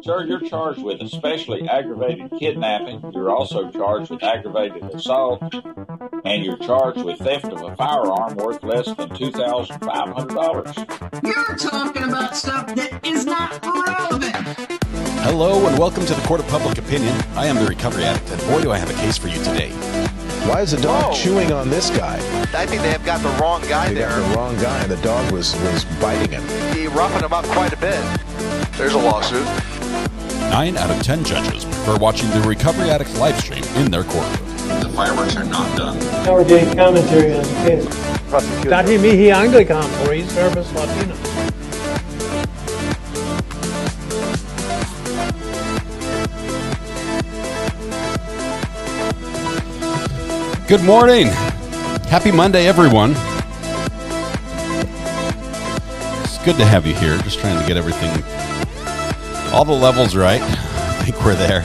Sir, you're charged with especially aggravated kidnapping. You're also charged with aggravated assault, and you're charged with theft of a firearm worth less than $2,500. You're talking about stuff that is not relevant. Hello and welcome to the Court of Public Opinion. I am the recovery addict, and boy do I have a case for you today. Why is the dog chewing on this guy? I think they have got the wrong guy there. Got the wrong guy, and the dog was biting him. He roughing him up quite a bit. There's a lawsuit. 9 out of 10 judges prefer watching the Recovery Addict live stream in their courtroom. The fireworks are not done. Our day commentary on the case. Dati mihi Anglican for his service Latino. Good morning. Happy Monday, everyone. It's good to have you here. Just trying to get everything, all the levels right. I think we're there.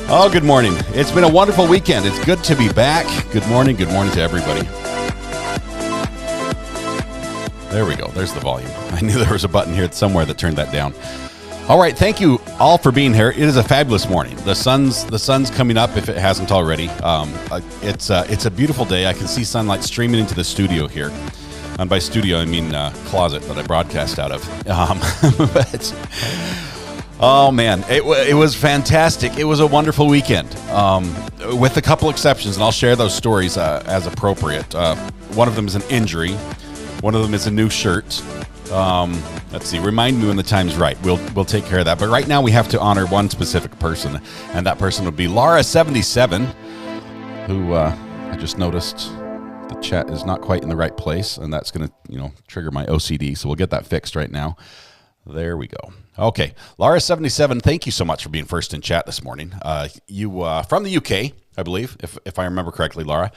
Oh, good morning. It's been a wonderful weekend. It's good to be back. Good morning to everybody. There we go. There's the volume. I knew there was a button here somewhere that turned that down. All right, thank you all for being here. It is a fabulous morning. The sun's coming up if it hasn't already. It's a beautiful day. I can see sunlight streaming into the studio here. And by studio, I mean closet that I broadcast out of. But oh man, it was fantastic. It was a wonderful weekend, with a couple exceptions, and I'll share those stories as appropriate. One of them is an injury. One of them is a new shirt. Let's see. Remind me when the time's right. We'll take care of that. But right now we have to honor one specific person, and that person would be Laura77, who I just noticed the chat is not quite in the right place, and that's going to trigger my OCD. So we'll get that fixed right now. There we go. Okay, Laura77, thank you so much for being first in chat this morning. You from the UK, I believe, if I remember correctly, Laura.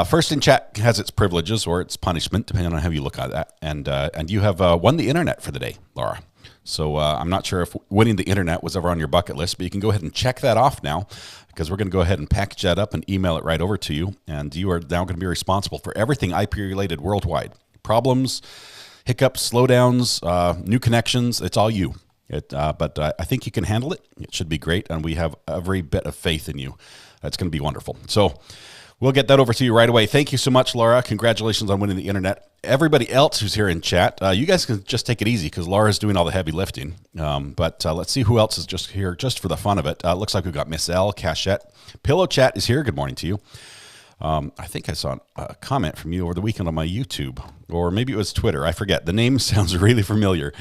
First in chat has its privileges or its punishment, depending on how you look at that. And you have won the internet for the day, Laura. So I'm not sure if winning the internet was ever on your bucket list, but you can go ahead and check that off now, because we're going to go ahead and package that up and email it right over to you. And you are now going to be responsible for everything IP-related worldwide. Problems, hiccups, slowdowns, new connections, it's all you. But I think you can handle it. It should be great, and we have every bit of faith in you. That's going to be wonderful. So we'll get that over to you right away. Thank you so much, Laura. Congratulations on winning the internet. Everybody else who's here in chat, you guys can just take it easy because Laura's doing all the heavy lifting. But let's see who else is just here just for the fun of it. Looks like we've got Miss L, Cachette. Pillow Chat is here. Good morning to you. I think I saw a comment from you over the weekend on my YouTube, or maybe it was Twitter. I forget. The name sounds really familiar.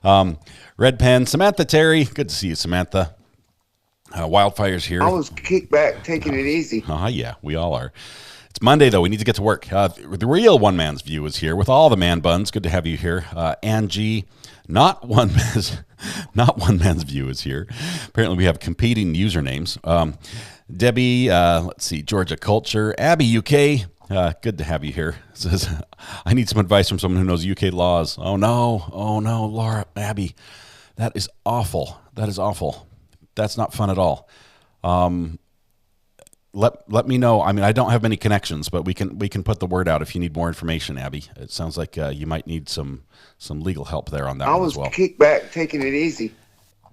Red Pen, Samantha Terry. Good to see you, Samantha. Wildfire's here. I was kicked back, taking it easy. Yeah, we all are. It's Monday, though. We need to get to work. The real one man's view is here with all the man buns. Good to have you here. Angie, not one man's view is here. Apparently, we have competing usernames. Debbie, let's see, Georgia Culture. Abby, UK. Good to have you here. Says, I need some advice from someone who knows UK laws. Oh, no, Laura, Abby. That is awful. That's not fun at all. Let me know. I mean, I don't have many connections, but we can put the word out if you need more information, Abby. It sounds like you might need some legal help there on that one as well. I was kicked back, taking it easy.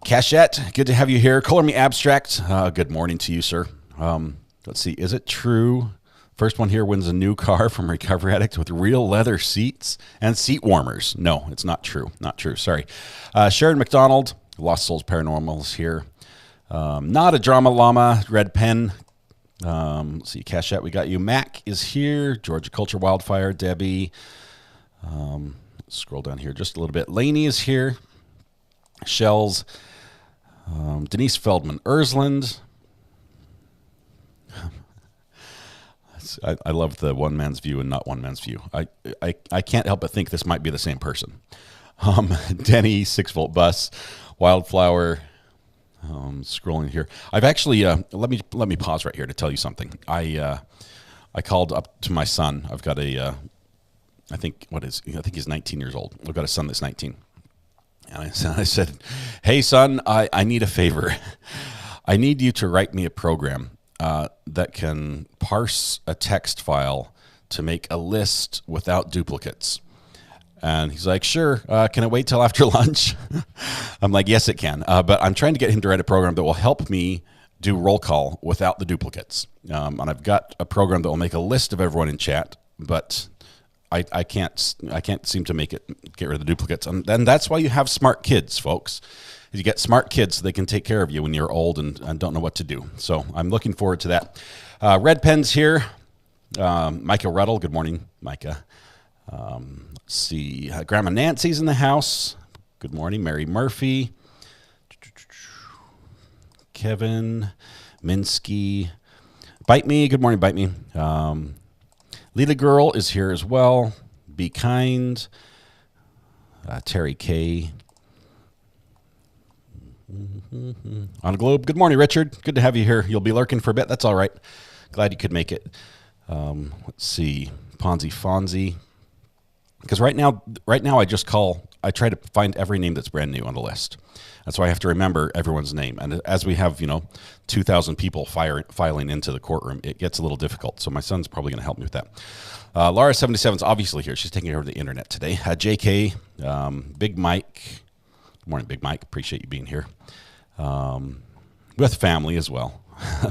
Cachette, good to have you here. Color Me Abstract, good morning to you, sir. Let's see, is it true? First one here wins a new car from Recovery Addict with real leather seats and seat warmers. No, it's not true. Not true. Sorry. Sharon McDonald, Lost Souls Paranormal is here. Not a Drama Llama, Red Pen. Let's see, Cachette, we got you. Mac is here. Georgia Culture Wildfire, Debbie. Scroll down here just a little bit. Laney is here. Shells. Denise Feldman, Ersland. I love the one man's view and not one man's view. I can't help but think this might be the same person. Denny, 6-volt bus, Wildflower. Scrolling here. I've actually let me pause right here to tell you something. I called up to my son. I've got I think he's 19 years old. I've got a son that's 19. And I said, hey son, I need a favor. I need you to write me a program that can parse a text file to make a list without duplicates. And he's like, sure, can it wait till after lunch? I'm like, yes, it can. But I'm trying to get him to write a program that will help me do roll call without the duplicates. And I've got a program that will make a list of everyone in chat, but I can't seem to get rid of the duplicates. And then that's why you have smart kids, folks. You get smart kids so they can take care of you when you're old and don't know what to do. So I'm looking forward to that. Red Pen's here. Micah Ruddle. Good morning, Micah. Let's see. Grandma Nancy's in the house. Good morning. Mary Murphy. Kevin Minsky. Bite Me. Good morning, Bite Me. Lita Girl is here as well. Be Kind. Terry K. On a Globe. Good morning, Richard. Good to have you here. You'll be lurking for a bit. That's all right. Glad you could make it. Let's see. Ponzi Fonzie. Because right now I try to find every name that's brand new on the list. That's why I have to remember everyone's name. And as we have, 2,000 people filing into the courtroom, it gets a little difficult. So my son's probably going to help me with that. Laura 77 is obviously here. She's taking care of the internet today. JK, Big Mike. Good morning, Big Mike. Appreciate you being here. With family as well.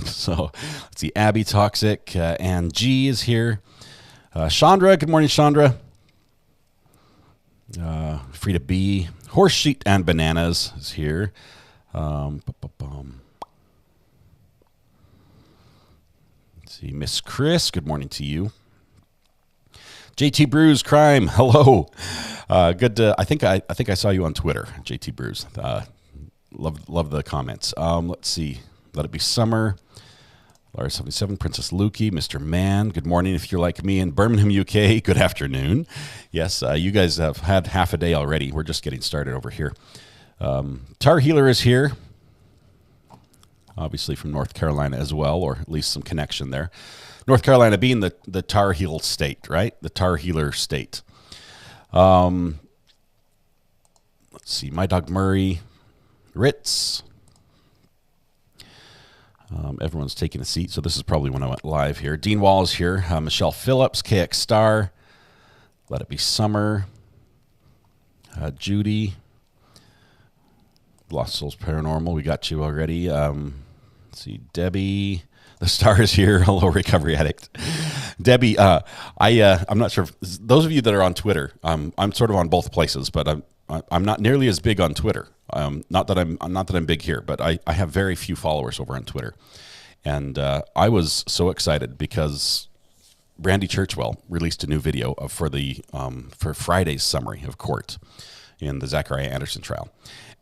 So let's see. Abby Toxic. Ann G is here. Chandra. Good morning, Chandra. Frida B. Horse Sheet and Bananas is here. Let's see, Miss Chris. Good morning to you. JT Brews Crime. Hello. Good. I think I saw you on Twitter, JT Brews. Love the comments. Let's see. Let It Be Summer. Laura 77, Princess Lukey, Mr. Mann. Good morning. If you're like me in Birmingham, UK, good afternoon. Yes, you guys have had half a day already. We're just getting started over here. Tar Healer is here, obviously from North Carolina as well, or at least some connection there. North Carolina being the Tar Heel state, right? The Tar Healer state. Let's see. My Dog Murray, Ritz. Everyone's taking a seat, so this is probably when I went live here. Dean Wall is here. Michelle Phillips, KX Star. Let It Be Summer. Judy. Lost Souls Paranormal, we got you already. Let's see, Debbie. The Star is here. Hello, Recovery Addict. Debbie, I'm not sure. Those of you that are on Twitter, I'm sort of on both places, but I'm not nearly as big on Twitter. Not that I'm big here, but I have very few followers over on Twitter, and I was so excited because Brandy Churchwell released a new video for Friday's summary of court in the Zachariah Anderson trial,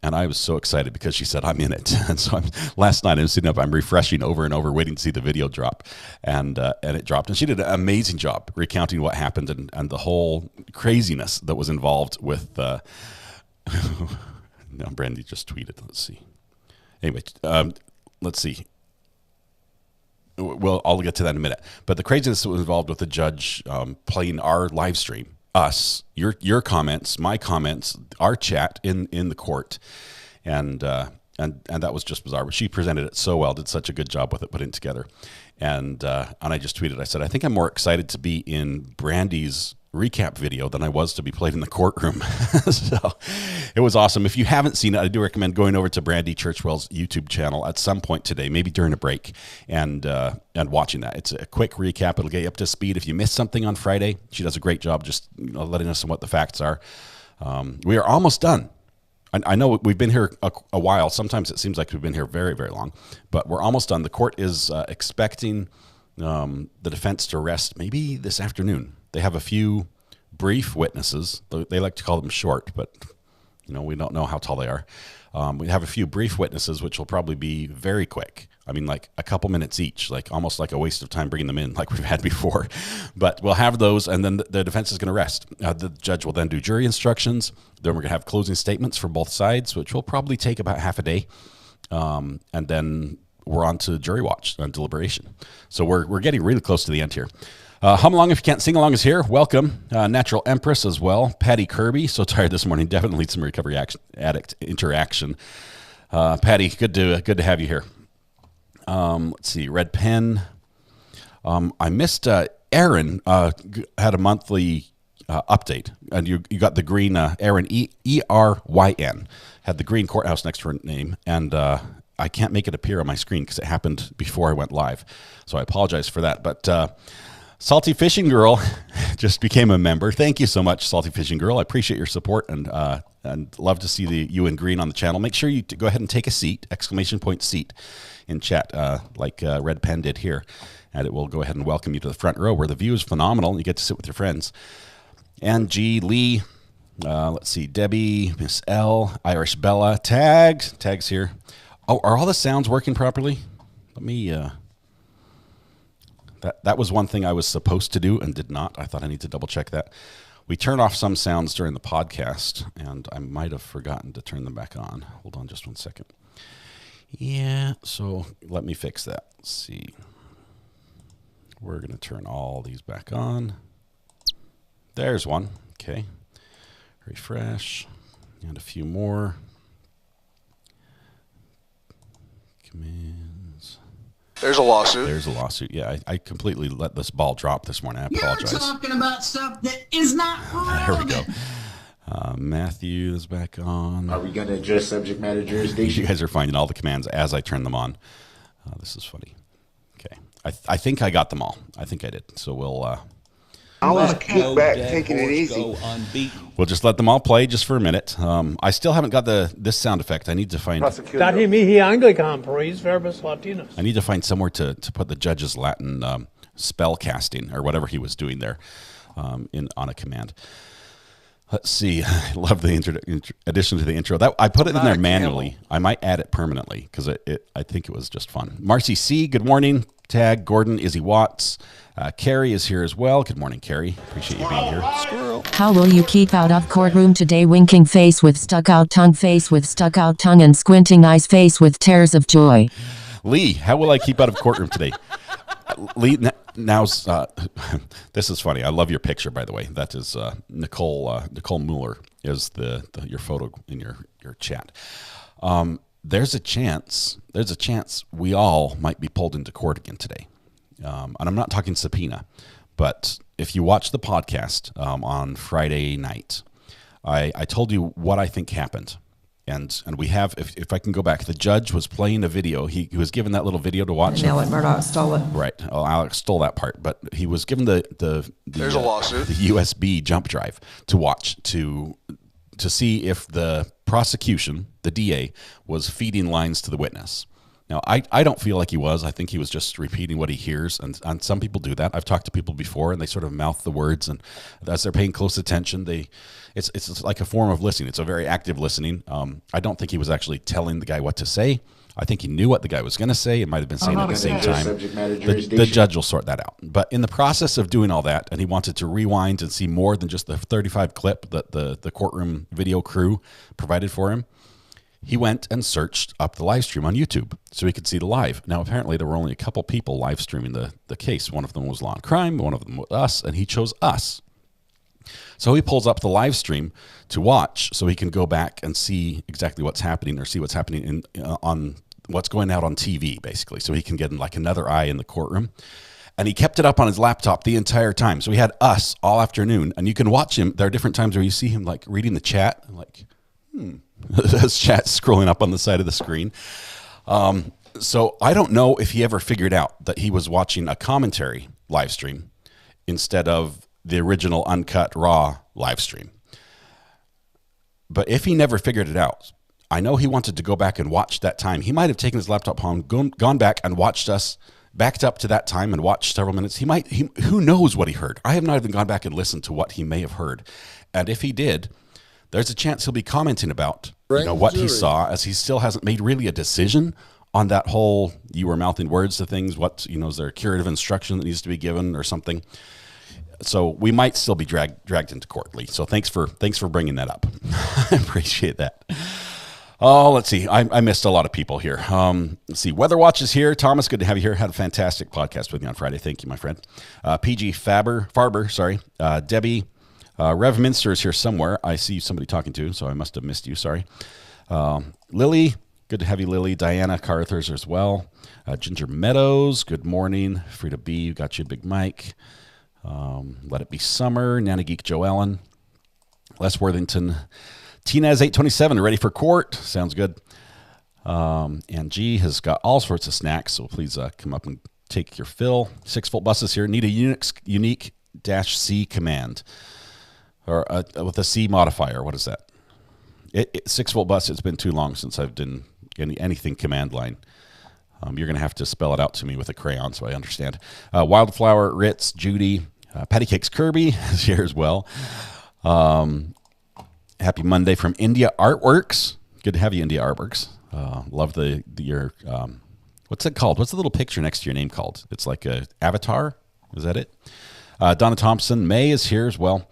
and I was so excited because she said I'm in it, and so last night I was sitting up, I'm refreshing over and over, waiting to see the video drop, and it dropped, and she did an amazing job recounting what happened and the whole craziness that was involved with. No, Brandy just tweeted. Let's see. Anyway, let's see. Well, I'll get to that in a minute. But the craziness that was involved with the judge playing our live stream, us, your comments, my comments, our chat in the court, and that was just bizarre. But she presented it so well, did such a good job with it, putting it together. And I just tweeted. I said, I think I'm more excited to be in Brandy's recap video than I was to be played in the courtroom. So it was awesome. If you haven't seen it, I do recommend going over to Brandy Churchwell's YouTube channel at some point today, maybe during a break, and watching that. It's a quick recap. It'll get you up to speed. If you missed something on Friday, she does a great job just letting us know what the facts are. We are almost done. I know we've been here a while. Sometimes it seems like we've been here very, very long, but we're almost done. The court is expecting the defense to rest maybe this afternoon. They have a few brief witnesses. They like to call them short, but we don't know how tall they are. We have a few brief witnesses, which will probably be very quick. I mean, like a couple minutes each, like almost like a waste of time bringing them in like we've had before. But we'll have those, and then the defense is going to rest. The judge will then do jury instructions. Then we're going to have closing statements from both sides, which will probably take about half a day. And then we're on to jury watch and deliberation. So we're getting really close to the end here. Hum along if you can't sing along is here. Welcome. Natural Empress as well. Patty Kirby. So tired this morning. Definitely some recovery addict interaction. Patty, good to have you here. Let's see. Red Pen. I missed Aaron had a monthly update, and you got the green Erin ERYN had the green courthouse next to her name, and I can't make it appear on my screen because it happened before I went live, so I apologize for that. But Salty Fishing Girl just became a member. Thank you so much, Salty Fishing Girl. I appreciate your support and love to see you in green on the channel. Make sure you go ahead and take a seat, !seat in chat, like Red Pen did here. And it will go ahead and welcome you to the front row where the view is phenomenal and you get to sit with your friends. Angie, Lee, let's see, Debbie, Miss L, Irish Bella, Tags here. Oh, are all the sounds working properly? Let me, that was one thing I was supposed to do and did not. I thought I need to double check that. We turn off some sounds during the podcast, and I might have forgotten to turn them back on. Hold on just one second. Yeah, so let me fix that. Let's see. We're going to turn all these back on. There's one. Okay. Refresh. And a few more. Commands. There's a lawsuit. There's a lawsuit. Yeah, I completely let this ball drop this morning. I apologize. You're talking about stuff that is not relevant. There we go. Matthew is back on. Are we going to address subject matter jurisdiction? You guys are finding all the commands as I turn them on. This is funny. Okay. I think I got them all. I think I did. So we'll... I was kicked back, taking it easy. We'll just let them all play just for a minute. I still haven't got this sound effect. I need to find... Dati mihi Anglican, praise verbis Latinus. I need to find somewhere to put the judge's Latin spell casting or whatever he was doing there on a command. Let's see. I love the addition to the intro. That I put it in there manually. I might add it permanently because I think it was just fun. Marcy C, good morning. Tag, Gordon, Izzy Watts. Carrie is here as well. Good morning, Carrie. Appreciate you being here. Squirrel. How will you keep out of courtroom today? Winking face with stuck-out tongue, face with stuck-out tongue, and squinting eyes, face with tears of joy. Lee, how will I keep out of courtroom today? Lee, now's this is funny. I love your picture, by the way. That is Nicole Mueller is your photo in your chat. There's a chance we all might be pulled into court again today. And I'm not talking subpoena, but if you watch the podcast on Friday night, I told you what I think happened. And we have, if I can go back, the judge was playing a video. He was given that little video to watch. And Alec Murdoch stole it. Right. Oh, Alex stole that part. But he was given There's a lawsuit. The USB jump drive to watch to see if the prosecution, the DA, was feeding lines to the witness. Now, I don't feel like he was. I think he was just repeating what he hears, and some people do that. I've talked to people before, and they sort of mouth the words, and as they're paying close attention, it's like a form of listening. It's a very active listening. I don't think he was actually telling the guy what to say. I think he knew what the guy was going to say. It might have been saying at the same time. The judge will sort that out. But in the process of doing all that, and he wanted to rewind and see more than just the 35 clip that the courtroom video crew provided for him, he went and searched up the live stream on YouTube so he could see the live. Now, apparently, there were only a couple people live streaming the case. One of them was Law and Crime, one of them was us, and he chose us. So he pulls up the live stream to watch so he can go back and see exactly what's happening or see what's happening on what's going out on TV, basically, so he can get like another eye in the courtroom. And he kept it up on his laptop the entire time. So he had us all afternoon, and you can watch him. There are different times where you see him like reading the chat, like, his chat scrolling up on the side of the screen. So I don't know if he ever figured out that he was watching a commentary live stream instead of the original uncut raw live stream. But if he never figured it out, I know he wanted to go back and watch that time. He might have taken his laptop home, gone back and watched us, backed up to that time and watched several minutes. Who knows what he heard? I have not even gone back and listened to what he may have heard. And if he did, there's a chance he'll be commenting about what he saw, as he still hasn't made really a decision on that whole, you were mouthing words to things, is there a curative instruction that needs to be given or something? So we might still be dragged into court, Lee. So thanks for bringing that up. I appreciate that. Oh, let's see. I missed a lot of people here. Let's see. Weather Watch is here. Thomas, good to have you here. Had a fantastic podcast with me on Friday. Thank you, my friend. PG Farber, sorry. Debbie, Rev Minster is here somewhere. I see somebody talking to, so I must have missed you. Sorry. Lily, good to have you, Lily. Diana Carruthers as well. Ginger Meadows, good morning. Frida B, got you, Big Mike. Let It Be Summer, Nana Geek Joe Ellen, Les Worthington, Tinez 827, ready for court. Sounds good. And G has got all sorts of snacks, so please come up and take your fill. 6-volt buses here. Need a unique -C command, or with a C modifier. What is that? 6-volt bus. It's been too long since I've done anything command line. You're going to have to spell it out to me with a crayon so I understand. Wildflower, Ritz, Judy, Patty Cakes Kirby is here as well. Happy Monday from India Artworks. Good to have you, India Artworks. Love your what's it called? What's the little picture next to your name called? It's like a avatar. Is that it? Donna Thompson. May is here as well.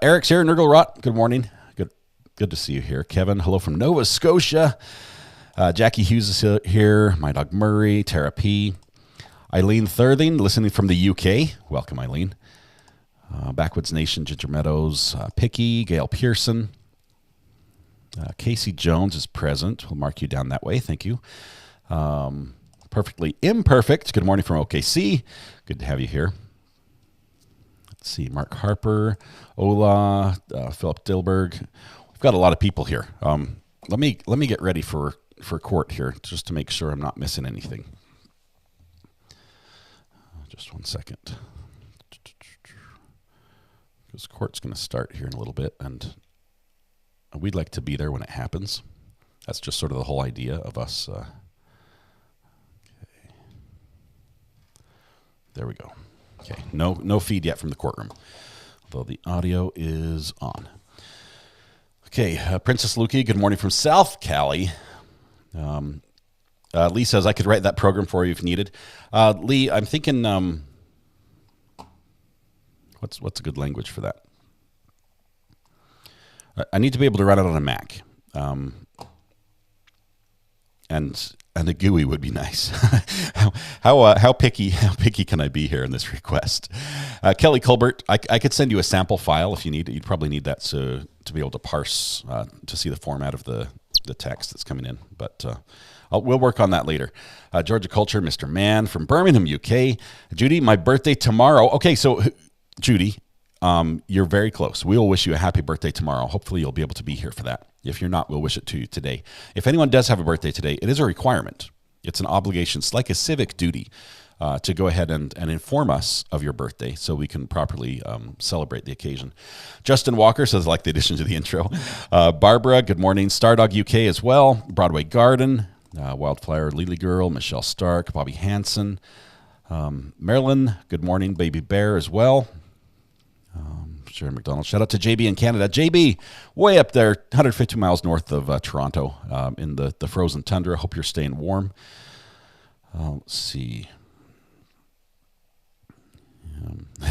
Eric's here. Nurgle Rot. Good morning. Good to see you here. Kevin, hello from Nova Scotia. Jackie Hughes is here. My dog Murray. Tara P. Eileen Thurthing, listening from the UK. Welcome, Eileen. Backwoods Nation, Ginger Meadows, Picky, Gail Pearson. Casey Jones is present. We'll mark you down that way. Thank you. Perfectly Imperfect. Good morning from OKC. Good to have you here. Let's see. Mark Harper, Ola, Philip Dilberg. We've got a lot of people here. Let me get ready for court here just to make sure I'm not missing anything. Just one second. Because court's going to start here in a little bit, and we'd like to be there when it happens. That's just sort of the whole idea of us. Okay. There we go. Okay, no feed yet from the courtroom, although the audio is on. Okay, Princess Lukey, good morning from South Cali. Lee says I could write that program for you if needed. Lee, I'm thinking, what's a good language for that? I need to be able to run it on a Mac, and a GUI would be nice. how picky can I be here in this request? Kelly Colbert, I could send you a sample file if you need it. You'd probably need that to be able to parse to see the format of the text that's coming in, but we'll work on that later. Georgia Culture, Mr. Mann from Birmingham, UK. Judy, my birthday tomorrow. Okay, so Judy, you're very close. We will wish you a happy birthday tomorrow. Hopefully you'll be able to be here for that. If you're not, we'll wish it to you today. If anyone does have a birthday today, it is a requirement. It's an obligation. It's like a civic duty to go ahead and inform us of your birthday so we can properly celebrate the occasion. Justin Walker says, I like the addition to the intro. Barbara, good morning. Stardog UK as well. Broadway Garden, Wildflower Lily Girl, Michelle Stark, Bobby Hansen. Marilyn, good morning. Baby Bear as well. Sharon McDonald. Shout out to JB in Canada. JB, way up there, 150 miles north of Toronto in the frozen tundra. Hope you're staying warm. Let's see.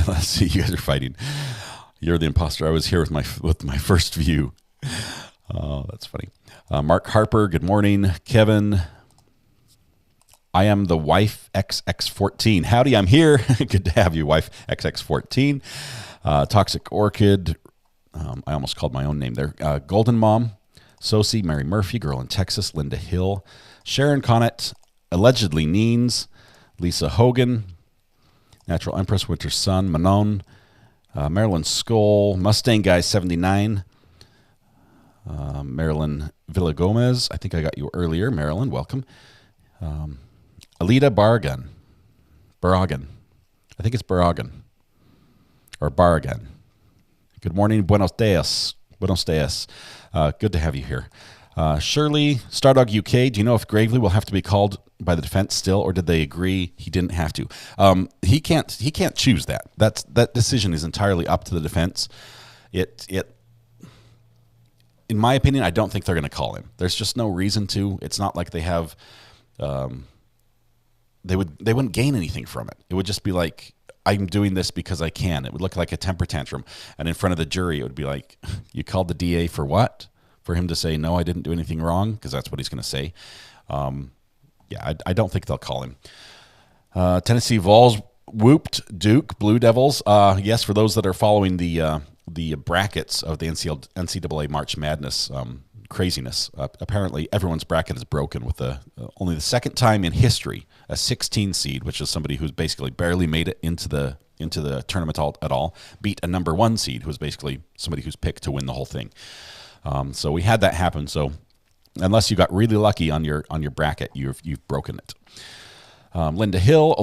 Let's see. You guys are fighting. You're the imposter. I was here with my first view. Oh, that's funny. Mark Harper, good morning. Kevin, I am the wife XX14. Howdy, I'm here. Good to have you, wife XX14. Toxic Orchid. I almost called my own name there. Golden Mom. Sosie, Mary Murphy, Girl in Texas, Linda Hill. Sharon Connett, allegedly Neens. Lisa Hogan. Natural Empress, Winter Sun. Manon. Marilyn Skoll. Mustang Guy 79. Marilyn Villagomez. I think I got you earlier. Marilyn, welcome. Alita Barragan. I think it's Barragan. Or Barragan. Good morning. Buenos dias. Good to have you here. Shirley, Stardog UK, do you know if Gravely will have to be called by the defense still, or did they agree he didn't have to? He can't choose that. That decision is entirely up to the defense. In my opinion, I don't think they're going to call him. There's just no reason to. It's not like they have. They wouldn't gain anything from it. It would just be like, I'm doing this because I can. It would look like a temper tantrum. And in front of the jury, it would be like, you called the DA for what? For him to say, no, I didn't do anything wrong? Because that's what he's going to say. I don't think they'll call him. Tennessee Vols whooped Duke Blue Devils. Yes, for those that are following the brackets of the NCAA March Madness craziness, apparently everyone's bracket is broken with only the second time in history a 16 seed, which is somebody who's basically barely made it into the into the tournament at all beat a number 1 seed, who was basically somebody who's picked to win the whole thing. So we had that happen. So unless you got really lucky on your bracket, you've broken it. Linda Hill,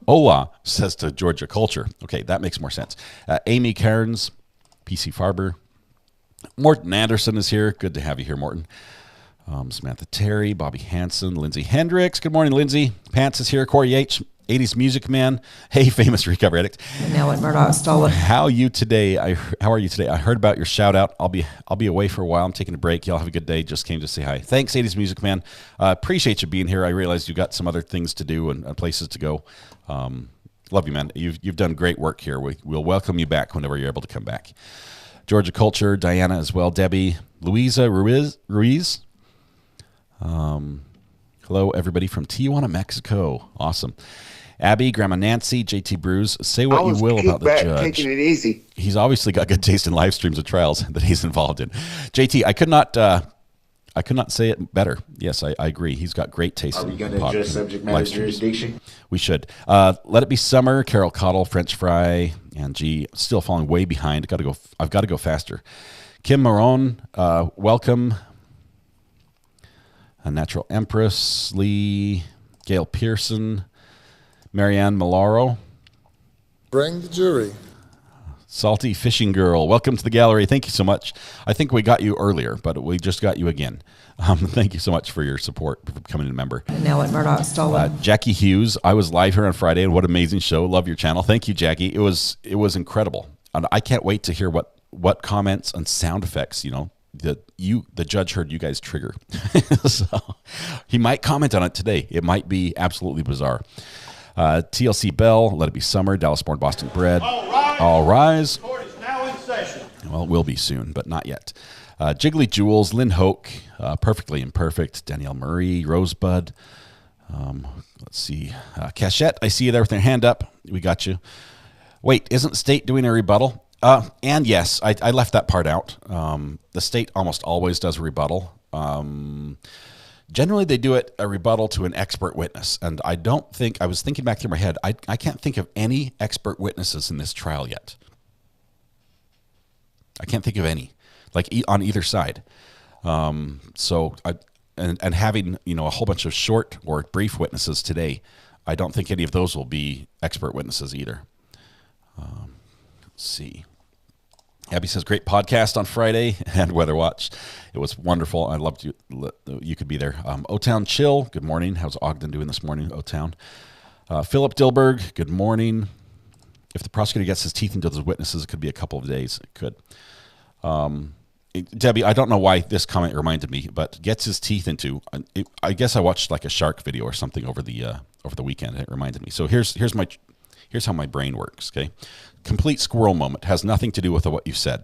Ola says to Georgia Culture. Okay, that makes more sense. Amy Cairns, PC Farber. Morton Anderson is here. Good to have you here, Morton. Samantha Terry, Bobby Hansen, Lindsay Hendricks. Good morning, Lindsay. Pants is here. Corey H., 80s Music Man. Hey, famous recovery addict. And now at Murdoch stole it. How are you today? How are you today? I heard about your shout out. I'll be away for a while. I'm taking a break. Y'all have a good day. Just came to say hi. Thanks, 80s Music Man. Appreciate you being here. I realize you got some other things to do and places to go. Love you, man. You've done great work here. We'll welcome you back whenever you're able to come back. Georgia Culture, Diana as well, Debbie, Luisa Ruiz. Hello, everybody from Tijuana, Mexico. Awesome. Abby, Grandma Nancy, JT Bruce. Say what you will about the judge. Taking it easy. He's obviously got good taste in live streams of trials that he's involved in. JT, I could not say it better. Yes, I agree. He's got great taste. Are we going to address subject matter jurisdiction? We should. Let It Be Summer, Carol Cottle, French Fry, Angie, still falling way behind. I've got to go faster. Kim Marone, welcome. A Natural Empress, Lee, Gail Pearson, Marianne Malaro. Bring the jury. Salty Fishing Girl, welcome to the gallery. Thank you so much. I think we got you earlier, but we just got you again. Thank you so much for your support, for becoming a member. And now at Murdoch stole it. Jackie Hughes, I was live here on Friday, and what an amazing show. Love your channel. Thank you, Jackie. It was incredible. And I can't wait to hear what comments and sound effects, the judge heard you guys trigger. So he might comment on it today. It might be absolutely bizarre. TLC Bell, Let It Be Summer, Dallas Born, Boston Bred. All rise. Court is now in session. Well, it will be soon, but not yet. Jiggly Jules, Lynn Hoke, Perfectly Imperfect, Danielle Marie, Rosebud. Let's see. Cachette, I see you there with your hand up. We got you. Wait, isn't State doing a rebuttal? And yes, I left that part out. The state almost always does a rebuttal. Generally, they do a rebuttal to an expert witness. And I was thinking back through my head, I can't think of any expert witnesses in this trial yet. I can't think of any, like on either side. And having, a whole bunch of short or brief witnesses today, I don't think any of those will be expert witnesses either. Let's see. Abby says, great podcast on Friday and Weather Watch. It was wonderful. I loved you could be there. O-Town Chill, good morning. How's Ogden doing this morning, O-Town? Philip Dilberg, good morning. If the prosecutor gets his teeth into those witnesses, it could be a couple of days. It could. Debbie, I don't know why this comment reminded me, but gets his teeth into. I guess I watched like a shark video or something over the weekend, and it reminded me. So here's how my brain works. Okay, complete squirrel moment, has nothing to do with what you said,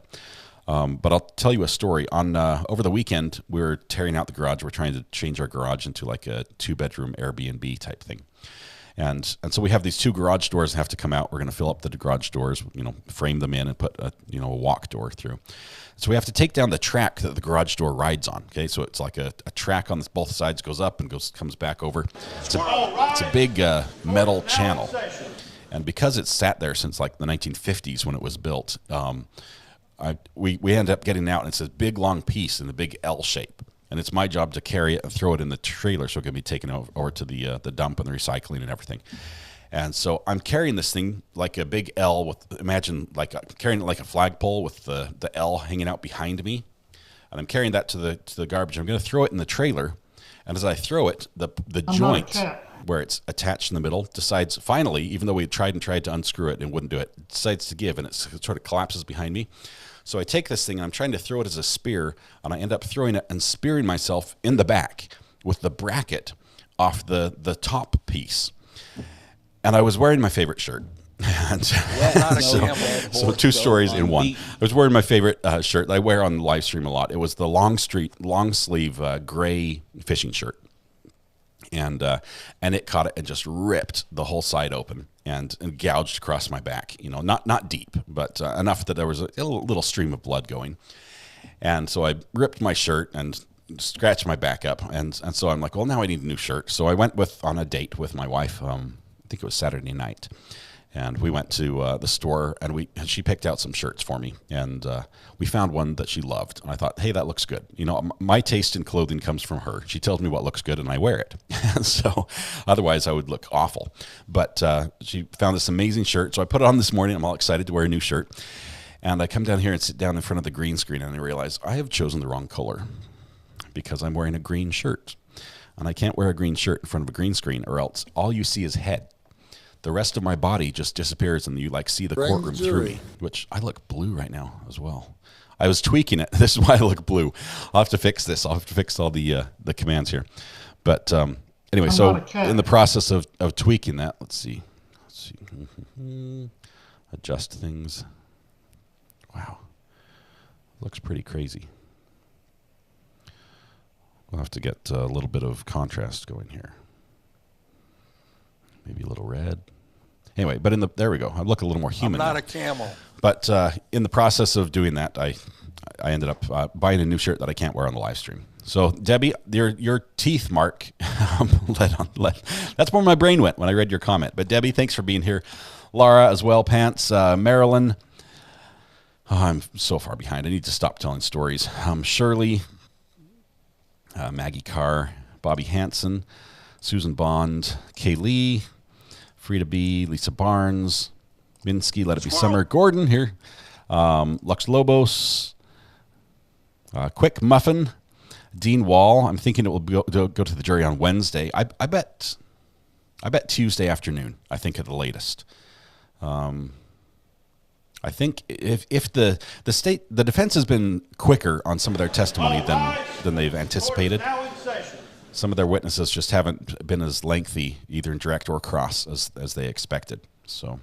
but I'll tell you a story. On over the weekend, we were tearing out the garage. We're trying to change our garage into like a 2-bedroom Airbnb type thing. And so we have these 2 garage doors that have to come out. We're going to fill up the garage doors, frame them in and put a walk door through. So we have to take down the track that the garage door rides on. Okay, so it's like a track on both sides, goes up and comes back over. It's a big metal channel. And because it's sat there since like the 1950s when it was built, we end up getting out, and it's a big long piece in the big L shape. And it's my job to carry it and throw it in the trailer so it can be taken over to the dump and the recycling and everything. And so I'm carrying this thing like a big L carrying it like a flagpole with the L hanging out behind me. And I'm carrying that to the garbage. I'm going to throw it in the trailer. And as I throw it, the joint where it's attached in the middle decides finally, even though we tried to unscrew it and wouldn't do it, decides to give, and it sort of collapses behind me. So I take this thing and I'm trying to throw it as a spear, and I end up throwing it and spearing myself in the back with the bracket off the top piece. And I was wearing my favorite shirt. So 2 stories in one. I was wearing my favorite shirt that I wear on the live stream a lot. It was the long sleeve gray fishing shirt. And it caught it and just ripped the whole side open and gouged across my back. Not deep, but enough that there was a little stream of blood going. And so I ripped my shirt and scratched my back up. And so I'm like, well, now I need a new shirt. So I went on a date with my wife think it was Saturday night. And we went to the store, and she picked out some shirts for me, and we found one that she loved. And I thought, hey, that looks good. You know, my taste in clothing comes from her. She tells me what looks good, and I wear it. So otherwise, I would look awful. But she found this amazing shirt, so I put it on this morning. I'm all excited to wear a new shirt. And I come down here and sit down in front of the green screen, and I realize I have chosen the wrong color because I'm wearing a green shirt. And I can't wear a green shirt in front of a green screen, or else all you see is head. The rest of my body just disappears, and you see the courtroom through me, which I look blue right now as well. I was tweaking it. This is why I look blue. I'll have to fix this. I'll have to fix all the commands here. But anyway, so in the process of tweaking that, let's see. Adjust things. Wow. Looks pretty crazy. We'll have to get a little bit of contrast going here. Maybe a little red. Anyway, but there we go. I look a little more human. I'm not now. a camel. But in the process of doing that, I ended up buying a new shirt that I can't wear on the live stream. So Debbie, your teeth mark, that's where my brain went when I read your comment. But Debbie, thanks for being here. Laura as well, Pants, Marilyn. Oh, I'm so far behind. I need to stop telling stories. Shirley, Maggie Carr, Bobby Hansen, Susan Bond, Kaylee, Frida B, Lisa Barnes, Minsky, Let It Be Summer, Gordon here, Lux Lobos, Quick Muffin, Dean Wall. I'm thinking it will go to the jury on Wednesday. I bet Tuesday afternoon. I think at the latest. I think if the defense has been quicker on some of their testimony than they've anticipated. Some of their witnesses just haven't been as lengthy, either in direct or cross, as they expected. So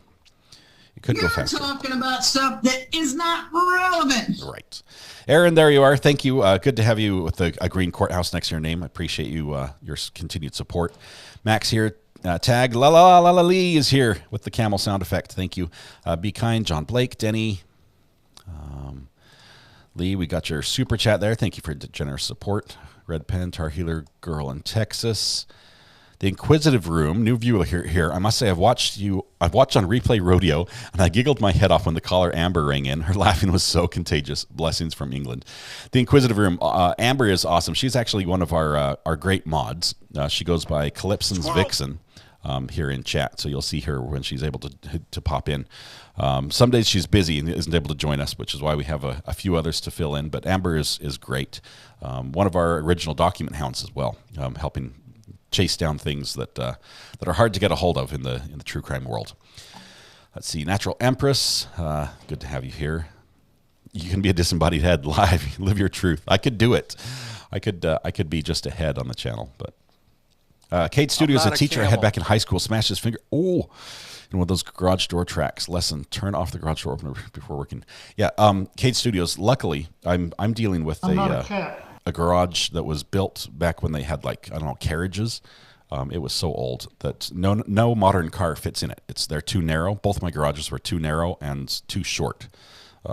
it could go faster. You're talking about stuff that is not relevant. Right. Aaron, there you are. Thank you. Good to have you with a green courthouse next to your name. I appreciate you your continued support. Max here. Tag la la la la Lee is here with the camel sound effect. Thank you. Be kind. John Blake, Denny. Lee, we got your super chat there. Thank you for the generous support. Red Pen, Tar Healer Girl in Texas. The Inquisitive Room, new viewer here. I must say I've watched on Replay Rodeo, and I giggled my head off when the caller Amber rang in. Her laughing was so contagious. Blessings from England. The Inquisitive Room, Amber is awesome. She's actually one of our great mods. She goes by Calypson's Vixen here in chat, so you'll see her when she's able to pop in. Some days she's busy and isn't able to join us, which is why we have a few others to fill in. But Amber is great. One of our original document hounds as well, helping chase down things that are hard to get a hold of in the true crime world. Let's see, Natural Empress, good to have you here. You can be a disembodied head live, live your truth. I could do it. I could be just a head on the channel, but Kate Studios, a teacher I had back in high school, smashed his finger. Oh, in one of those garage door tracks. Lesson: turn off the garage door opener before working. Yeah, Kate Studios. Luckily, I'm dealing with a garage that was built back when they had carriages. It was so old that no modern car fits in it. They're too narrow. Both my garages were too narrow and too short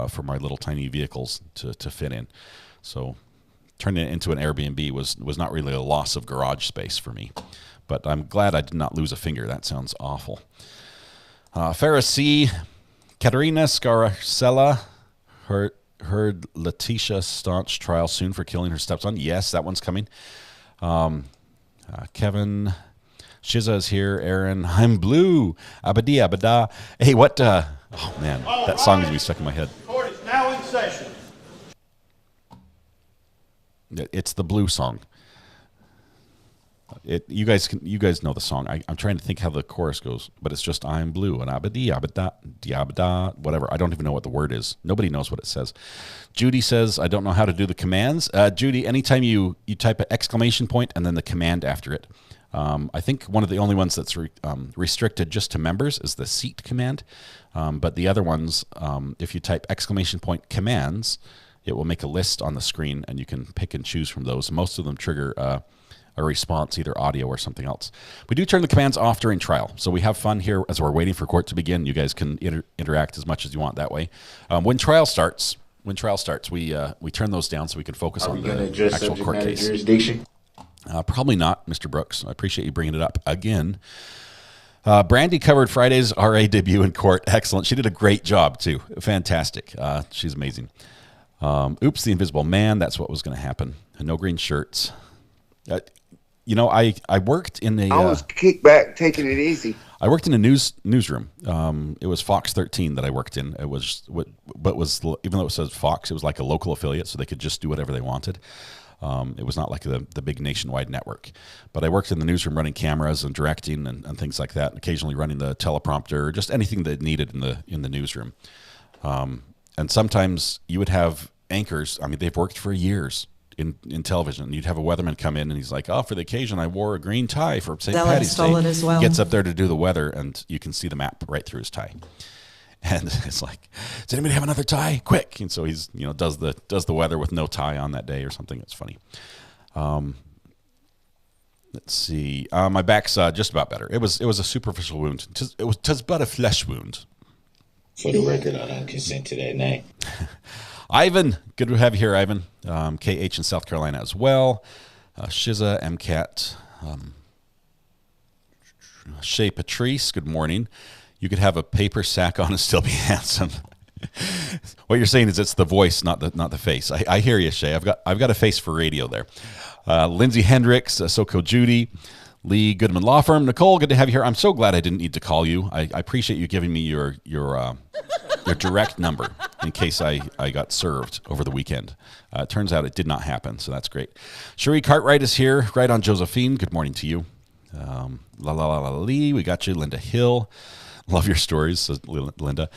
for my little tiny vehicles to fit in. So turning it into an Airbnb was not really a loss of garage space for me. But I'm glad I did not lose a finger. That sounds awful. Pharisee, Katerina Scarcella, heard Letitia Staunch trial soon for killing her stepson. Yes, that one's coming. Kevin Shiza is here. Aaron, I'm blue. Abadi Abada. Hey, what? Oh man, that song is gonna be stuck in my head. Court is now in session. It's the blue song. You guys know the song. I'm trying to think how the chorus goes, but it's just I'm blue and abadi abada diabada whatever. I don't even know what the word is. Nobody knows what it says. Judy says I don't know how to do the commands. Judy, anytime you type an exclamation point and then the command after it, I think one of the only ones that's restricted just to members is the seat command. But the other ones, if you type exclamation point commands, it will make a list on the screen and you can pick and choose from those. Most of them trigger a response, either audio or something else. We do turn the commands off during trial, so we have fun here as we're waiting for court to begin. You guys can interact as much as you want that way. When trial starts, we turn those down so we can focus on the actual court case. Jurisdiction? Probably not, Mr. Brooks. I appreciate you bringing it up again. Brandy covered Friday's RA debut in court. Excellent. She did a great job, too. Fantastic. She's amazing. Oops, the Invisible Man. That's what was going to happen. No green shirts. I worked in a... I was kicked back, taking it easy. I worked in a newsroom. It was Fox 13 that I worked in. It was even though it says Fox, it was like a local affiliate, so they could just do whatever they wanted. It was not like the big nationwide network. But I worked in the newsroom running cameras and directing and things like that, and occasionally running the teleprompter, just anything that needed in the newsroom. And sometimes you would have anchors. I mean, they've worked for years in television. And you'd have a weatherman come in and he's like, "Oh, for the occasion, I wore a green tie for St. Patty's Day." As well. Gets up there to do the weather, and you can see the map right through his tie. And it's like, does anybody have another tie? Quick! And so he's does the weather with no tie on that day or something. It's funny. Let's see. My back's just about better. It was a superficial wound. It was but a flesh wound. For the record, I don't consent to that name. Ivan, good to have you here, Ivan. KH in South Carolina as well. Shiza, MCAT. Shay Patrice, good morning. You could have a paper sack on and still be handsome. What you're saying is it's the voice, not the face. I hear you, Shay. I've got a face for radio there. Lindsay Hendricks, Soko Judy, Lee Goodman Law Firm. Nicole, good to have you here. I'm so glad I didn't need to call you. I appreciate you giving me your direct number in case I got served over the weekend. It turns out it did not happen, so that's great. Cherie Cartwright is here, right on Josephine. Good morning to you. Lee, we got you. Linda Hill. Love your stories, says Linda.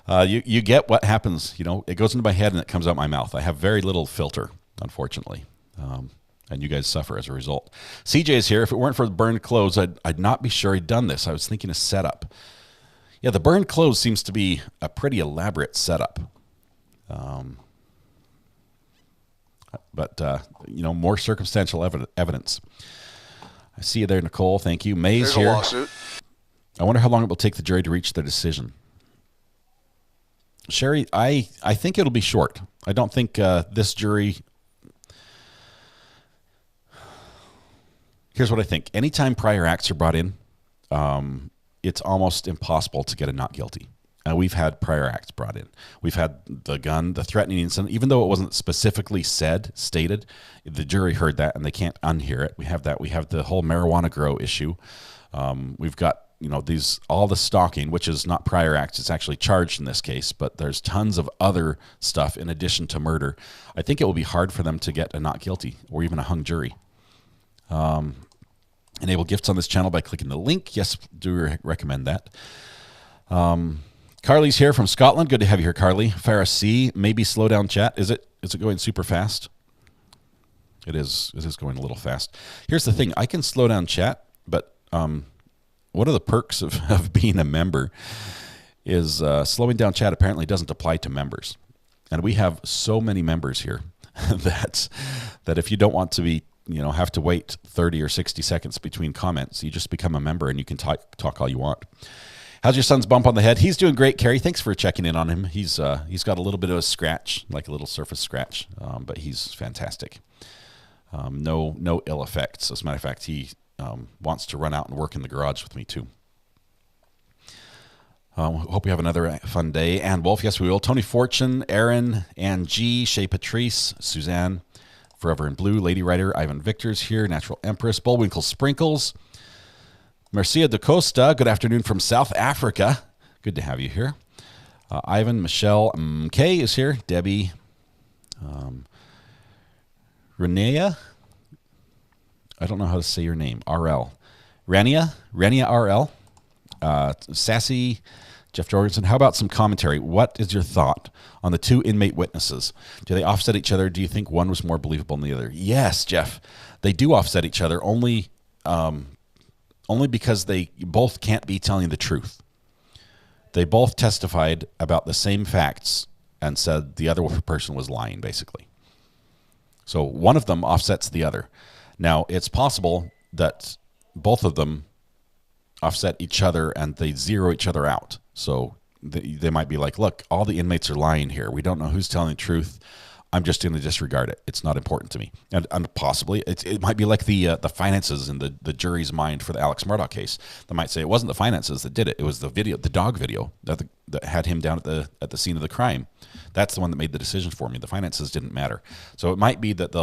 You get what happens. It goes into my head and it comes out my mouth. I have very little filter, unfortunately. And you guys suffer as a result. CJ is here. If it weren't for the burned clothes, I'd not be sure he'd done this. I was thinking a setup. Yeah, the burned clothes seems to be a pretty elaborate setup. But more circumstantial evidence. I see you there, Nicole. Thank you. May's There's here. a lawsuit. I wonder how long it will take the jury to reach their decision. Sherry, I think it'll be short. I don't think this jury... Here's what I think. Anytime prior acts are brought in, it's almost impossible to get a not guilty. And we've had prior acts brought in. We've had the gun, the threatening incident, even though it wasn't specifically stated, the jury heard that and they can't unhear it. We have that. We have the whole marijuana grow issue. We've got all the stalking, which is not prior acts. It's actually charged in this case, but there's tons of other stuff in addition to murder. I think it will be hard for them to get a not guilty or even a hung jury. Enable gifts on this channel by clicking the link. Yes, do recommend that. Carly's here from Scotland. Good to have you here, Carly. Farah C, maybe slow down chat. Is it going super fast? It is. It is going a little fast. Here's the thing. I can slow down chat, but one of the perks of being a member is slowing down chat apparently doesn't apply to members. And we have so many members here that if you don't want to be have to wait 30 or 60 seconds between comments, you just become a member and you can talk all you want. How's your son's bump on the head? He's doing great, Carrie. Thanks for checking in on him. He's got a little bit of a scratch, like a little surface scratch, but he's fantastic. No ill effects. As a matter of fact, he wants to run out and work in the garage with me too. Hope you have another fun day. And Wolf, yes, we will. Tony Fortune, Aaron, Ann G, Shay Patrice, Suzanne, Forever in Blue, Lady Writer, Ivan Victor's here, Natural Empress, Bullwinkle Sprinkles, Marcia da Costa, good afternoon from South Africa. Good to have you here. Ivan, Michelle, Kay is here, Debbie, Renea, I don't know how to say your name, RL. Renia RL, Sassy, Jeff Jorgensen. How about some commentary? What is your thought on the two inmate witnesses? Do they offset each other? Do you think one was more believable than the other? Yes, Jeff. They do offset each other only because they both can't be telling the truth. They both testified about the same facts and said the other person was lying, basically. So one of them offsets the other. Now, it's possible that both of them offset each other and they zero each other out. So they might be like, look, all the inmates are lying here. We don't know who's telling the truth. I'm just going to disregard it. It's not important to me. And possibly it might be like the finances in the jury's mind for the Alex Murdaugh case. They might say it wasn't the finances that did it. It was the video, the dog video that had him down at the scene of the crime. That's the one that made the decision for me. The finances didn't matter. So it might be that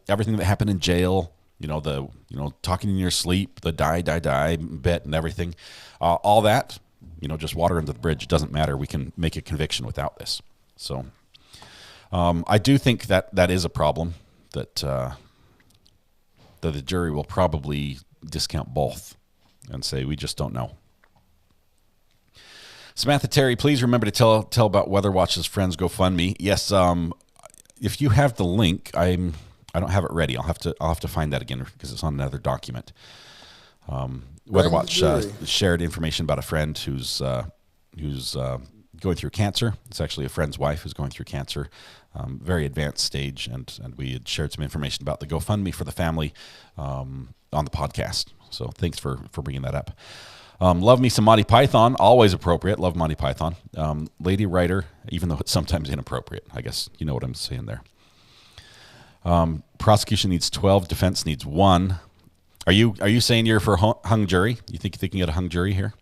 everything that happened in jail, talking in your sleep, the die bit and everything, all that, just water under the bridge. It doesn't matter. We can make a conviction without this. So I do think that is a problem, that the jury will probably discount both and say, we just don't know. Samantha Terry, please remember to tell about Weather Watch's Friends GoFundMe. Yes, if you have the link, I don't have it ready. I'll have to find that again because it's on another document. Weather Watch shared information about a friend who's going through cancer. It's actually a friend's wife who's going through cancer, very advanced stage, and we had shared some information about the GoFundMe for the family on the podcast. So thanks for bringing that up. Love me some Monty Python, always appropriate. Love Monty Python. Lady Writer, even though it's sometimes inappropriate. I guess you know what I'm saying there. Prosecution needs 12, defense needs 1. Are you saying you're for hung jury? You think they can get a hung jury here?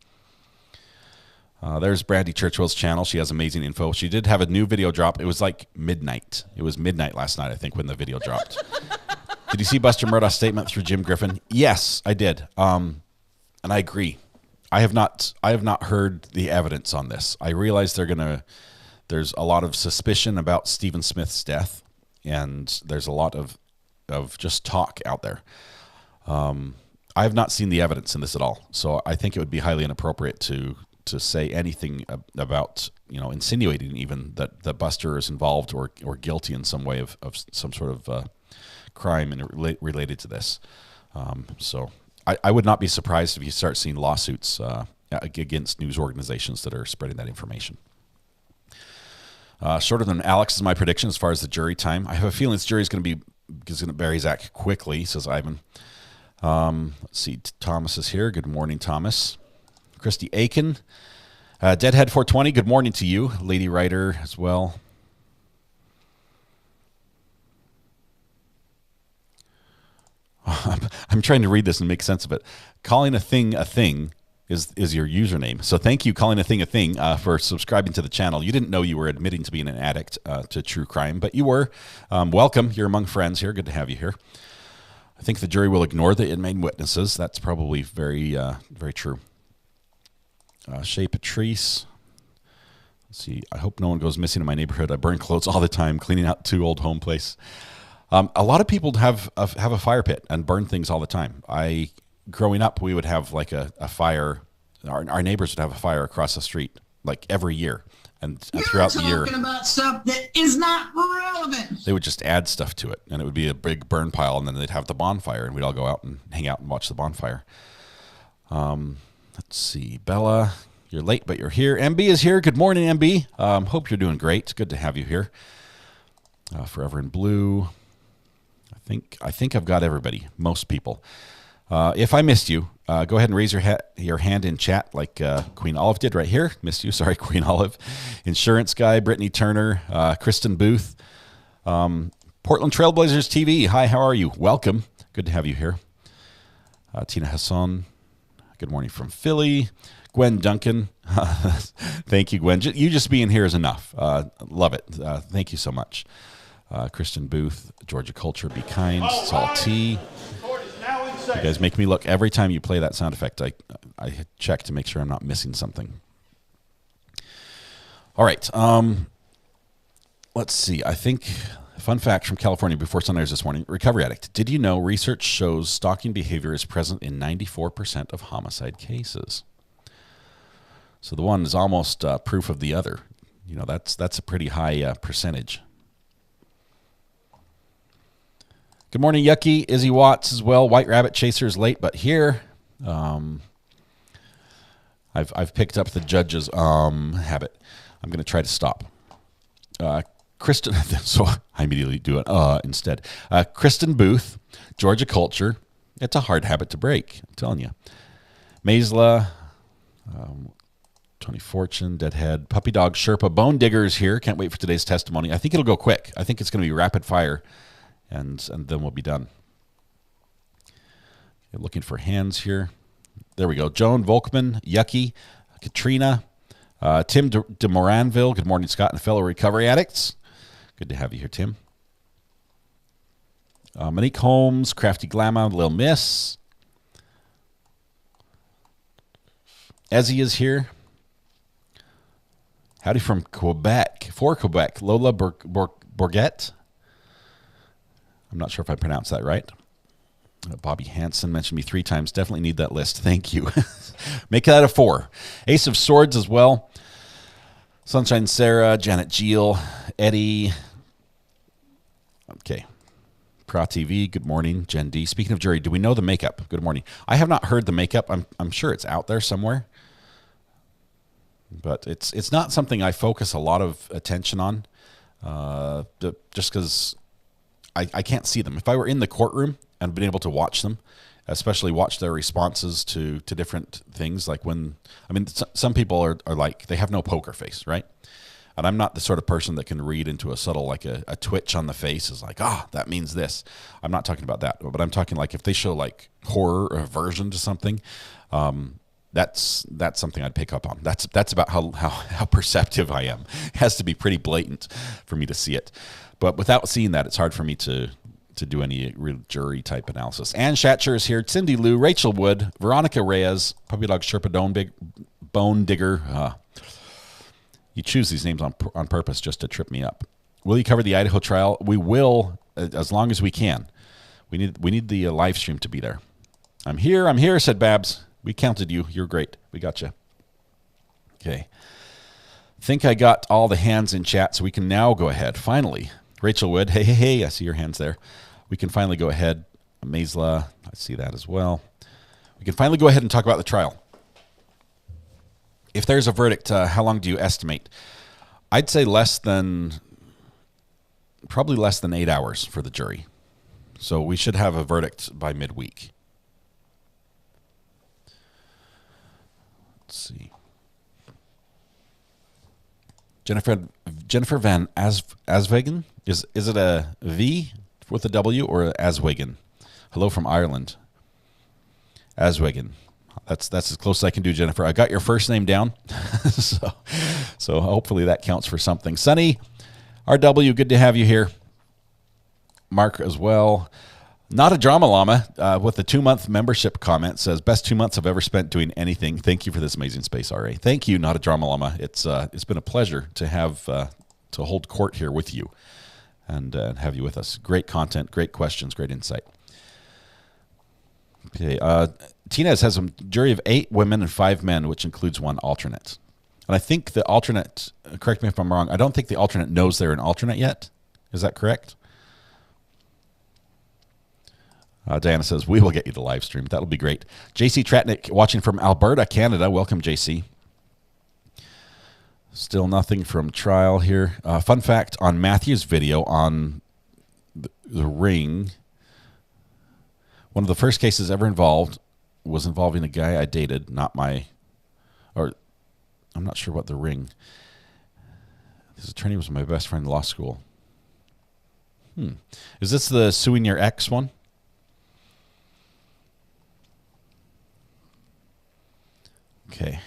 There's Brandy Churchwell's channel. She has amazing info. She did have a new video drop. It was like midnight. It was midnight last night, I think, when the video dropped. Did you see Buster Murdaugh's statement through Jim Griffin? Yes, I did. And I agree. I have not heard the evidence on this. I realize there's a lot of suspicion about Stephen Smith's death, and there's a lot of just talk out there. I have not seen the evidence in this at all, so I think it would be highly inappropriate to say anything about, insinuating even that Buster is involved or guilty in some way of some sort of crime related to this. So I would not be surprised if you start seeing lawsuits against news organizations that are spreading that information. Shorter than Alex is my prediction as far as the jury time. I have a feeling this jury is going to bury Zach quickly, says Ivan. Let's see. Thomas is here. Good morning, Thomas. Christy Aiken. Deadhead 420, good morning to you. Lady Writer as well. I'm trying to read this and make sense of it. Calling a thing is your username. So thank you, Calling a thing, for subscribing to the channel. You didn't know you were admitting to being an addict to true crime, but you were. Welcome. You're among friends here. Good to have you here. I think the jury will ignore the main witnesses. That's probably very, very true. Shay Patrice. Let's see. I hope no one goes missing in my neighborhood. I burn clothes all the time, cleaning out 2 old home place. A lot of people have a fire pit and burn things all the time. Growing up, we would have like a fire. Our neighbors would have a fire across the street like every year, and throughout the year. You're talking about stuff that is not relevant. They would just add stuff to it, and it would be a big burn pile, and then they'd have the bonfire, and we'd all go out and hang out and watch the bonfire. Let's see. Bella, you're late, but you're here. MB is here. Good morning, MB. Hope you're doing great. Good to have you here. Forever in Blue. I think I've got everybody, most people. If I missed you, go ahead and raise your hand in chat like Queen Olive did right here. Missed you. Sorry, Queen Olive. Insurance Guy, Brittany Turner, Kristen Booth. Portland Trailblazers TV. Hi, how are you? Welcome. Good to have you here. Tina Hassan. Good morning from Philly. Gwen Duncan. Thank you, Gwen. You just being here is enough. Love it. Thank you so much. Kristen Booth, Georgia Culture, Be Kind, Saul T. You guys make me look every time you play that sound effect. I check to make sure I'm not missing something. All right. Let's see. I think fun fact from California before sunrise this morning. Recovery addict. Did you know research shows stalking behavior is present in 94% of homicide cases? So the one is almost proof of the other. That's a pretty high percentage. Good morning, Yucky. Izzy Watts as well. White Rabbit Chaser is late, but here. I've picked up the judge's habit. I'm going to try to stop. Kristen, so I immediately do it instead. Kristen Booth, Georgia Culture. It's a hard habit to break, I'm telling you. Maisla, Tony Fortune, Deadhead, Puppy Dog Sherpa, Bone Diggers here. Can't wait for today's testimony. I think it'll go quick. I think it's going to be rapid fire, and then we'll be done. Okay, looking for hands here. There we go. Joan Volkman, Yucky, Katrina, Tim de Moranville. Good morning, Scott, and fellow recovery addicts. Good to have you here, Tim. Monique Holmes, Crafty Glamma, Lil Miss. Ezzy is here. Howdy from Quebec. For Quebec. Lola Bourget. I'm not sure if I pronounced that right. Bobby Hansen mentioned me 3 times. Definitely need that list. Thank you. Make that a 4. Ace of Swords as well. Sunshine Sarah, Janet Geel, Eddie. Okay. Pra TV, good morning. Jen D. Speaking of jury, do we know the makeup? Good morning. I have not heard the makeup. I'm sure it's out there somewhere. But it's not something I focus a lot of attention on, just because I can't see them. If I were in the courtroom and been able to watch them, especially watch their responses to different things, like when, I mean, some people are like, they have no poker face, right? And I'm not the sort of person that can read into a subtle, like a twitch on the face is like, that means this. I'm not talking about that, but I'm talking like if they show like horror or aversion to something, that's something I'd pick up on. That's about how perceptive I am. It has to be pretty blatant for me to see it. But without seeing that, it's hard for me to do any real jury type analysis. Ann Schatcher is here. Cindy Lou, Rachel Wood, Veronica Reyes, Puppy Dog Sherpa, Bone Digger. You choose these names on purpose just to trip me up. Will you cover the Idaho trial? We will, as long as we can. We need the live stream to be there. I'm here, said Babs. We counted you. You're great. We got you. Okay. Think I got all the hands in chat, so we can now go ahead. Finally, Rachel Wood. Hey. I see your hands there. We can finally go ahead. Maisla, I see that as well. We can finally go ahead and talk about the trial. If there's a verdict, how long do you estimate? I'd say probably less than 8 hours for the jury. So we should have a verdict by midweek. Let's see. Jennifer Van Aswegen. Is it a V with a W or a Aswegen? Hello from Ireland. Aswegen. That's as close as I can do, Jennifer. I got your first name down, so hopefully that counts for something. Sunny, RW, good to have you here. Mark as well. Not a Drama Llama with the 2-month membership comment says, best 2 months I've ever spent doing anything. Thank you for this amazing space, RA. Thank you, Not a Drama Llama. It's been a pleasure to have to hold court here with you and have you with us. Great content, great questions, great insight. Okay, Tinez has a jury of 8 women and 5 men, which includes 1 alternate. And I think the alternate, correct me if I'm wrong, I don't think the alternate knows they're an alternate yet. Is that correct? Diana says, we will get you the live stream. That'll be great. JC Tratnik watching from Alberta, Canada. Welcome, JC. Still nothing from trial here. Fun fact on Matthew's video on the ring, one of the first cases ever was involving a guy I dated, I'm not sure what the ring. His attorney was my best friend in law school. Is this the suing your ex one? Okay.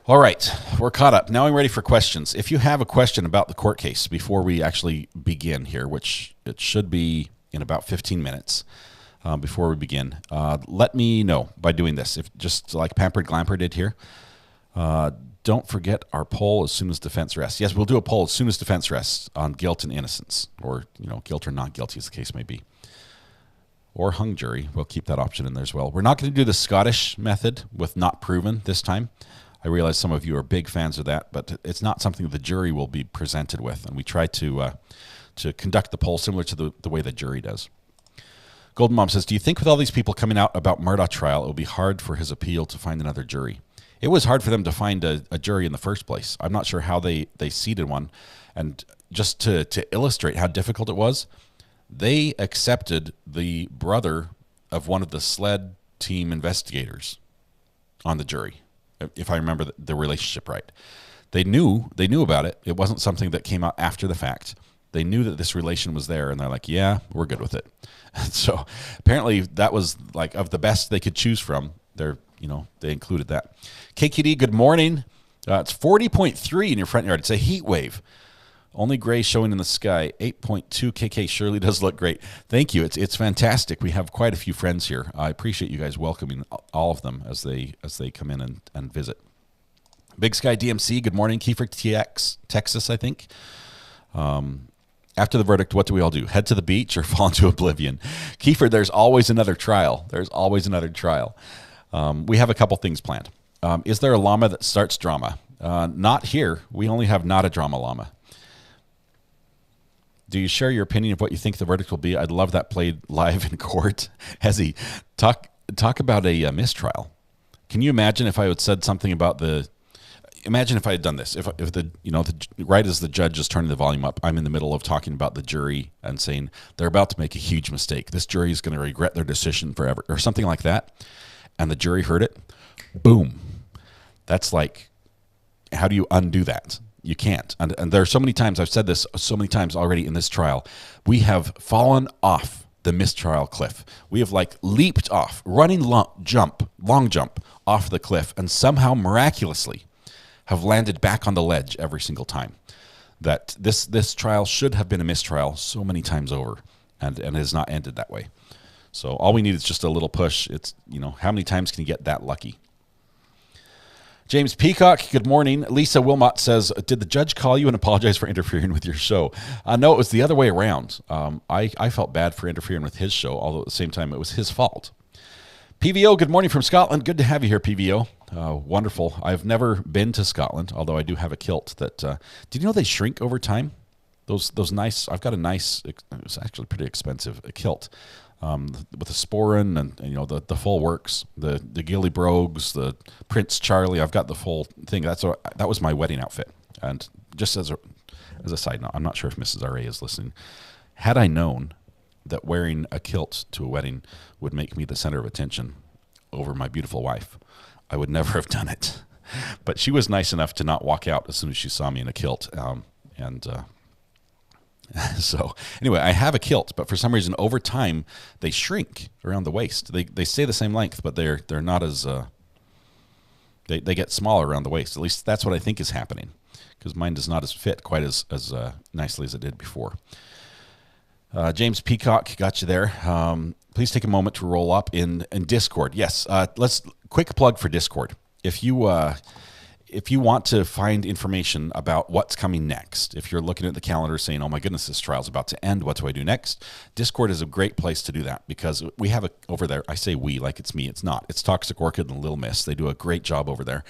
All right. We're caught up. Now I'm ready for questions. If you have a question about the court case before we actually begin here, which it should be in about 15 minutes before we begin, let me know by doing this. If just like Pampered Glamper did here, don't forget our poll as soon as defense rests. Yes, we'll do a poll as soon as defense rests on guilt and innocence, or guilt or not guilty as the case may be. Or hung jury. We'll keep that option in there as well. We're not going to do the Scottish method with not proven this time. I realize some of you are big fans of that, but it's not something the jury will be presented with, and we try to conduct the poll similar to the way the jury does. Golden Mom says, do you think with all these people coming out about Murdaugh trial, it will be hard for his appeal to find another jury? It was hard for them to find a jury in the first place. I'm not sure how they seated one. And just to illustrate how difficult it was, they accepted the brother of one of the SLED team investigators on the jury. if I remember the relationship right. They knew about it. It wasn't something that came out after the fact. They knew that this relation was there, and they're like, yeah, we're good with it. So apparently that was like of the best they could choose from. They included that. KQD, good morning. It's 40.3 in your front yard. It's a heat wave. Only gray showing in the sky. 8.2 KK surely does look great. Thank you. It's fantastic. We have quite a few friends here. I appreciate you guys welcoming all of them as they come in and visit. Big Sky DMC, good morning. Kiefer TX, Texas, I think. After the verdict, what do we all do? Head to the beach or fall into oblivion? Kiefer, there's always another trial. We have a couple things planned. Is there a llama that starts drama? Not here. We only have not a drama llama. Do you share your opinion of what you think the verdict will be? I'd love that played live in court. Hezzy, talk about a mistrial. Can you imagine if I had said something about imagine if I had done this. If right as the judge is turning the volume up, I'm in the middle of talking about the jury and saying they're about to make a huge mistake. This jury is going to regret their decision forever, or something like that. And the jury heard it. Boom. That's like, how do you undo that? You can't. And there are so many times, I've said this so many times already in this trial, we have fallen off the mistrial cliff. We have like leaped off, running long jump off the cliff, and somehow miraculously have landed back on the ledge every single time. That this trial should have been a mistrial so many times over, and has not ended that way. So all we need is just a little push. It's, how many times can you get that lucky? James Peacock, good morning. Lisa Wilmot says, did the judge call you and apologize for interfering with your show? No, it was the other way around. I felt bad for interfering with his show, although at the same time it was his fault. PVO, good morning from Scotland. Good to have you here, PVO. Wonderful. I've never been to Scotland, although I do have a kilt that, did you know they shrink over time? Those nice, I've got a nice, it's actually pretty expensive, a kilt. With the sporin and the full works, the Gilly Brogues, the Prince Charlie. I've got the full thing. That was my wedding outfit. And just as a side note, I'm not sure if Mrs. R.A. is listening. Had I known that wearing a kilt to a wedding would make me the center of attention over my beautiful wife, I would never have done it. But she was nice enough to not walk out as soon as she saw me in a kilt. So anyway, I have a kilt, but for some reason over time they shrink around the waist. They stay the same length, but they're not as they get smaller around the waist. At least that's what I think is happening, because mine does not fit quite as nicely as it did before. James Peacock, got you there. Please take a moment to roll up in Discord. Yes, let's quick plug for Discord. If you want to find information about what's coming next, if you're looking at the calendar saying, oh my goodness, this trial's about to end, what do I do next? Discord is a great place to do that, because we have over there, I say we like it's me, it's not. It's Toxic Orchid and Little Miss. They do a great job over there.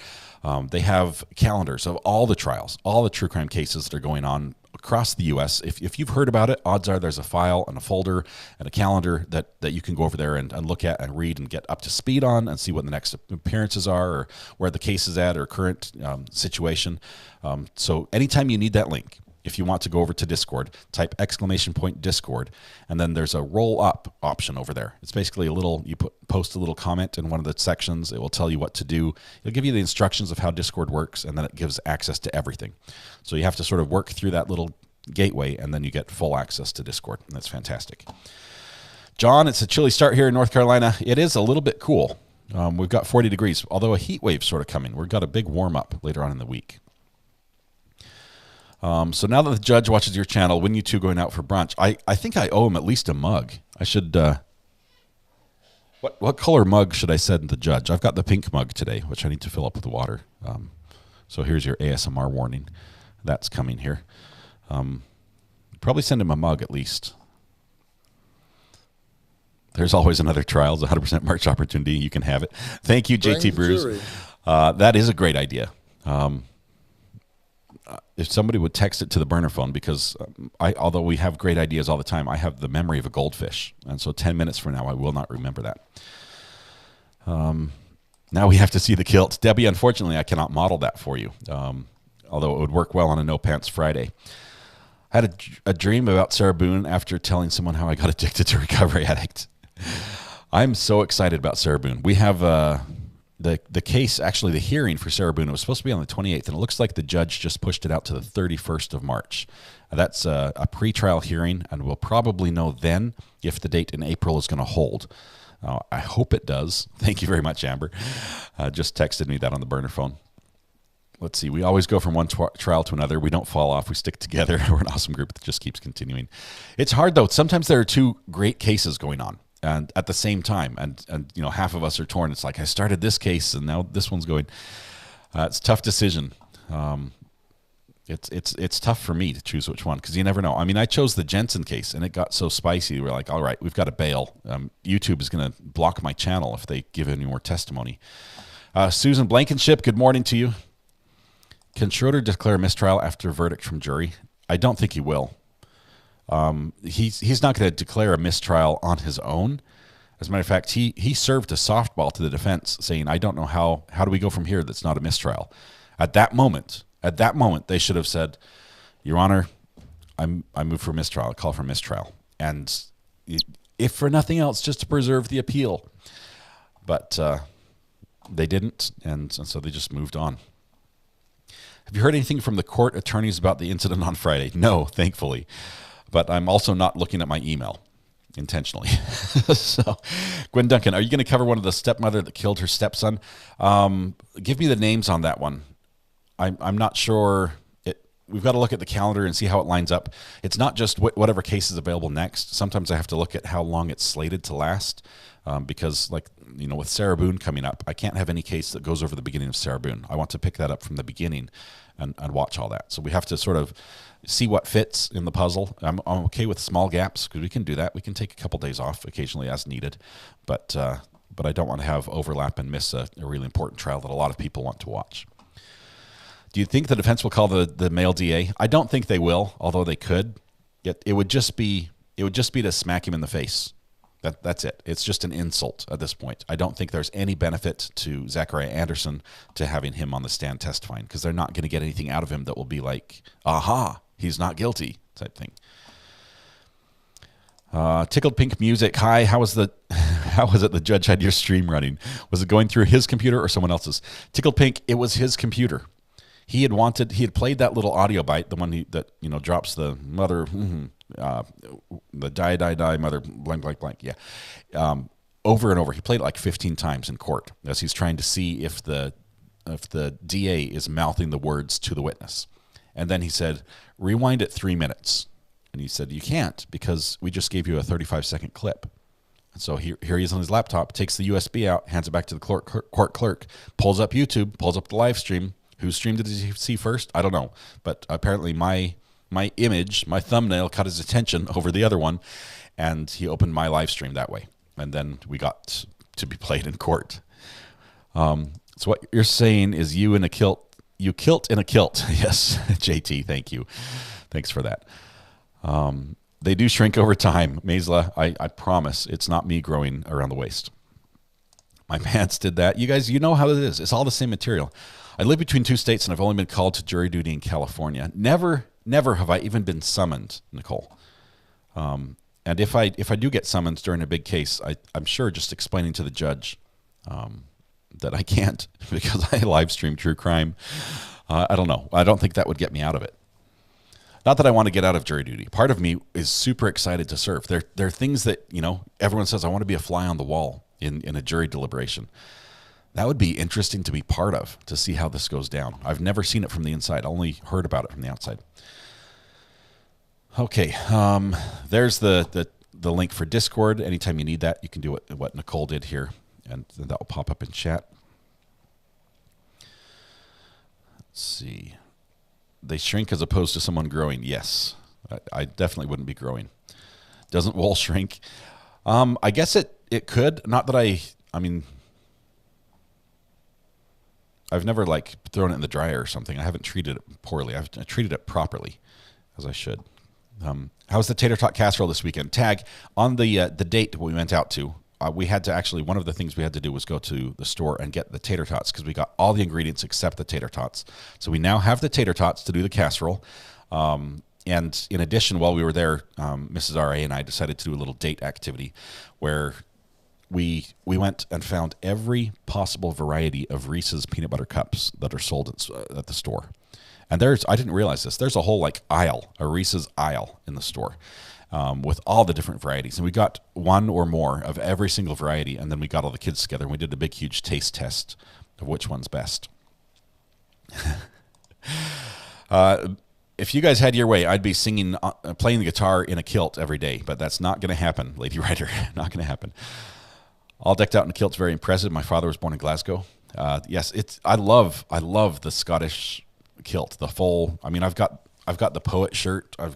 They have calendars of all the trials, all the true crime cases that are going on across the U.S. If you've heard about it, odds are there's a file and a folder and a calendar that you can go over there and look at and read and get up to speed on and see what the next appearances are, or where the case is at, or current situation. So anytime you need that link, if you want to go over to Discord, type !Discord, and then there's a roll up option over there. It's basically post a little comment in one of the sections. It will tell you what to do. It'll give you the instructions of how Discord works, and then it gives access to everything. So you have to sort of work through that little gateway, and then you get full access to Discord, and that's fantastic. John, it's a chilly start here in North Carolina. It is a little bit cool. We've got 40 degrees, although a heat wave sort of coming. We've got a big warm up later on in the week. So now that the judge watches your channel, when you two going out for brunch, I think I owe him at least a mug. I should, what color mug should I send the judge? I've got the pink mug today, which I need to fill up with water. So here's your ASMR warning. That's coming here. Probably send him a mug at least. There's always another trial. It's a 100% merch opportunity. You can have it. Thank you, JT Bruce. That is a great idea. If somebody would text it to the burner phone, because although we have great ideas all the time, I have the memory of a goldfish. And so 10 minutes from now, I will not remember that. Now we have to see the kilt. Debbie, unfortunately, I cannot model that for you, although it would work well on a No Pants Friday. I had a dream about Sarah Boone after telling someone how I got addicted to Recovery Addict. I'm so excited about Sarah Boone. We have the case, actually the hearing for Sarah Boone, it was supposed to be on the 28th, and it looks like the judge just pushed it out to the 31st of March. That's a pretrial hearing, and we'll probably know then if the date in April is going to hold. I hope it does. Thank you very much, Amber. Just texted me that on the burner phone. Let's see. We always go from one trial to another. We don't fall off. We stick together. We're an awesome group that just keeps continuing. It's hard, though. Sometimes there are two great cases going on and at the same time. And you know, half of us are torn. It's like, I started this case, and now this one's going. It's a tough decision. It's tough for me to choose which one because you never know. I mean, I chose the Jensen case, and it got so spicy. We're like, all right, we've got to bail. YouTube is going to block my channel if they give any more testimony. Susan Blankenship, good morning to you. Can Schroeder declare mistrial after a verdict from jury? I don't think he will. He's not going to declare a mistrial on his own. As a matter of fact, he served a softball to the defense saying, I don't know how do we go from here that's not a mistrial. At that moment, they should have said, Your Honor, I move for mistrial. I call for mistrial. And if for nothing else, just to preserve the appeal. But they didn't, and so they just moved on. Have you heard anything from the court attorneys about the incident on Friday? No, thankfully. But I'm also not looking at my email intentionally. So, Gwen Duncan, are you going to cover one of the stepmother that killed her stepson? Give me the names on that one. I'm not sure. We've got to look at the calendar and see how it lines up. It's not just whatever case is available next. Sometimes I have to look at how long it's slated to last because, like, you know, with Sarah Boone coming up, I can't have any case that goes over the beginning of Sarah Boone. I want to pick that up from the beginning and watch all that. So we have to sort of see what fits in the puzzle. I'm okay with small gaps because we can do that. We can take a couple days off occasionally as needed, but I don't want to have overlap and miss a really important trial that a lot of people want to watch. Do you think the defense will call the male DA? I don't think they will, although they could. It would just be to smack him in the face. That's it. It's just an insult at this point. I don't think there's any benefit to Zachariah Anderson to having him on the stand testifying because they're not going to get anything out of him that will be like, aha, he's not guilty type thing. Tickled Pink Music. Hi, how was it the judge had your stream running? Was it going through his computer or someone else's? Tickled Pink, it was his computer. He had played that little audio bite, the one that drops the mother, the die mother blank, yeah, over and over. He played it like 15 times in court as he's trying to see if the DA is mouthing the words to the witness. And then he said, rewind it 3 minutes. And he said, you can't because we just gave you a 35-second clip. And so here he is on his laptop, takes the USB out, hands it back to the court clerk, pulls up YouTube, pulls up the live stream. Whose stream did he see first? I don't know. But apparently my image, my thumbnail caught his attention over the other one, and he opened my live stream that way. And then we got to be played in court. So what you're saying is you kilt in a kilt. Yes, JT, thank you. Thanks for that. They do shrink over time. Maisla, I promise it's not me growing around the waist. My pants did that. You guys, you know how it is. It's all the same material. I live between two states, and I've only been called to jury duty in California. Never have I even been summoned, Nicole. And if I do get summoned during a big case, I'm sure just explaining to the judge that I can't because I live stream true crime. I don't know. I don't think that would get me out of it. Not that I want to get out of jury duty. Part of me is super excited to serve. There are things that, everyone says, I want to be a fly on the wall in a jury deliberation. That would be interesting to be part of, to see how this goes down. I've never seen it from the inside. I only heard about it from the outside. Okay, there's the link for Discord. Anytime you need that, you can do what Nicole did here, and that will pop up in chat. Let's see. They shrink as opposed to someone growing. Yes, I definitely wouldn't be growing. Doesn't wool shrink? I guess it could. Not that I mean... I've never thrown it in the dryer or something. I haven't treated it poorly. I treated it properly, as I should. How's the tater tot casserole this weekend? Tag, on the date we went out to, we had to actually, one of the things we had to do was go to the store and get the tater tots because we got all the ingredients except the tater tots. So we now have the tater tots to do the casserole. And in addition, while we were there, Mrs. R.A. and I decided to do a little date activity where we went and found every possible variety of Reese's peanut butter cups that are sold at the store. And I didn't realize this, there's a whole a Reese's aisle in the store with all the different varieties. And we got one or more of every single variety, and then we got all the kids together and we did a big, huge taste test of which one's best. If you guys had your way, I'd be singing, playing the guitar in a kilt every day, but that's not going to happen, Lady Writer. Not going to happen. All decked out in a kilt's very impressive. My father was born in Glasgow. Yes, I love the Scottish kilt. The full. I mean, I've got the poet shirt. I've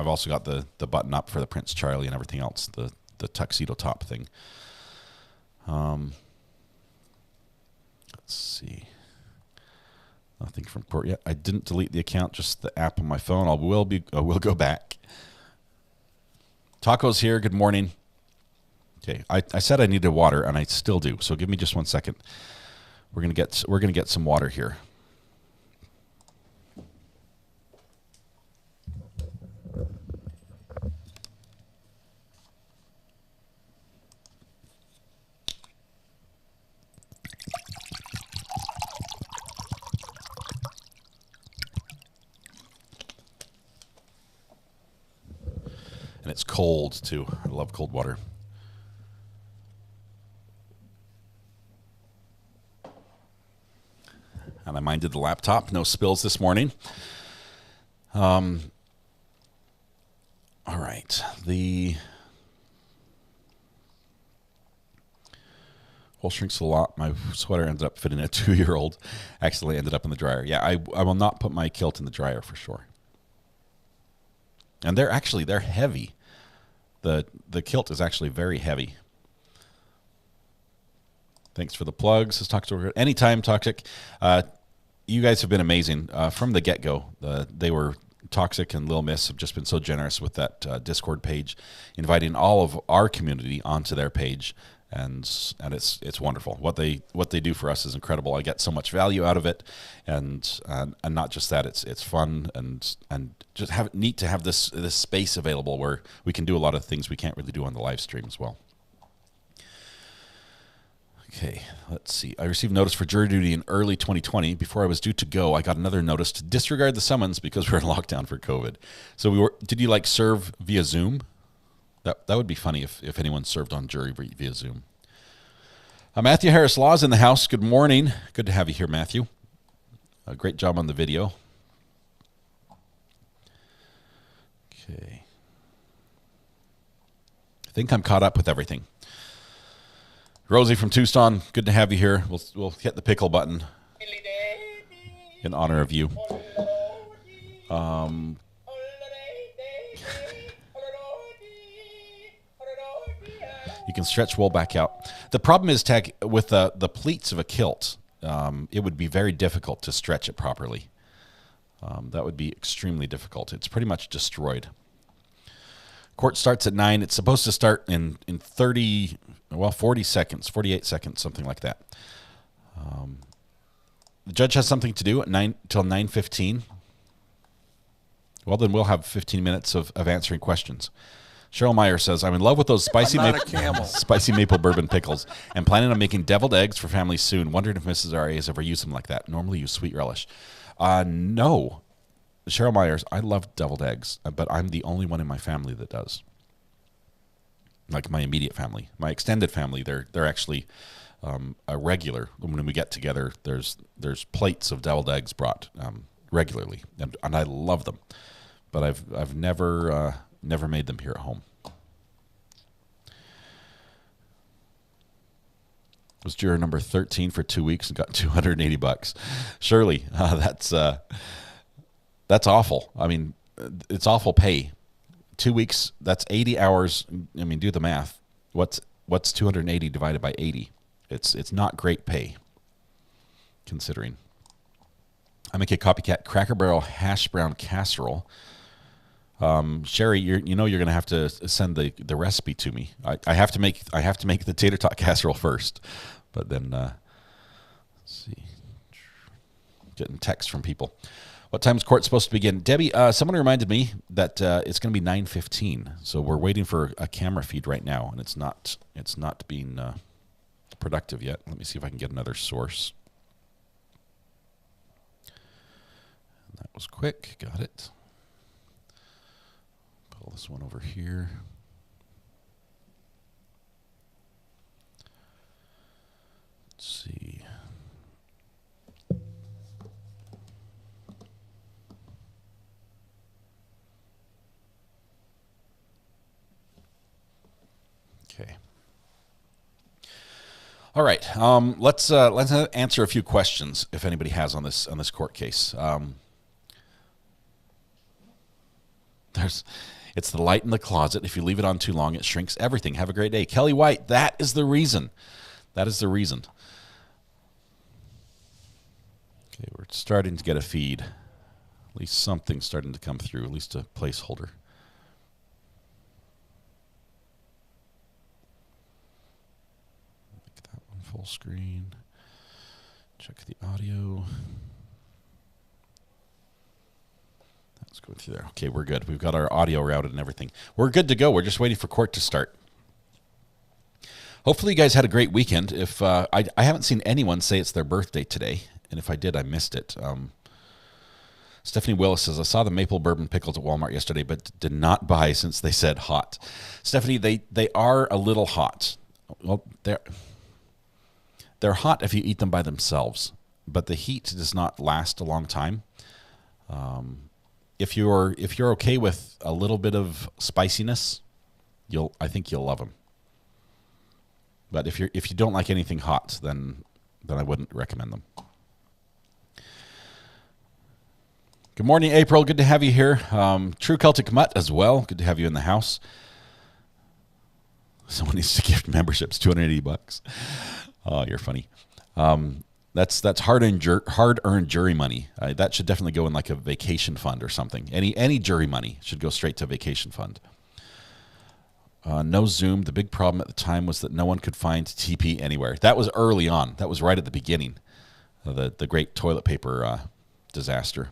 also got the button up for the Prince Charlie and everything else. The tuxedo top thing. Let's see. Nothing from court yet. I didn't delete the account, just the app on my phone. I will go back. Taco's here. Good morning. Okay, I said I needed water, and I still do. So give me just 1 second. We're gonna get some water here. And it's cold, too. I love cold water. And I minded the laptop. No spills this morning. All right. The hole shrinks a lot. My sweater ended up fitting a 2-year-old. Accidentally ended up in the dryer. Yeah, I will not put my kilt in the dryer for sure. And they're heavy. The kilt is actually very heavy. Thanks for the plugs. Says Toxic. Anytime, Toxic. You guys have been amazing from the get-go. They were Toxic and Lil Miss have just been so generous with that Discord page, inviting all of our community onto their page, and it's wonderful. What they do for us is incredible. I get so much value out of it, and not just that. It's fun and just neat to have this space available where we can do a lot of things we can't really do on the live stream as well. Okay, let's see. I received notice for jury duty in early 2020. Before I was due to go, I got another notice to disregard the summons because we were in lockdown for COVID. So did you serve via Zoom? That would be funny if anyone served on jury via Zoom. Matthew Harris Law is in the house. Good morning. Good to have you here, Matthew. Great job on the video. Okay. I think I'm caught up with everything. Rosie from Tucson, good to have you here. We'll hit the pickle button in honor of you. You can stretch wool back out. The problem is, Tag, with the pleats of a kilt, it would be very difficult to stretch it properly. That would be extremely difficult. It's pretty much destroyed. Court starts at 9. It's supposed to start in 40 seconds, 48 seconds, something like that. The judge has something to do at 9 till 9:15. Well, then we'll have 15 minutes of answering questions. Cheryl Meyer says, I'm in love with those spicy maple bourbon pickles and planning on making deviled eggs for families soon. Wondering if Mrs. Ari has ever used them like that. Normally use sweet relish. No. Cheryl Myers, I love deviled eggs, but I'm the only one in my family that does. Like my immediate family. My extended family, they're actually a regular. When we get together, there's plates of deviled eggs brought regularly, and I love them. But I've never made them here at home. Was juror number 13 for 2 weeks and got $280. Shirley, that's awful. I mean, it's awful pay. 2 weeks, that's 80 hours. I mean, do the math. What's 280 divided by 80? It's not great pay, considering. I make a copycat Cracker Barrel hash brown casserole. Sherry, you're going to have to send the recipe to me. I have to make the tater tot casserole first, but then let's see. getting texts from people. What time is court supposed to begin? Debbie, someone reminded me that it's going to be 9:15. So we're waiting for a camera feed right now, and it's not being productive yet. Let me see if I can get another source. That was quick. Got it. Pull this one over here. Let's see. Okay. All right. Let's answer a few questions if anybody has on this court case. It's the light in the closet. If you leave it on too long, it shrinks everything. Have a great day, Kelly White. That is the reason. That is the reason. Okay, we're starting to get a feed. At least something's starting to come through. At least a placeholder. Full screen. Check the audio. That's going through there. Okay, we're good. We've got our audio routed and everything. We're good to go. We're just waiting for court to start. Hopefully you guys had a great weekend. If I haven't seen anyone say it's their birthday today, and if I did, I missed it. Stephanie Willis says, I saw the maple bourbon pickles at Walmart yesterday, but did not buy since they said hot. Stephanie, they are a little hot. Well, they're hot if you eat them by themselves, but the heat does not last a long time. If you're okay with a little bit of spiciness, I think you'll love them. But if you don't like anything hot, then I wouldn't recommend them. Good morning, April. Good to have you here. True Celtic Mutt as well. Good to have you in the house. Someone needs to gift memberships, $280. Oh, you're funny. That's hard-earned jury money. That should definitely go in like a vacation fund or something. Any jury money should go straight to a vacation fund. No Zoom. The big problem at the time was that no one could find TP anywhere. That was early on. That was right at the beginning of the great toilet paper disaster.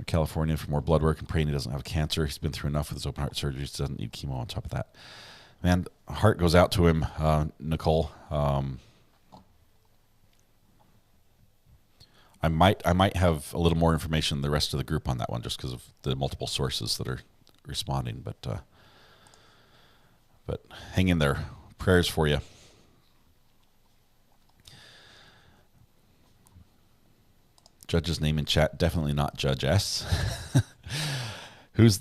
California for more blood work and praying he doesn't have cancer. He's been through enough with his open heart surgery. He doesn't need chemo on top of that. Man, heart goes out to him, Nicole. I might have a little more information than the rest of the group on that one just because of the multiple sources that are responding. But hang in there. Prayers for you. Judge's name in chat, definitely not Judge S. Who's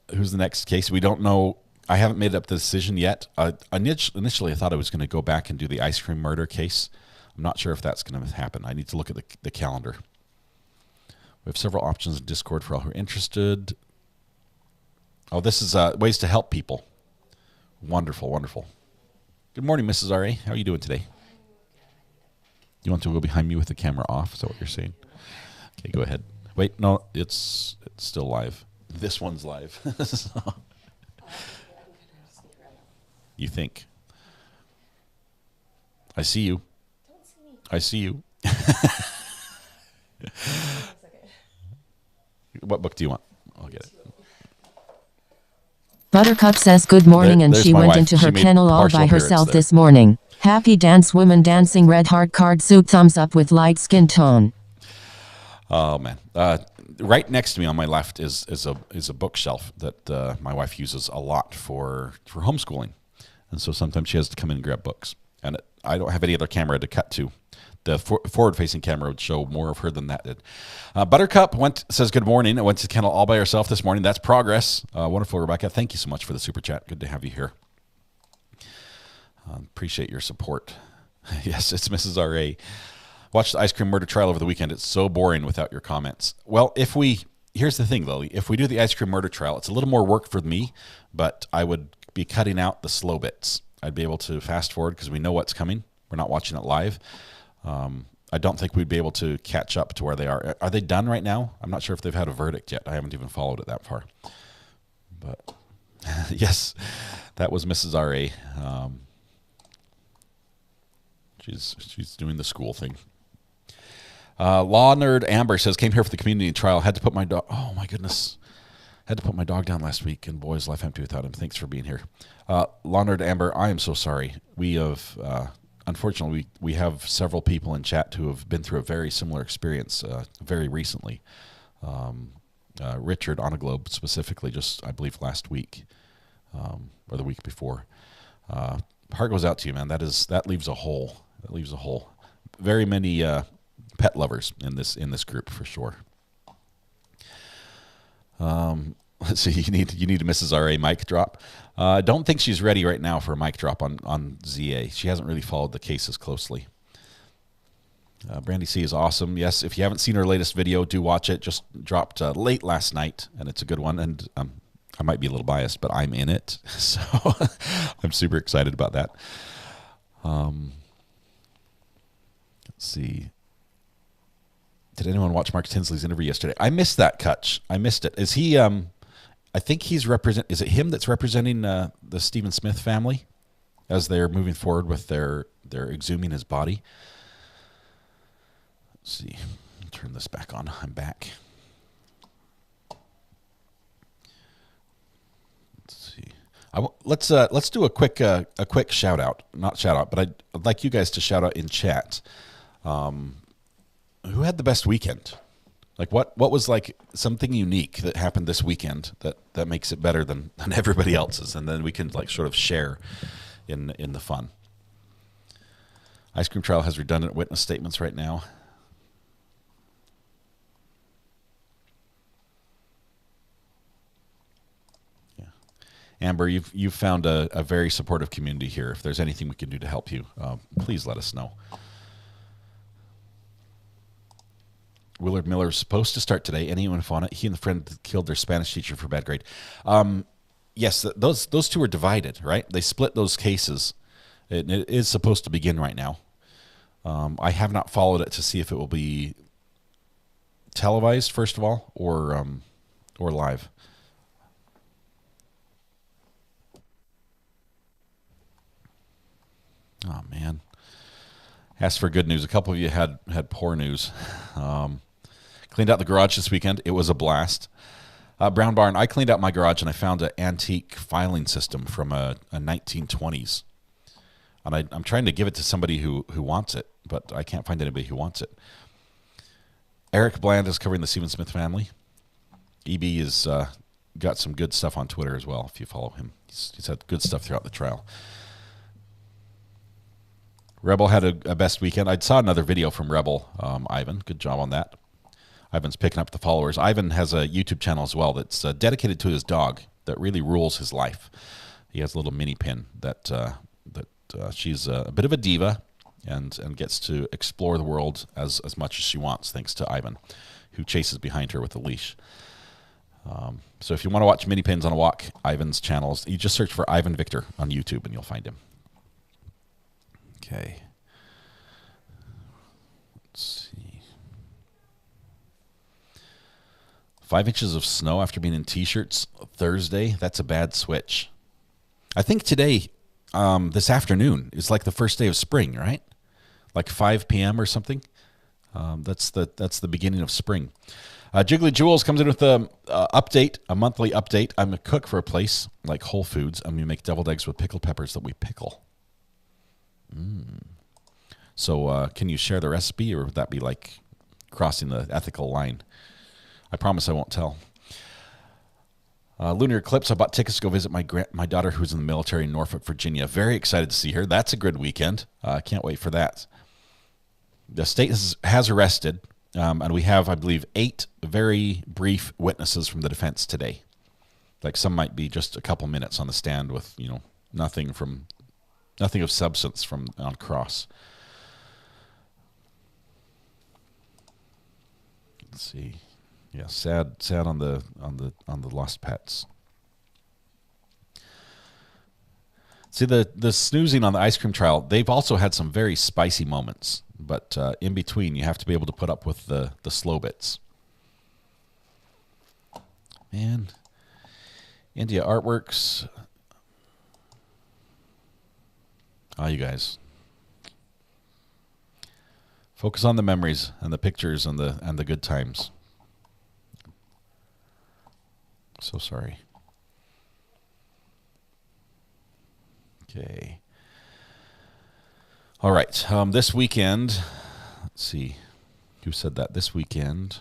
the next case? We don't know. I haven't made up the decision yet. Initially, I thought I was going to go back and do the ice cream murder case. I'm not sure if that's going to happen. I need to look at the calendar. We have several options in Discord for all who are interested. Oh, this is ways to help people. Wonderful, wonderful. Good morning, Mrs. R.A. How are you doing today? You want to go behind me with the camera off? Is that what you're saying? Okay, go ahead. Wait, no, it's still live. This one's live. So. You think? I see you. I see you. What book do you want? I'll get it. Buttercup says good morning, and she went into her kennel all by herself this morning. Happy dance, woman dancing, red heart card suit, thumbs up with light skin tone. Oh man! Right next to me on my left is a bookshelf that my wife uses a lot for homeschooling, and so sometimes she has to come in and grab books. And I don't have any other camera to cut to. The forward-facing camera would show more of her than that did. Buttercup says good morning. I went to the kennel all by herself this morning. That's progress. Wonderful, Rebecca. Thank you so much for the super chat. Good to have you here. Appreciate your support. Yes, it's Mrs. R.A. Watched the ice cream murder trial over the weekend. It's so boring without your comments. Well, here's the thing, Lily. If we do the ice cream murder trial, it's a little more work for me, but I would be cutting out the slow bits. I'd be able to fast forward because we know what's coming. We're not watching it live. I don't think we'd be able to catch up to where they are. Are they done right now? I'm not sure if they've had a verdict yet. I haven't even followed it that far. But yes, that was Mrs. R.A. She's doing the school thing. Law Nerd Amber says, came here for the community trial. Had to put my dog. Oh my goodness. Had to put my dog down last week, and boy, is life empty without him. Thanks for being here. Law Nerd Amber, I am so sorry. We have, unfortunately, we have several people in chat who have been through a very similar experience very recently. Richard on a Globe specifically, just I believe last week or the week before. Heart goes out to you, man. That leaves a hole. That leaves a hole. Very many pet lovers in this group for sure. Let's see. You need a Mrs. R.A. mic drop. I don't think she's ready right now for a mic drop on ZA. She hasn't really followed the cases closely. Brandy C is awesome. Yes, if you haven't seen her latest video, do watch it. Just dropped late last night, and it's a good one. And I might be a little biased, but I'm in it, so I'm super excited about that. Let's see. Did anyone watch Mark Tinsley's interview yesterday? I missed that, Kutch. I missed it. Is he? I think he's is it him that's representing the Stephen Smith family as they're moving forward with their exhuming his body? Let's see. Turn this back on. I'm back. Let's see. Let's do a quick shout out. Not shout out, but I'd like you guys to shout out in chat. Who had the best weekend? Like what was like something unique that happened this weekend that makes it better than everybody else's, and then we can like sort of share in the fun. Ice Cream Trial has redundant witness statements right now. Amber, you've found a very supportive community here. If there's anything we can do to help you, please let us know. Willard Miller is supposed to start today. Any info on it? He and the friend killed their Spanish teacher for bad grade. Yes, those two are divided, right? They split those cases. It is supposed to begin right now. I have not followed it to see if it will be televised, first of all, or live. Oh, man. Asked for good news. A couple of you had poor news. Cleaned out the garage this weekend. It was a blast. Brown Barn, I cleaned out my garage and I found an antique filing system from a 1920s. And I'm trying to give it to somebody who wants it, but I can't find anybody who wants it. Eric Bland is covering the Stephen Smith family. EB has got some good stuff on Twitter as well, if you follow him. He's had good stuff throughout the trial. Rebel had a best weekend. I saw another video from Rebel, Ivan. Good job on that. Ivan's picking up the followers. Ivan has a YouTube channel as well that's dedicated to his dog that really rules his life. He has a little mini pin that she's a bit of a diva and gets to explore the world as much as she wants, thanks to Ivan, who chases behind her with a leash. So if you want to watch mini pins on a walk, Ivan's channels, you just search for Ivan Victor on YouTube and you'll find him. Okay. Let's see. 5 inches of snow after being in T-shirts Thursday. That's a bad switch. I think today, this afternoon, is like the first day of spring, right? Like 5 p.m. or something. That's the beginning of spring. Jiggly Jules comes in with a monthly update. I'm a cook for a place like Whole Foods. I'm going to make deviled eggs with pickled peppers that we pickle. So can you share the recipe, or would that be like crossing the ethical line? I promise I won't tell. Lunar Eclipse, I bought tickets to go visit my daughter who's in the military in Norfolk, Virginia. Very excited to see her. That's a good weekend. Can't wait for that. The state has arrested, and we have, I believe, 8 very brief witnesses from the defense today. Like some might be just a couple minutes on the stand with, nothing of substance on cross. Let's see. Yeah, sad on the lost pets. See, the snoozing on the ice cream trial, they've also had some very spicy moments, but in between you have to be able to put up with the slow bits. Man, India Artworks. Oh, you guys. Focus on the memories and the pictures and the good times. So sorry. Okay. All right. This weekend, let's see. Who said that? This weekend.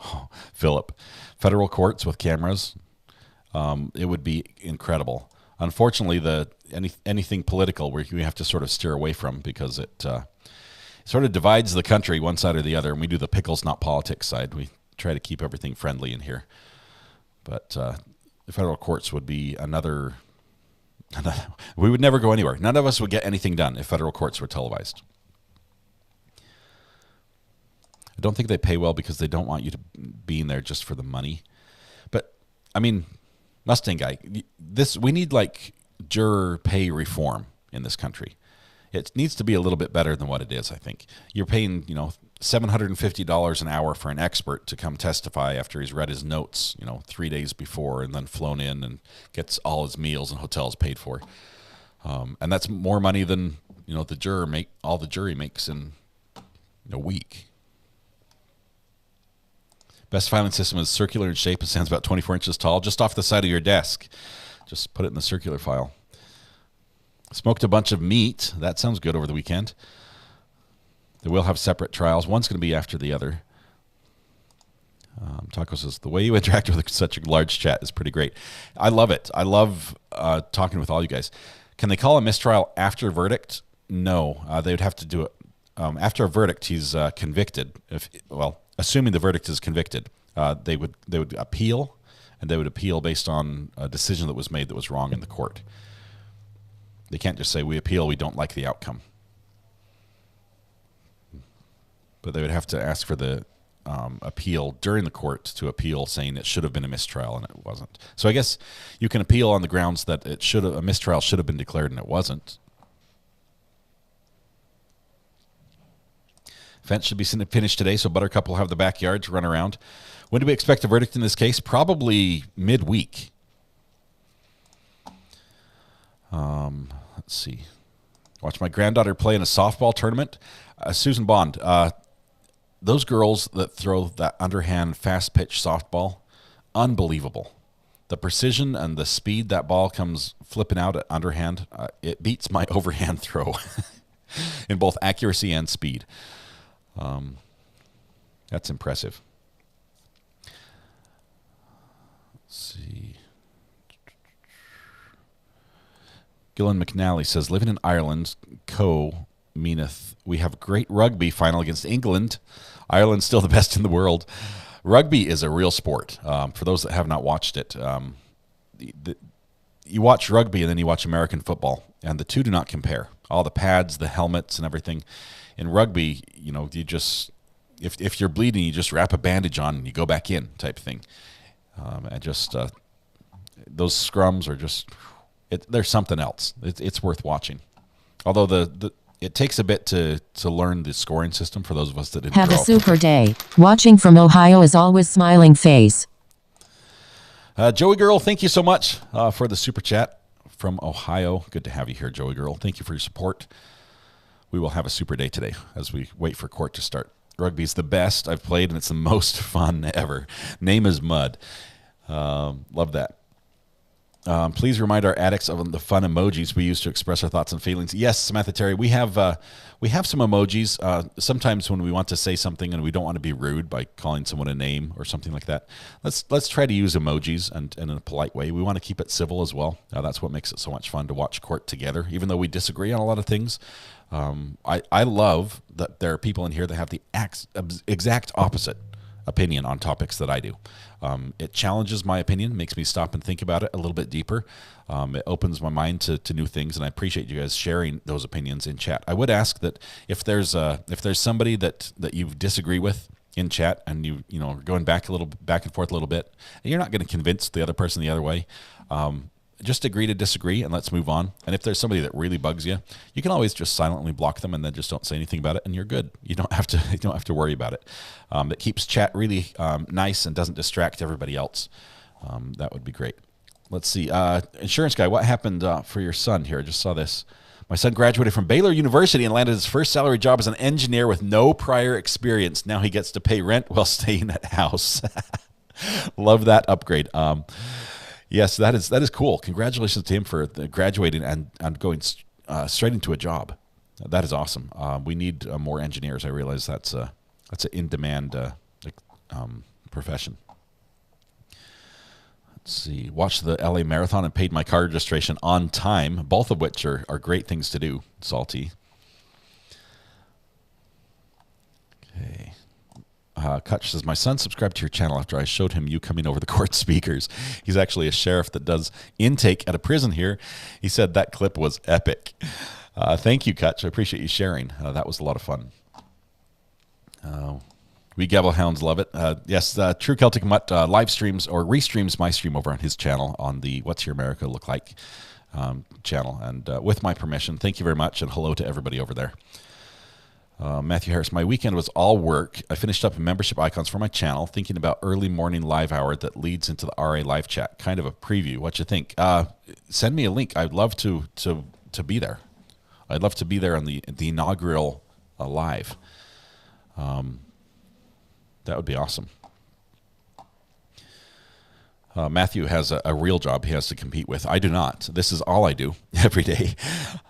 Oh, Philip. Federal courts with cameras. It would be incredible. Unfortunately, anything political we have to sort of steer away from because it sort of divides the country one side or the other, and we do the pickles, not politics side. We try to keep everything friendly in here. But the federal courts would be another we would never go anywhere. None of us would get anything done if federal courts were televised. I don't think they pay well because they don't want you to be in there just for the money. But, I mean, Mustang guy, we need like juror pay reform in this country. It needs to be a little bit better than what it is, I think. You're paying, $750 an hour for an expert to come testify after he's read his notes, 3 days before and then flown in and gets all his meals and hotels paid for. And that's more money than, all the jury makes in a week. Best filing system is circular in shape. It stands about 24 inches tall, just off the side of your desk. Just put it in the circular file. Smoked a bunch of meat. That sounds good over the weekend. They will have separate trials. One's going to be after the other. Taco says, the way you interact with such a large chat is pretty great. I love it. I love talking with all you guys. Can they call a mistrial after verdict? No. They would have to do it. After a verdict, he's convicted. Assuming the verdict is convicted, they would appeal, and they would appeal based on a decision that was made that was wrong in the court. They can't just say, we appeal, we don't like the outcome. But they would have to ask for the appeal during the court to appeal, saying it should have been a mistrial and it wasn't. So I guess you can appeal on the grounds that a mistrial should have been declared and it wasn't. Fence should be finished today, so Buttercup will have the backyard to run around. When do we expect a verdict in this case? Probably midweek. Let's see. Watch my granddaughter play in a softball tournament. Susan Bond, those girls that throw that underhand fast pitch softball, unbelievable. The precision and the speed that ball comes flipping out at underhand, it beats my overhand throw in both accuracy and speed. That's impressive. Let's see. Gillen McNally says, living in Ireland, meaneth we have a great rugby final against England. Ireland's still the best in the world. Rugby is a real sport. For those that have not watched it, you watch rugby and then you watch American football, and the two do not compare. All the pads, the helmets, and everything. In rugby, you just if you're bleeding, you just wrap a bandage on and you go back in, type thing. And just those scrums are just they're something else. It's worth watching. Although it takes a bit to learn the scoring system for those of us that didn't have grow a up. super day. Watching from Ohio is always smiling face. Joey Girl, thank you so much for the super chat from Ohio. Good to have you here, Joey Girl. Thank you for your support. We will have a super day today as we wait for court to start. Rugby's the best I've played, and it's the most fun ever. Name is Mud. Love that. Please remind our addicts of the fun emojis we use to express our thoughts and feelings. Yes, Samantha Terry, we have some emojis. Sometimes when we want to say something and we don't want to be rude by calling someone a name or something like that, let's try to use emojis and in a polite way. We want to keep it civil as well. That's what makes it so much fun to watch court together, even though we disagree on a lot of things. I love that there are people in here that have the exact opposite opinion on topics that I do. It challenges my opinion, makes me stop and think about it a little bit deeper. It opens my mind to new things, and I appreciate you guys sharing those opinions in chat. I would ask that if there's somebody that you disagree with in chat, and you are going back and forth a little bit, and you're not going to convince the other person the other way. Just agree to disagree and let's move on. And if there's somebody that really bugs you, you can always just silently block them and then just don't say anything about it, and you're good. You don't have to worry about it. It keeps chat really nice and doesn't distract everybody else. That would be great. Let's see. Insurance guy, what happened for your son here? I just saw this. My son graduated from Baylor University and landed his first salary job as an engineer with no prior experience. Now he gets to pay rent while staying at house. Love that upgrade. Yes, that is cool. Congratulations to him for graduating and going straight into a job. That is awesome. We need more engineers. I realize that's an in-demand profession. Let's see. Watched the LA Marathon and paid my car registration on time, both of which are great things to do, Salty. Okay. Kutch says, my son subscribed to your channel after I showed him you coming over the court speakers. He's actually a sheriff that does intake at a prison here. He said that clip was epic. Thank you, Kutch. I appreciate you sharing. That was a lot of fun. We Gavel Hounds love it. Yes, True Celtic Mutt live streams or restreams my stream over on his channel on the What's Your America Look Like channel. And with my permission, thank you very much, and hello to everybody over there. Matthew Harris, my weekend was all work. I finished up membership icons for my channel, thinking about early morning live hour that leads into the RA live chat. Kind of a preview. What you think? Send me a link. I'd love to be there. I'd love to be there on the inaugural live. That would be awesome. Matthew has a real job he has to compete with. I do not. This is all I do every day.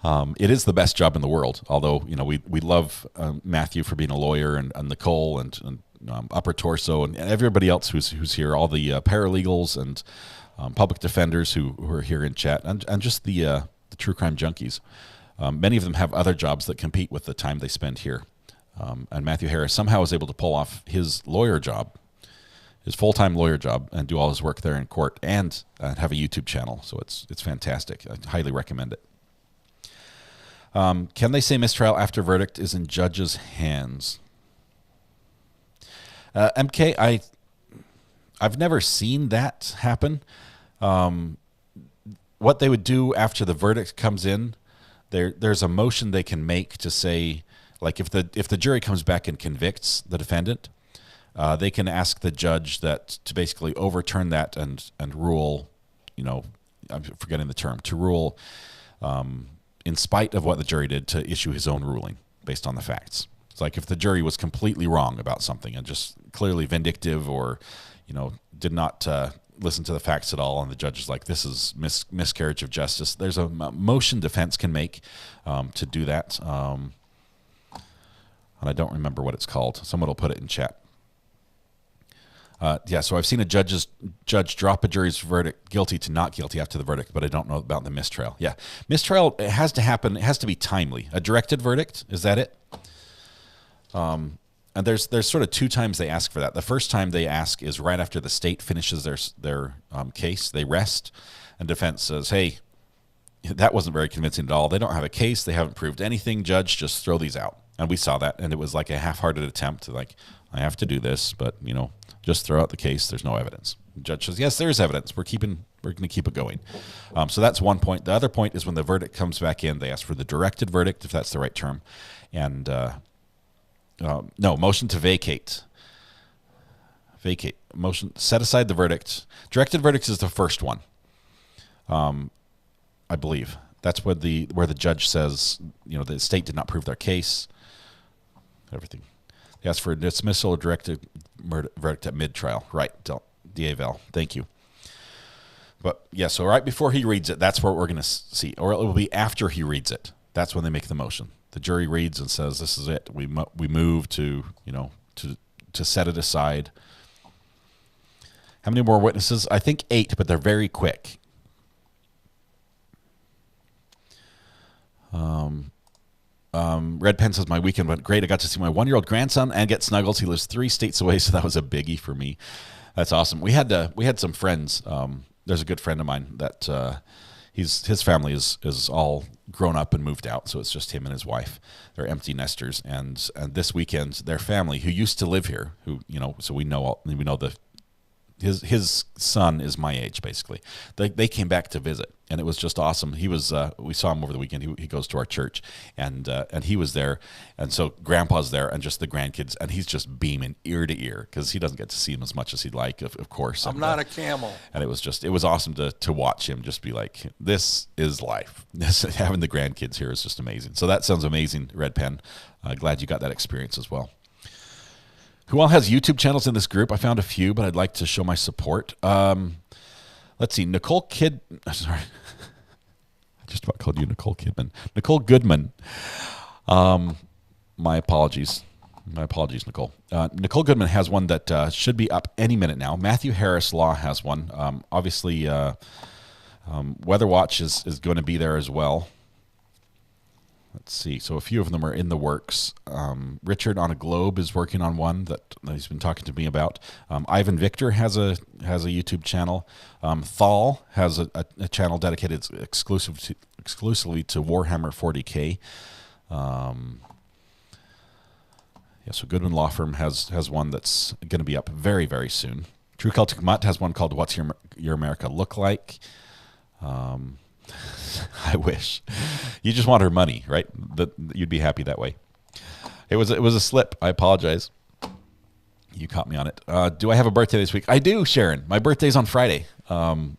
It is the best job in the world. Although, we love Matthew for being a lawyer, and Nicole and Upper Torso and everybody else who's here, all the paralegals and public defenders who are here in chat, and just the true crime junkies. Many of them have other jobs that compete with the time they spend here. And Matthew Harris somehow is able to pull off his lawyer job, his full-time lawyer job, and do all his work there in court, and have a YouTube channel. So it's fantastic. I highly recommend it. Can they say mistrial after verdict is in judge's hands? MK, I've never seen that happen. What they would do after the verdict comes in, there's a motion they can make to say, like if the jury comes back and convicts the defendant, they can ask the judge to basically overturn that and rule, I'm forgetting the term, to rule in spite of what the jury did, to issue his own ruling based on the facts. It's like if the jury was completely wrong about something and just clearly vindictive, or did not listen to the facts at all, and the judge is like, this is miscarriage of justice. There's a motion defense can make to do that. And I don't remember what it's called. Someone will put it in chat. So I've seen a judge drop a jury's verdict guilty to not guilty after the verdict, but I don't know about the mistrial. Yeah, mistrial, it has to happen. It has to be timely. A directed verdict, is that it? And there's sort of two times they ask for that. The first time they ask is right after the state finishes their case. They rest, and defense says, hey, that wasn't very convincing at all. They don't have a case. They haven't proved anything. Judge, just throw these out. And we saw that, and it was like a half-hearted attempt. Like, I have to do this, but just throw out the case. There's no evidence. The judge says, yes, there's evidence. We're going to keep it going. So that's one point. The other point is when the verdict comes back in, they ask for the directed verdict, if that's the right term, and motion to vacate. Motion, set aside the verdict. Directed verdict is the first one, I believe. That's where the judge says, the state did not prove their case. Everything. They asked for a dismissal or directed verdict at mid-trial. Right, D.A. Val. Thank you. But, yeah, so right before he reads it, that's what we're going to see. Or it will be after he reads it. That's when they make the motion. The jury reads and says, this is it. We move to set it aside. How many more witnesses? I think 8, but they're very quick. Red Pen says, my weekend went great. I got to see my 1-year-old grandson and get snuggles. He lives 3 states away, so that was a biggie for me. That's awesome. We had some friends. There's a good friend of mine that his family is all grown up and moved out, so it's just him and his wife. They're empty nesters, and this weekend their family, who used to live here, so we know the his son is my age, basically. They came back to visit, and it was just awesome. He was we saw him over the weekend. He goes to our church, and he was there, and so Grandpa's there, and just the grandkids, and he's just beaming ear to ear because he doesn't get to see them as much as he'd like, of course. I'm not a camel. And it was awesome to watch him just be like, this is life. Having the grandkids here is just amazing. So that sounds amazing, Red Pen. Glad you got that experience as well. Who all has YouTube channels in this group? I found a few, but I'd like to show my support. Let's see. Nicole sorry. I just about called you Nicole Kidman. Nicole Goodman. My apologies. My apologies, Nicole. Nicole Goodman has one that should be up any minute now. Matthew Harris Law has one. Obviously, Weather Watch is going to be there as well. Let's see. So a few of them are in the works. Richard on a Globe is working on one that he's been talking to me about. Ivan Victor has a YouTube channel. Thal has a channel dedicated exclusively to Warhammer 40K. So Goodman Law Firm has one that's going to be up very, very soon. True Celtic Mutt has one called What's Your America Look Like? I wish. You just want her money, right? That you'd be happy that way. It was a slip. I apologize. You caught me on it. Do I have a birthday this week? I do, Sharon. My birthday's on Friday.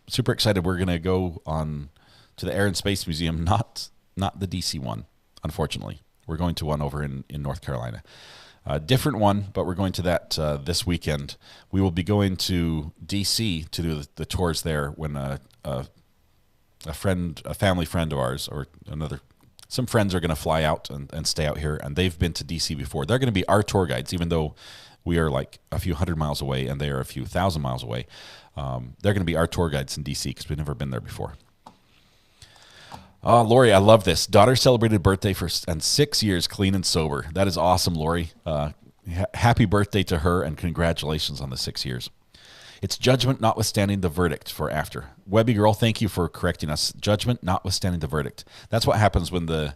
Super excited. We're gonna go on to the Air and Space Museum, not the DC one, unfortunately. We're going to one over in North Carolina. Different one, but we're going to that this weekend. We will be going to DC to do the tours there when a family friend of ours, or some friends are going to fly out and stay out here, and they've been to DC before. They're going to be our tour guides, even though we are like a few hundred miles away and they are a few thousand miles away. They're going to be our tour guides in DC because we've never been there before. Lori, I love this. Daughter celebrated birthday and 6 years clean and sober. That is awesome, Lori. Happy birthday to her, and congratulations on the 6 years. It's judgment notwithstanding the verdict for after. Webby Girl, thank you for correcting us. Judgment notwithstanding the verdict. That's what happens when the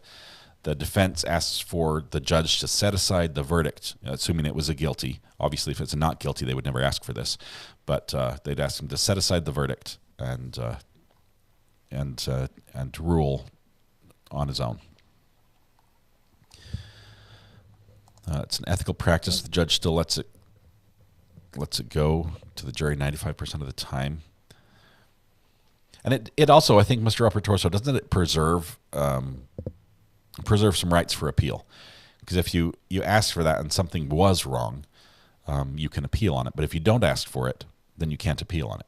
defense asks for the judge to set aside the verdict, assuming it was a guilty. Obviously, if it's a not guilty, they would never ask for this. But they'd ask him to set aside the verdict and rule on his own. It's an ethical practice. The judge still lets it go to the jury 95% of the time. And it also, I think, Mr. Upper Torso, doesn't it preserve some rights for appeal? Because if you ask for that and something was wrong, you can appeal on it. But if you don't ask for it, then you can't appeal on it.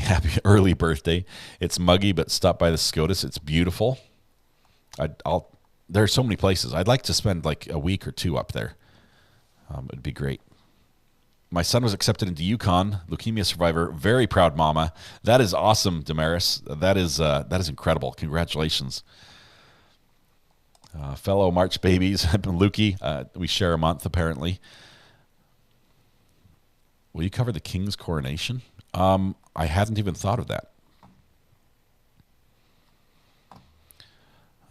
Happy early birthday. It's muggy, but stop by the SCOTUS. It's beautiful. There are so many places. I'd like to spend like a week or two up there. It'd be great. My son was accepted into UConn, leukemia survivor. Very proud mama. That is awesome, Damaris. That is incredible. Congratulations. Fellow March babies, Lukey. We share a month, apparently. Will you cover the king's coronation? I hadn't even thought of that.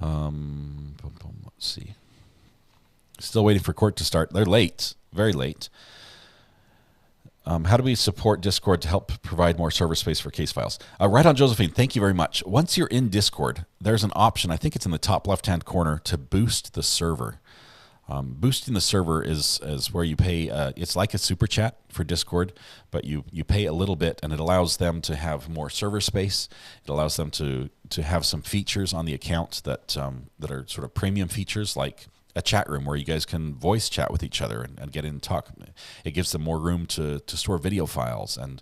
Let's see. Still waiting for court to start. They're late, very late. How do we support Discord to help provide more server space for case files? Right on, Josephine. Thank you very much. Once you're in Discord, there's an option, I think it's in the top left-hand corner, to boost the server. Boosting the server is where you pay, it's like a super chat for Discord, but you pay a little bit, and it allows them to have more server space. It allows them to have some features on the account that are sort of premium features, like a chat room where you guys can voice chat with each other and get in and talk. It gives them more room to store video files and,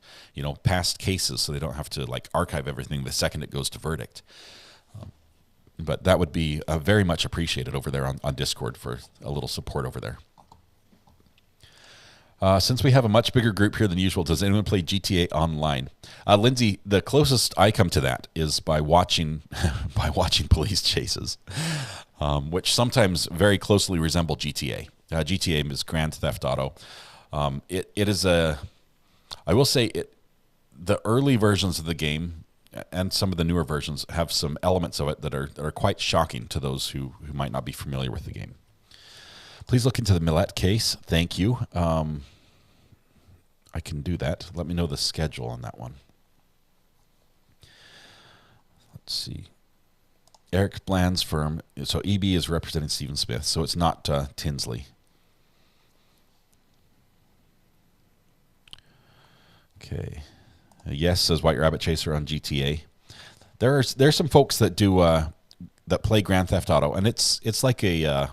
past cases, so they don't have to like archive everything the second it goes to verdict. But that would be very much appreciated over there on Discord for a little support over there. Since we have a much bigger group here than usual, does anyone play GTA Online? Lindsay, the closest I come to that is by watching police chases, which sometimes very closely resemble GTA. GTA is Grand Theft Auto. It is I will say the early versions of the game and some of the newer versions have some elements of it that are quite shocking to those who might not be familiar with the game. Please look into the Millette case. Thank you. I can do that. Let me know the schedule on that one. Let's see. Eric Bland's firm. So EB is representing Stephen Smith. So it's not Tinsley. Okay. Yes, says White Rabbit Chaser on GTA. There's some folks that do that play Grand Theft Auto, and it's like a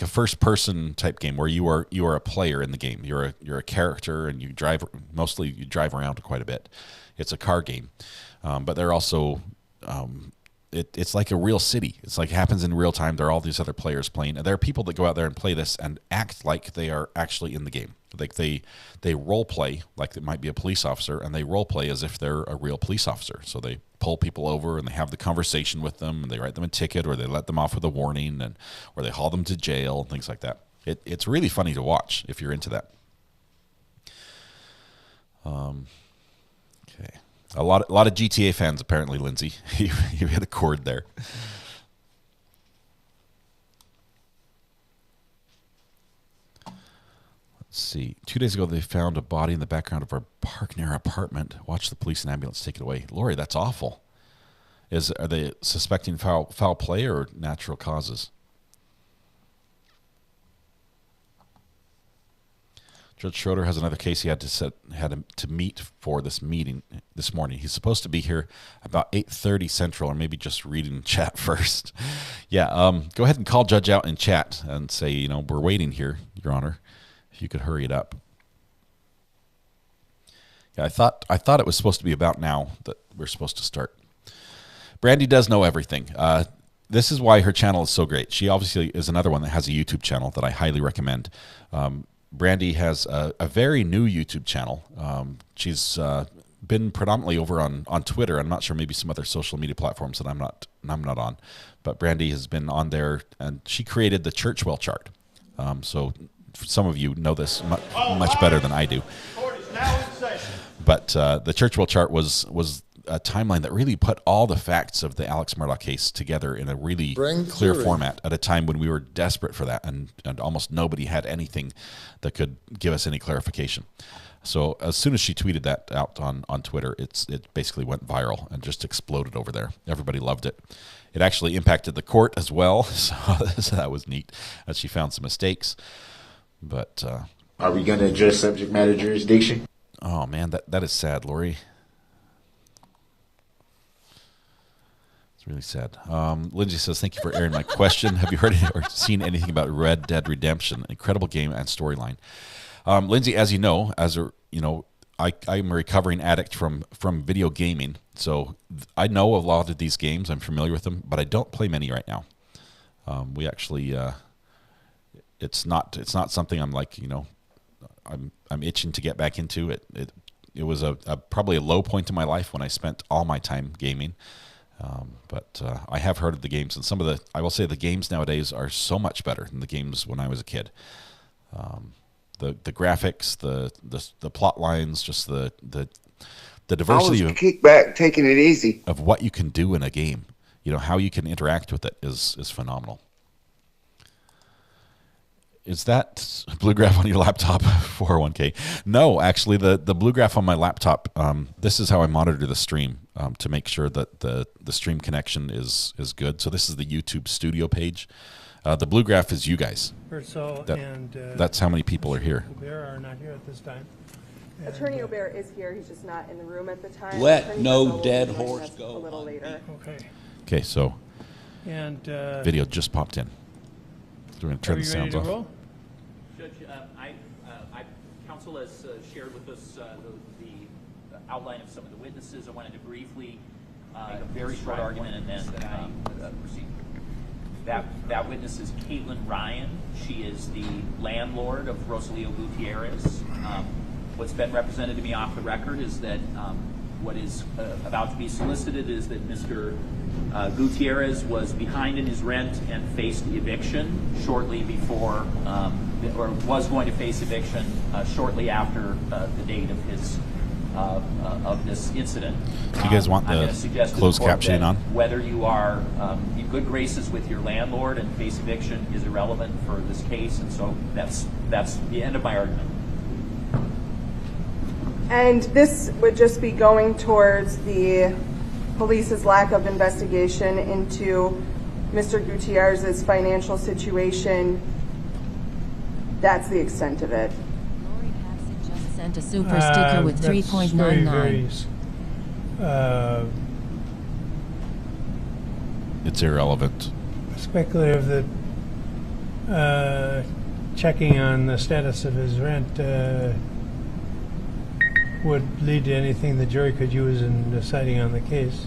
first person type game where you are a player in the game. You're a character, and you drive around quite a bit. It's a car game, but they're also it's like a real city. It's like it happens in real time. There are all these other players playing, and there are people that go out there and play this and act like they are actually in the game. Like they role play like it might be a police officer, and they role play as if they're a real police officer. So they pull people over and they have the conversation with them, and they write them a ticket, or they let them off with a warning, or they haul them to jail, and things like that. It's really funny to watch if you're into that. Okay. A lot of GTA fans apparently, Lindsay. You hit a chord there. Let's see. 2 days ago, they found a body in the background of our park near our apartment. Watched the police and ambulance take it away. Lori, that's awful. Are they suspecting foul play or natural causes? Judge Schroeder has another case he had to meet for this meeting this morning. He's supposed to be here about 8:30 Central, or maybe just reading chat first. Yeah, go ahead and call Judge out in chat and say, we're waiting here, Your Honor. If you could hurry it up. Yeah, I thought it was supposed to be about now that we're supposed to start. Brandy does know everything. This is why her channel is so great. She obviously is another one that has a YouTube channel that I highly recommend. Brandy has a very new YouTube channel. She's been predominantly over on Twitter. I'm not sure, maybe some other social media platforms that I'm not on. But Brandy has been on there, and she created the Churchwell chart. So some of you know this much better than I do. But the Churchwell chart was a timeline that really put all the facts of the Alex Murdaugh case together in a really clear format at a time when we were desperate for that, and almost nobody had anything that could give us any clarification. So as soon as she tweeted that out on Twitter, it basically went viral and just exploded over there. Everybody loved it. It actually impacted the court as well, so that was neat, as she found some mistakes. But are we going to address subject matter jurisdiction? Oh man, that is sad, Lori. Really sad. Lindsay says, thank you for airing my question. Have you heard or seen anything about Red Dead Redemption? Incredible game and storyline. Lindsay, as you know, I'm a recovering addict from video gaming. So I know a lot of these games. I'm familiar with them, but I don't play many right now. We actually, it's not something I'm like, I'm itching to get back into. It was probably a low point in my life when I spent all my time gaming. But I have heard of the games, and I will say the games nowadays are so much better than the games when I was a kid. The graphics, the plot lines, just the diversity of kick back, taking it easy of what you can do in a game. How you can interact with it is phenomenal. Is that blue graph on your laptop 401k? No, actually, the blue graph on my laptop, this is how I monitor the stream to make sure that the stream connection is good. So this is the YouTube studio page. The blue graph is you guys. That's how many people are here. Aubert are not here at this time. Attorney Aubert is here. He's just not in the room at the time. Let no dead horse go. A little later. Okay, so video just popped in. So we're going to turn the sounds off. Judge, counsel has shared with us the outline of some of the witnesses. I wanted to briefly make a very short argument and then proceed. That witness is Caitlin Ryan. She is the landlord of Rosalio Gutierrez. What's been represented to me off the record is that what is about to be solicited is that Mr. Gutierrez was behind in his rent and faced eviction shortly before, or was going to face eviction shortly after the date of his of this incident. Do you guys want the closed captioning on? Whether you are in good graces with your landlord and face eviction is irrelevant for this case, and so that's the end of my argument. And this would just be going towards the police's lack of investigation into Mr. Gutierrez's financial situation. That's the extent of it. Lori Paxson just sent a super sticker with 3.99. It's irrelevant. Speculative that checking on the status of his rent would lead to anything the jury could use in deciding on the case.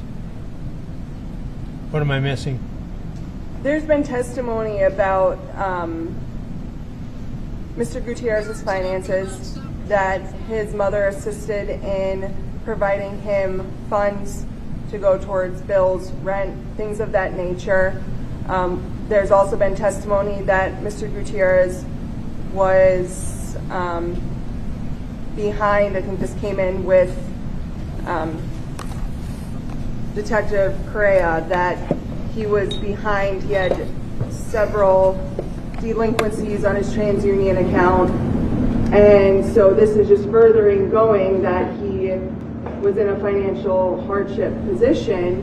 What am I missing? There's been testimony about Mr. Gutierrez's finances, that his mother assisted in providing him funds to go towards bills, rent, things of that nature. There's also been testimony that Mr. Gutierrez was behind, I think this came in with Detective Correa, that he was behind. He had several delinquencies on his TransUnion account, and so this is just furthering going that he was in a financial hardship position,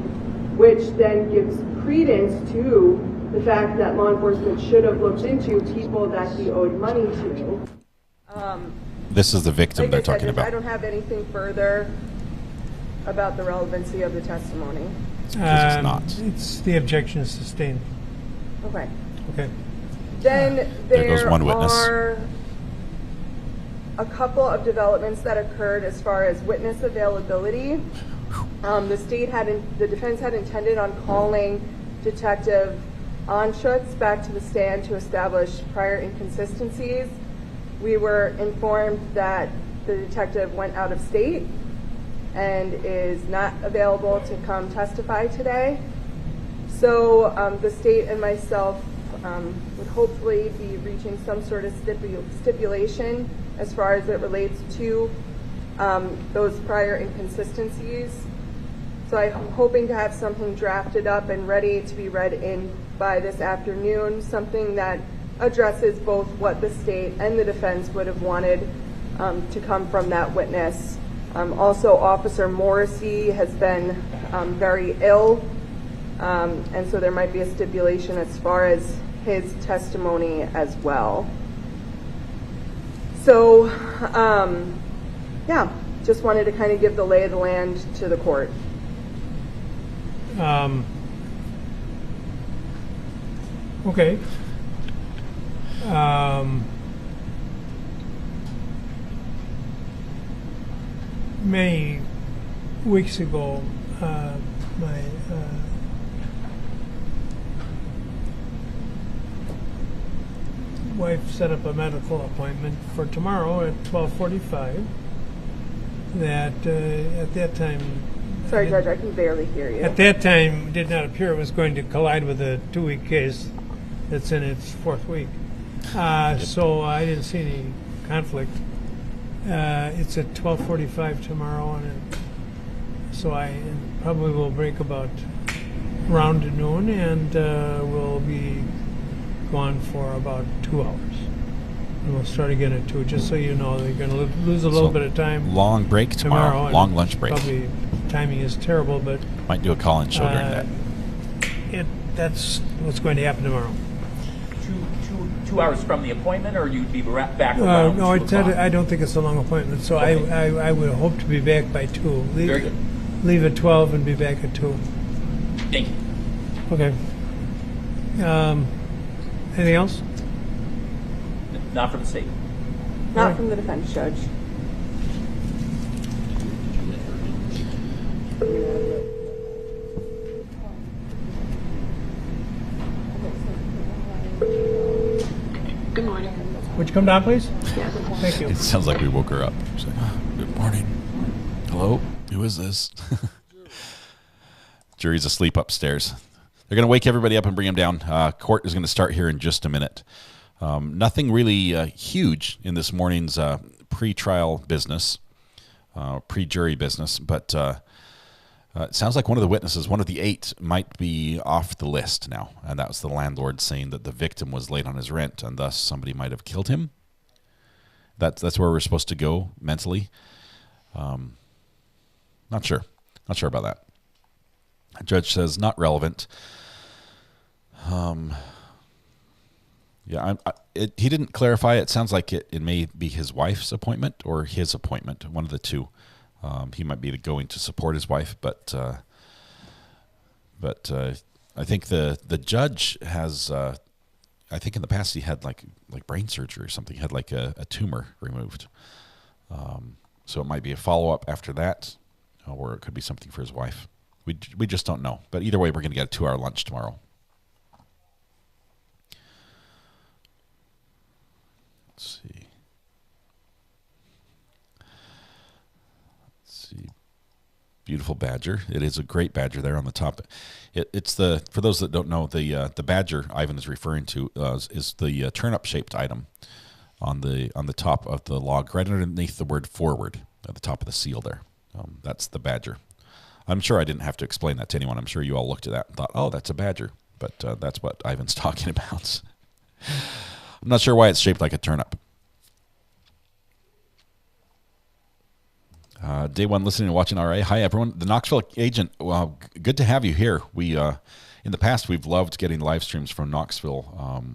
which then gives credence to the fact that law enforcement should have looked into people that he owed money to. This is the victim like they're I said, talking about. I don't have anything further about the relevancy of the testimony. It's not. It's the objection is sustained. Okay. Okay. Then There goes one witness. are a couple of developments that occurred as far as witness availability. The defense had intended on calling Detective Anschutz back to the stand to establish prior inconsistencies. We were informed that the detective went out of state and is not available to come testify today. So the state and myself would hopefully be reaching some sort of stipulation as far as it relates to those prior inconsistencies. So I'm hoping to have something drafted up and ready to be read in by this afternoon, something that addresses both what the state and the defense would have wanted to come from that witness. Also, Officer Morrissey has been very ill, and so there might be a stipulation as far as his testimony as well. So, yeah, just wanted to kind of give the lay of the land to the court. Okay. Many weeks ago, my wife set up a medical appointment for tomorrow at 12:45. That at that time. Sorry, Judge, I can barely hear you. At that time, did not appear it was going to collide with a 2-week case that's in its 4th week. So I didn't see any conflict. It's at 12:45 tomorrow, and so I probably will break about around noon, and we'll be gone for about 2 hours. And we'll start again at 2, just so you know. You're going to lose a little bit of time. Long break tomorrow. Long lunch break. Probably timing is terrible, but might do a call-in show during that. That's what's going to happen tomorrow. 2 hours from the appointment, or you'd be back around no, 2 o'clock? I don't think it's a long appointment, so okay. I would hope to be back by 2. Very good. Leave at 12 and be back at 2. Thank you. Okay. Anything else? Not from the state. Not from the defense, Judge. Good morning. Would you come down, please? Yeah, good morning. Thank you. It sounds like we woke her up. She's like, good morning. Hello? Who is this? Jury's asleep upstairs. They're going to wake everybody up and bring them down. Court is going to start here in just a minute. Nothing really huge in this morning's pre-trial business. pre-jury business, but it sounds like one of the witnesses, one of the 8, might be off the list now, and that was the landlord saying that the victim was late on his rent, and thus somebody might have killed him. That's where we're supposed to go mentally. Not sure about that. The judge says not relevant. Yeah, he didn't clarify. It sounds like it may be his wife's appointment or his appointment, one of the two. He might be going to support his wife, but I think the judge has. I think in the past he had like brain surgery or something. He had like a tumor removed, so it might be a follow up after that, or it could be something for his wife. We just don't know. But either way, we're going to get a 2-hour lunch tomorrow. Let's see. Beautiful badger. It is a great badger there on the top. It's for those that don't know, the badger Ivan is referring to is the turnip shaped item on the top of the log, right underneath the word forward at the top of the seal there. That's the badger. I'm sure I didn't have to explain that to anyone. I'm sure you all looked at that and thought, oh, that's a badger. But that's what Ivan's talking about. I'm not sure why it's shaped like a turnip. Day one listening and watching RA. Hi, everyone. The Knoxville agent, well, good to have you here. We in the past, we've loved getting live streams from Knoxville,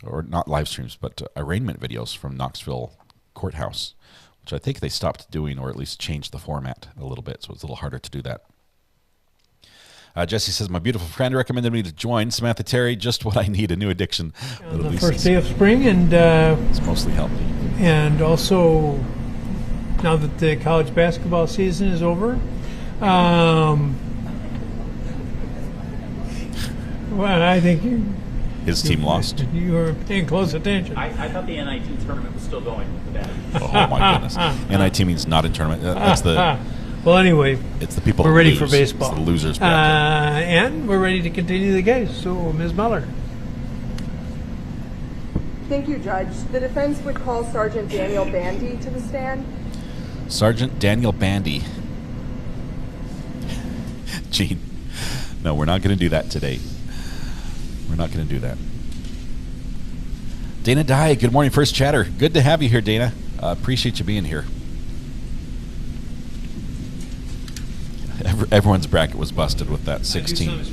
or not live streams, but arraignment videos from Knoxville Courthouse, which I think they stopped doing, or at least changed the format a little bit, so it's a little harder to do that. Jesse says, my beautiful friend recommended me to join. Samantha Terry, just what I need, a new addiction. On the first day of spring, and it's mostly healthy. And also, now that the college basketball season is over, well, I think his team lost. You were paying close attention. I thought the NIT tournament was still going with the bad. Oh my goodness! NIT means not in tournament. That's the. Well, anyway, it's the people. We're ready lose. for baseball. It's the losers bracket. And we're ready to continue the case. So, Ms. Muller. Thank you, Judge. The defense would call Sergeant Daniel Bandy to the stand. Sergeant Daniel Bandy. Gene, no, we're not going to do that today. We're not going to do that. Dana Dye, good morning, first chatter. Good to have you here, Dana. Appreciate you being here. Everyone's bracket was busted with that 16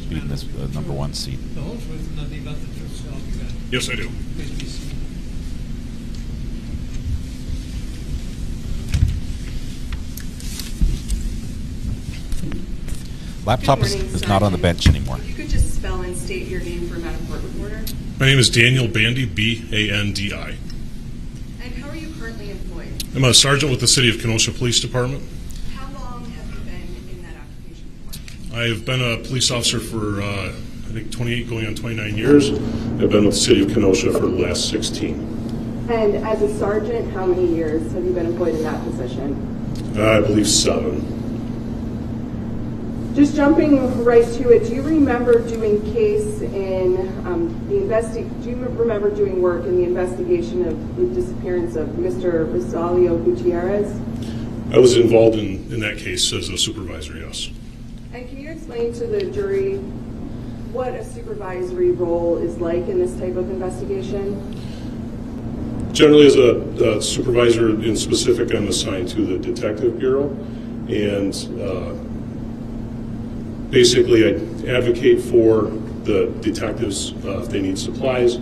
beating this number 1 seed. Yes, I do. Laptop is not on the bench anymore. If you could just spell and state your name for a Matterport reporter. My name is Daniel Bandy, B-A-N-D-I. And how are you currently employed? I'm a sergeant with the City of Kenosha Police Department. How long have you been in that occupation for? I've been a police officer for, I think, 28, going on 29 years. I've been with the City of Kenosha for the last 16. And as a sergeant, how many years have you been employed in that position? I believe 7. Just jumping right to it, do you remember doing do you remember doing work in the investigation of the disappearance of Mr. Rosalio Gutierrez? I was involved in that case as a supervisor, yes. And can you explain to the jury what a supervisory role is like in this type of investigation? Generally, as a supervisor in specific, I'm assigned to the Detective Bureau, and basically I advocate for the detectives if they need supplies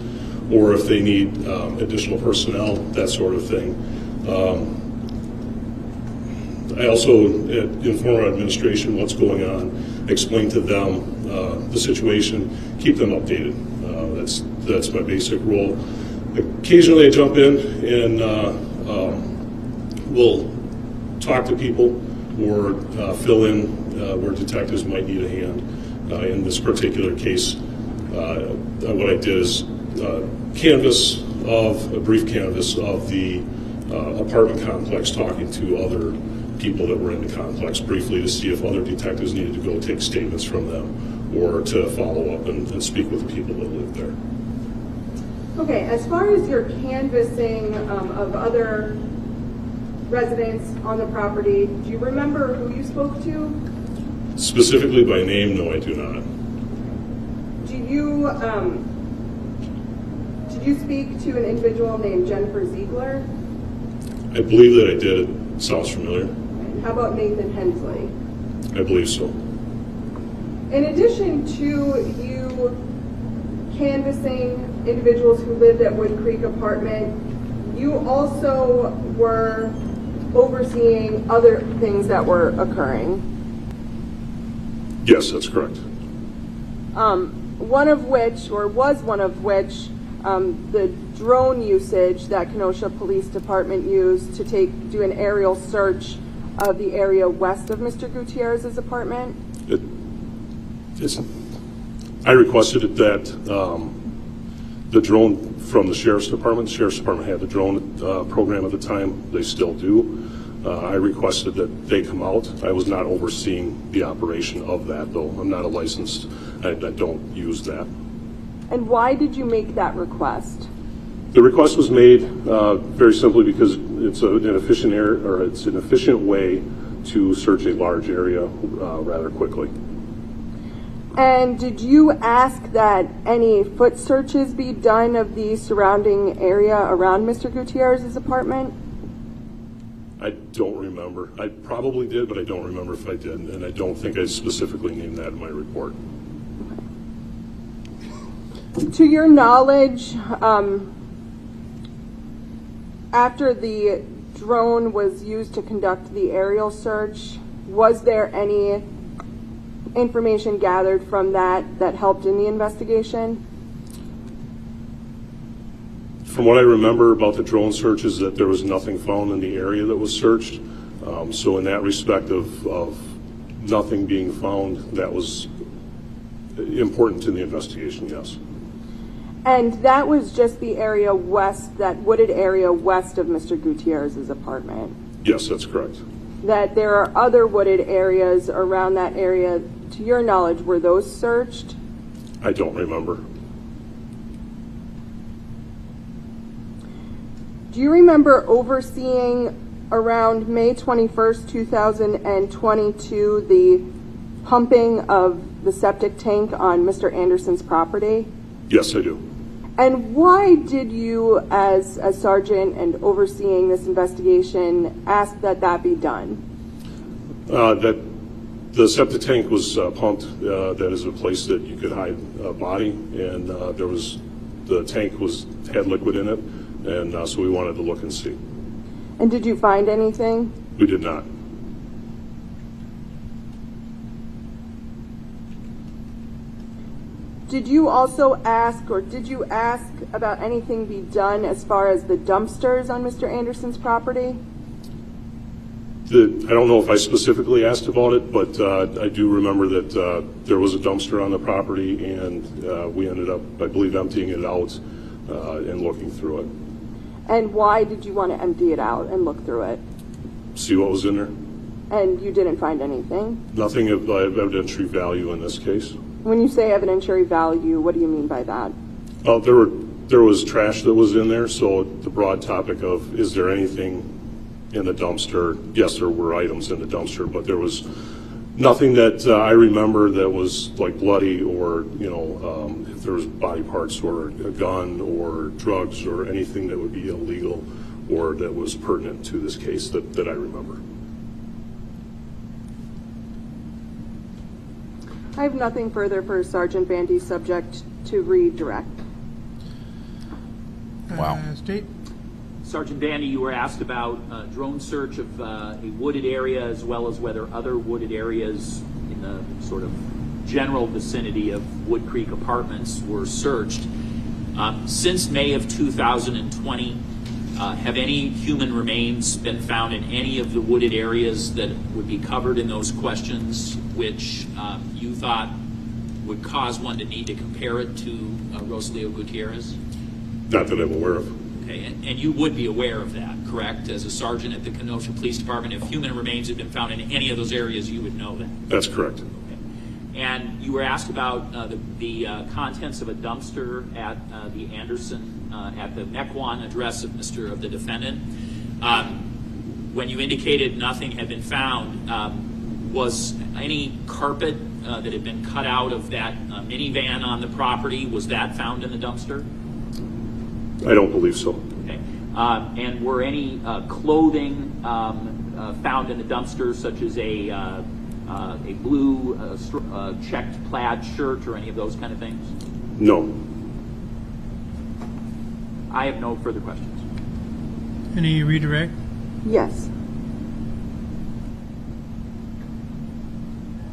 or if they need additional personnel, that sort of thing. I also inform our administration what's going on, explain to them the situation, keep them updated. That's my basic role. Occasionally I jump in and we'll talk to people or fill in where detectives might need a hand. In this particular case, what I did is a brief canvass of the apartment complex, talking to other people that were in the complex briefly to see if other detectives needed to go take statements from them or to follow up and speak with the people that live there. Okay, as far as your canvassing of other residents on the property. Do you remember who you spoke to? Specifically by name, no, I do not. Did you speak to an individual named Jennifer Ziegler? I believe that I did. It sounds familiar. And how about Nathan Hensley? I believe so. In addition to you canvassing individuals who lived at Wood Creek apartment, you also were overseeing other things that were occurring. Yes, that's correct. One of which the drone usage that Kenosha Police Department used to do an aerial search of the area west of Mr. Gutierrez's apartment. I requested that the drone from the Sheriff's Department. The Sheriff's Department had the drone program at the time. They still do. I requested that they come out. I was not overseeing the operation of that, though. I'm not a licensed. I don't use that. And why did you make that request? The request was made very simply because it's an efficient way to search a large area rather quickly. And did you ask that any foot searches be done of the surrounding area around Mr. Gutierrez's apartment? I don't remember. I probably did, but I don't remember if I did, and I don't think I specifically named that in my report. To your knowledge, after the drone was used to conduct the aerial search, was there any information gathered from that helped in the investigation? From what I remember about the drone search is that there was nothing found in the area that was searched. So in that respect of nothing being found, that was important to the investigation, yes. And that was just the area west, that wooded area west of Mr. Gutierrez's apartment? Yes, that's correct. That there are other wooded areas around that area, to your knowledge, were those searched? I don't remember. Do you remember overseeing around May 21st, 2022, the pumping of the septic tank on Mr. Anderson's property? Yes, I do. And why did you, as a sergeant and overseeing this investigation, ask that that be done? That the septic tank was pumped. That is a place that you could hide a body, and the tank had liquid in it, and so we wanted to look and see. And did you find anything? We did not. Did you also ask, or did you ask about anything be done as far as the dumpsters on Mr. Anderson's property? I don't know if I specifically asked about it, but I do remember that there was a dumpster on the property, and we ended up, I believe, emptying it out and looking through it. And why did you want to empty it out and look through it? See what was in there. And you didn't find anything? Nothing of evidentiary value in this case. When you say evidentiary value, what do you mean by that? There was trash that was in there, so the broad topic of is there anything in the dumpster? Yes, there were items in the dumpster, but there was nothing that I remember that was like bloody or, if there was body parts or a gun or drugs or anything that would be illegal or that was pertinent to this case that I remember. I have nothing further for Sergeant Bandy, subject to redirect. Wow. State? Sergeant Bandy, you were asked about drone search of a wooded area as well as whether other wooded areas in the sort of general vicinity of Wood Creek Apartments were searched. Since May of 2020, have any human remains been found in any of the wooded areas that would be covered in those questions, which you thought would cause one to need to compare it to Rosalio Gutierrez? Not that I'm aware of. Okay, and you would be aware of that, correct? As a sergeant at the Kenosha Police Department, if human remains had been found in any of those areas, you would know that? That's correct. Okay. And you were asked about the contents of a dumpster at the Anderson, at the Mequon address of the defendant. when you indicated nothing had been found, was any carpet that had been cut out of that minivan on the property, was that found in the dumpster? I don't believe so. Okay. And were any clothing found in the dumpster, such as a blue checked plaid shirt or any of those kind of things? No. I have no further questions. Any redirect? Yes.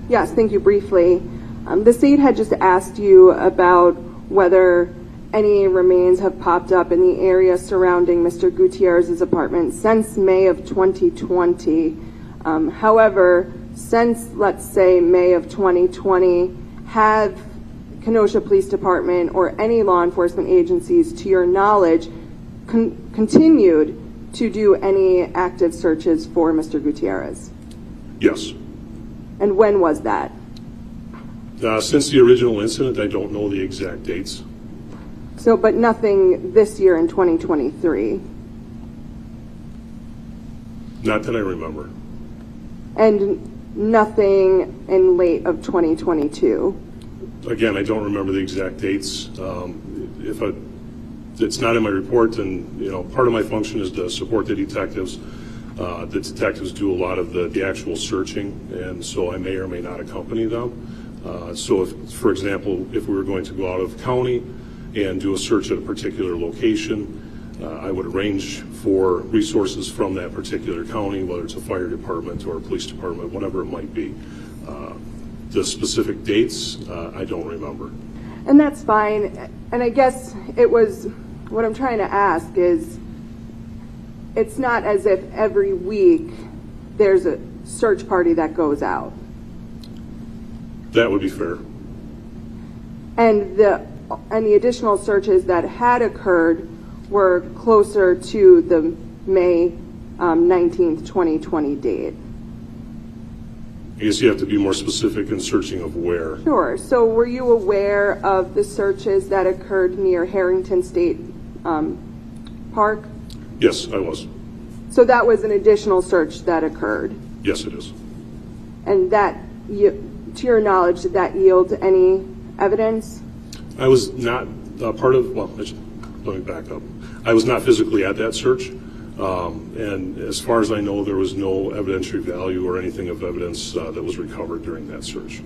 Yes, thank you. Briefly, the state had just asked you about whether any remains have popped up in the area surrounding Mr. Gutierrez's apartment since May of 2020. However, since, let's say, May of 2020, have Kenosha Police Department or any law enforcement agencies, to your knowledge, continued to do any active searches for Mr. Gutierrez? Yes. And when was that? Since the original incident, I don't know the exact dates. So, but nothing this year in 2023? Not that I remember. And nothing in late of 2022? Again, I don't remember the exact dates. It's not in my report, and part of my function is to support the detectives. The detectives do a lot of the actual searching, and so I may or may not accompany them. So if, for example, if we were going to go out of county and do a search at a particular location, I would arrange for resources from that particular county, whether it's a fire department or a police department, whatever it might be. The specific dates, I don't remember. And that's fine. And I guess it was, what I'm trying to ask is, it's not as if every week there's a search party that goes out. That would be fair. And the additional searches that had occurred were closer to the May 19th, 2020 date. I guess you have to be more specific in searching of where. Sure. So were you aware of the searches that occurred near Harrington State Park? Yes, I was. So that was an additional search that occurred? Yes, it is. And that, to your knowledge, did that yield any evidence? I was not part of, well, let me back up. I was not physically at that search. And as far as I know, there was no evidentiary value or anything of evidence that was recovered during that search.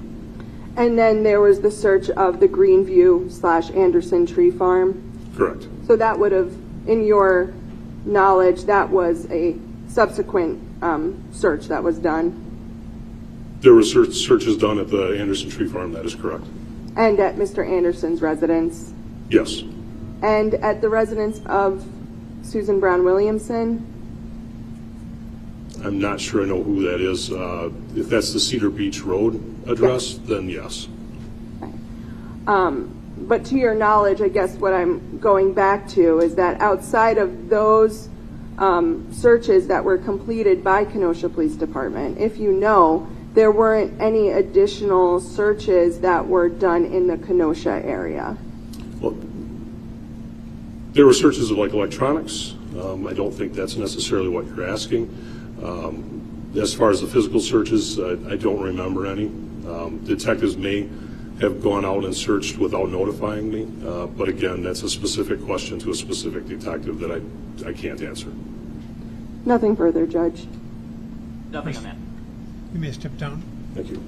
And then there was the search of the Greenview/Anderson Tree Farm? Correct. So that would have, in your knowledge, that was a subsequent search that was done? There were searches done at the Anderson Tree Farm, that is correct. And at Mr. Anderson's residence? Yes. And at the residence of Susan Brown Williamson? I'm not sure I know who that is. If that's the Cedar Beach Road address, yes. Then yes. Okay. But to your knowledge, I guess what I'm going back to is that outside of those searches that were completed by Kenosha Police Department, if you know, there weren't any additional searches that were done in the Kenosha area? Well, there were searches of like electronics. I don't think that's necessarily what you're asking. As far as the physical searches, I don't remember any. Detectives may have gone out and searched without notifying me, but again, that's a specific question to a specific detective that I can't answer. Nothing further, Judge. Nothing on that. You may step down. Thank you.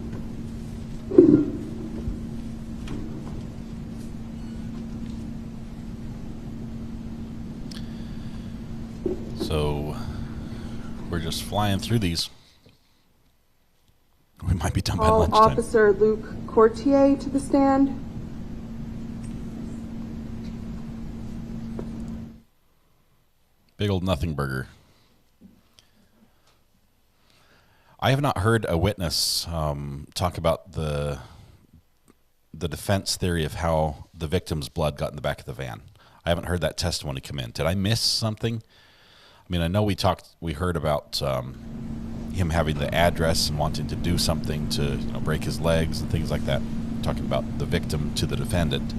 So we're just flying through these. We might be done by Call lunchtime. Officer Luke Courtier to the stand. Big old nothing burger. I have not heard a witness talk about the defense theory of how the victim's blood got in the back of the van. I haven't heard that testimony come in. Did I miss something? I mean, I know we heard about him having the address and wanting to do something to break his legs and things like that. Talking about the victim to the defendant.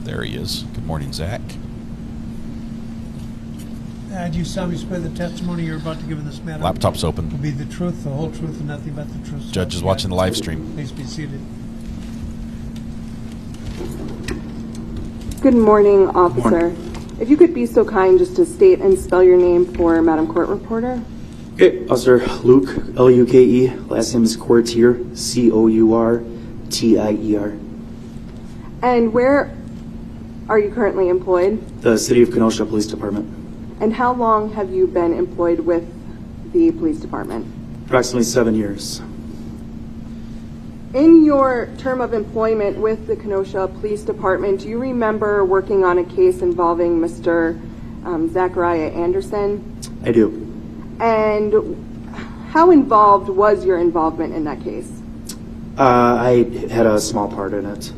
There he is. Good morning, Zach. Do you solemnly swear the testimony you're about to give in this matter Laptop's open. will be the truth, the whole truth, and nothing but the truth? Judge is watching the live stream. Please be seated. Good morning, officer. If you could be so kind just to state and spell your name for Madam Court Reporter. Okay, Officer Luke, L-U-K-E. Last name is Courtier, C-O-U-R-T-I-E-R. And where are you currently employed? The City of Kenosha Police Department. And how long have you been employed with the police department? Approximately 7 years. In your term of employment with the Kenosha Police Department, do you remember working on a case involving Mr. Zachariah Anderson? I do. And how involved was your involvement in that case? I had a small part in it.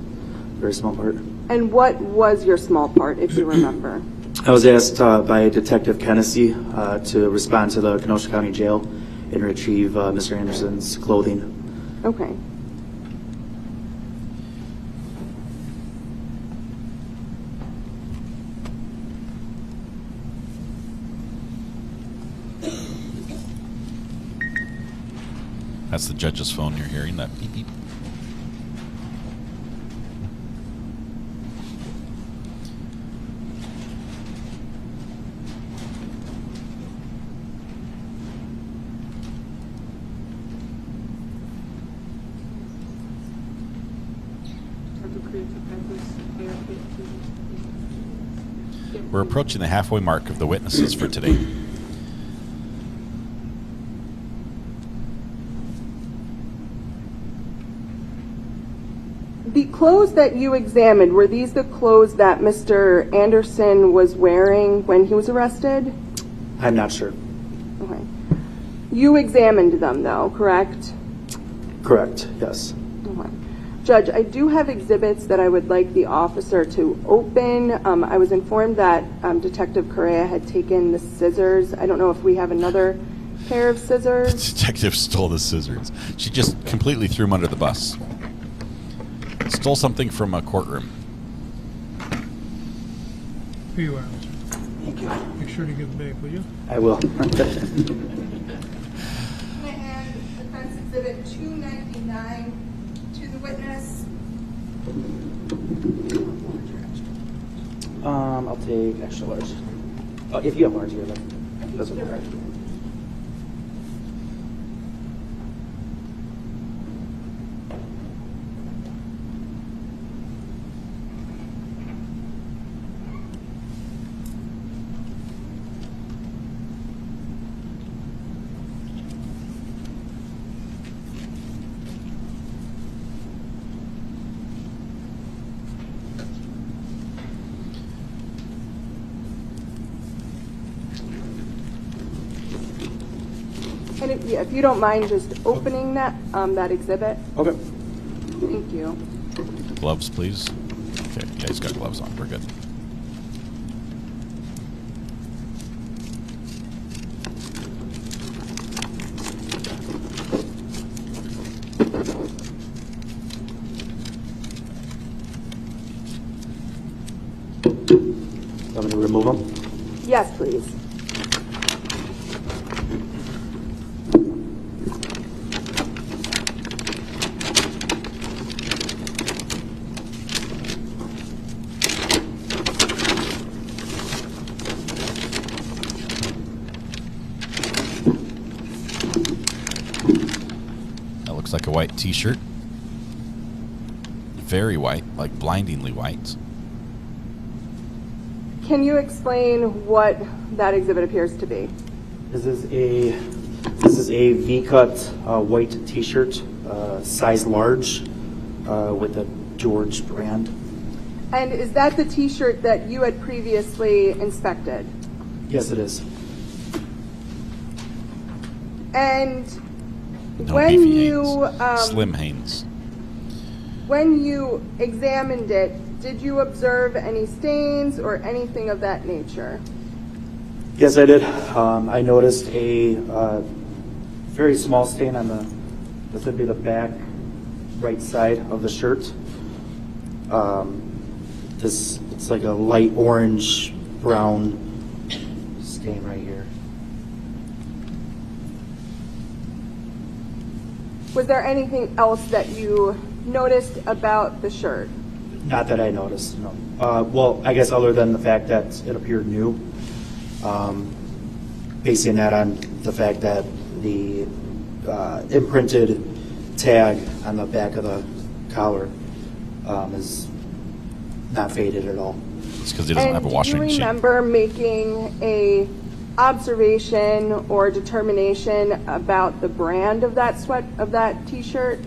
Very small part. And what was your small part, if you remember? I was asked by Detective Kenosha to respond to the Kenosha County Jail and retrieve Mr. Anderson's clothing. Okay. That's the judge's phone you're hearing, that beep beep. We're approaching the halfway mark of the witnesses for today. The clothes that you examined, were these the clothes that Mr. Anderson was wearing when he was arrested? I'm not sure. Okay. You examined them, though, correct? Correct, yes. Okay. Judge, I do have exhibits that I would like the officer to open. I was informed that Detective Correa had taken the scissors. I don't know if we have another pair of scissors. The detective stole the scissors. She just completely threw them under the bus. Stole something from a courtroom. Here you are. Thank you. Make sure to give them back, will you? I will. Can I hand Defense Exhibit 299 to the witness? I'll take extra large. If you have large here, then that's okay. And if you don't mind just opening that that exhibit. Okay. Thank you. Gloves, please. Okay, yeah, he's got gloves on. We're good. Want me to remove them? Yes, please. Like a white t-shirt. Very white, like blindingly white. Can you explain what that exhibit appears to be? This is a V-cut white t-shirt, size large, with a George brand. And is that the t-shirt that you had previously inspected? Yes, it is. And no when beefy you Hanes. Slim Hanes. When you examined it, did you observe any stains or anything of that nature? Yes, I did. I noticed a very small stain on this would be the back right side of the shirt. It's like a light orange brown stain right here. Was there anything else that you noticed about the shirt? Not that I noticed, no. Well, I guess other than the fact that it appeared new, basing that on the fact that the imprinted tag on the back of the collar is not faded at all. It's because he doesn't have a washing machine. Do you remember making a observation or determination about the brand of that T-shirt?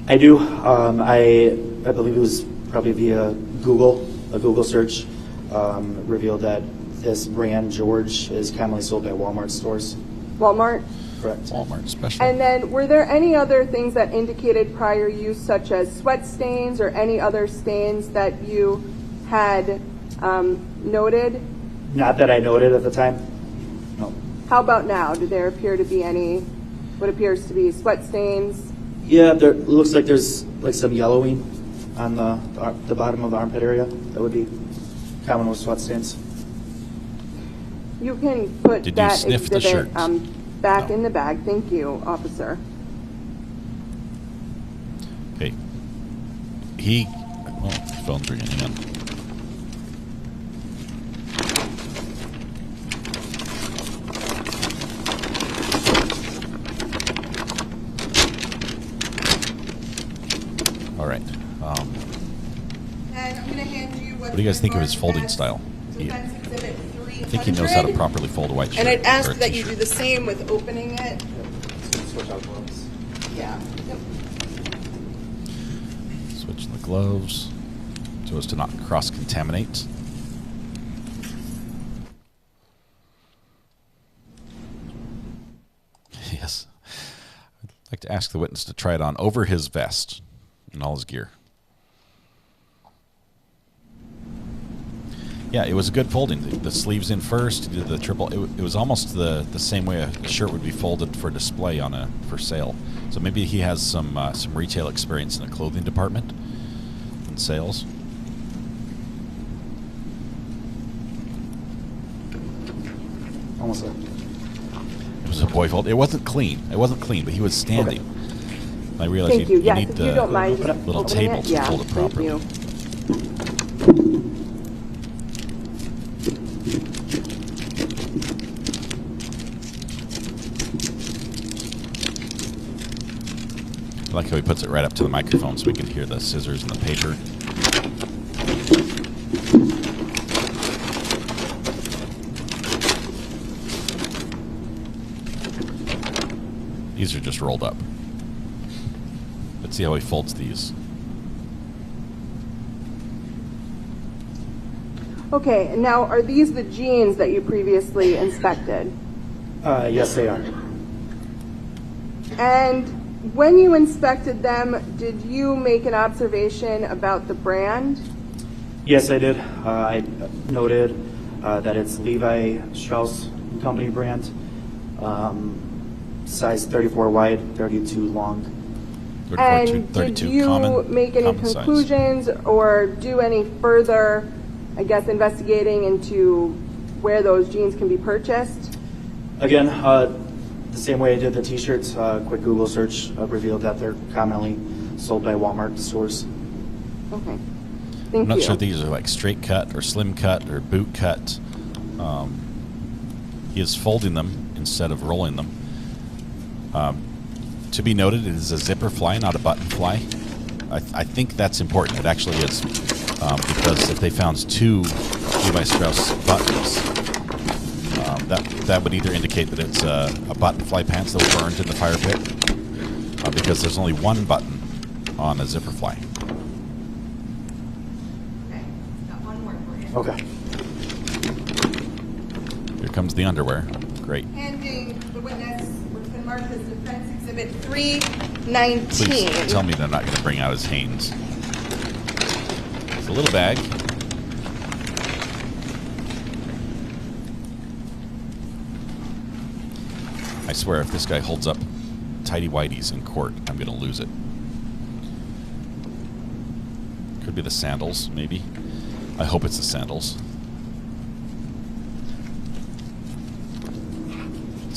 I do. I believe it was probably via Google. A Google search revealed that this brand, George, is commonly sold by Walmart stores. Walmart? Correct. Walmart special. And then were there any other things that indicated prior use, such as sweat stains or any other stains that you had noted? Not that I noted at the time. No. How about now? Do there appear to be any, what appears to be sweat stains? Yeah, there looks like there's like some yellowing on the bottom of the armpit area. That would be common with sweat stains. You can put Did that you sniff the exhibit shirt? back in the bag. Thank you, officer. Okay. His phone's ringing again. All right. And I'm going to hand you What do you guys think of his folding style? I think he knows how to properly fold a white shirt. And I'd or ask a that you t-shirt. do the same with opening it. Switch out gloves. Yeah. Yep. Switch the gloves so as to not cross-contaminate. Yes. I'd like to ask the witness to try it on over his vest and all his gear. Yeah, it was a good folding. The sleeves in first, he did the triple. It was almost the same way a shirt would be folded for display for sale. So maybe he has some retail experience in the clothing department and sales. Almost there. It was a boy fold. It wasn't clean. But he was standing. Okay. I realized Thank you. you Yes, need if the you don't mind little opening table it. to Yeah, fold it properly. Thank you. I like how he puts it right up to the microphone so we can hear the scissors and the paper. These are just rolled up. Let's see how he folds these. Okay, and now are these the jeans that you previously inspected? Yes, they are. And when you inspected them, did you make an observation about the brand? Yes, I did. I noted that it's Levi Strauss & Company brand. Size 34 wide, 32 long. 34, And 32 did you common, make any common conclusions or do any further, I guess, investigating into where those jeans can be purchased? Again, the same way I did the t-shirts, quick Google search revealed that they're commonly sold by Walmart stores. Okay. Thank I'm not you. sure if these are like straight cut or slim cut or boot cut. He is folding them instead of rolling them. To be noted, it is a zipper fly, not a button fly. I think that's important. It actually is. Because if they found two Levi Strauss buttons, that would either indicate that it's a button fly pants that were burned in the fire pit, because there's only one button on a zipper fly. Okay, got one more for you. Okay. Here comes the underwear. Great. Handing the witness, which has been marked as Defense Exhibit 319. Please tell me they're not going to bring out his Hanes. It's a little bag. I swear, if this guy holds up tighty whities in court, I'm going to lose it. Could be the sandals, maybe. I hope it's the sandals.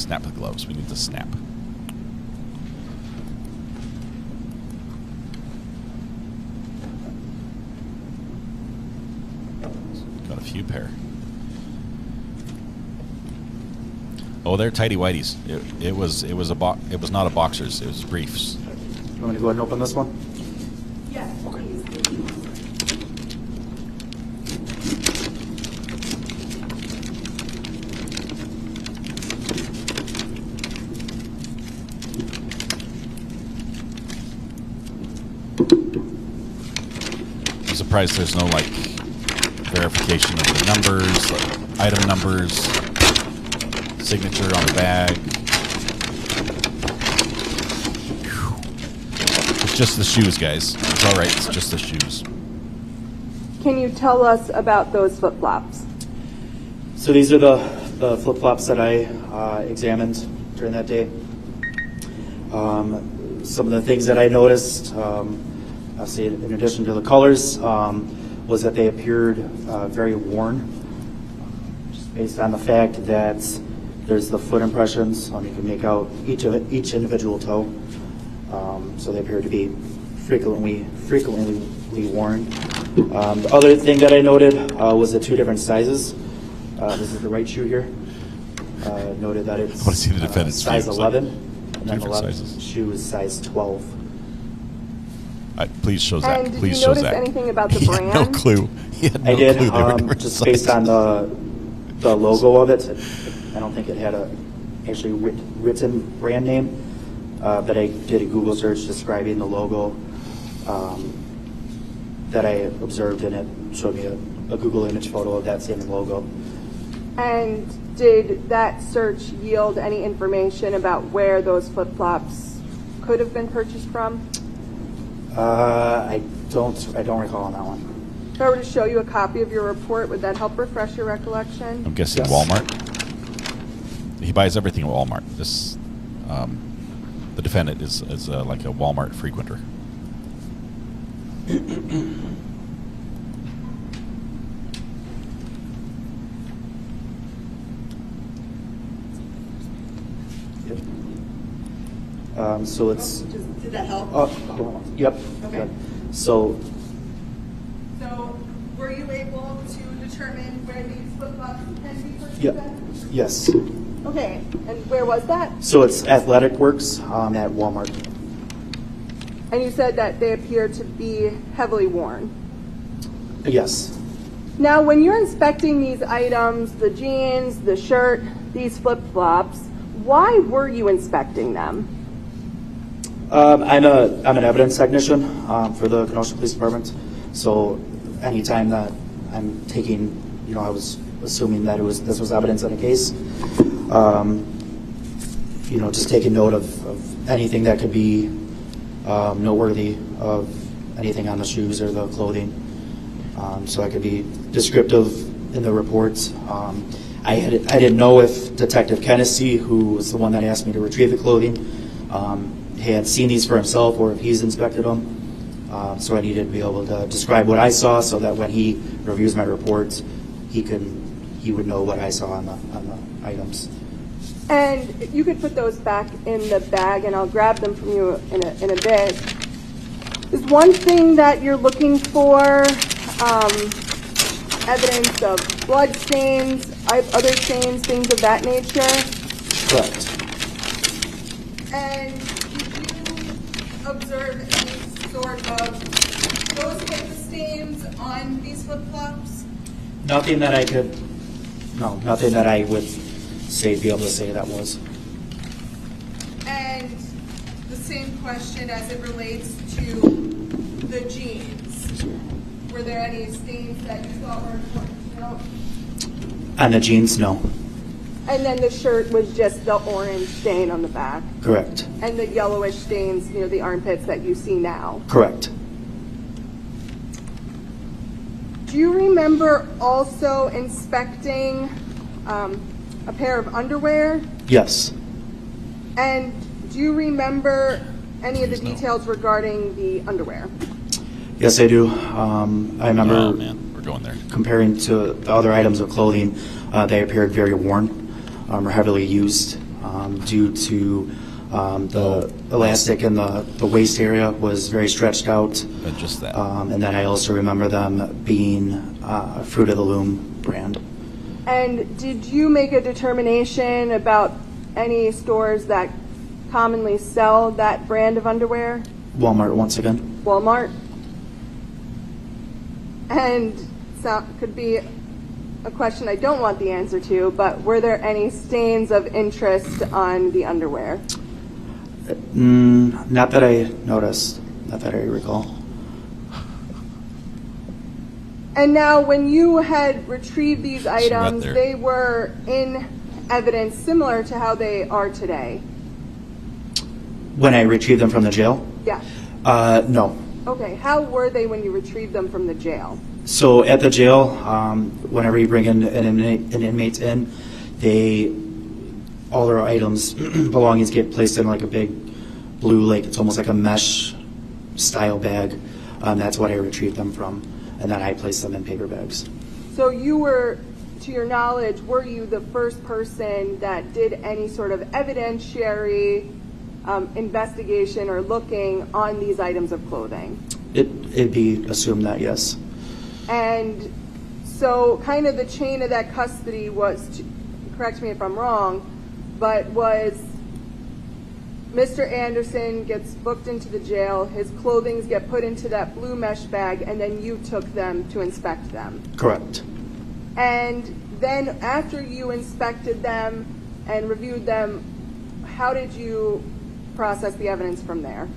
Snap the gloves. We need to snap. Got a few pair. Oh, they're tighty whities. It was not a boxers. It was briefs. You want me to go ahead and open this one? Yes, please. I'm surprised there's no like verification of the numbers, like, item numbers, signature on the bag. It's just the shoes, guys. It's all right. It's just the shoes. Can you tell us about those flip-flops? So these are the flip-flops that I examined during that day. Some of the things that I noticed, I'll say in addition to the colors, was that they appeared very worn, just based on the fact that there's the foot impressions. You can make out each individual toe. So they appear to be frequently worn. The other thing that I noted was the two different sizes. This is the right shoe here. Noted that it's size 11, and then the left shoe is size 12. Please show Zach. And did Please you show notice Zach. anything about the brand? No clue. He had no I did, clue they were different just sizes. based on the logo of it. I don't think it had a actually written brand name, but I did a Google search describing the logo that I observed, and it showed me a Google image photo of that same logo. And did that search yield any information about where those flip-flops could have been purchased from? I don't recall on that one. If I were to show you a copy of your report, would that help refresh your recollection? I'm guessing Yes. Walmart. He buys everything at Walmart. This, the defendant is like a Walmart frequenter. So it's. Did that help? Yep. Okay. Yep. So So, were you able to determine where these flip-flops can be purchased Yep. at? Yes. Okay, and where was that? So it's Athletic Works at Walmart. And you said that they appear to be heavily worn. Yes. Now, when you're inspecting these items, the jeans, the shirt, these flip-flops, why were you inspecting them? I'm an evidence technician for the Kenosha Police Department. So anytime that I'm taking, I was assuming that this was evidence in a case. Just taking note of anything that could be noteworthy of anything on the shoes or the clothing. So I could be descriptive in the reports. I didn't know if Detective Kenosha, who was the one that asked me to retrieve the clothing, had seen these for himself or if he's inspected them. So I needed to be able to describe what I saw so that when he reviews my reports, he would know what I saw on the items. And you could put those back in the bag, and I'll grab them from you in a bit. Is one thing that you're looking for evidence of blood stains, other stains, things of that nature? Correct. And did you observe any sort of those type of stains on these flip-flops? Nothing that I would be able to say that was. And the same question as it relates to the jeans. Were there any stains that you thought were important to note? On the jeans, no. And then the shirt was just the orange stain on the back. Correct. And the yellowish stains near the armpits that you see now. Correct. Do you remember also inspecting a pair of underwear? Yes. And do you remember any of the details regarding the underwear? Yes, I do. I remember. Oh man, we're going there. Comparing to the other items of clothing, they appeared very worn or heavily used. due to the elastic in the waist area was very stretched out. And just that. And then I also remember them being Fruit of the Loom brand. And did you make a determination about any stores that commonly sell that brand of underwear? Walmart, once again. Walmart? And so could be a question I don't want the answer to, but were there any stains of interest on the underwear? Not that I noticed, not that I recall. And now when you had retrieved these items, they were in evidence similar to how they are today? When I retrieved them from the jail? Yeah. No. Okay, how were they when you retrieved them from the jail? So at the jail, whenever you bring in an inmate in, all their items, belongings get placed in like a big blue, it's almost like a mesh style bag. That's what I retrieved them from. And then I placed them in paper bags. So you were, to your knowledge, were you the first person that did any sort of evidentiary investigation or looking on these items of clothing? It'd be assumed that, yes. And so kind of the chain of that custody was, correct me if I'm wrong, but was Mr. Anderson gets booked into the jail, his clothings get put into that blue mesh bag, and then you took them to inspect them. Correct. And then after you inspected them and reviewed them, how did you process the evidence from there?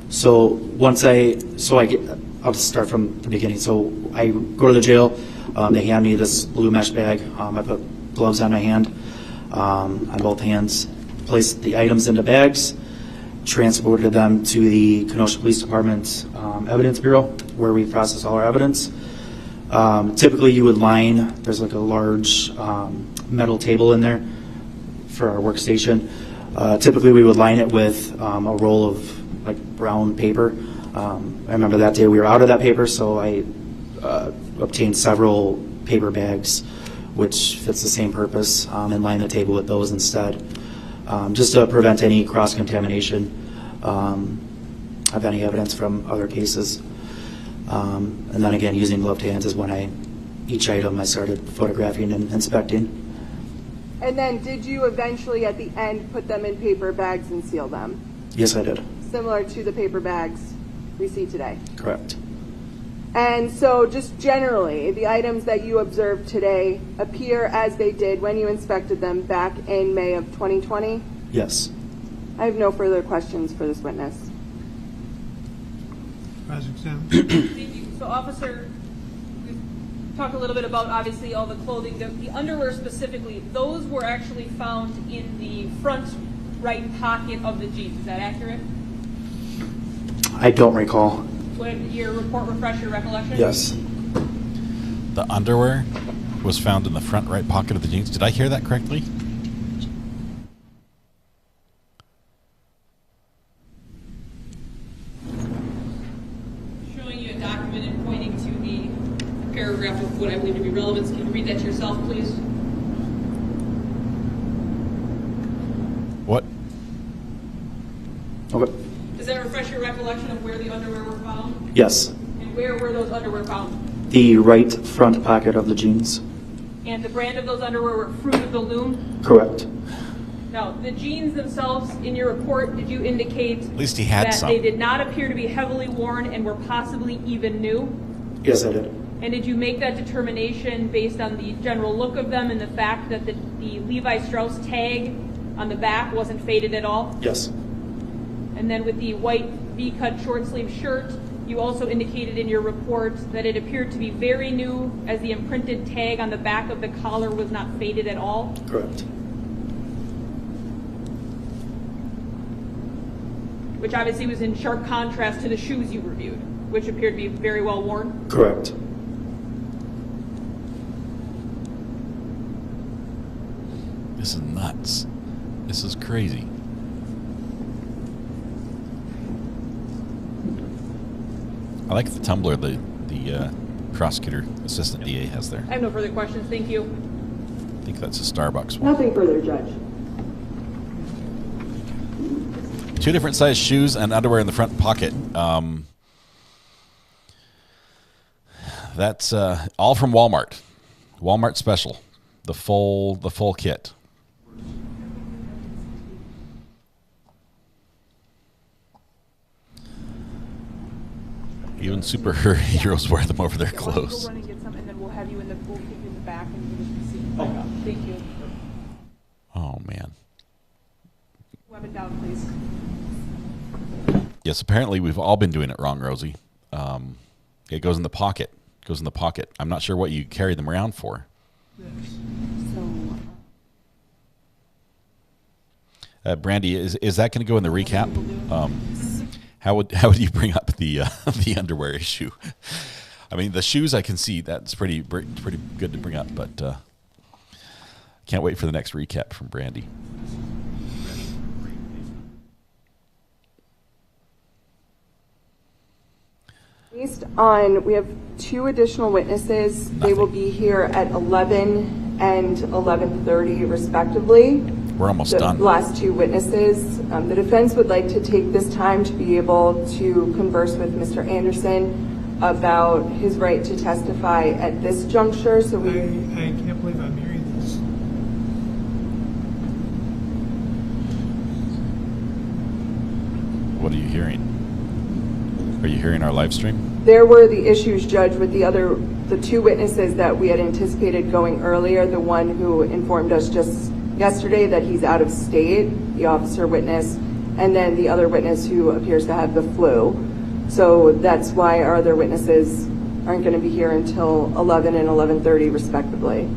So I'll just start from the beginning. So I go to the jail, they hand me this blue mesh bag. I put gloves on my hand, on both hands, placed the items into bags, transported them to the Kenosha Police Department Evidence Bureau, where we process all our evidence. Typically you would line, there's like a large metal table in there for our workstation. Typically we would line it with a roll of like brown paper. I remember that day we were out of that paper, so I obtained several paper bags which fits the same purpose, and line the table with those instead, just to prevent any cross-contamination of any evidence from other cases. And then again, using gloved hands is when each item I started photographing and inspecting. And then did you eventually at the end put them in paper bags and seal them? Yes, I did. Similar to the paper bags we see today? Correct. And so just generally, the items that you observed today appear as they did when you inspected them back in May of 2020? Yes. I have no further questions for this witness. Thank you. So, officer, we've talked a little bit about obviously all the clothing, the underwear specifically. Those were actually found in the front right pocket of the jeans. Is that accurate? I don't recall. Would your report refresh your recollection? Yes. The underwear was found in the front right pocket of the jeans. Did I hear that correctly? Showing you a document and pointing to the paragraph of what I believe to be relevance. Can you read that to yourself, please? What? Okay. Does that refresh your recollection of where the underwear were found? Yes. And where were those underwear found? The right front pocket of the jeans. And the brand of those underwear were Fruit of the Loom? Correct. Now, the jeans themselves, in your report, did you indicate at least he had that some. They did not appear to be heavily worn and were possibly even new? Yes, I did. And did you make that determination based on the general look of them and the fact that the Levi Strauss tag on the back wasn't faded at all? Yes. And then with the white V-cut short sleeve shirt, you also indicated in your report that it appeared to be very new as the imprinted tag on the back of the collar was not faded at all? Correct. Which obviously was in sharp contrast to the shoes you reviewed, which appeared to be very well worn? Correct. This is nuts. This is crazy. I like the tumbler the prosecutor assistant DA has there. I have no further questions. Thank you. I think that's a Starbucks one. Nothing further, Judge. 2 different size shoes and underwear in the front pocket. That's all from Walmart. Walmart special, the full kit. Even superheroes wear them over their clothes. We'll run and get some, and then we'll have you we'll keep you in the back and give us the receipt. Okay. Thank you. Oh man. Weapon down, please. Yes, apparently we've all been doing it wrong, Rosie. It goes in the pocket. I'm not sure what you carry them around for. Brandy, is that going to go in the recap? How would you bring up the underwear issue? I mean, the shoes I can see that's pretty good to bring up, but can't wait for the next recap from Brandy. Based on, we have 2 additional witnesses. They will be here at 11 and 11:30 respectively. We're almost done. The last 2 witnesses. The defense would like to take this time to be able to converse with Mr. Anderson about his right to testify at this juncture. So I can't believe I'm hearing this. What are you hearing? Are you hearing our live stream? There were the issues, Judge, with the 2 witnesses that we had anticipated going earlier. The one who informed us just yesterday that he's out of state, the officer witness, and then the other witness who appears to have the flu. So that's why our other witnesses aren't going to be here until 11 and 11:30 respectively.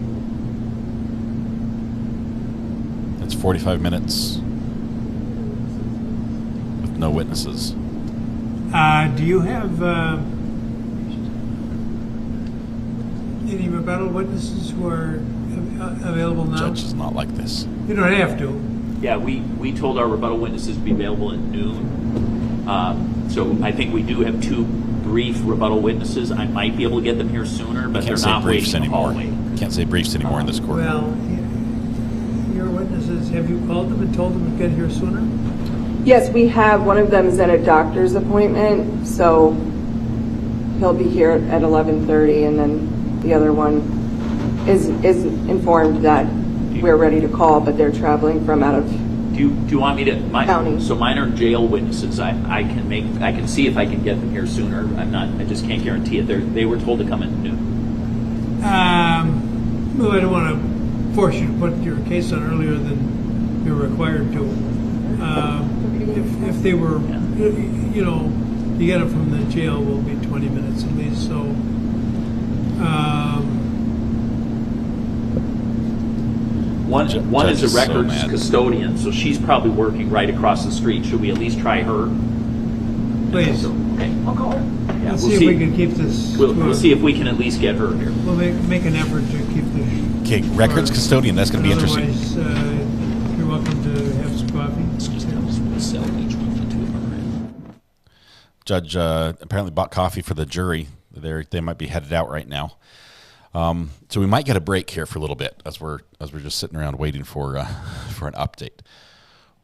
It's 45 minutes with no witnesses. Do you have any rebuttal witnesses who are available now? Judge is not like this. You don't have to. Yeah, we told our rebuttal witnesses to be available at noon. So I think we do have 2 brief rebuttal witnesses. I might be able to get them here sooner, but they're not waiting in the hallway. Can't say briefs anymore in this court. Well, your witnesses, have you called them and told them to get here sooner? Yes, we have. One of them is at a doctor's appointment, so he'll be here at 11:30, and then the other one is informed that we're ready to call, but they're traveling from out of Do you want me to? county. So mine are jail witnesses. I can see if I can get them here sooner. I just can't guarantee it. They were told to come at noon. Well, I don't want to force you to put your case on earlier than you're required to. If they were, you get them from the jail will be 20 minutes at least. So, one is a records custodian, so she's probably working right across the street. Should we at least try her? Please. Okay, I'll call her. Yeah, Let's see if we can keep this. We'll see if we can at least get her here. We'll make an effort to keep this. Okay, records custodian. That's going to be interesting. Otherwise, you're welcome to have some coffee. Judge apparently bought coffee for the jury. They might be headed out right now. So we might get a break here for a little bit as we're just sitting around waiting for an update.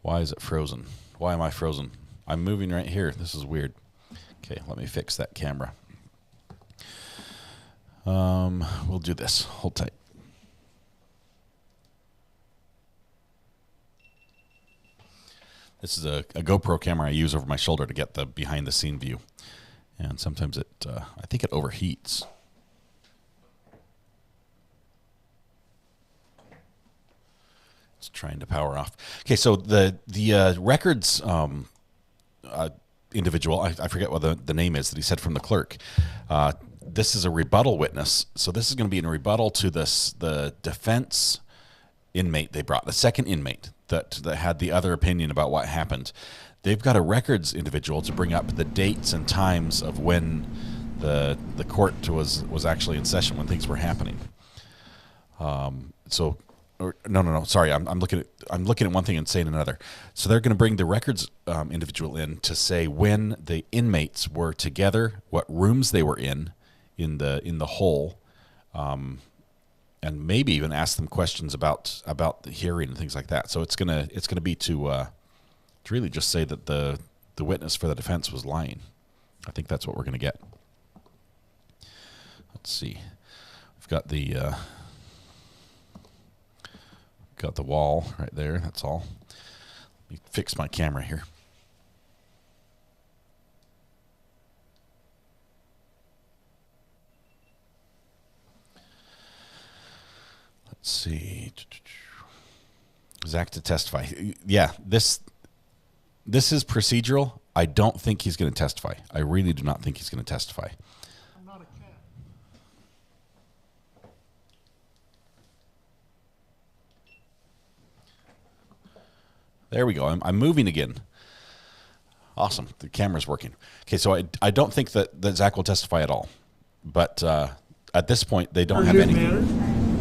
Why is it frozen? Why am I frozen? I'm moving right here. This is weird. Okay, let me fix that camera. We'll do this. Hold tight. This is a GoPro camera I use over my shoulder to get the behind-the-scene view. And sometimes I think it overheats. It's trying to power off. Okay, so the records individual, I forget what the name is that he said from the clerk. This is a rebuttal witness. So this is going to be in rebuttal to the defense inmate they brought, the second inmate that had the other opinion about what happened. They've got a records individual to bring up the dates and times of when the court was actually in session, when things were happening. Sorry, I'm looking at one thing and saying another. So they're going to bring the records individual in to say when the inmates were together, what rooms they were in the hole, and maybe even ask them questions about the hearing and things like that. So it's gonna be to to really just say that the witness for the defense was lying. I think that's what we're going to get. Let's see. We've got the wall right there. That's all. Let me fix my camera here. Let's see. Zach to testify. Yeah, this is procedural. I don't think he's going to testify. I really do not think he's going to testify. I'm not a cat. There we go. I'm moving again. Awesome. The camera's working. Okay, so I don't think that Zach will testify at all. But at this point, they don't have any.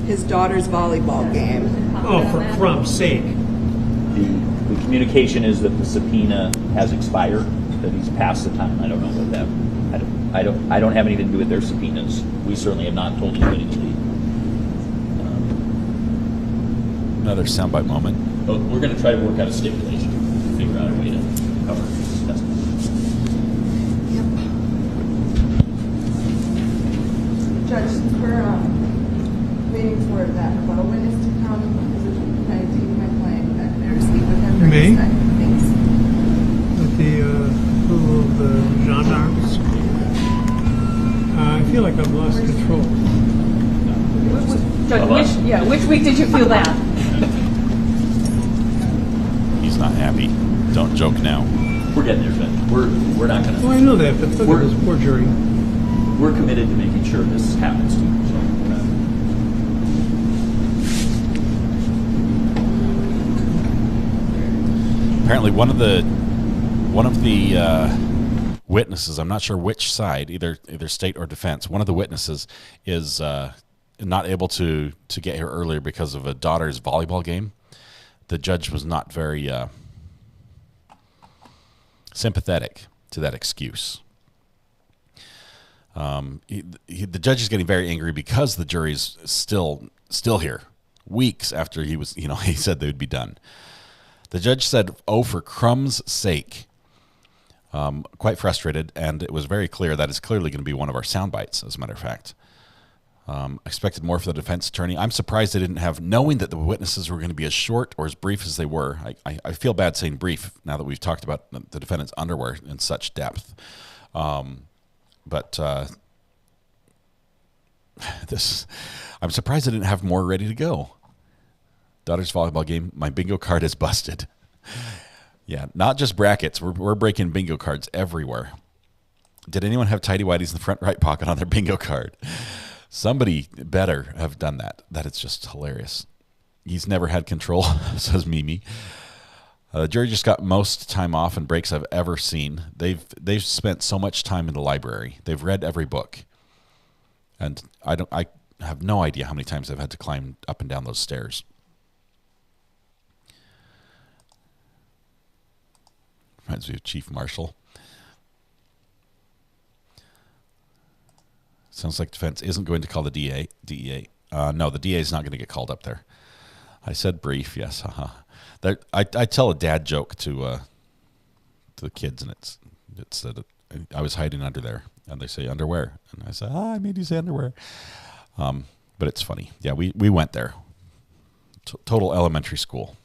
His daughter's volleyball game. Oh, for crumb's sake. The communication is that the subpoena has expired, that he's past the time. I don't know what that. I don't have anything to do with their subpoenas. We certainly have not told anybody to leave. Another soundbite moment. But we're going to try to work out a stipulation, figure out a way to cover this testimony. Judge, we're waiting for that rebuttal witness to come. Can I take my client back there to speak with him? Me? Thanks. With the gendarmes. I feel like I've lost control. Judge, which week did you feel that? He's not happy. Don't joke now. We're getting there, Judge. We're not going to. Oh, I know that, but look at this poor jury. We're committed to making sure this happens to you. So, apparently, one of the witnesses, I'm not sure which side, either state or defense, one of the witnesses is not able to get here earlier because of a daughter's volleyball game. The judge was not very sympathetic to that excuse. The judge is getting very angry because the jury's still here, weeks after he said they would be done. The judge said, "Oh, for crumb's sake." Quite frustrated, and it was very clear that is clearly going to be one of our sound bites, as a matter of fact. Expected more for the defense attorney. I'm surprised they didn't have, knowing that the witnesses were going to be as short or as brief as they were. I feel bad saying brief now that we've talked about the defendant's underwear in such depth. But I'm surprised I didn't have more ready to go. Daughter's volleyball game. My bingo card is busted. Yeah, not just brackets. We're breaking bingo cards everywhere. Did anyone have tidy whities in the front right pocket on their bingo card? Somebody better have done that. That is just hilarious. He's never had control, says Mimi. The jury just got most time off and breaks I've ever seen. They've spent so much time in the library. They've read every book. And I have no idea how many times they've had to climb up and down those stairs. Reminds me of Chief Marshal. Sounds like defense isn't going to call the DEA. No, the DA is not going to get called up there. I said brief, yes. I tell a dad joke to the kids, and it's that I was hiding under there, and they say underwear, and I say, I made you say underwear. But it's funny. Yeah, we went there. Total elementary school.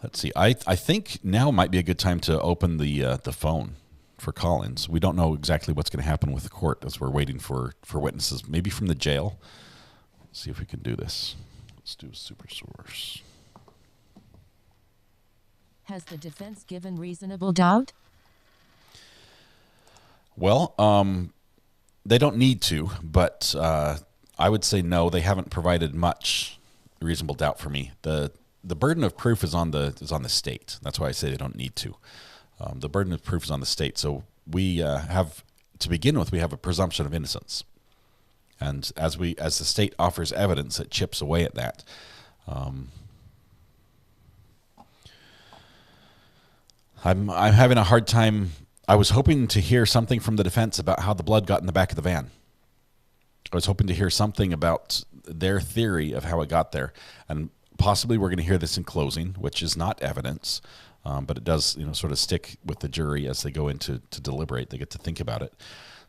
Let's see. I think now might be a good time to open the phone for call-ins. We don't know exactly what's going to happen with the court as we're waiting for witnesses, maybe from the jail. Let's see if we can do this. Let's do a super source. Has the defense given reasonable doubt? Well, they don't need to, but I would say no. They haven't provided much reasonable doubt for me. The burden of proof is on the state. That's why I say they don't need to. The burden of proof is on the state. So we have, to begin with, we have a presumption of innocence. And as the state offers evidence, it chips away at that. I'm having a hard time. I was hoping to hear something from the defense about how the blood got in the back of the van. I was hoping to hear something about their theory of how it got there. And possibly we're going to hear this in closing, which is not evidence, but it does, sort of stick with the jury as they go in to deliberate. They get to think about it.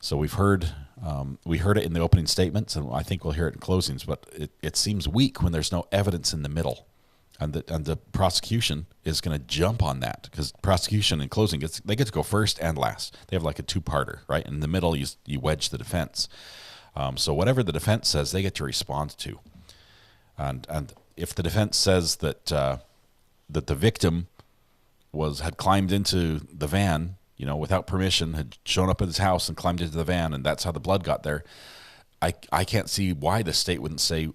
So we heard it in the opening statements, and I think we'll hear it in closings. But it seems weak when there's no evidence in the middle, and the prosecution is going to jump on that, because prosecution and closing they get to go first and last. They have like a two-parter, right? In the middle, you wedge the defense. So whatever the defense says, they get to respond to. And if the defense says that the victim had climbed into the van, without permission, had shown up at his house and climbed into the van, and that's how the blood got there, I can't see why the state wouldn't say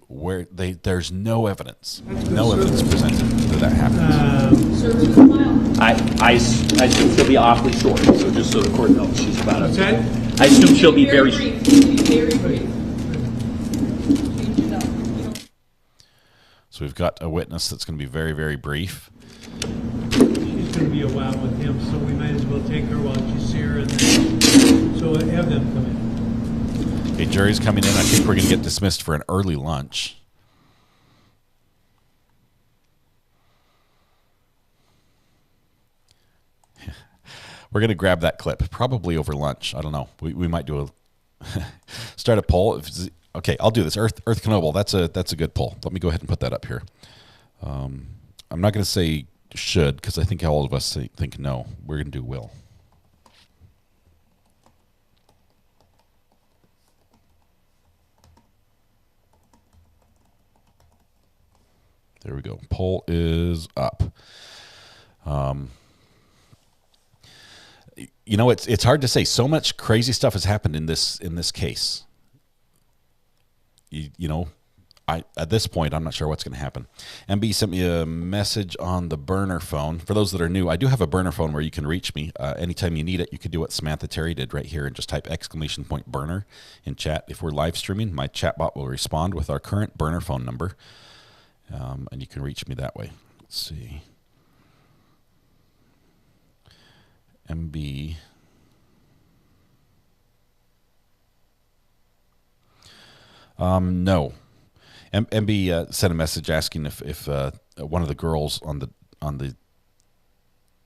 there's no evidence presented that happened. I assume she'll be awfully short, so just so the court knows she's about it. I assume she'll be very brief. She's very brief. So we've got a witness that's going to be very, very brief. She's going to be a while with him, so we might as well take her while she's here, and then so have them come in. Okay, jury's coming in. I think we're going to get dismissed for an early lunch. We're going to grab that clip, probably over lunch. I don't know. We might do start a poll. Okay, I'll do this. Earth Knoble. That's a good poll. Let me go ahead and put that up here. I'm not going to say should, because I think all of us think no. We're going to do will. There we go. Poll is up. It's hard to say. So much crazy stuff has happened in this case. At this point, I'm not sure what's going to happen. MB sent me a message on the burner phone. For those that are new, I do have a burner phone where you can reach me anytime you need it. You could do what Samantha Terry did right here and just type !burner in chat. If we're live streaming, my chat bot will respond with our current burner phone number, and you can reach me that way. Let's see. MB. No. MB sent a message asking if one of the girls on the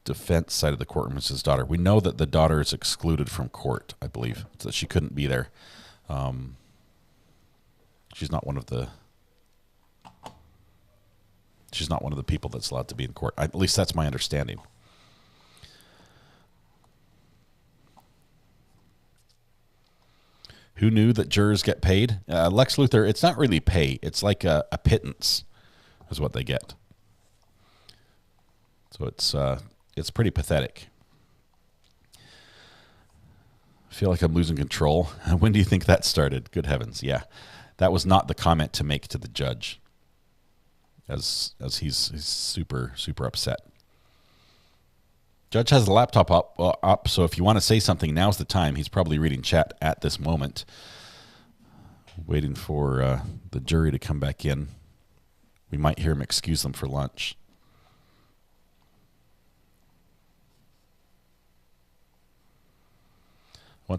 defense side of the courtroom is his daughter. We know that the daughter is excluded from court, I believe, so she couldn't be there. She's not one of the people that's allowed to be in court. At least that's my understanding. Who knew that jurors get paid? Lex Luthor, it's not really pay. It's like a pittance is what they get. So it's pretty pathetic. I feel like I'm losing control. When do you think that started? Good heavens, yeah. That was not the comment to make to the judge, as he's super, super upset. Judge has the laptop up, so if you want to say something, now's the time. He's probably reading chat at this moment, waiting for the jury to come back in. We might hear him excuse them for lunch. I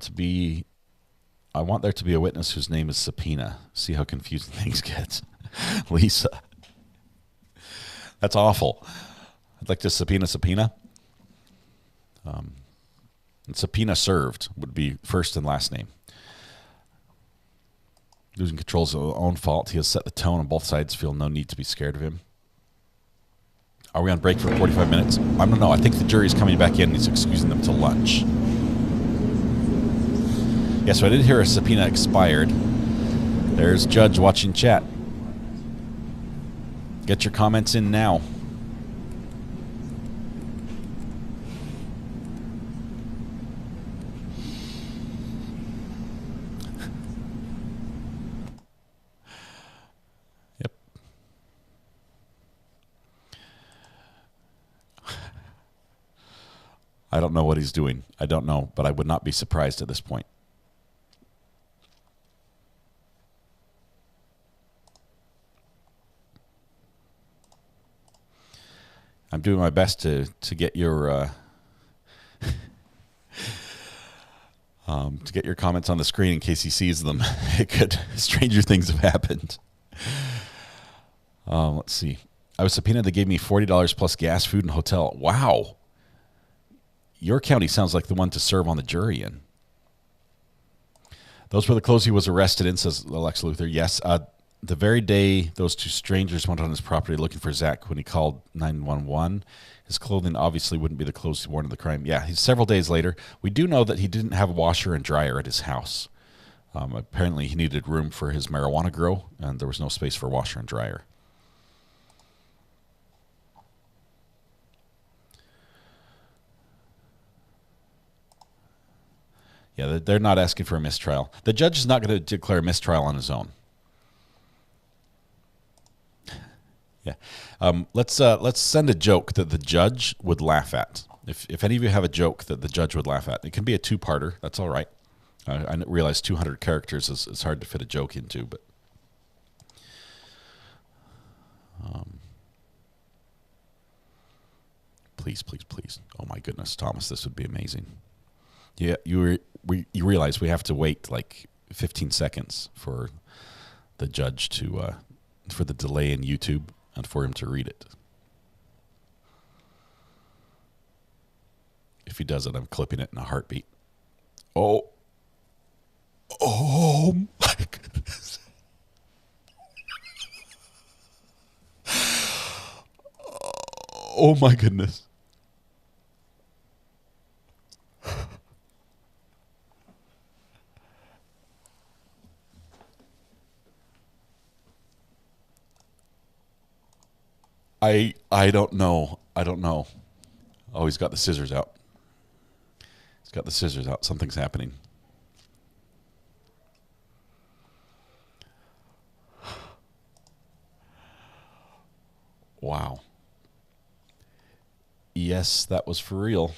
want there to be a witness whose name is Subpoena. See how confusing things get. Lisa. That's awful. I'd like to subpoena. And subpoena served would be first and last name. Losing control is his own fault. He has set the tone, and both sides feel no need to be scared of him. Are we on break for 45 minutes? I don't know. I think the jury's coming back in. He's excusing them to lunch. Yeah, so I did hear a subpoena expired. There's Judge watching chat. Get your comments in now. I don't know what he's doing. I don't know, but I would not be surprised at this point. I'm doing my best to get your to get your comments on the screen in case he sees them. Stranger things have happened. Let's see. I was subpoenaed. They gave me $40 plus gas, food, and hotel. Wow. Your county sounds like the one to serve on the jury in. Those were the clothes he was arrested in, says Lex Luthor. Yes. The very day those two strangers went on his property looking for Zach when he called 911, his clothing obviously wouldn't be the clothes he wore in the crime. Yeah, several days later. We do know that he didn't have a washer and dryer at his house. Apparently he needed room for his marijuana grow, and there was no space for washer and dryer. Yeah, they're not asking for a mistrial. The judge is not going to declare a mistrial on his own. Yeah, let's send a joke that the judge would laugh at. If any of you have a joke that the judge would laugh at, it can be a two-parter. That's all right. I realize 200 characters is hard to fit a joke into, but please, please, please. Oh my goodness, Thomas, this would be amazing. Yeah, you realize we have to wait like 15 seconds for the judge to for the delay in YouTube and for him to read it. If he does it, I'm clipping it in a heartbeat. Oh my goodness. Oh my goodness. I don't know. I don't know. Oh, he's got the scissors out. He's got the scissors out. Something's happening. Wow. Yes, that was for real.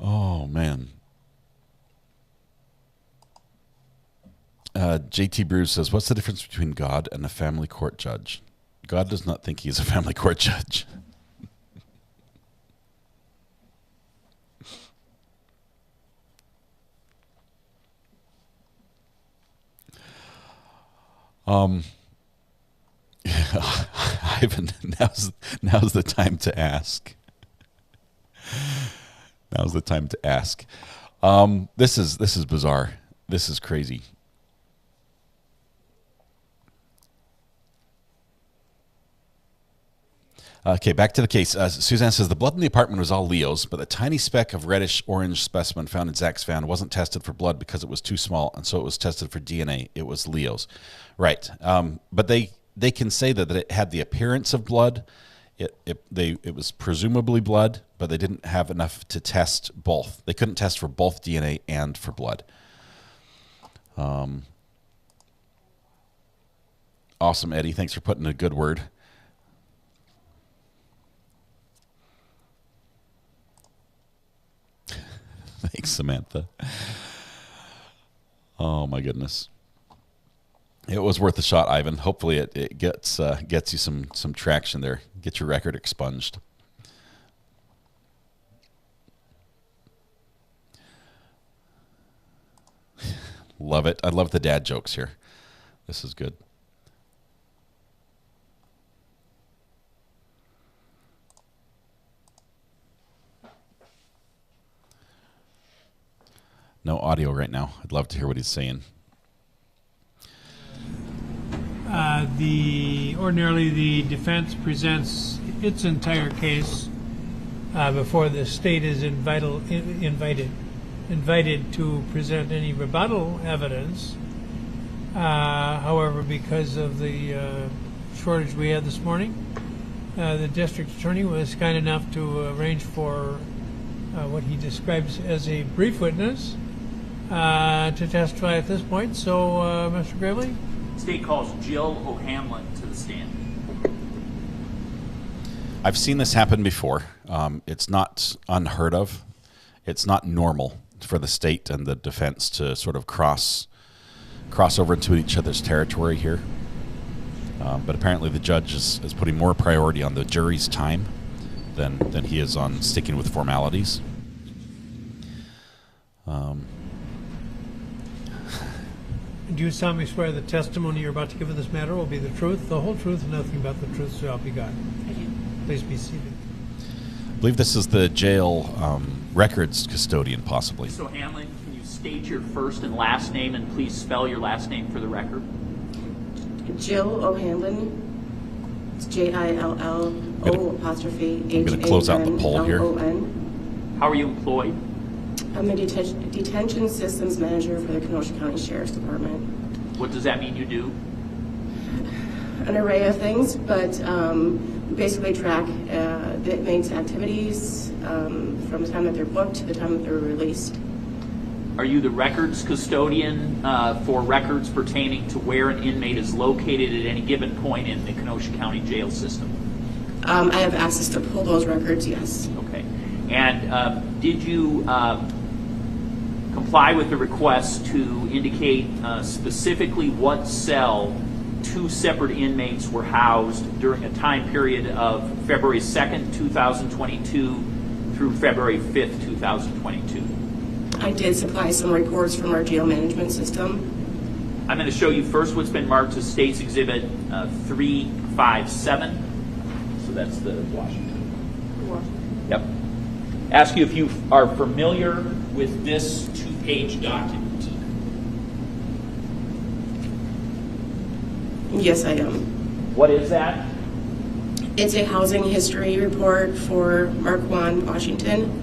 Oh, man. JT Bruce says, what's the difference between God and a family court judge? God does not think he's a family court judge. Ivan, now's the time to ask. Now's the time to ask. This is bizarre. This is crazy. Okay, back to the case. Suzanne says the blood in the apartment was all Leo's, but the tiny speck of reddish-orange specimen found in Zach's van wasn't tested for blood because it was too small, and so it was tested for DNA. It was Leo's. Right. But they can say that it had the appearance of blood. It was presumably blood, but they didn't have enough to test both. They couldn't test for both DNA and for blood. Awesome, Eddie. Thanks for putting a good word. Thanks, Samantha. Oh my goodness. It was worth a shot, Ivan. Hopefully it gets you some traction there. Get your record expunged. Love it. I love the dad jokes here. This is good. No audio right now. I'd love to hear what he's saying. Ordinarily the defense presents its entire case before the state is invited to present any rebuttal evidence. However, because of the shortage we had this morning, the district attorney was kind enough to arrange for what he describes as a brief witness to testify at this point. So, Mr. Gravely? State calls Jill O'Hanlon to the stand. I've seen this happen before. It's not unheard of. It's not normal for the state and the defense to sort of cross over into each other's territory here. But apparently the judge is putting more priority on the jury's time than he is on sticking with formalities. Do you solemnly swear the testimony you're about to give in this matter will be the truth, the whole truth, and nothing but the truth, so help you God? I do. Please be seated. I believe this is the jail records custodian, possibly. So, Hanlon, can you state your first and last name, and please spell your last name for the record? Jill O'Hanlon. It's JILLO''H''. I'm going to close out the poll here. How are you employed? I'm a detention systems manager for the Kenosha County Sheriff's Department. What does that mean you do? An array of things, but basically track the inmates' activities from the time that they're booked to the time that they're released. Are you the records custodian for records pertaining to where an inmate is located at any given point in the Kenosha County jail system? I have access to pull those records, yes. Okay. And did you comply with the request to indicate specifically what cell two separate inmates were housed during a time period of February 2nd, 2022 through February 5th, 2022? I did supply some reports from our jail management system. I'm going to show you first what's been marked as State's Exhibit 357. So that's the Washington. Yep. Ask you if you are familiar with this two-page document. Yes, I am. What is that? It's a housing history report for Marquand, Washington.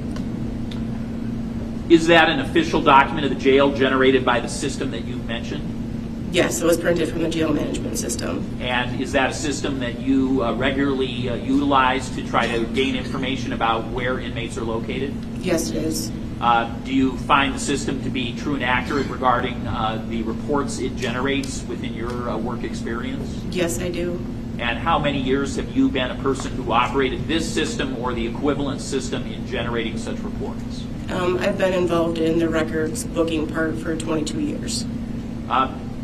Is that an official document of the jail generated by the system that you mentioned? Yes, it was printed from the jail management system. And is that a system that you regularly utilize to try to gain information about where inmates are located? Yes, it is. Do you find the system to be true and accurate regarding the reports it generates within your work experience? Yes, I do. And how many years have you been a person who operated this system or the equivalent system in generating such reports? I've been involved in the records booking part for 22 years.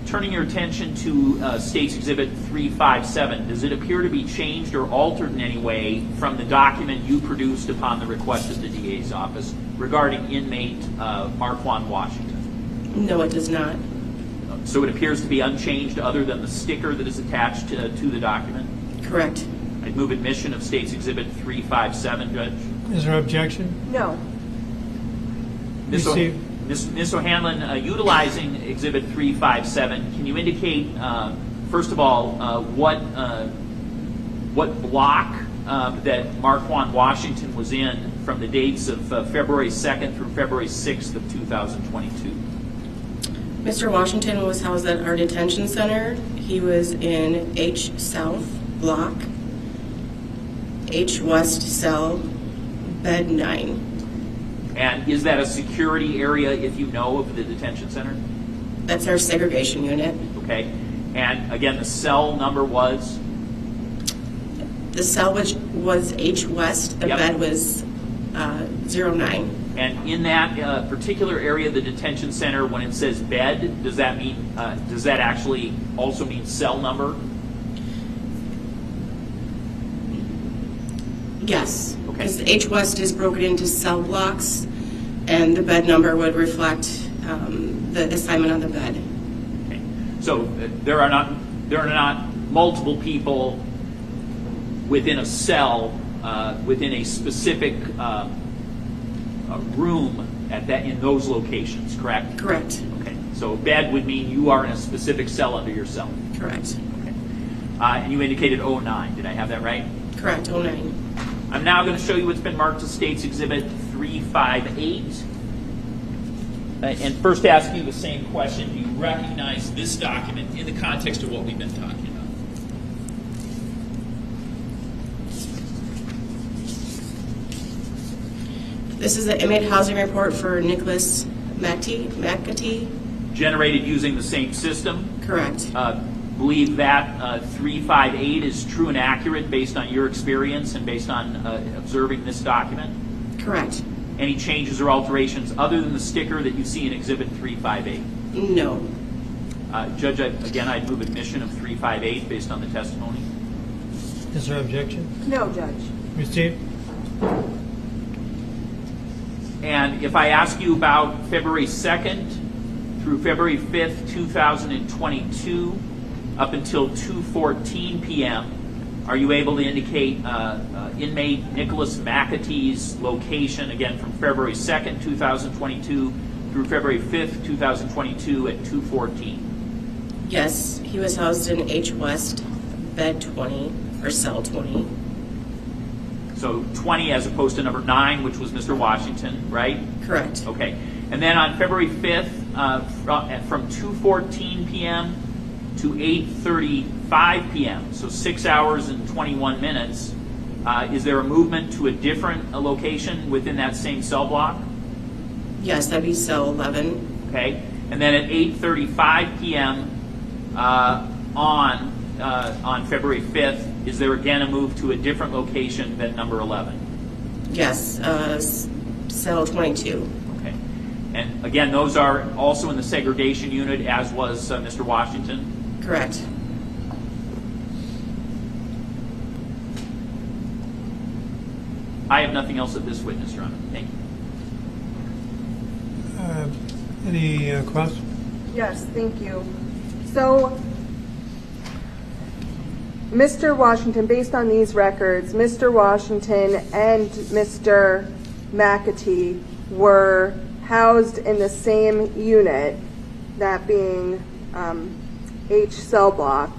Turning your attention to State's Exhibit 357, does it appear to be changed or altered in any way from the document you produced upon the request of the DA's office regarding inmate Marquand, Washington? No, it does not. So it appears to be unchanged other than the sticker that is attached to the document? Correct. I'd move admission of State's Exhibit 357, Judge. Is there objection? No. Ms. O'Hanlon, utilizing Exhibit 357, can you indicate, first of all, what block that Marquand, Washington was in from the dates of February 2nd through February 6th of 2022? Mr. Washington was housed at our detention center. He was in H South block, H West cell, bed 9. And is that a security area, if you know, of the detention center? That's our segregation unit. Okay. And again, the cell number was? The cell which was H West, the bed was 09. And in that particular area of the detention center, when it says bed, does that mean, does that actually also mean cell number? Yes, because the H West is broken into cell blocks, and the bed number would reflect the assignment on the bed. Okay. So there are not multiple people within a cell within a specific room in those locations, correct? Correct. Okay. So bed would mean you are in a specific cell under yourself. Correct. Okay. And you indicated 09. Did I have that right? Correct. 09. I'm now going to show you what's been marked as State's Exhibit 358. And first ask you the same question. Do you recognize this document in the context of what we've been talking about? This is the inmate housing report for Nicholas McAtee. Generated using the same system? Correct. Believe that 358 is true and accurate based on your experience and based on observing this document? Correct. Any changes or alterations other than the sticker that you see in Exhibit 358? No. Judge, again, I'd move admission of 358 based on the testimony. Is there objection? No, Judge. Receive. And if I ask you about February 2nd through February 5th, 2022, up until 2:14 p.m., are you able to indicate inmate Nicholas McAtee's location, again, from February 2nd, 2022 through February 5th, 2022 at 2:14? Yes, he was housed in H West, bed 20, or cell 20. So 20 as opposed to number 9, which was Mr. Washington, right? Correct. Okay. And then on February 5th, from 2:14 p.m. to 8:35 p.m., so 6 hours and 21 minutes, is there a movement to a different location within that same cell block? Yes, that'd be cell 11. Okay. And then at 8:35 p.m. On February 5th, is there again a move to a different location than number 11? Yes, cell 22. Okay. And again, those are also in the segregation unit, as was Mr. Washington? Correct. I have nothing else of this witness, Your Honor. Thank you. Any cross? Yes, thank you. So, Mr. Washington, based on these records, Mr. Washington and Mr. McAtee were housed in the same unit, that being H cell block,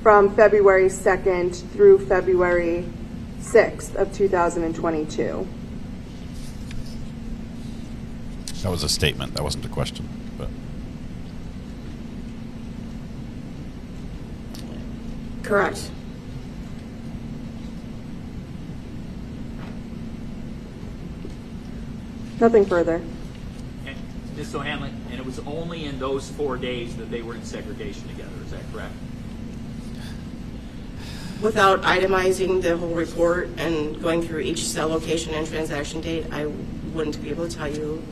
from February 2nd through February 6th of 2022. That was a statement. That wasn't a question. But Correct. Nothing further. And Ms. O'Hanlon, and it was only in those 4 days that they were in segregation together, is that correct? Without itemizing the whole report and going through each cell location and transaction date, I wouldn't be able to tell you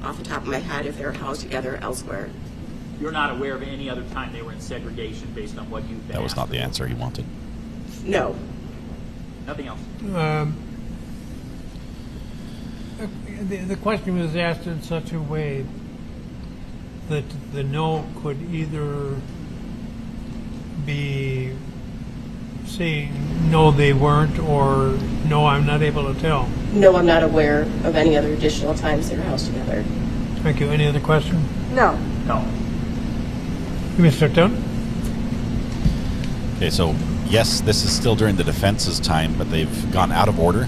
off the top of my head if they're housed together elsewhere. You're not aware of any other time they were in segregation based on what you've been that was not the answer he wanted. No. Nothing else. The question was asked in such a way that the no could either be saying no, they weren't, or no, I'm not able to tell. No, I'm not aware of any other additional times they were housed together. Thank you. Any other question? No. No. You may start down. Okay, so yes, this is still during the defense's time, but they've gone out of order,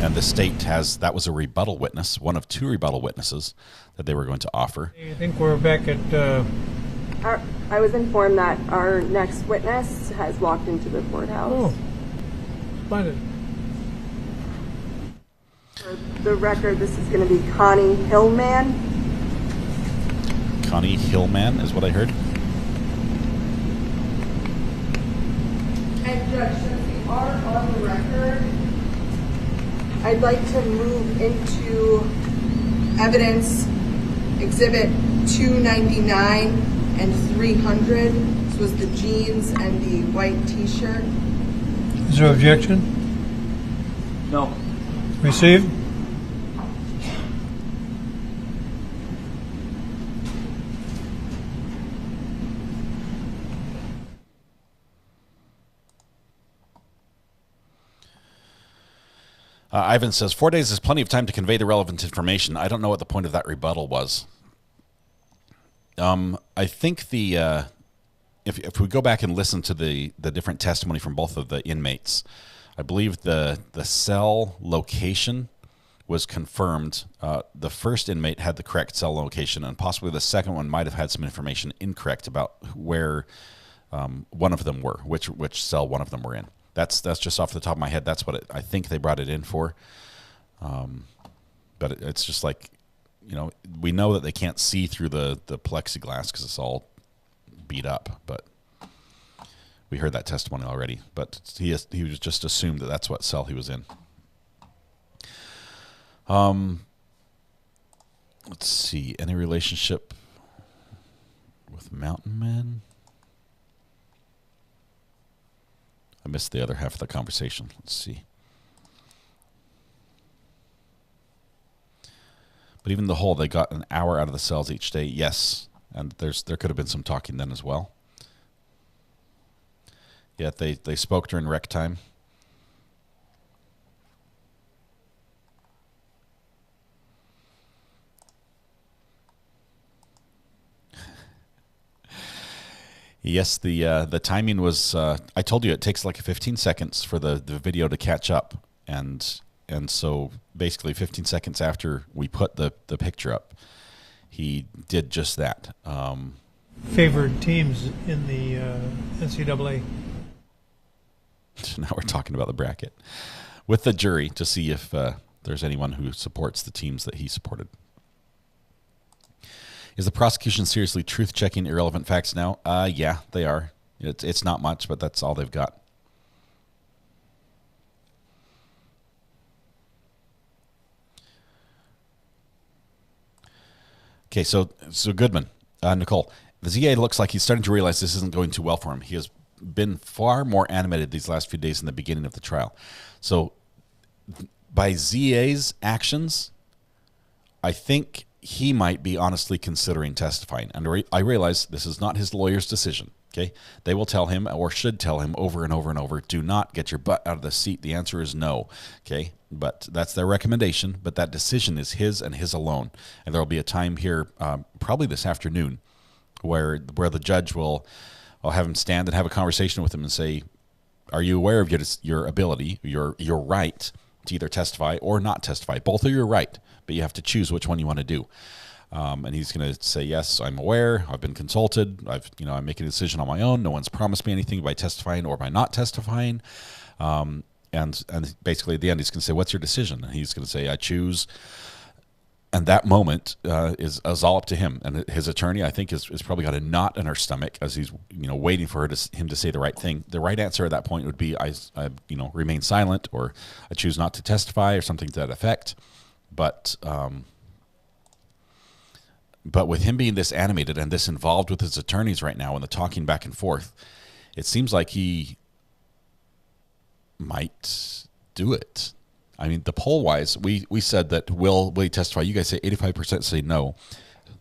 and the state has, that was a rebuttal witness, one of 2 rebuttal witnesses that they were going to offer. I think we're back at... I was informed that our next witness has walked into the courthouse. Oh, splendid. For the record, this is going to be Connie Hillman. Connie Hillman is what I heard. And Judge, since we are on the record, I'd like to move into evidence exhibit 299 and 300. This was the jeans and the white t-shirt. Is there objection? No. Received? Ivan says 4 days is plenty of time to convey the relevant information. I don't know what the point of that rebuttal was. I think the if we go back and listen to the different testimony from both of the inmates, I believe the cell location was confirmed. The first inmate had the correct cell location, and possibly the second one might have had some information incorrect about where one of them were, which cell one of them were in. That's just off the top of my head. That's what I think they brought it in for. But it's just like, you know, we know that they can't see through the plexiglass because it's all beat up. But we heard that testimony already. But he was just assumed that that's what cell he was in. Let's see. Any relationship with Mountain Men? I missed the other half of the conversation. Let's see. But even the whole, they got an hour out of the cells each day. Yes, and there could have been some talking then as well. Yeah, they spoke during rec time. Yes, the timing was. I told you it takes like 15 seconds for the video to catch up, and so basically 15 seconds after we put the picture up, he did just that. Favored teams in the NCAA. Now we're talking about the bracket with the jury to see if there's anyone who supports the teams that he supported. Is the prosecution seriously truth-checking irrelevant facts now? Yeah, they are. It's not much, but that's all they've got. Okay, so Goodman, Nicole, the ZA looks like he's starting to realize this isn't going too well for him. He has been far more animated these last few days in the beginning of the trial. So by ZA's actions, I think he might be honestly considering testifying. And I realize this is not his lawyer's decision. Okay, they will tell him, or should tell him over and over and over, do not get your butt out of the seat. The answer is no. Okay, but that's their recommendation. But that decision is his and his alone. And there will be a time here, probably this afternoon, where the judge will have him stand and have a conversation with him and say, "Are you aware of your ability, your right to either testify or not testify? Both are your right, but you have to choose which one you want to do." And he's going to say, "Yes, I'm aware. I've been consulted. I'm making a decision on my own. No one's promised me anything by testifying or by not testifying." And basically at the end, he's going to say, "What's your decision?" And he's going to say, "I choose." And that moment is all up to him. And his attorney, I think, has probably got a knot in her stomach as he's waiting for him to say the right thing. The right answer at that point would be, I remain silent, or I choose not to testify, or something to that effect. But with him being this animated and this involved with his attorneys right now and the talking back and forth, it seems like he might do it. I mean, the poll-wise, we said that will he testify? You guys say 85% say no,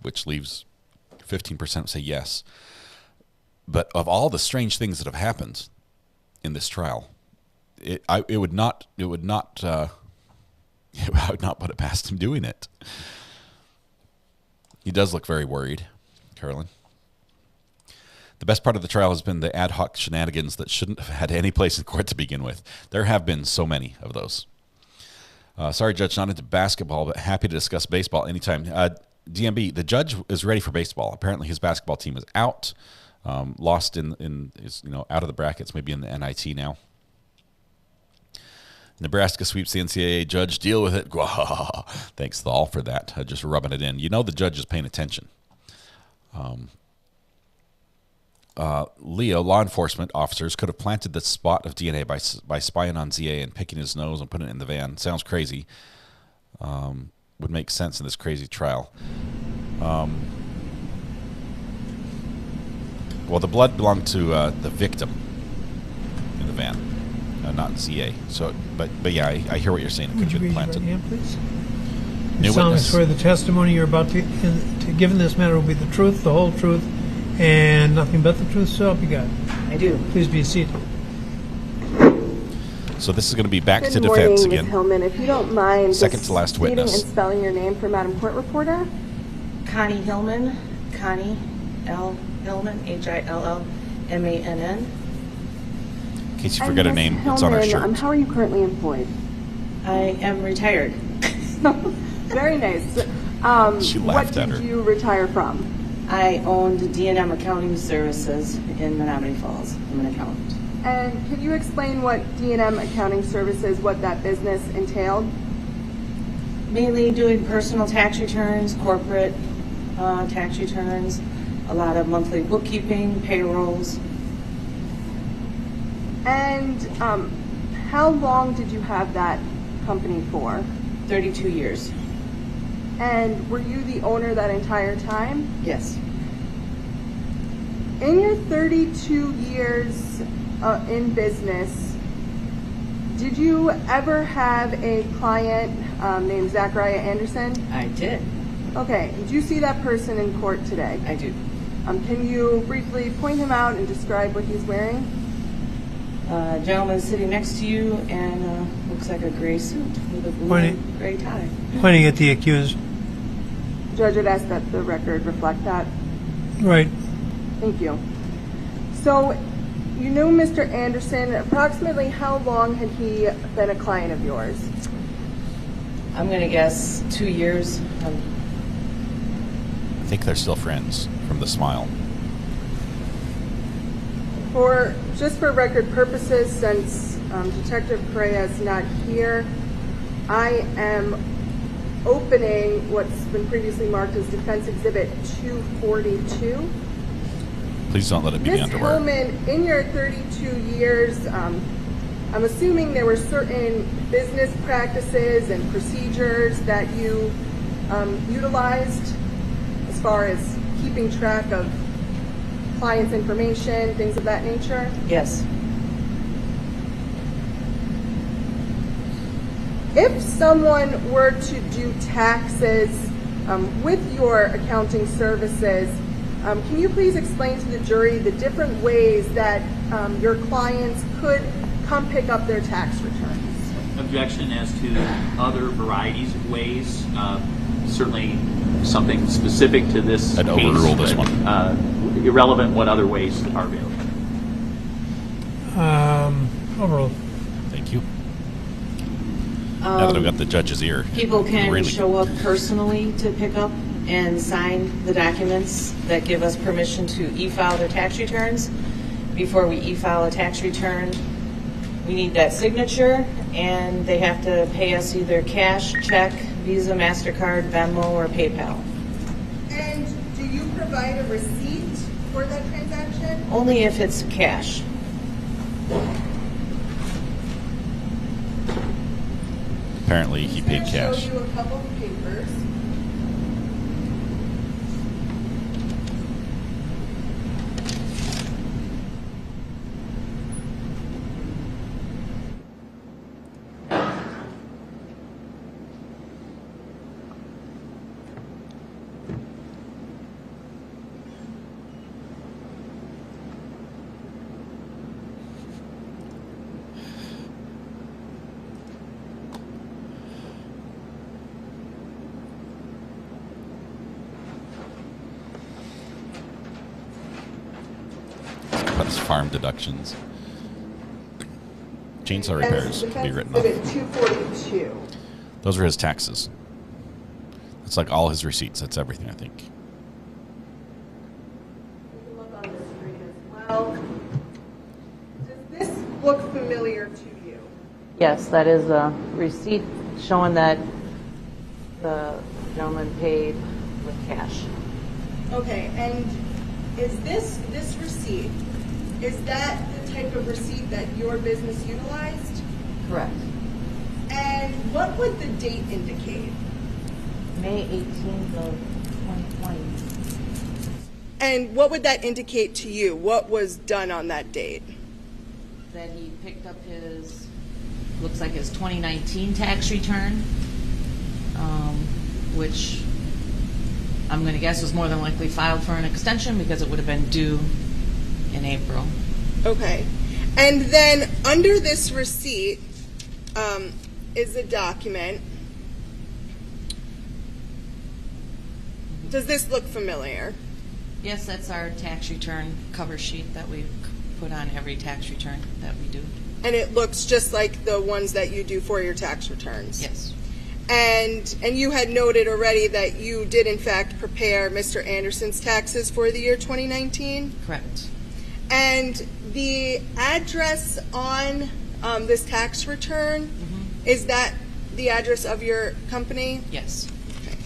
which leaves 15% say yes. But of all the strange things that have happened in this trial, I would not put it past him doing it. He does look very worried, Carolyn. The best part of the trial has been the ad hoc shenanigans that shouldn't have had any place in court to begin with. There have been so many of those. Sorry, Judge, not into basketball, but happy to discuss baseball anytime. DMB, the judge is ready for baseball. Apparently his basketball team is out, lost is out of the brackets, maybe in the NIT now. Nebraska sweeps the NCAA. Judge, deal with it. Thanks all for that. Just rubbing it in. The judge is paying attention. Leo, law enforcement officers could have planted the spot of DNA by spying on ZA and picking his nose and putting it in the van. Sounds crazy. Would make sense in this crazy trial. Well, the blood belonged to the victim in the van. Not ZA. So, but yeah, I hear what you're saying. It could have been planted. Hand, please? New witness. Swear the testimony you're about to give in this matter will be the truth, the whole truth, and nothing but the truth. So help you God. I do. Please be seated. So this is going to be back Good to morning, defense Ms. again. Hillman, if you don't mind, second to last witness. Stating and spelling your name for Madam Court Reporter. Connie Hillman. Connie L. Hillman. HILLMANN. In case you forget her name, it's on her shirt. How are you currently employed? I am retired. Very nice. She laughed at her. What did you retire from? I owned D&M Accounting Services in Menominee Falls. I'm an accountant. And can you explain what D&M Accounting Services, what that business entailed? Mainly doing personal tax returns, corporate tax returns, a lot of monthly bookkeeping, payrolls. And how long did you have that company for? 32 years. And were you the owner that entire time? Yes. In your 32 years in business, did you ever have a client named Zachariah Anderson? I did. Okay. Did you see that person in court today? I do. Can you briefly point him out and describe what he's wearing? Gentleman sitting next to you and looks like a gray suit with a blue gray tie. Pointing at the accused. Judge, I'd ask that the record reflect that. Right. Thank you. So, you know Mr. Anderson. Approximately how long had he been a client of yours? I'm going to guess 2 years. I think they're still friends from the smile. Just for record purposes, since Detective Correa is not here, I am opening what's been previously marked as Defense Exhibit 242. Please don't let it be Ms. underwear. Hillman, in your 32 years, I'm assuming there were certain business practices and procedures that you utilized as far as keeping track of clients' information, things of that nature? Yes. If someone were to do taxes with your accounting services, can you please explain to the jury the different ways that your clients could come pick up their tax returns? Objection as to other varieties of ways. Certainly something specific to this I'd case, overrule this but, one. Irrelevant what other ways are available. Overruled. Thank you. Now that I've got the judge's ear. People can show up personally to pick up and sign the documents that give us permission to e-file their tax returns. Before we e-file a tax return, we need that signature, and they have to pay us either cash, check, Visa, MasterCard, Venmo, or PayPal. And do you provide a receipt for that transaction? Only if it's cash. Apparently, he paid cash. I'll show you a couple of papers. Farm deductions. Chainsaw repairs can be written off. 242. Those are his taxes. It's like all his receipts. That's everything, I think. Look on the screen as well. Does this look familiar to you? Yes, that is a receipt showing that the gentleman paid with cash. Okay, and is this receipt, is that the type of receipt that your business utilized? Correct. And what would the date indicate? May 18th of 2020. And what would that indicate to you? What was done on that date? That he picked up his, looks like his 2019 tax return, which I'm going to guess was more than likely filed for an extension because it would have been due in April. Okay. And then under this receipt is a document. Does this look familiar? Yes, that's our tax return cover sheet that we put on every tax return that we do. And it looks just like the ones that you do for your tax returns? Yes. And you had noted already that you did in fact prepare Mr. Anderson's taxes for the year 2019? Correct. And the address on this tax return, is that the address of your company? Yes. Okay.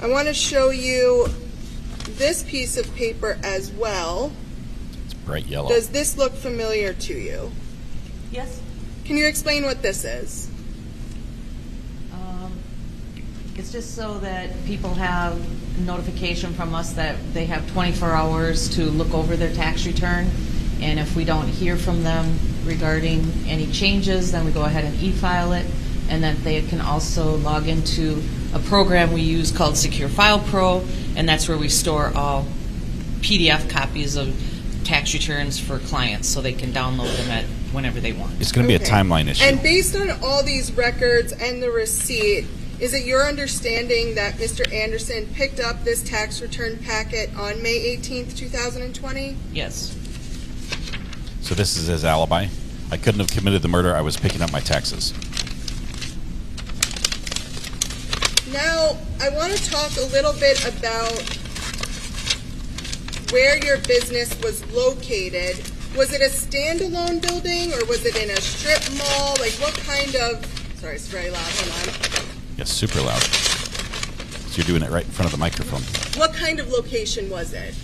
I want to show you this piece of paper as well. It's bright yellow. Does this look familiar to you? Yes. Can you explain what this is? It's just so that people have notification from us that they have 24 hours to look over their tax return And if we don't hear from them regarding any changes, then we go ahead and e-file it. And then they can also log into a program we use called Secure File Pro, and that's where we store all PDF copies of tax returns for clients so they can download them at whenever they want. It's going to be a timeline issue. And based on all these records and the receipt, is it your understanding that Mr. Anderson picked up this tax return packet on May 18th, 2020? Yes. So this is his alibi? I couldn't have committed the murder. I was picking up my taxes. Now, I want to talk a little bit about where your business was located. Was it a standalone building or was it in a strip mall? Like what kind of, sorry, it's very loud, hold on. Yes, super loud. So you're doing it right in front of the microphone. What kind of location was it?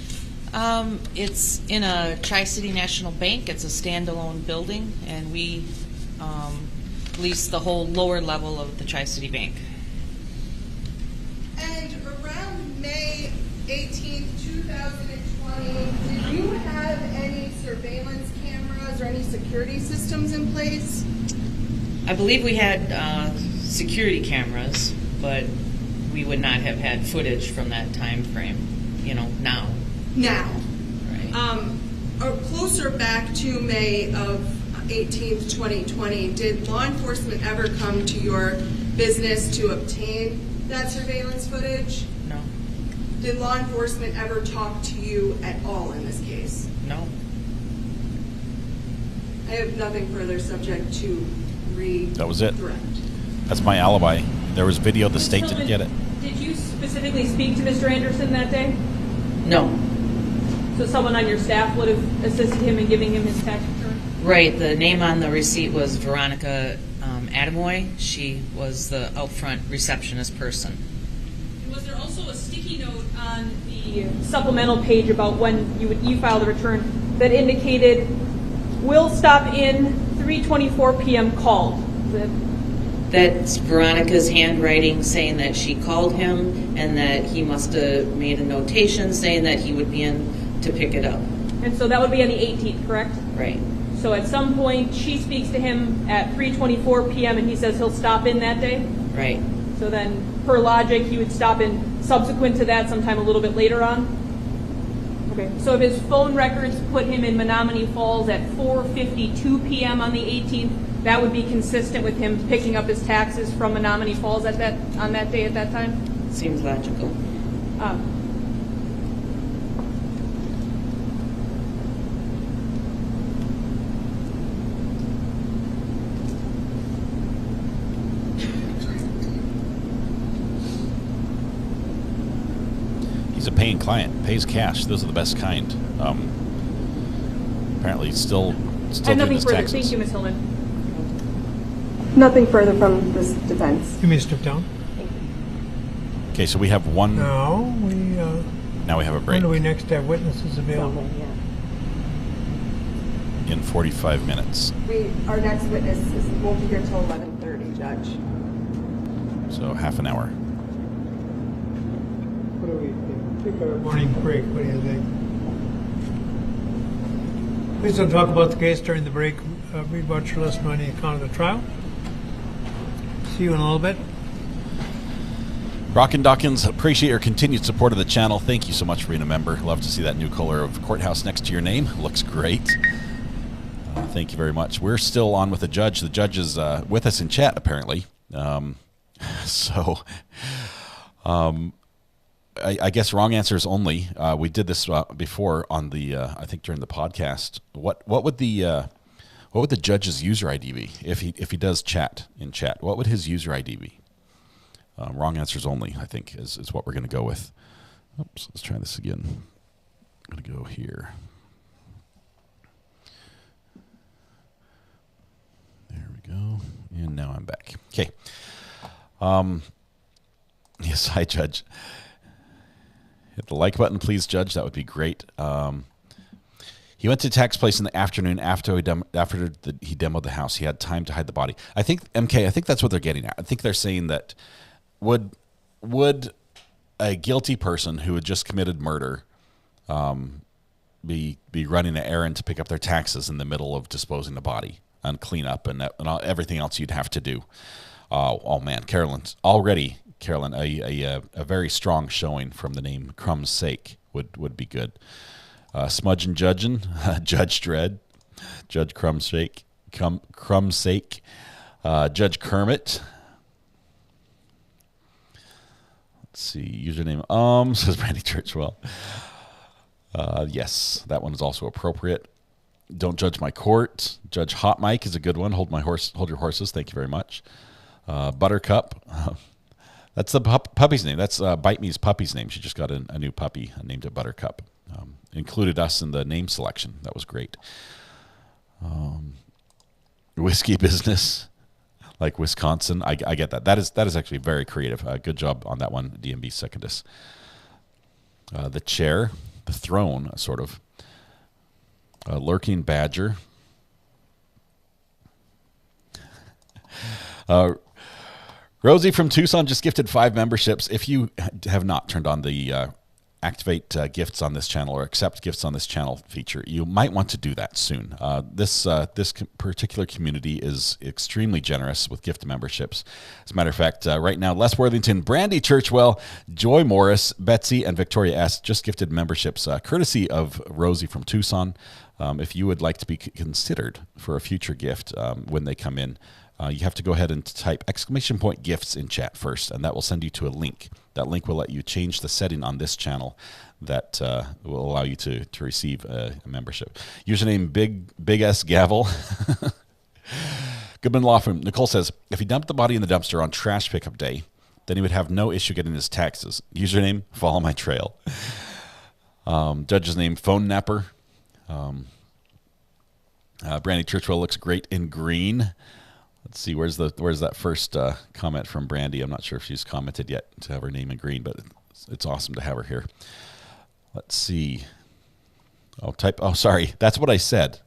It's in a Tri-City National Bank. It's a standalone building, and we lease the whole lower level of the Tri-City Bank. And around May 18th, 2020, did you have any surveillance cameras or any security systems in place? I believe we had security cameras, but we would not have had footage from that time frame, now. Now. Right. Closer back to May of 18th, 2020, did law enforcement ever come to your business to obtain that surveillance footage? No. Did law enforcement ever talk to you at all in this case? No. I have nothing further, subject to That was it. Correct. That's my alibi. There was video. The state didn't get it. Did you specifically speak to Mr. Anderson that day? No. So someone on your staff would have assisted him in giving him his tax return? Right. The name on the receipt was Veronica Adamoy. She was the out front receptionist person. Was there also a sticky note on the supplemental page about when you would e-file the return that indicated, "Will stop in 3:24 p.m. called"? That's Veronica's handwriting saying that she called him and that he must have made a notation saying that he would be in to pick it up. And so that would be on the 18th, correct? Right. So at some point, she speaks to him at 3:24 p.m. and he says he'll stop in that day? Right. So then, per logic, he would stop in subsequent to that sometime a little bit later on? Okay. So if his phone records put him in Menominee Falls at 4:52 p.m. on the 18th, that would be consistent with him picking up his taxes from Menominee Falls on that day at that time? Seems logical. He's a paying client, pays cash. Those are the best kind. Apparently, still And nothing doing his further. taxes. Thank you, Ms. Hillman. Nothing further from this defense. You may step down. Okay, so we have one. Now we have a break. When do we next have witnesses available? In 45 minutes. Our next witness won't be here till 11:30, Judge. So half an hour. What do we take our morning break? What do you think? Please don't talk about the case during the break. Read about your list on the account of the trial. See you in a little bit. Rockin' Dawkins, appreciate your continued support of the channel. Thank you so much for being a member. Love to see that new color of courthouse next to your name. Looks great. Thank you very much. We're still on with the judge. The judge is with us in chat, apparently. I guess wrong answers only. We did this before on the I think during the podcast. What would the judge's user ID be if he does chat in chat? What would his user ID be? Wrong answers only, I think, is what we're going to go with. Oops, let's try this again. I'm going to go here. There we go. And now I'm back. Okay. Yes, hi, Judge. Hit the like button, please, Judge. That would be great. He went to tax place in the afternoon after he demoed the house. He had time to hide the body. I think, MK, I think that's what they're getting at. I think they're saying that would a guilty person who had just committed murder be running an errand to pick up their taxes in the middle of disposing the body and clean up and everything else you'd have to do. Oh man, Carolyn, a very strong showing from the name Crumb's Sake would be good. Smudge and Judgin', Judge Dredd, Judge Crumb's Sake, Crumb's Sake, Judge Kermit. Let's see, username says Brandy Churchwell. Yes, that one is also appropriate. Don't Judge My Court. Judge Hot Mike is a good one. Hold your horses. Thank you very much. Buttercup. That's the puppy's name. That's Bite Me's puppy's name. She just got a new puppy named it Buttercup. Included us in the name selection. That was great. Whiskey Business, like Wisconsin. I get that. That is actually very creative. Good job on that one, DMB Secondus. The Chair, the Throne, sort of. Lurking Badger. Rosie from Tucson just gifted 5 memberships. If you have not turned on the activate gifts on this channel or accept gifts on this channel feature, you might want to do that soon. This particular community is extremely generous with gift memberships. As a matter of fact, right now, Les Worthington, Brandy Churchwell, Joy Morris, Betsy, and Victoria S. just gifted memberships courtesy of Rosie from Tucson. If you would like to be considered for a future gift when they come in, you have to go ahead and type !gifts in chat first, and that will send you to a link. That link will let you change the setting on this channel that will allow you to receive a membership. Username Big S Gavel. Goodman Law Firm. Nicole says, if he dumped the body in the dumpster on trash pickup day, then he would have no issue getting his taxes. Username, Follow My Trail. Judge's name, Phone Napper. Brandy Churchwell looks great in green. Let's see, where's that first comment from Brandy? I'm not sure if she's commented yet to have her name in green, but it's awesome to have her here. Let's see. Sorry, that's what I said.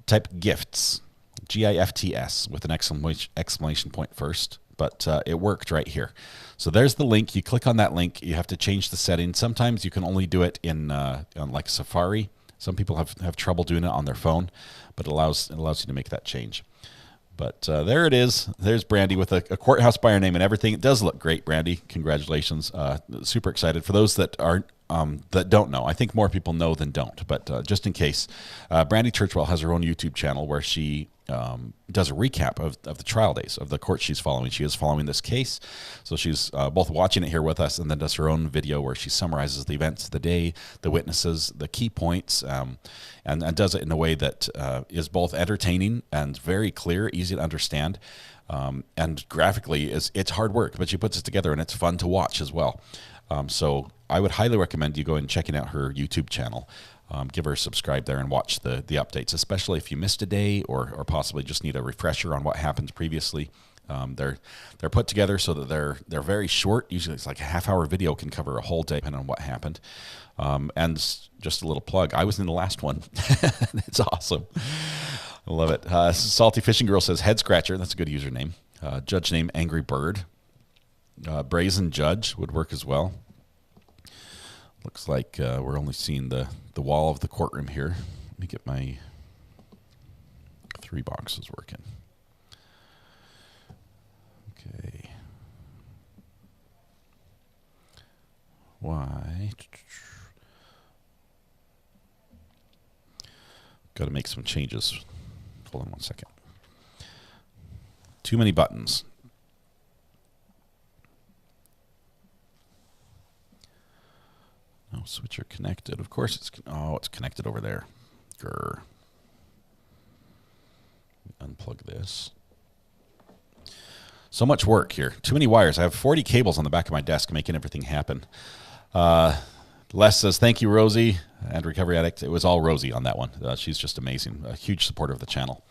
Type gifts, GIFTS, with an exclamation point first, but it worked right here. So there's the link. You click on that link. You have to change the setting. Sometimes you can only do it on like Safari. Some people have trouble doing it on their phone, but it allows you to make that change. But there it is. There's Brandy with a courthouse by her name and everything. It does look great, Brandy. Congratulations. Super excited. For those that that don't know, I think more people know than don't. But just in case, Brandy Churchwell has her own YouTube channel where she does a recap of the trial days of the court she's following. She is following this case, so she's both watching it here with us and then does her own video where she summarizes the events of the day, the witnesses, the key points, and does it in a way that is both entertaining and very clear, easy to understand, and graphically it's hard work, but she puts it together and it's fun to watch as well. So I would highly recommend you go and checking out her YouTube channel. Give her a subscribe there and watch the updates, especially if you missed a day or possibly just need a refresher on what happened previously. They're put together so that they're very short. Usually it's like a half-hour video can cover a whole day depending on what happened. And just a little plug, I was in the last one. It's awesome. I love it. Salty Fishing Girl says Head Scratcher. That's a good username. Judge name Angry Bird. Brazen Judge would work as well. Looks like we're only seeing the wall of the courtroom here. Let me get my 3 boxes working. Okay. Why? Got to make some changes. Hold on one second. Too many buttons. No, switcher connected. Of course it's connected over there. Grr. Unplug this. So much work here. Too many wires. I have 40 cables on the back of my desk making everything happen. Les says, thank you, Rosie. And Recovery Addict. It was all Rosie on that one. She's just amazing. A huge supporter of the channel.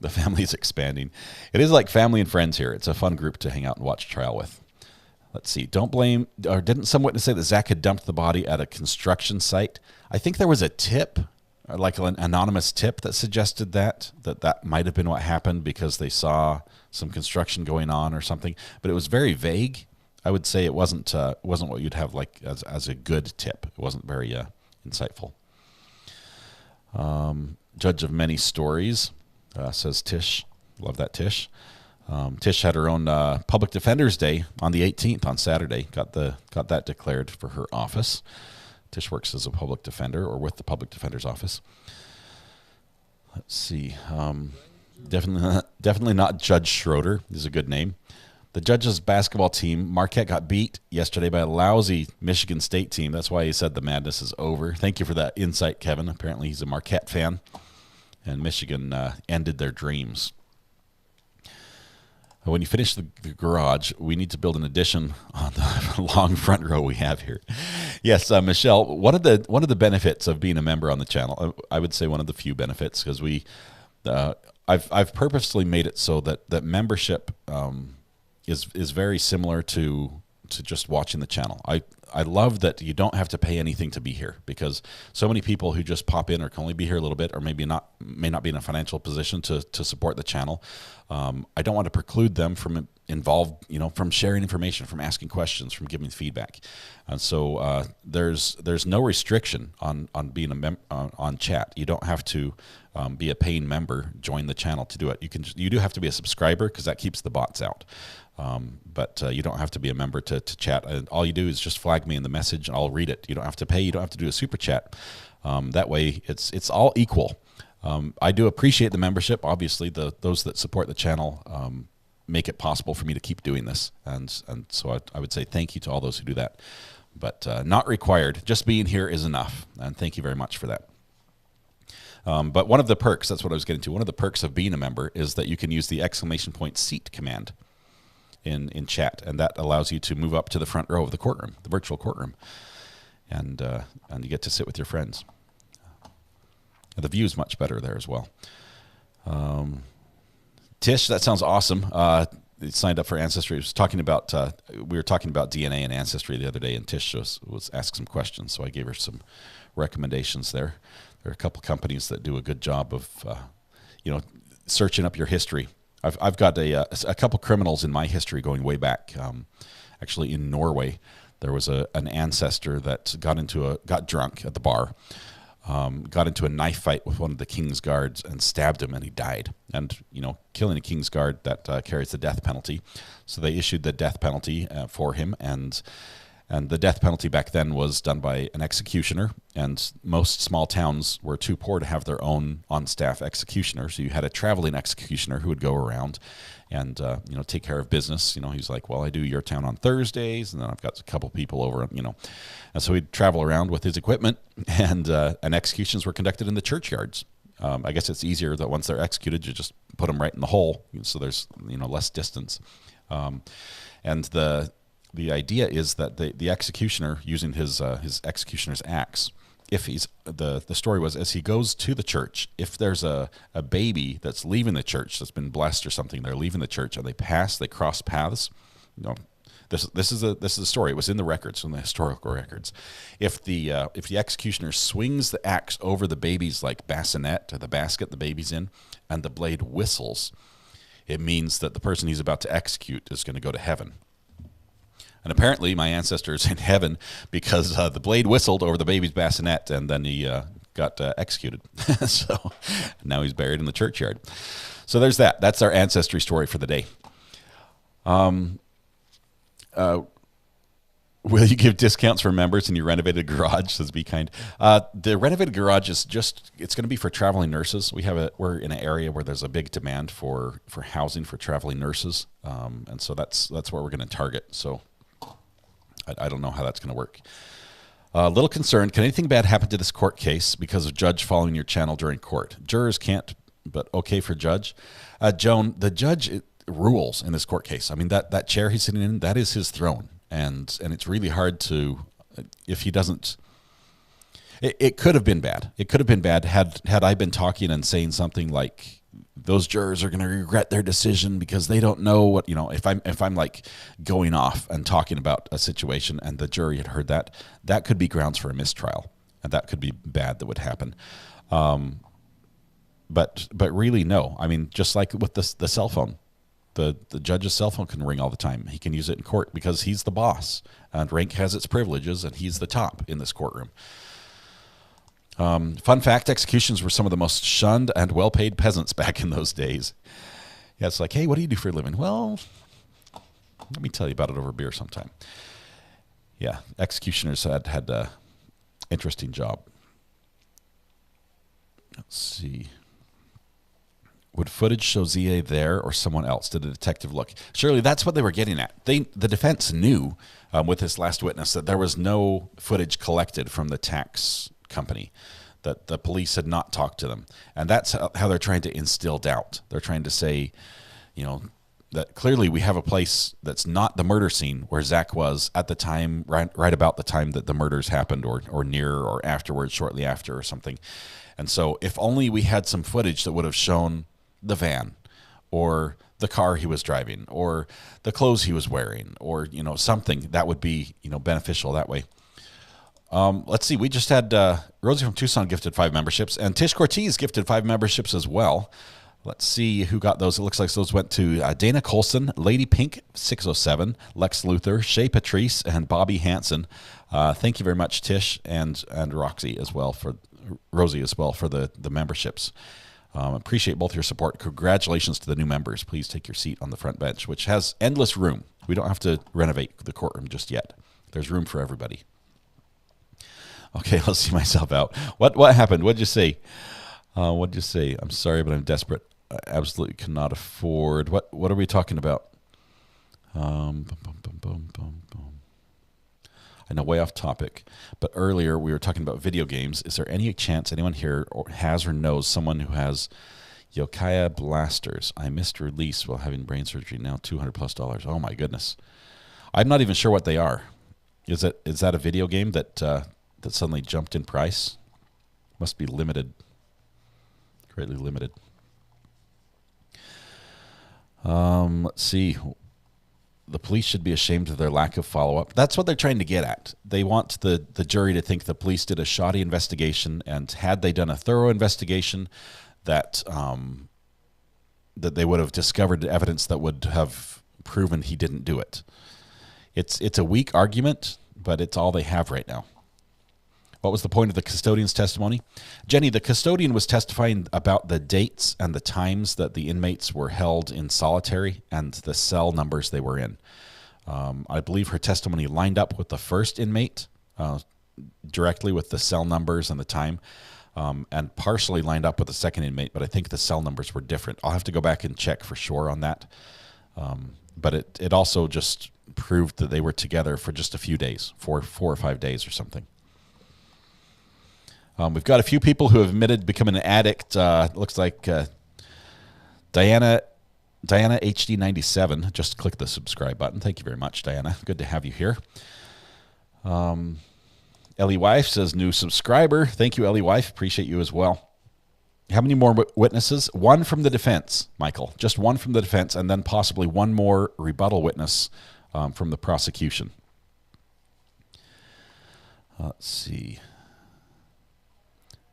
The family is expanding. It is like family and friends here. It's a fun group to hang out and watch trial with. Let's see. Don't blame, or didn't some witness say that Zach had dumped the body at a construction site? I think there was a tip, like an anonymous tip that suggested that might have been what happened because they saw some construction going on or something. But it was very vague. I would say it wasn't what you'd have like as a good tip. It wasn't very insightful. Judge of many stories, says Tish. Love that, Tish. Tish had her own Public Defender's Day on the 18th, on Saturday. Got that declared for her office. Tish works as a public defender or with the Public Defender's Office. Let's see. Definitely not Judge Schroeder. This is a good name. The Judges basketball team, Marquette, got beat yesterday by a lousy Michigan State team. That's why he said the madness is over. Thank you for that insight, Kevin. Apparently he's a Marquette fan. And Michigan ended their dreams. When you finish the garage, we need to build an addition on the long front row we have here. Yes, Michelle, one of the benefits of being a member on the channel, I would say one of the few benefits, because I've purposely made it so that membership is very similar to just watching the channel. I love that you don't have to pay anything to be here, because so many people who just pop in or can only be here a little bit, or may not be in a financial position to support the channel. I don't want to preclude them from from sharing information, from asking questions, from giving feedback. And so there's no restriction on being on chat. You don't have to be a paying member, join the channel to do it. You do have to be a subscriber, because that keeps the bots out. But you don't have to be a member to chat. All you do is just flag me in the message, and I'll read it. You don't have to pay. You don't have to do a super chat. That way, it's all equal. I do appreciate the membership. Obviously, those that support the channel make it possible for me to keep doing this, and so I would say thank you to all those who do that. But not required. Just being here is enough, and thank you very much for that. But one of the perks, that's what I was getting to, one of the perks of being a member is that you can use the !seat command in chat, and that allows you to move up to the front row of the courtroom, the virtual courtroom, and you get to sit with your friends. The view is much better there as well. Tish, that sounds awesome. He signed up for Ancestry. We were talking about DNA and Ancestry the other day, and Tish was asked some questions, so I gave her some recommendations there. There are a couple companies that do a good job of, searching up your history. I've got a couple criminals in my history going way back. Actually, in Norway, there was an ancestor that got drunk at the bar, got into a knife fight with one of the king's guards and stabbed him, and he died. And killing a king's guard, that carries the death penalty. So they issued the death penalty for him, and the death penalty back then was done by an executioner, and most small towns were too poor to have their own on-staff executioner, so you had a traveling executioner who would go around and take care of business. He's like, well, I do your town on Thursdays, and then I've got a couple people over, and so he'd travel around with his equipment, and executions were conducted in the churchyards. I guess it's easier that once they're executed, you just put them right in the hole, so there's less distance. And the idea is that the executioner, using his executioner's axe, the story was, as he goes to the church, if there's a baby that's leaving the church that's been blessed or something, they're leaving the church and they cross paths. This is a story. It was in the records, in the historical records. If the executioner swings the axe over the baby's bassinet, or the basket the baby's in, and the blade whistles, it means that the person he's about to execute is going to go to heaven. And apparently my ancestor is in heaven because the blade whistled over the baby's bassinet, and then he got executed. So now he's buried in the churchyard. So there's that. That's our ancestry story for the day. Will you give discounts for members in your renovated garage? Says Be Kind. The renovated garage is it's going to be for traveling nurses. We're in an area where there's a big demand for housing for traveling nurses. And so that's where we're going to target. So I don't know how that's going to work. A little concerned. Can anything bad happen to this court case because of judge following your channel during court? Jurors can't, but okay for judge. Joan, the judge rules in this court case. I mean, that chair he's sitting in, that is his throne. And it's really hard to, if he doesn't, it could have been bad. It could have been bad had I been talking and saying something like, those jurors are going to regret their decision because they don't know what, if I'm like going off and talking about a situation and the jury had heard that could be grounds for a mistrial, and that could be bad that would happen. But really, no. I mean, just like with the cell phone, the judge's cell phone can ring all the time. He can use it in court because he's the boss, and rank has its privileges, and he's the top in this courtroom. Fun fact, executions were some of the most shunned and well-paid peasants back in those days. Yeah, it's like, hey, what do you do for a living? Well, let me tell you about it over beer sometime. Yeah, executioners had an interesting job. Let's see. Would footage show ZA there or someone else? Did the detective look? Surely that's what they were getting at. The defense knew with this last witness that there was no footage collected from the tax company, that the police had not talked to them. And that's how they're trying to instill doubt. They're trying to say, that clearly we have a place that's not the murder scene where Zach was at the time, right about the time that the murders happened, or near or afterwards, shortly after or something. And so if only we had some footage that would have shown the van or the car he was driving or the clothes he was wearing or, something that would be, beneficial that way. Let's see. We just had Rosie from Tucson gifted 5 memberships, and Tish Cortez gifted 5 memberships as well. Let's see who got those. It looks like those went to Dana Colson, Lady Pink 607, Lex Luthor, Shay Patrice, and Bobby Hansen. Thank you very much, Tish and Roxy as well, for Rosie as well, for the memberships. Appreciate both your support. Congratulations to the new members. Please take your seat on the front bench, which has endless room. We don't have to renovate the courtroom just yet. There's room for everybody. Okay, let's see myself out. What happened? What'd you say? What'd you say? I'm sorry, but I'm desperate. I absolutely cannot afford. What are we talking about? I know, way off topic, but earlier we were talking about video games. Is there any chance anyone here has or knows someone who has Yokai blasters? I missed release while having brain surgery. Now $200+. Oh my goodness! I'm not even sure what they are. Is that a video game that suddenly jumped in price? Must be limited, greatly limited. Let's see. The police should be ashamed of their lack of follow-up. That's what they're trying to get at. They want the jury to think the police did a shoddy investigation, and had they done a thorough investigation, that they would have discovered evidence that would have proven he didn't do it. It's a weak argument, but it's all they have right now. What was the point of the custodian's testimony? Jenny, the custodian was testifying about the dates and the times that the inmates were held in solitary and the cell numbers they were in. I believe her testimony lined up with the first inmate, directly with the cell numbers and the time, and partially lined up with the second inmate, but I think the cell numbers were different. I'll have to go back and check for sure on that. But it also just proved that they were together for just a few days, 4 or 5 days or something. We've got a few people who have admitted becoming an addict. Looks like Diana HD97. Just click the subscribe button. Thank you very much, Diana. Good to have you here. Ellie Wife says, new subscriber. Thank you, Ellie Wife. Appreciate you as well. How many more witnesses? 1 from the defense, Michael. Just 1 from the defense, and then possibly 1 more rebuttal witness from the prosecution. Let's see.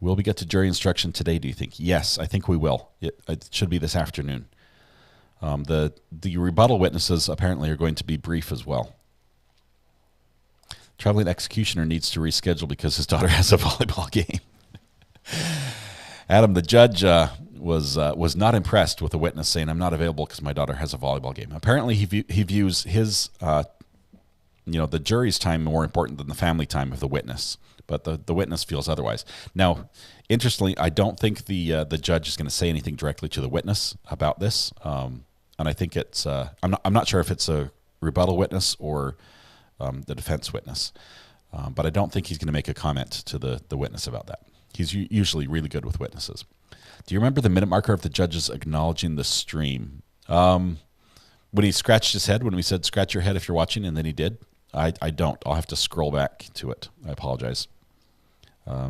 Will we get to jury instruction today, do you think? Yes, I think we will. It should be this afternoon. The rebuttal witnesses apparently are going to be brief as well. Traveling executioner needs to reschedule because his daughter has a volleyball game. Adam, the judge was not impressed with the witness saying, I'm not available because my daughter has a volleyball game. Apparently he views his, the jury's time more important than the family time of the witness. But the witness feels otherwise. Now, interestingly, I don't think the judge is going to say anything directly to the witness about this, and I think it's I'm not sure if it's a rebuttal witness or the defense witness, but I don't think he's going to make a comment to the witness about that. He's usually really good with witnesses. Do you remember the minute marker of the judges acknowledging the stream? When he scratched his head, when we said scratch your head if you're watching, and then he did? I don't. I'll have to scroll back to it. I apologize. I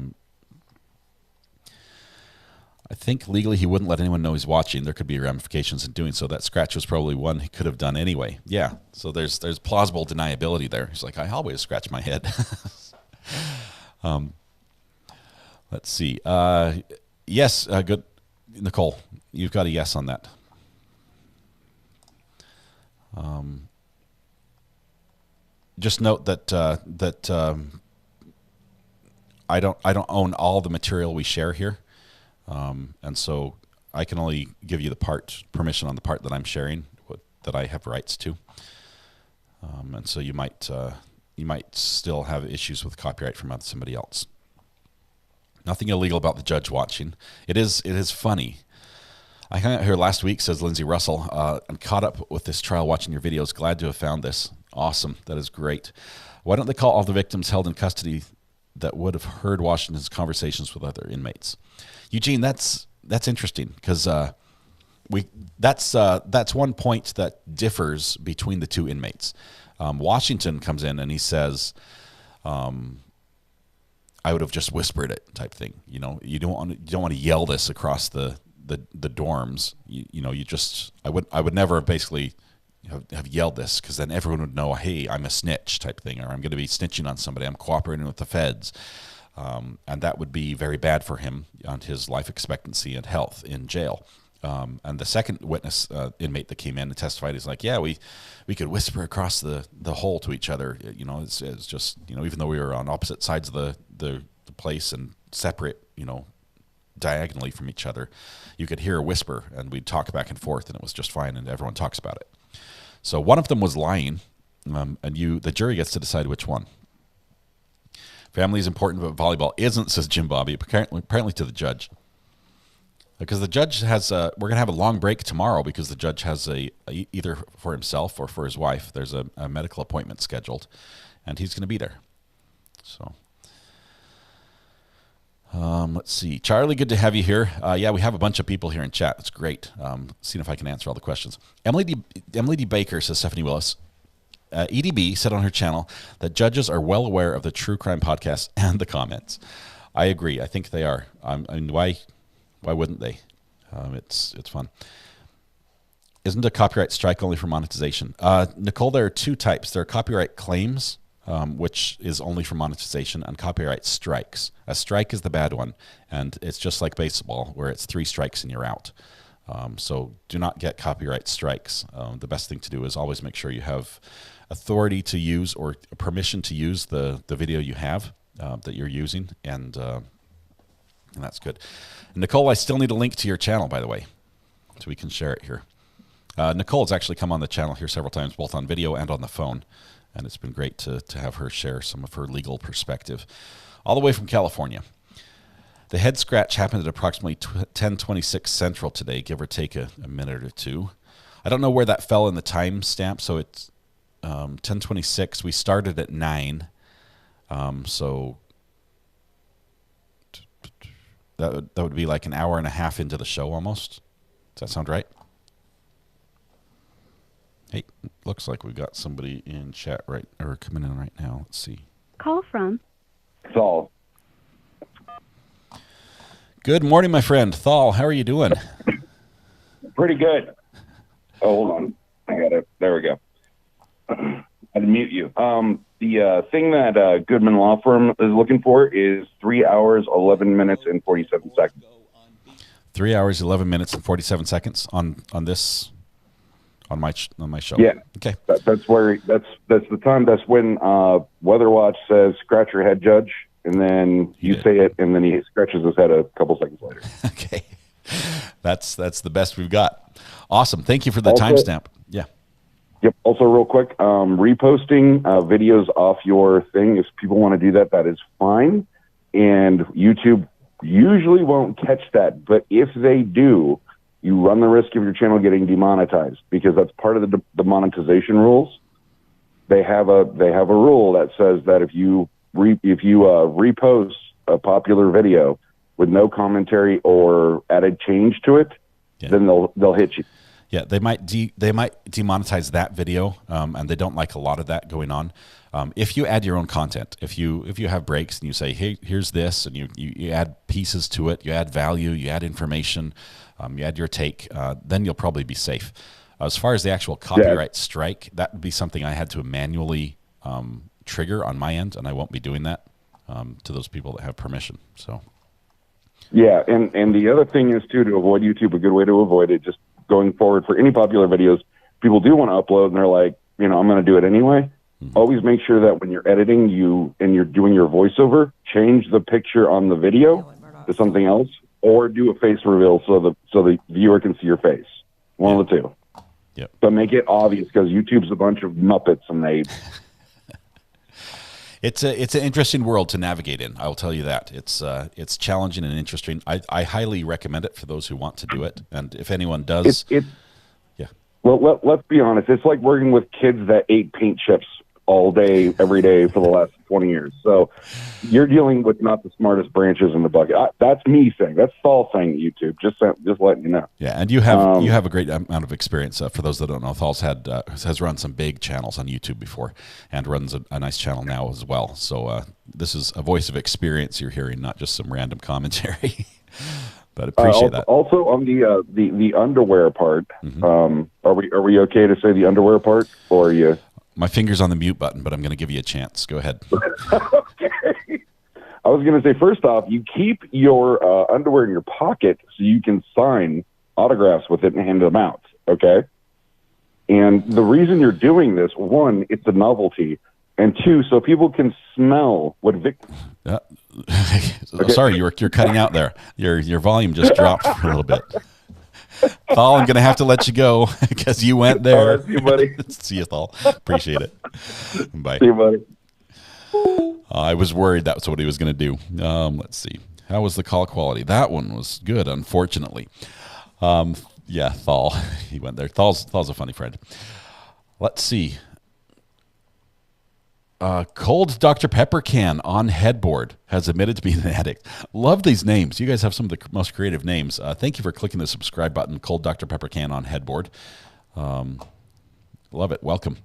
think legally he wouldn't let anyone know he's watching. There could be ramifications in doing so. That scratch was probably one he could have done anyway. Yeah, so there's plausible deniability there. He's like, I always scratch my head. Let's see. Yes, good. Nicole, you've got a yes on that. Just note that I don't own all the material we share here, and so I can only give you permission on the part that I'm sharing, that I have rights to, and so you might still have issues with copyright from somebody else. Nothing illegal about the judge watching. It is funny. I hung out here last week, says Lindsay Russell. I'm caught up with this trial watching your videos. Glad to have found this. Awesome. That is great. Why don't they call all the victims held in custody that would have heard Washington's conversations with other inmates? Eugene, that's interesting, because that's one point that differs between the two inmates. Washington comes in and he says, I would have just whispered it, type thing. You know, you don't want to yell this across the dorms. I would never basically have yelled this, because then everyone would know, hey, I'm a snitch type thing, or I'm going to be snitching on somebody. I'm cooperating with the feds. And that would be very bad for him on his life expectancy and health in jail. And the second witness, inmate that came in and testified, is like, yeah, we could whisper across the hole to each other. You know, it's just, you know, even though we were on opposite sides of the place and separate, you know, diagonally from each other, you could hear a whisper, and we'd talk back and forth, and it was just fine, and everyone talks about it. So one of them was lying, and the jury gets to decide which one. Family is important, but volleyball isn't, says Jim Bobby, apparently to the judge. Because the judge has we're going to have a long break tomorrow, because the judge has either for himself or for his wife, there's a medical appointment scheduled, and he's going to be there. So, let's see. Charlie, good to have you here. Yeah, we have a bunch of people here in chat. It's great. Seeing if I can answer all the questions. Emily D. Baker, says Stephanie Willis. EDB said on her channel that judges are well aware of the True Crime podcast and the comments. I agree. I think they are. I mean, why wouldn't they? It's fun. Isn't a copyright strike only for monetization? Nicole, there are two types. There are copyright claims, which is only for monetization, and copyright strikes. A strike is the bad one, and it's just like baseball, where it's 3 strikes and you're out. So do not get copyright strikes. The best thing to do is always make sure you have authority to use or permission to use the video you have that you're using, and that's good. And Nicole, I still need a link to your channel, by the way, so we can share it here. Nicole's actually come on the channel here several times, both on video and on the phone, and it's been great to have her share some of her legal perspective, all the way from California. The head scratch happened at approximately 10:26 Central today, give or take a minute or two. I don't know where that fell in the time stamp, so it's 10:26. We started at 9, so that would be like an hour and a half into the show almost. Does that sound right? Hey, looks like we've got somebody in chat or coming in right now. Let's see. Call from Saul. Good morning, my friend. Thal, how are you doing? Pretty good. Oh, hold on. There we go. I had to mute you. The thing that Goodman Law Firm is looking for is 3 hours, 11 minutes, and 47 seconds. 3 hours, 11 minutes, and 47 seconds on my show. Yeah. Okay. That's the time. That's when Weather Watch says "scratch your head, Judge," and then you say it, and then he scratches his head a couple seconds later. Okay. That's the best we've got. Awesome. Thank you for the timestamp. Yeah. Yep. Also, real quick, reposting videos off your thing. If people want to do that, that is fine. And YouTube usually won't catch that, but if they do, you run the risk of your channel getting demonetized, because that's part of the monetization rules. They have a rule that says that if you repost a popular video with no commentary or added change to it, then they'll hit you. Yeah, they might demonetize that video, and they don't like a lot of that going on. If you add your own content, if you have breaks and you say, hey, here's this, and you add pieces to it, you add value, you add information, you add your take, then you'll probably be safe. As far as the actual copyright strike, that would be something I had to manually trigger on my end, and I won't be doing that to those people that have permission. So. Yeah, and the other thing is, too, to avoid YouTube, a good way to avoid it, just going forward for any popular videos, people do want to upload, and they're like, I'm going to do it anyway. always make sure that when you're editing and you're doing your voiceover, change the picture on the video to something else, or do a face reveal so the viewer can see your face. One of the two. Yep. But make it obvious, because YouTube's a bunch of Muppets, and they. It's an interesting world to navigate in. I will tell you that. It's challenging and interesting. I highly recommend it for those who want to do it. And if anyone does, yeah. Well, let's be honest. It's like working with kids that ate paint chips all day, every day for the last 20 years. So you're dealing with not the smartest branches in the bucket. That's me saying. That's Saul saying YouTube. Just letting you know. Yeah, and you have a great amount of experience. For those that don't know, Thal's has run some big channels on YouTube before, and runs a nice channel now as well. So this is a voice of experience you're hearing, not just some random commentary. But appreciate that. Also on the underwear part, are we okay to say the underwear part, or are you? My finger's on the mute button, but I'm going to give you a chance. Go ahead. Okay. I was going to say, first off, you keep your underwear in your pocket so you can sign autographs with it and hand them out, okay? And the reason you're doing this, one, it's a novelty, and two, so people can smell what Sorry, you're cutting out there. Your volume just dropped for a little bit. Thal, I'm going to have to let you go because you went there. All right, see you, buddy. See you, Thal. Appreciate it. Bye. See you, buddy. I was worried that's what he was going to do. Let's see. How was the call quality? That one was good, unfortunately. Yeah, Thal. He went there. Thal's a funny friend. Let's see. Cold Dr. Pepper can on headboard has admitted to being an addict. Love these names. You guys have some of the most creative names. Thank you for clicking the subscribe button. Cold Dr. Pepper can on headboard. Love it. Welcome.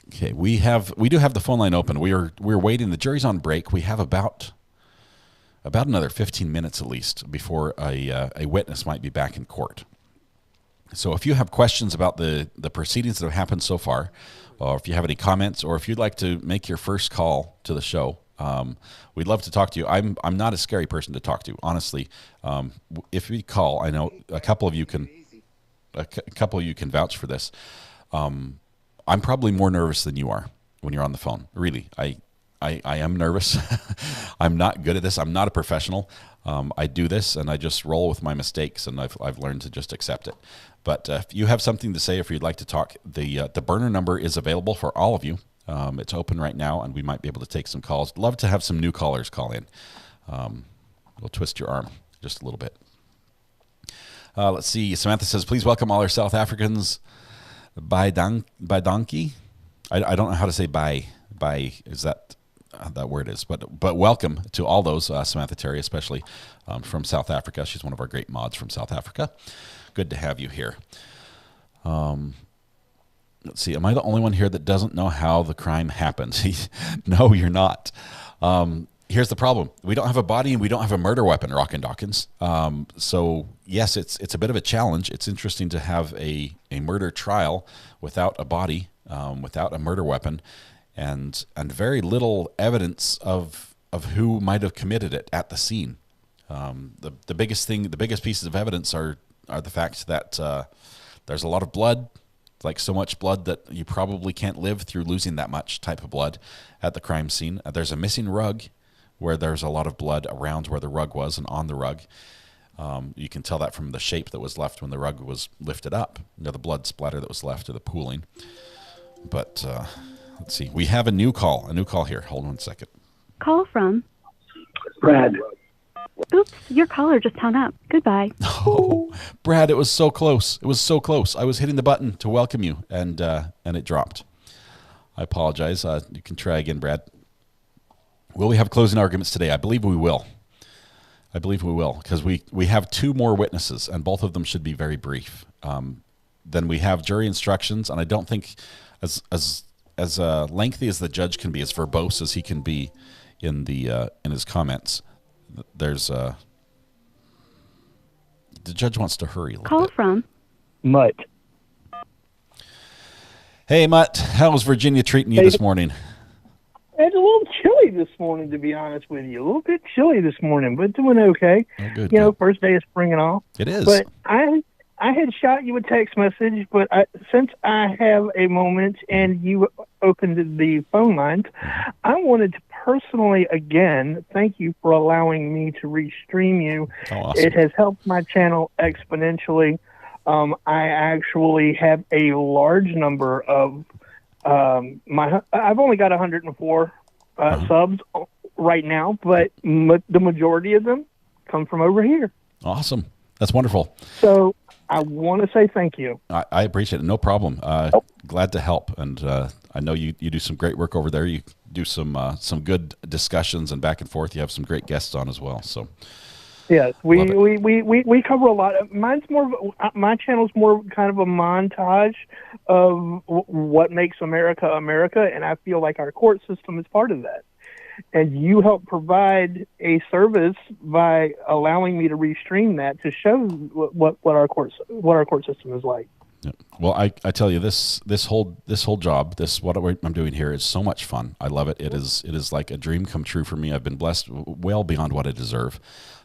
Okay, we do have the phone line open. We're waiting. The jury's on break. We have about another 15 minutes at least before a witness might be back in court. So if you have questions about the proceedings that have happened so far, or if you have any comments, or if you'd like to make your first call to the show, we'd love to talk to you. I'm not a scary person to talk to, honestly. If we call, I know a couple of you can vouch for this. I'm probably more nervous than you are when you're on the phone. Really, I am nervous. I'm not good at this. I'm not a professional. I do this and I just roll with my mistakes, and I've learned to just accept it. But if you have something to say, if you'd like to talk, the burner number is available for all of you. It's open right now, and we might be able to take some calls. Love to have some new callers call in. We'll twist your arm just a little bit. Let's see. Samantha says, please welcome all our South Africans by donkey. I don't know how to say by is that word is, but welcome to all those, Samantha Terry, especially from South Africa. She's one of our great mods from South Africa. Good to have you here. Let's see. Am I the only one here that doesn't know how the crime happened? No, you're not. Here's the problem. We don't have a body and we don't have a murder weapon, Rockin' Dawkins. So yes, it's a bit of a challenge. It's interesting to have a murder trial without a body, without a murder weapon, and very little evidence of who might have committed it at the scene. The biggest pieces of evidence are the fact that there's a lot of blood, like so much blood that you probably can't live through losing that much type of blood at the crime scene. There's a missing rug where there's a lot of blood around where the rug was and on the rug. You can tell that from the shape that was left when the rug was lifted up, the blood splatter that was left or the pooling. But let's see. We have a new call here. Hold on 1 second. Call from Brad. Oops, your caller just hung up. Goodbye. Oh, Brad, it was so close. It was so close. I was hitting the button to welcome you, and it dropped. I apologize. You can try again, Brad. Will we have closing arguments today? I believe we will. Because we have two more witnesses, and both of them should be very brief. Then we have jury instructions, and I don't think as lengthy as the judge can be, as verbose as he can be in his comments. There's the judge wants to hurry a little Call bit. from Mutt. Hey, Mutt, how's Virginia treating you this morning? It's a little chilly this morning, to be honest with you. A little bit chilly this morning, but doing okay. Oh, good. First day of spring and all. It is. But I I had shot you a text message, but since I have a moment and you opened the phone lines, I wanted to personally, again, thank you for allowing me to restream you. Oh, awesome. It has helped my channel exponentially. I actually have a large number of I've only got 104 subs right now, but the majority of them come from over here. Awesome. That's wonderful. So I want to say thank you. I appreciate it. No problem. Glad to help. And I know you do some great work over there. You do some good discussions and back and forth. You have some great guests on as well. So yes, we cover a lot. My channel's more kind of a montage of what makes America America, and I feel like our court system is part of that. And you help provide a service by allowing me to restream that to show what our court system is like. Yeah. Well, I tell you, this whole job, what I'm doing here is so much fun. I love it. It is like a dream come true for me. I've been blessed well beyond what I deserve.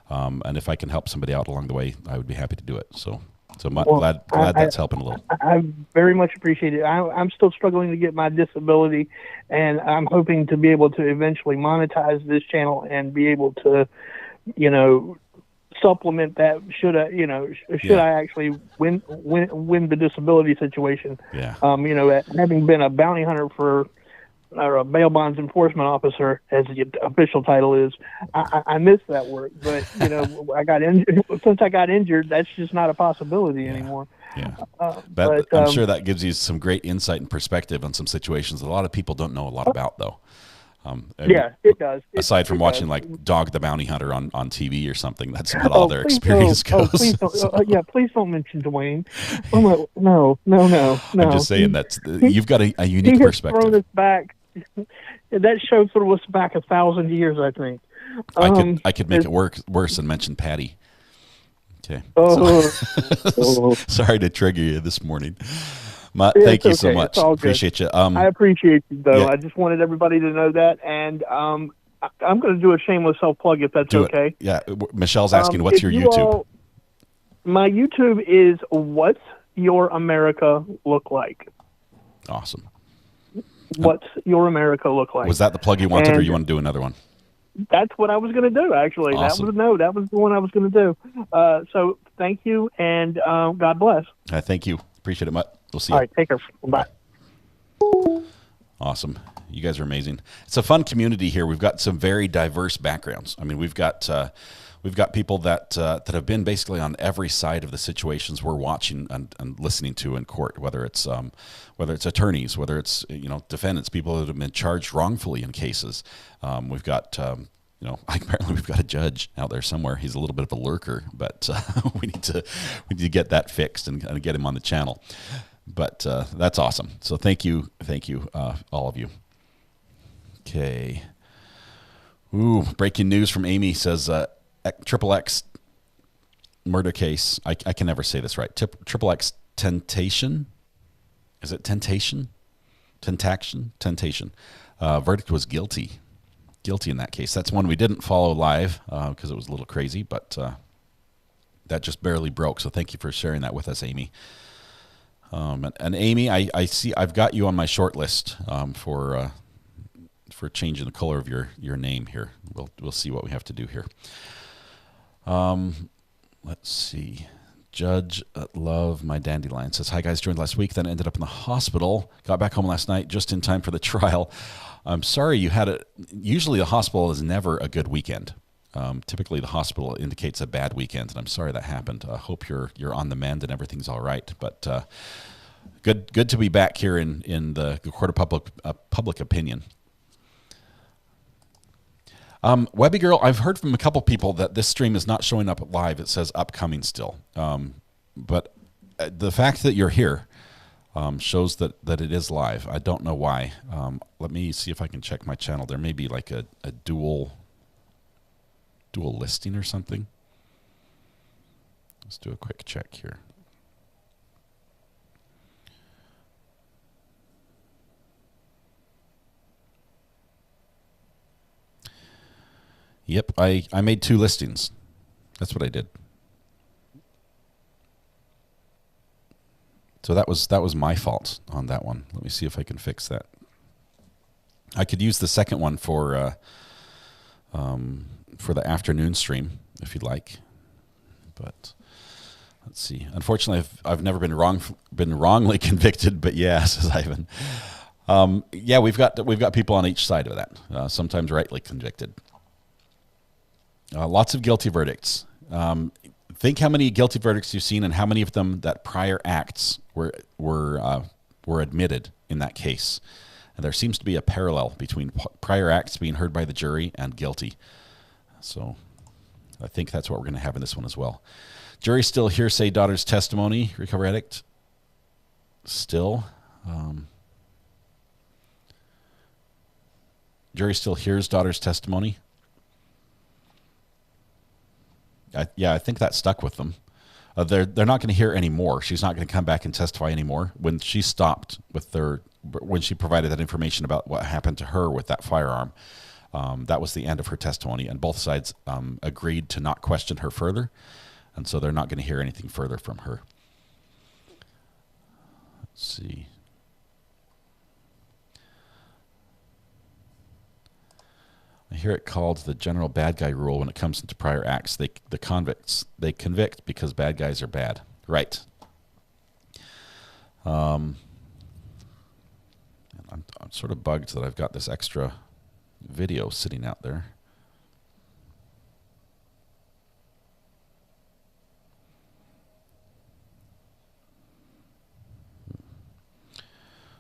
And if I can help somebody out along the way, I would be happy to do it. So glad that's helping a little. I very much appreciate it. I'm still struggling to get my disability, and I'm hoping to be able to eventually monetize this channel and be able to, supplement that. Should I actually win the disability situation? Yeah. Having been a bounty hunter or a bail bonds enforcement officer, as the official title is, I miss that work. But I got injured. Since I got injured, that's just not a possibility anymore. Yeah, I'm sure that gives you some great insight and perspective on some situations that a lot of people don't know a lot about, though. Yeah, it does. Aside from watching like Dog the Bounty Hunter on TV or something, that's about all their experience goes. Please don't mention Dwayne. No. I'm just saying you've got a unique perspective. Thrown us back. That show threw us back 1,000 years, I think. I could make it worse and mention Patty. Okay. Sorry to trigger you this morning. Thank you so much. Appreciate you. I appreciate you, though. Yeah. I just wanted everybody to know that, and I'm going to do a shameless self-plug if that's okay. Yeah. Michelle's asking, what's your YouTube? My YouTube is What's Your America Look Like? Awesome. What's Your America Look Like? Was that the plug you wanted, or you want to do another one? That's what I was going to do, actually. Awesome. That was the one I was going to do. So thank you, and God bless. Thank you. Appreciate it, Mutt. We'll see you. All right, take care. Bye. Awesome. You guys are amazing. It's a fun community here. We've got some very diverse backgrounds. I mean, we've got people that have been basically on every side of the situations we're watching and listening to in court, whether it's attorneys, whether it's defendants, people that have been charged wrongfully in cases. We've got apparently we've got a judge out there somewhere. He's a little bit of a lurker, but we need to get that fixed and get him on the channel. But that's awesome. So thank you, all of you. Okay. Ooh, breaking news from Amy says XXX murder case. I can never say this right. XXX temptation. Is it temptation? Temptation. Verdict was guilty. Guilty in that case. That's one we didn't follow live because it was a little crazy, but that just barely broke. So thank you for sharing that with us, Amy. And Amy, I see I've got you on my short list for changing the color of your name here. We'll see what we have to do here. Let's see. Judge Love My Dandelion says, hi guys, joined last week, then ended up in the hospital. Got back home last night just in time for the trial. I'm sorry you had usually the hospital is never a good weekend. Typically the hospital indicates a bad weekend, and I'm sorry that happened. I hope you're on the mend and everything's all right. But good to be back here in the court of public opinion. Webby Girl, I've heard from a couple people that this stream is not showing up live. It says upcoming still. But the fact that you're here shows that it is live. I don't know why. Let me see if I can check my channel. There may be like a dual listing or something. Let's do a quick check here. Yep, I made 2 listings. That's what I did. So that was my fault on that one. Let me see if I can fix that. I could use the second one for the afternoon stream if you'd like, but let's see. Unfortunately, I've never been wrongly convicted, but yeah, says Ivan. Yeah, we've got people on each side of that. Sometimes rightly convicted. Lots of guilty verdicts. Think how many guilty verdicts you've seen, and how many of them that prior acts were admitted in that case. And there seems to be a parallel between prior acts being heard by the jury and guilty. So I think that's what we're going to have in this one as well. Jury still hearsay daughter's testimony. Recovery addict still. Jury still hears daughter's testimony. I think that stuck with them. They're not going to hear any more. She's not going to come back and testify anymore. When she stopped when she provided that information about what happened to her with that firearm, that was the end of her testimony, and both sides agreed to not question her further, and so they're not going to hear anything further from her. Let's see. I hear it called the general bad guy rule when it comes into prior acts. They convict because bad guys are bad. Right. I'm sort of bugged that I've got this extra video sitting out there.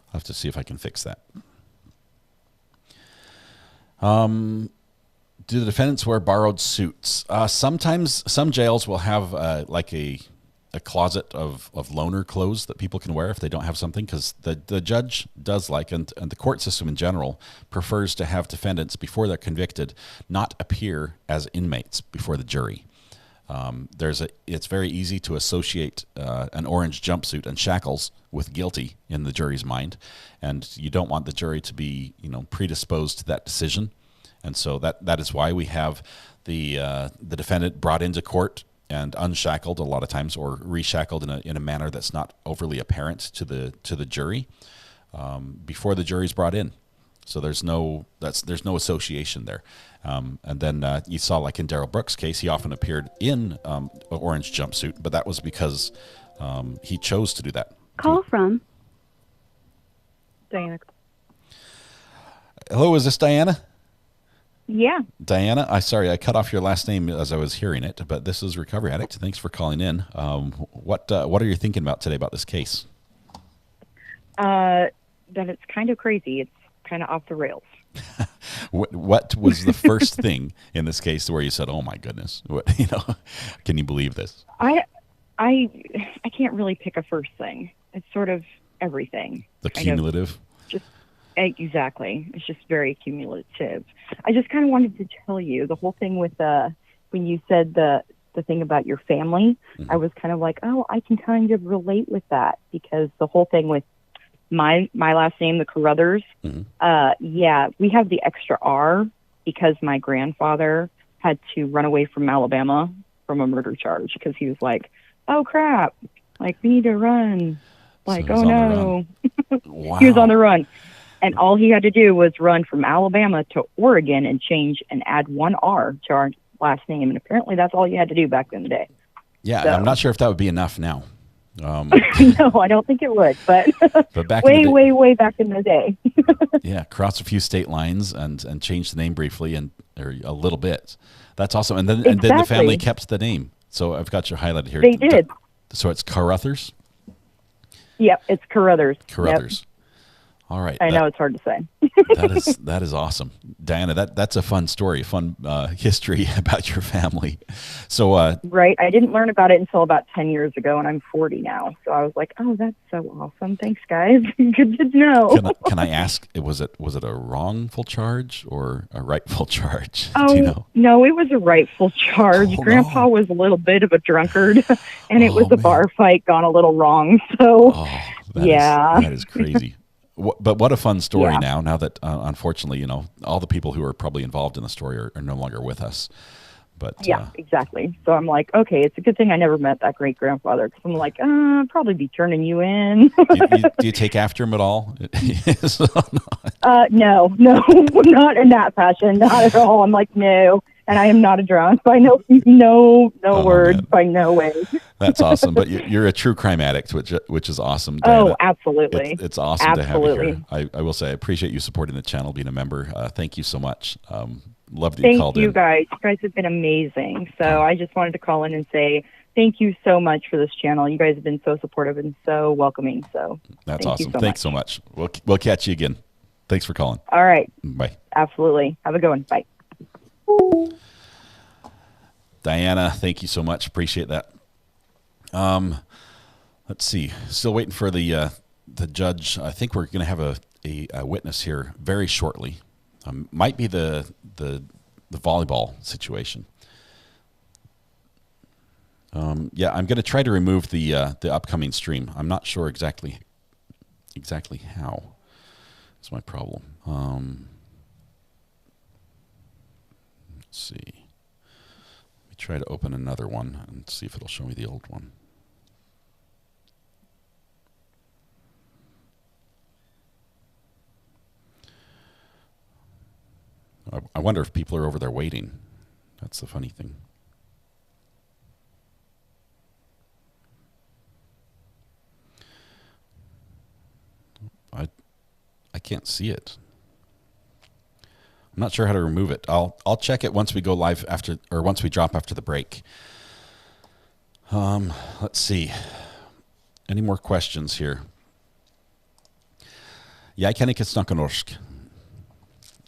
I'll have to see if I can fix that. Do the defendants wear borrowed suits? Sometimes some jails will have like a closet of loaner clothes that people can wear if they don't have something, because the judge does like, and the court system in general prefers to have defendants, before they're convicted, not appear as inmates before the jury. It's very easy to associate an orange jumpsuit and shackles with guilty in the jury's mind, and you don't want the jury to be predisposed to that decision. And so that is why we have the defendant brought into court and unshackled a lot of times, or reshackled in a manner that's not overly apparent to the jury before the jury's brought in. So there's no association there. And then you saw, like in Darrell Brooks' case, he often appeared in an orange jumpsuit, but that was because he chose to do that. Call from Diana. Hello, is this Diana? Yeah. Diana, sorry, I cut off your last name as I was hearing it, but this is Recovery Addict. Thanks for calling in. What are you thinking about today about this case? That it's kind of crazy. It's kind of off the rails. What was the first thing in this case where you said, "Oh my goodness, can you believe this?" I can't really pick a first thing. It's sort of everything. The cumulative. Exactly. It's just very cumulative. I just kind of wanted to tell you the whole thing with when you said the thing about your family. Mm-hmm. I was kind of like, oh, I can kind of relate with that, because the whole thing with my last name, the Carruthers. Mm-hmm. Yeah, we have the extra R because my grandfather had to run away from Alabama from a murder charge, because he was like, oh crap, like we need to run. Like, so oh no. Wow. He was on the run. And all he had to do was run from Alabama to Oregon and change and add one R to our last name. And apparently that's all you had to do back in the day. Yeah, so. I'm not sure if that would be enough now. No, I don't think it would. But back way back in the day. Yeah, cross a few state lines and change the name briefly or a little bit. That's awesome. And then the family kept the name. So I've got you highlighted here. They did. So it's Carruthers? Yep, it's Carruthers. Carruthers. Yep. All right. I know it's hard to say. that is awesome, Diana. That's a fun story, fun history about your family. So right, I didn't learn about it until about 10 years ago, and I'm 40 now. So I was like, oh, that's so awesome. Thanks, guys. Good to know. Can I ask? Was it a wrongful charge or a rightful charge? Oh, do you know? No, it was a rightful charge. Oh, Grandpa was a little bit of a drunkard, and it was a man. bar fight gone a little wrong. So that is crazy. But what a fun story now that, unfortunately, all the people who are probably involved in the story are no longer with us. But yeah, exactly. So I'm like, okay, it's a good thing I never met that great grandfather, because I'm like, I'd probably be turning you in. do you take after him at all? No, not in that fashion, not at all. I'm like, no, and I am not a drunk. By no word, by no way. That's awesome. But you're a true crime addict, which is awesome, Diana. Oh, absolutely. It's awesome to have you here. I will say I appreciate you supporting the channel, being a member. Thank you so much. Love that you called in. Thank you, guys. You guys have been amazing. So I just wanted to call in and say thank you so much for this channel. You guys have been so supportive and so welcoming. So that's awesome. Thanks so much. We'll catch you again. Thanks for calling. All right. Bye. Absolutely. Have a good one. Bye. Diana, thank you so much. Appreciate that. Let's see. Still waiting for the judge. I think we're going to have a witness here very shortly. Might be the volleyball situation. Yeah, I'm going to try to remove the upcoming stream. I'm not sure exactly how. That's my problem. Let's see. Let me try to open another one and see if it'll show me the old one. I wonder if people are over there waiting. That's the funny thing. I can't see it. I'm not sure how to remove it. I'll check it once we go live once we drop after the break. Let's see. Any more questions here? Jag kan inte snacka norsk.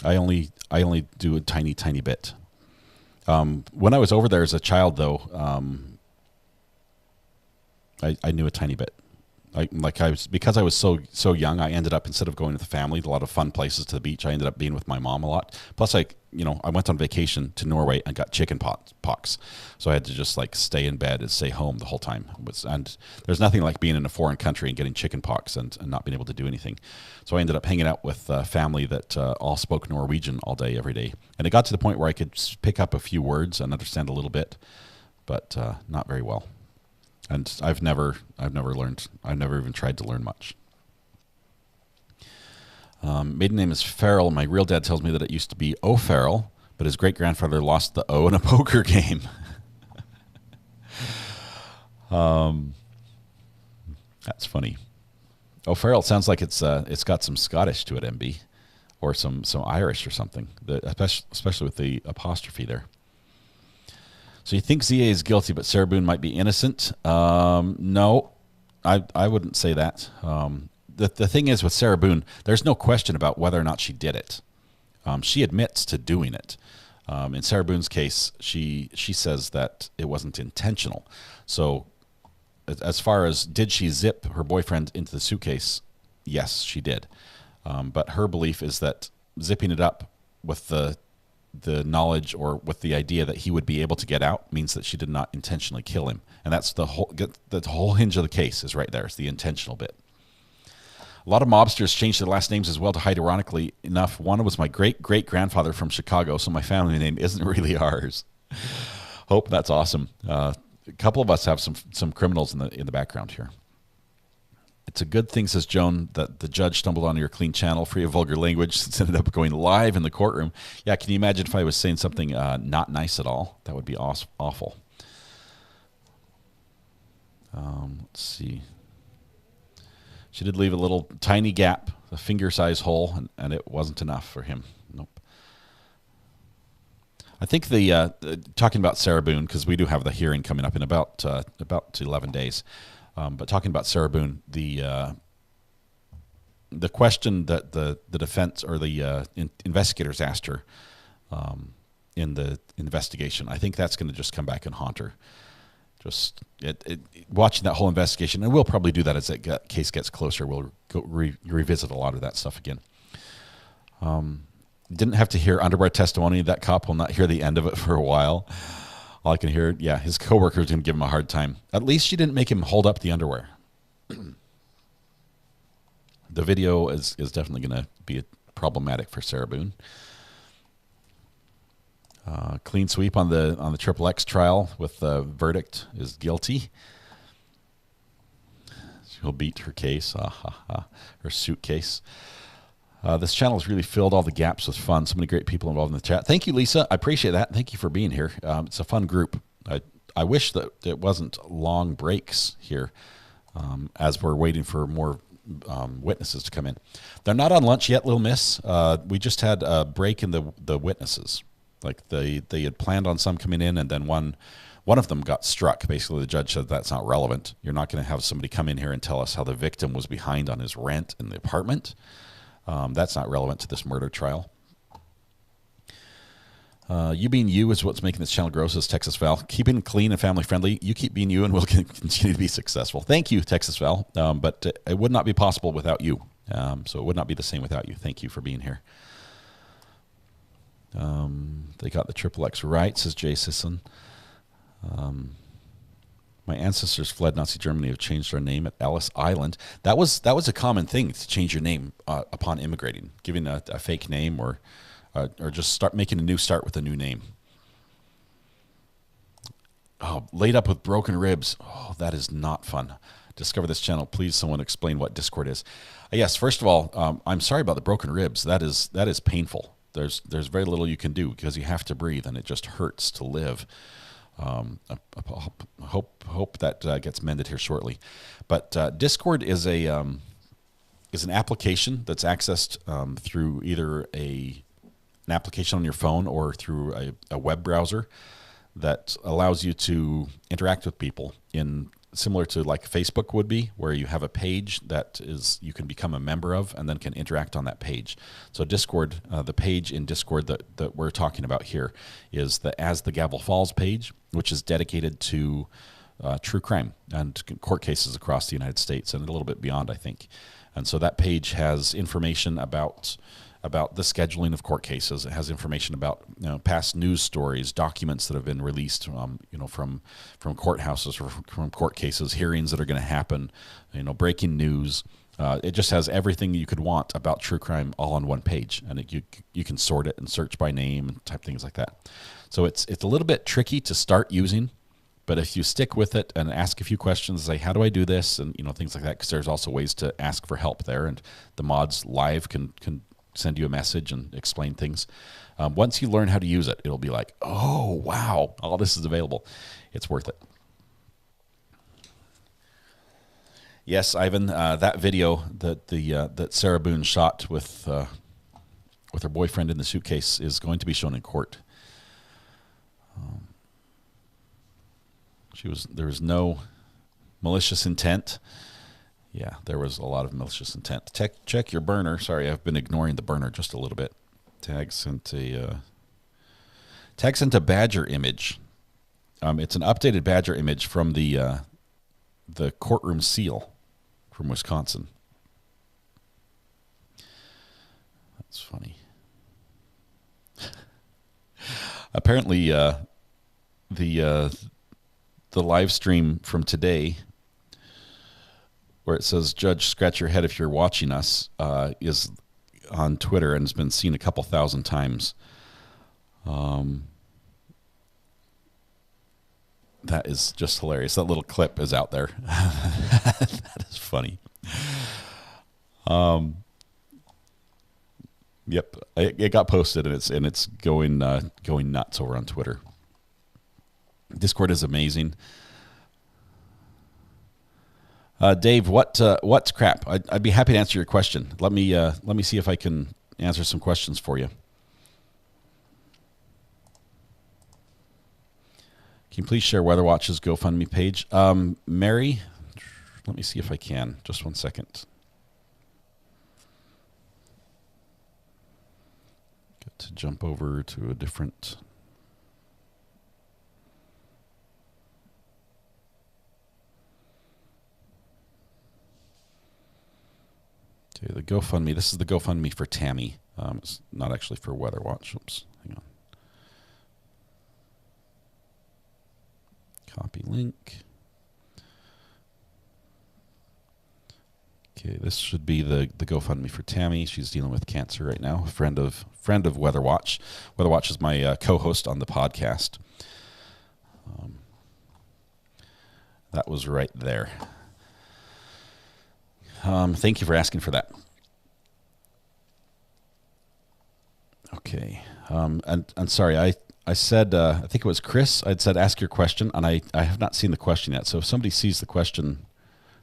I only do a tiny bit. When I was over there as a child, though, I knew a tiny bit. Because I was so young, I ended up, instead of going with the family, a lot of fun places to the beach, I ended up being with my mom a lot. Plus, I went on vacation to Norway and got chicken pox. So I had to just stay in bed and stay home the whole time. And there's nothing like being in a foreign country and getting chicken pox and not being able to do anything. So I ended up hanging out with a family that all spoke Norwegian all day, every day. And it got to the point where I could pick up a few words and understand a little bit, but not very well. And I've never even tried to learn much. Maiden name is Farrell. My real dad tells me that it used to be O'Farrell, but his great-grandfather lost the O in a poker game. That's funny. O'Farrell sounds like it's got some Scottish to it, MB, or some Irish or something, especially with the apostrophe there. So you think ZA is guilty, but Sarah Boone might be innocent? No, I wouldn't say that. The thing is with Sarah Boone, there's no question about whether or not she did it. She admits to doing it. In Sarah Boone's case, she says that it wasn't intentional. So as far as did she zip her boyfriend into the suitcase, yes, she did. But her belief is that zipping it up with the knowledge or with the idea that he would be able to get out means that she did not intentionally kill him. And that's the whole hinge of the case is right there. It's the intentional bit. A lot of mobsters changed their last names as well to hide, ironically enough. One was my great-great-grandfather from Chicago, so my family name isn't really ours. Hope that's awesome. A couple of us have some criminals in the background here. It's a good thing, says Joan, that the judge stumbled onto your clean channel, free of vulgar language, since it ended up going live in the courtroom. Yeah, can you imagine if I was saying something not nice at all? That would be awful. Let's see. She did leave a little tiny gap, a finger-size hole, and it wasn't enough for him. Nope. I think talking about Sarah Boone, because we do have the hearing coming up in about 11 days. But talking about Sarah Boone, the question that the defense or the investigators asked her in the investigation, I think that's going to just come back and haunt her. Just watching that whole investigation, and we'll probably do that as that case gets closer. We'll go revisit a lot of that stuff again. Didn't have to hear underwear testimony. That cop will not hear the end of it for a while. All I can hear, yeah, his coworker is going to give him a hard time. At least she didn't make him hold up the underwear. The video is definitely going to be problematic for Sarah Boone. Clean sweep on the Triple X trial with the verdict is guilty. She'll beat her case, her suitcase. This channel has really filled all the gaps with fun. So many great people involved in the chat. Thank you, Lisa. I appreciate that. Thank you for being here. It's a fun group. I wish that it wasn't long breaks here as we're waiting for more witnesses to come in. They're not on lunch yet, Little Miss. We just had a break in the witnesses. Like they had planned on some coming in, and then one of them got struck. Basically, the judge said that's not relevant. You're not going to have somebody come in here and tell us how the victim was behind on his rent in the apartment. That's not relevant to this murder trial. You being you is what's making this channel grow, says Texas Val. Keeping clean and family friendly. You keep being you and we'll continue to be successful. Thank you, Texas Val. But it would not be possible without you. So it would not be the same without you. Thank you for being here. They got the Triple X right, says Jay Sisson. My ancestors fled Nazi Germany, have changed our name at Ellis Island. That was a common thing, to change your name upon immigrating, giving a fake name or just start making a new start with a new name. Oh, laid up with broken ribs. Oh, that is not fun. Discover this channel. Please, someone explain what Discord is. Yes, first of all, I'm sorry about the broken ribs. That is painful. There's very little you can do because you have to breathe and it just hurts to live. Hope that gets mended here shortly. But Discord is an application that's accessed through either an application on your phone or through a web browser that allows you to interact with people in similar to like Facebook would be, where you have a page that is you can become a member of and then can interact on that page. So Discord, the page in Discord that we're talking about here is the As the Gavel Falls page, which is dedicated to true crime and court cases across the United States and a little bit beyond, I think. And so that page has information about the scheduling of court cases. It has information about past news stories, documents that have been released, from courthouses or from court cases, hearings that are going to happen, breaking news. It just has everything you could want about true crime all on one page, and you can sort it and search by name and type things like that. So it's a little bit tricky to start using, but if you stick with it and ask a few questions, say, how do I do this? And things like that, because there's also ways to ask for help there, and the mods live can send you a message and explain things. Once you learn how to use it, it'll be like, oh, wow, all this is available. It's worth it. Yes, Ivan, that video that Sarah Boone shot with her boyfriend in the suitcase is going to be shown in court. There was no malicious intent. Yeah, there was a lot of malicious intent. Check your burner. Sorry, I've been ignoring the burner just a little bit. Tag sent a Badger image. It's an updated Badger image from the courtroom seal from Wisconsin. That's funny. Apparently, the live stream from today, where it says "Judge, scratch your head if you're watching us," is on Twitter and has been seen a couple thousand times. That is just hilarious. That little clip is out there. That is funny. Yep, it got posted and it's going nuts over on Twitter. Discord is amazing. Dave, what's crap? I'd be happy to answer your question. Let me see if I can answer some questions for you. Can you please share Weather Watch's GoFundMe page? Mary, let me see if I can. Just one second. Got to jump over to a different... Okay, the GoFundMe. This is the GoFundMe for Tammy. It's not actually for Weather Watch. Oops, hang on. Copy link. Okay, this should be the GoFundMe for Tammy. She's dealing with cancer right now. A friend of Weather Watch. Weather Watch is my co-host on the podcast. That was right there. Thank you for asking for that. Okay. And sorry, I said, I think it was Chris, I'd said ask your question, and I have not seen the question yet. So if somebody sees the question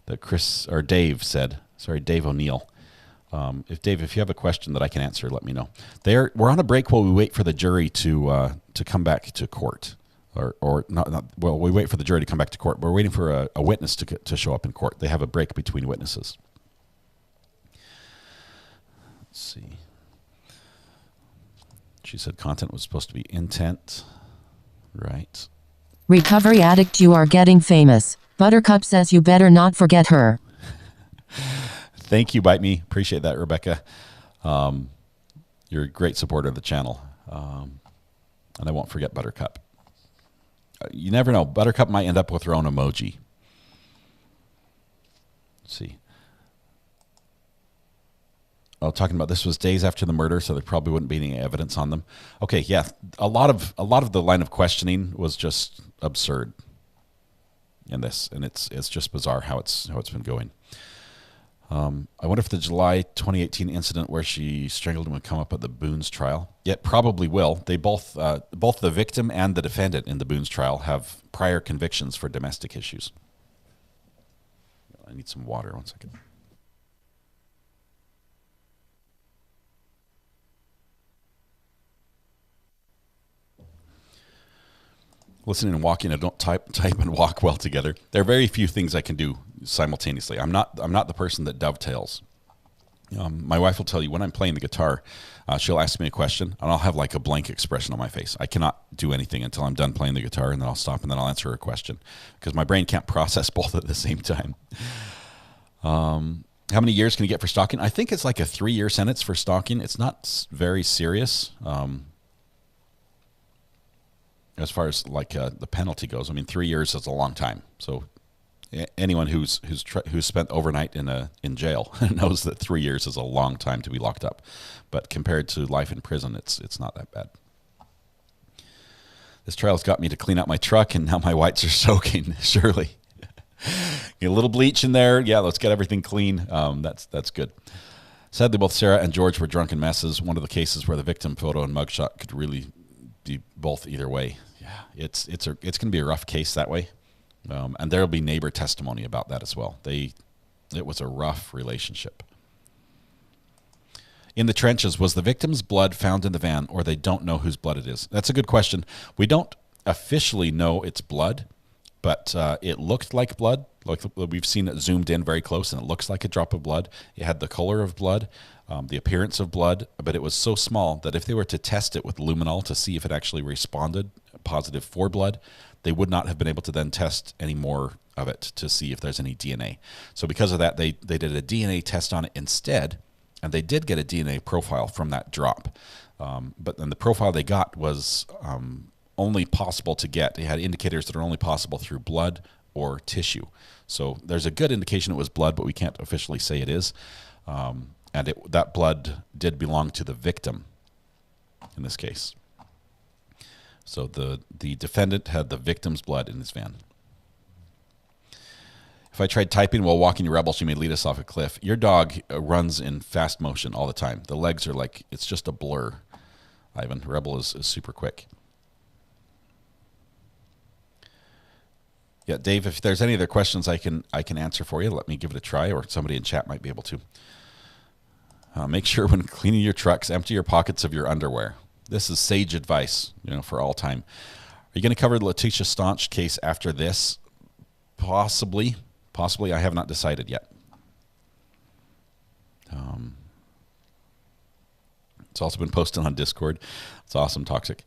that Chris, or Dave said, sorry, Dave O'Neill. If you have a question that I can answer, let me know. We're on a break while we wait for the jury to come back to court. Well, we wait for the jury to come back to court. We're waiting for a witness to show up in court. They have a break between witnesses. Let's see. She said content was supposed to be intent. Right. Recovery addict, you are getting famous. Buttercup says you better not forget her. Thank you, Bite Me. Appreciate that, Rebecca. You're a great supporter of the channel. And I won't forget Buttercup. You never know. Buttercup might end up with her own emoji. Let's see. Oh, talking about this was days after the murder, so there probably wouldn't be any evidence on them. Okay, yeah. A lot of the line of questioning was just absurd in this, and it's just bizarre how it's been going. I wonder if the July 2018 incident where she strangled him would come up at the Boone's trial. It probably will. They both the victim and the defendant in the Boone's trial have prior convictions for domestic issues. I need some water. 1 second. Listening and walking, I don't type and walk well together. There are very few things I can do simultaneously. I'm not the person that dovetails. My wife will tell you when I'm playing the guitar, she'll ask me a question, and I'll have like a blank expression on my face. I cannot do anything until I'm done playing the guitar, and then I'll stop, and then I'll answer her question because my brain can't process both at the same time. How many years can you get for stalking? I think it's like a 3-year sentence for stalking. It's not very serious. As far as like the penalty goes, I mean, 3 years is a long time. So anyone who's spent overnight in jail knows that 3 years is a long time to be locked up. But compared to life in prison, it's not that bad. This trial's got me to clean out my truck, and now my whites are soaking. Surely, get a little bleach in there. Yeah, let's get everything clean. That's good. Sadly, both Sarah and George were drunken messes. One of the cases where the victim photo and mugshot could really be both either way. Yeah, it's going to be a rough case that way, and there'll be neighbor testimony about that as well. It was a rough relationship. In the trenches, was the victim's blood found in the van, or they don't know whose blood it is? That's a good question. We don't officially know it's blood, but it looked like blood. Like we've seen it zoomed in very close, and it looks like a drop of blood. It had the color of blood, the appearance of blood, but it was so small that if they were to test it with luminol to see if it actually responded positive for blood, they would not have been able to then test any more of it to see if there's any DNA. So because of that, they did a DNA test on it instead, and they did get a DNA profile from that drop. But then the profile they got was only possible to get. They had indicators that are only possible through blood or tissue. So there's a good indication it was blood, but we can't officially say it is. And that blood did belong to the victim in this case. So the defendant had the victim's blood in his van. If I tried typing while walking Rebel, she may lead us off a cliff. Your dog runs in fast motion all the time. The legs are like, it's just a blur, Ivan. Rebel is super quick. Yeah, Dave, if there's any other questions I can answer for you, let me give it a try, or somebody in chat might be able to. Make sure when cleaning your trucks, empty your pockets of your underwear. This is sage advice, for all time. Are you going to cover the Letitia Staunch case after this? Possibly. I have not decided yet. It's also been posted on Discord. It's awesome, Toxic.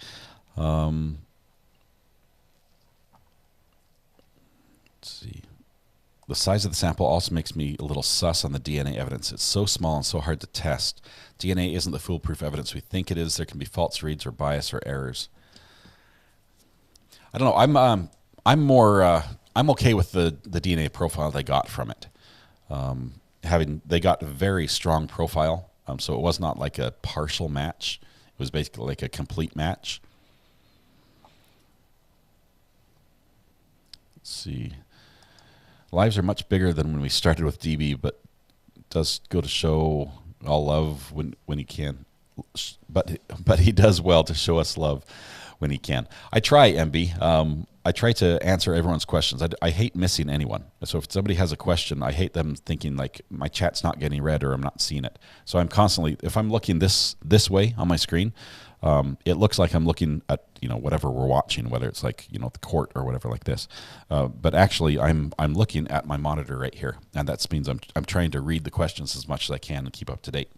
Let's see. The size of the sample also makes me a little sus on the DNA evidence. It's so small and so hard to test. DNA isn't the foolproof evidence we think it is. There can be false reads or bias or errors. I don't know. I'm okay with the DNA profile they got from it. they got a very strong profile. So it was not like a partial match. It was basically like a complete match. Let's see. Lives are much bigger than when we started with DB, but it does go to show all love when he can. But he does well to show us love when he can. I try, MB. I try to answer everyone's questions. I hate missing anyone. So if somebody has a question, I hate them thinking like my chat's not getting read or I'm not seeing it. So I'm constantly, if I'm looking this way on my screen, it looks like I'm looking at whatever we're watching, whether it's like the court or whatever like this. But actually, I'm looking at my monitor right here, and that means I'm trying to read the questions as much as I can and keep up to date.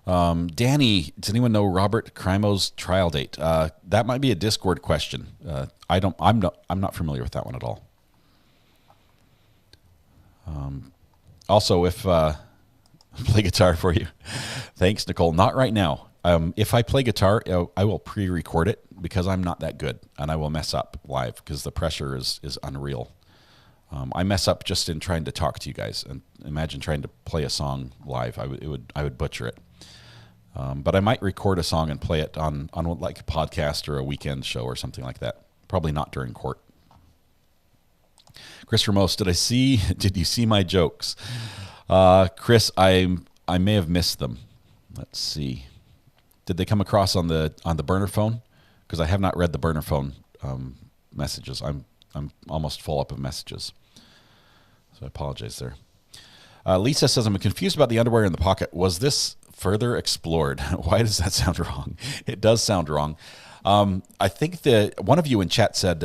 Danny, does anyone know Robert Crimo's trial date? That might be a Discord question. I'm not familiar with that one at all. Also, if play guitar for you, thanks, Nicole. Not right now. If I play guitar, I will pre-record it because I'm not that good, and I will mess up live because the pressure is unreal. I mess up just in trying to talk to you guys, and imagine trying to play a song live. I would butcher it. But I might record a song and play it on like a podcast or a weekend show or something like that. Probably not during court. Chris Ramos, did you see my jokes? Chris, I may have missed them. Let's see. Did they come across on the burner phone? Because I have not read the burner phone messages. I'm almost full up of messages. So I apologize there. Lisa says, I'm confused about the underwear in the pocket. Was this further explored? Why does that sound wrong? It does sound wrong. I think that one of you in chat said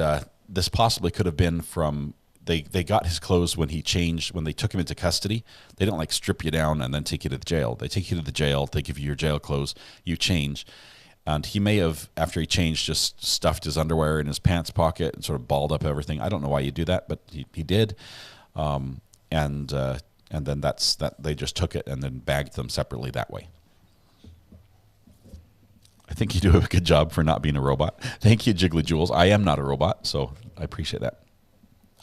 this possibly could have been from they got his clothes when they took him into custody. They don't like strip you down and then take you to the jail. They take you to the jail. They give you your jail clothes. You change. And he may have, after he changed, just stuffed his underwear in his pants pocket and sort of balled up everything. I don't know why you do that, but he did. And then they just took it and then bagged them separately that way. I think you do a good job for not being a robot. Thank you, Jiggly Jules. I am not a robot, so I appreciate that.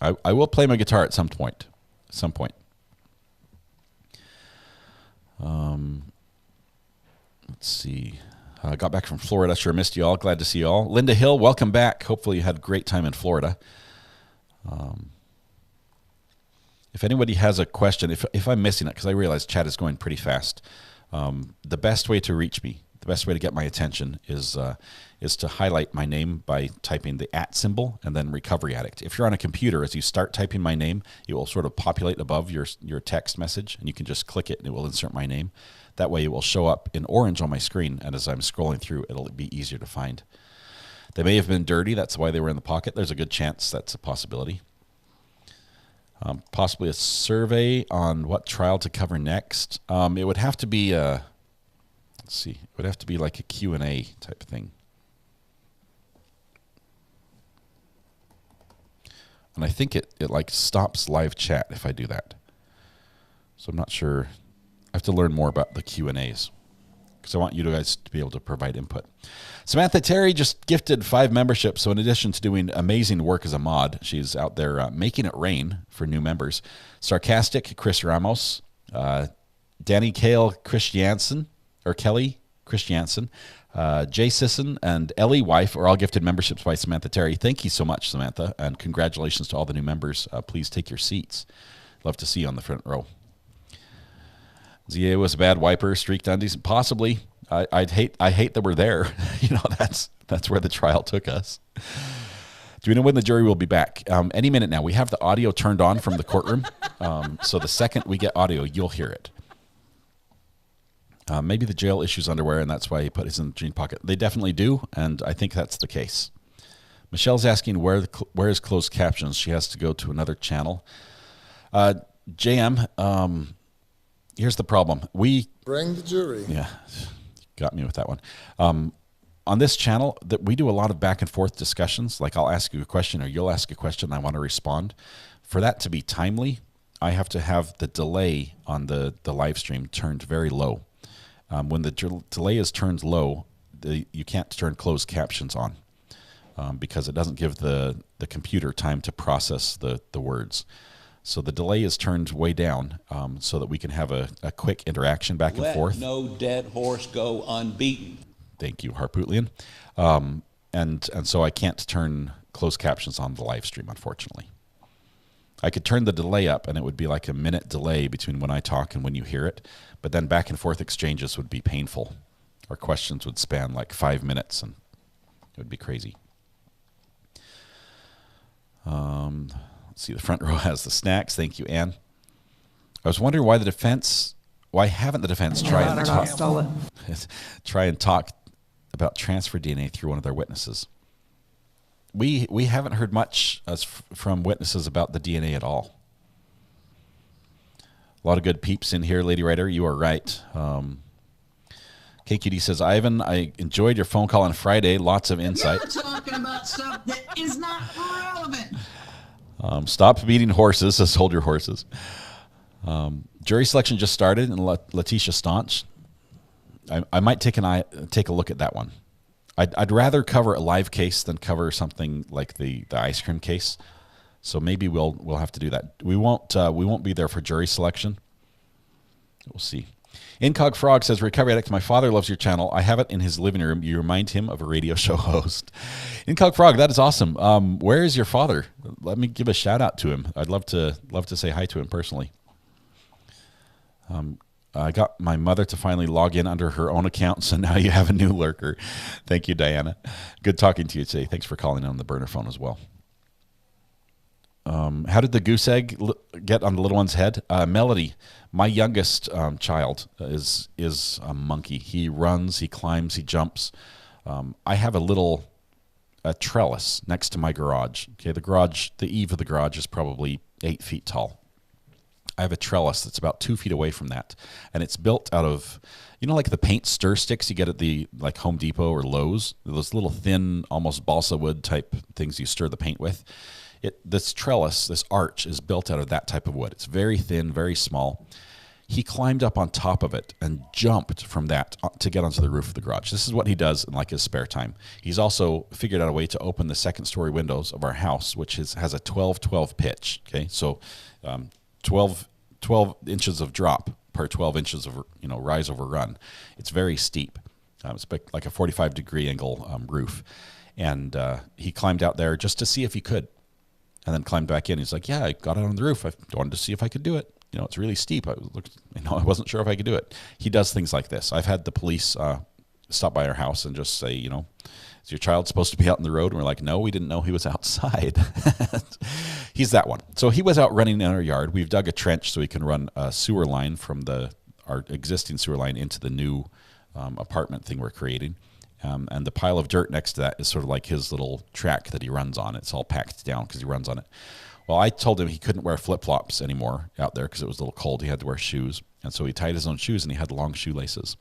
I will play my guitar at some point. Let's see. I got back from Florida. Sure missed you all. Glad to see you all. Linda Hill, welcome back. Hopefully you had a great time in Florida. If anybody has a question, if I'm missing it, because I realize chat is going pretty fast, the best way to reach me, the best way to get my attention is to highlight my name by typing the @ symbol and then Recovery Addict. If you're on a computer, as you start typing my name, it will sort of populate above your text message, and you can just click it and it will insert my name. That way it will show up in orange on my screen, and as I'm scrolling through, it'll be easier to find. They may have been dirty. That's why they were in the pocket. There's a good chance that's a possibility. Possibly a survey on what trial to cover next. It would have to be let's see. It would have to be like a Q&A type thing. And I think it like stops live chat if I do that. So I'm not sure. I have to learn more about the Q&As because I want you guys to be able to provide input. Samantha Terry just gifted 5 memberships. So in addition to doing amazing work as a mod, she's out there making it rain for new members. Sarcastic, Chris Ramos, Danny Kelly Christiansen, Jay Sisson, and Ellie Wife are all gifted memberships by Samantha Terry. Thank you so much, Samantha, and congratulations to all the new members. Please take your seats. Love to see you on the front row. ZA was a bad wiper, streaked undecent. Possibly. I hate that we're there. That's where the trial took us. Do we know when the jury will be back? Any minute now. We have the audio turned on from the courtroom. So the second we get audio, you'll hear it. Maybe the jail issues underwear, and that's why he put his in the jean pocket. They definitely do, and I think that's the case. Michelle's asking where is closed captions. She has to go to another channel. JM, here's the problem. Bring the jury. Yeah, got me with that one. On this channel, that we do a lot of back and forth discussions. Like I'll ask you a question or you'll ask a question and I want to respond. For that to be timely, I have to have the delay on the live stream turned very low. When the delay is turned low, you can't turn closed captions on because it doesn't give the computer time to process the words. So the delay is turned way down so that we can have a quick interaction back and forth. No dead horse go unbeaten. Thank you, Harpootlian. And so I can't turn closed captions on the live stream, unfortunately. I could turn the delay up, and it would be like a minute delay between when I talk and when you hear it. But then back and forth exchanges would be painful. Our questions would span like 5 minutes, and it would be crazy. Let's see, the front row has the snacks. Thank you, Ann. I was wondering why haven't the defense try and talk about transfer DNA through one of their witnesses? We haven't heard much from witnesses about the DNA at all. A lot of good peeps in here, Lady Writer. You are right. KQD says, Ivan, I enjoyed your phone call on Friday. Lots of insight. You're talking about stuff that is not relevant. Stop beating horses, says hold your horses. Jury selection just started, and Letitia Staunch. I might take a look at that one. I'd rather cover a live case than cover something like the ice cream case. So maybe we'll have to do that. We won't be there for jury selection. We'll see. Incog Frog says, Recovery Addict, my father loves your channel. I have it in his living room. You remind him of a radio show host. Incog Frog, that is awesome. Where is your father? Let me give a shout out to him. I'd love to say hi to him personally. I got my mother to finally log in under her own account, so now you have a new lurker. Thank you, Diana. Good talking to you today. Thanks for calling in on the burner phone as well. How did the goose egg get on the little one's head? Melody, my youngest child, is a monkey. He runs, he climbs, he jumps. I have a trellis next to my garage. Okay, the eave of the garage is probably 8 feet tall. I have a trellis that's about 2 feet away from that, and it's built out of, like the paint stir sticks you get at the Home Depot or Lowe's, those little thin, almost balsa wood type things you stir the paint with. This trellis, this arch, is built out of that type of wood. It's very thin, very small. He climbed up on top of it and jumped from that to get onto the roof of the garage. This is what he does in his spare time. He's also figured out a way to open the second-story windows of our house, which has a 12-12 pitch. Okay, so 12 inches of drop per 12 inches of rise over run. It's very steep. It's like a 45-degree angle roof. And he climbed out there just to see if he could, and then climbed back in. He's like, yeah, I got out on the roof. I wanted to see if I could do it. It's really steep. I wasn't sure if I could do it. He does things like this. I've had the police stop by our house and just say, is your child supposed to be out in the road? And we're like, no, we didn't know he was outside. He's that one. So he was out running in our yard. We've dug a trench so he can run a sewer line from our existing sewer line into the new apartment thing we're creating. And the pile of dirt next to that is sort of like his little track that he runs on. It's all packed down because he runs on it. Well, I told him he couldn't wear flip-flops anymore out there because it was a little cold. He had to wear shoes. And so he tied his own shoes, and he had long shoelaces.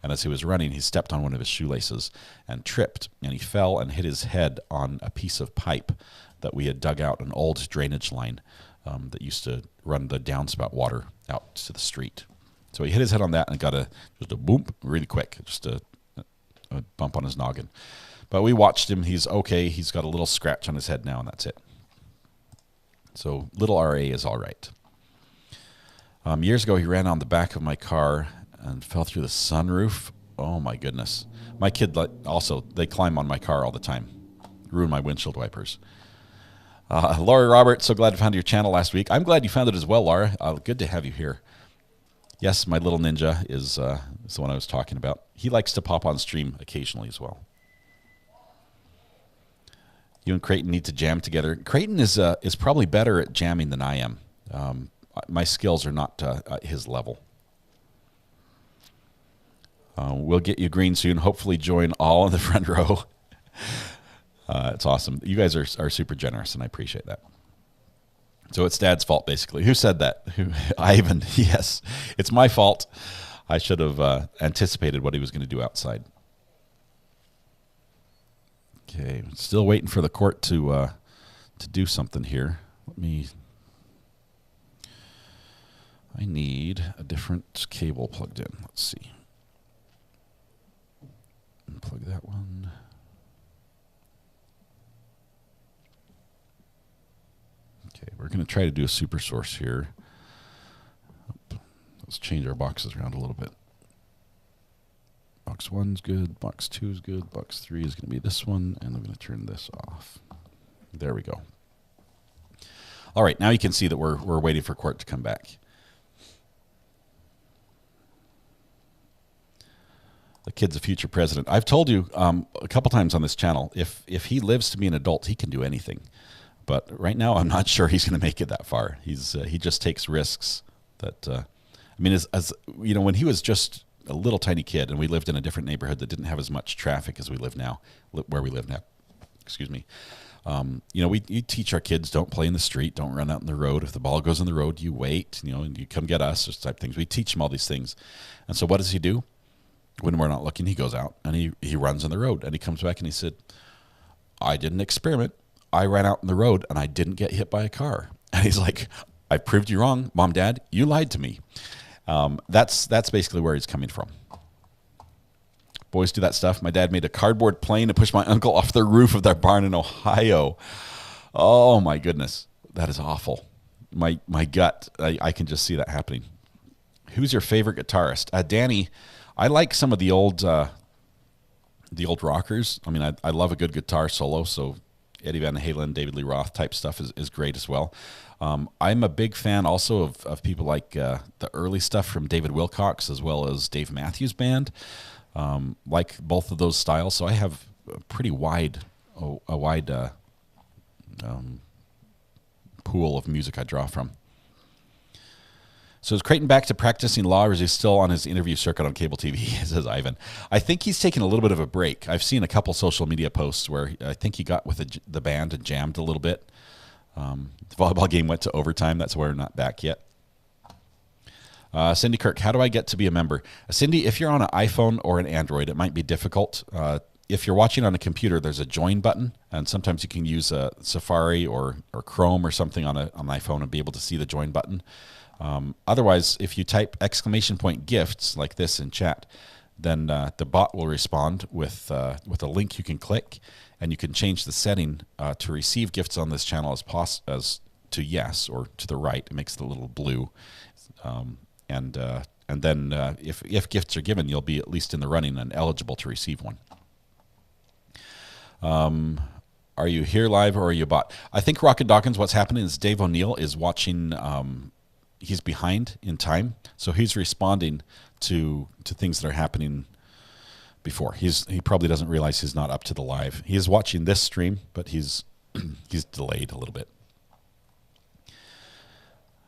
And as he was running, he stepped on one of his shoelaces and tripped, and he fell and hit his head on a piece of pipe that we had dug out, an old drainage line that used to run the downspout water out to the street. So he hit his head on that and got just a boom really quick, just a bump on his noggin. But we watched him. He's okay. He's got a little scratch on his head now, and that's it. So little RA is all right. Years ago, he ran on the back of my car and fell through the sunroof. Oh, my goodness. My kid also, they climb on my car all the time. Ruin my windshield wipers. Laura Roberts, so glad to find your channel last week. I'm glad you found it as well, Laura. Good to have you here. Yes, my little ninja is the one I was talking about. He likes to pop on stream occasionally as well. You and Creighton need to jam together. Creighton is probably better at jamming than I am. My skills are not at his level. We'll get you green soon. Hopefully join all in the front row. It's awesome. You guys are super generous, and I appreciate that. So it's Dad's fault, basically. Who said that? Ivan. Yes, it's my fault. I should have anticipated what he was going to do outside. Okay, still waiting for the court to do something here. I need a different cable plugged in. Let's see. Unplug that one. Okay, we're going to try to do a super source here. Let's change our boxes around a little bit. Box 1's good, box 2 is good, box 3 is going to be this one, and I'm going to turn this off. There we go. All right, now you can see that we're waiting for court to come back. The kid's a future president. I've told you a couple times on this channel, if he lives to be an adult, he can do anything. But right now, I'm not sure he's going to make it that far. He just takes risks. That I mean, as you know, when he was just a little tiny kid, and we lived in a different neighborhood that didn't have as much traffic as we live now, where we live now. Excuse me. You know, we teach our kids, don't play in the street, don't run out in the road. If the ball goes in the road, you wait, you know, and you come get us, those type of things. We teach him all these things. And so what does he do? When we're not looking, he goes out and he runs in the road, and he comes back and he said, I didn't experiment. I ran out in the road and I didn't get hit by a car. And he's like, I proved you wrong, Mom, Dad, you lied to me. That's basically where he's coming from. Boys do that stuff. My dad made a cardboard plane to push my uncle off the roof of their barn in Ohio. Oh my goodness. That is awful. My gut, I can just see that happening. Who's your favorite guitarist? Danny, I like some of the old rockers. I mean, I love a good guitar solo, so Eddie Van Halen, David Lee Roth type stuff is great as well. I'm a big fan also of people like the early stuff from David Wilcox as well as Dave Matthews Band. Like both of those styles, so I have a pretty wide pool of music I draw from. So is Creighton back to practicing law, or is he still on his interview circuit on cable TV, says Ivan. I think he's taking a little bit of a break. I've seen a couple social media posts where I think he got with the band and jammed a little bit. The volleyball game went to overtime. That's why we're not back yet. Cindy Kirk, how do I get to be a member? Cindy, if you're on an iPhone or an Android, it might be difficult. If you're watching on a computer, there's a join button, and sometimes you can use a Safari or Chrome or something on an iPhone and be able to see the join button. Otherwise, if you type !gifts like this in chat, then the bot will respond with a link you can click, and you can change the setting to receive gifts on this channel as to yes or to the right. It makes it a little blue, and then if gifts are given, you'll be at least in the running and eligible to receive one. Are you here live or are you bot? I think Rocket Dawkins, what's happening is Dave O'Neill is watching. He's behind in time, so he's responding to things that are happening before. He probably doesn't realize he's not up to the live. He is watching this stream, but he's delayed a little bit.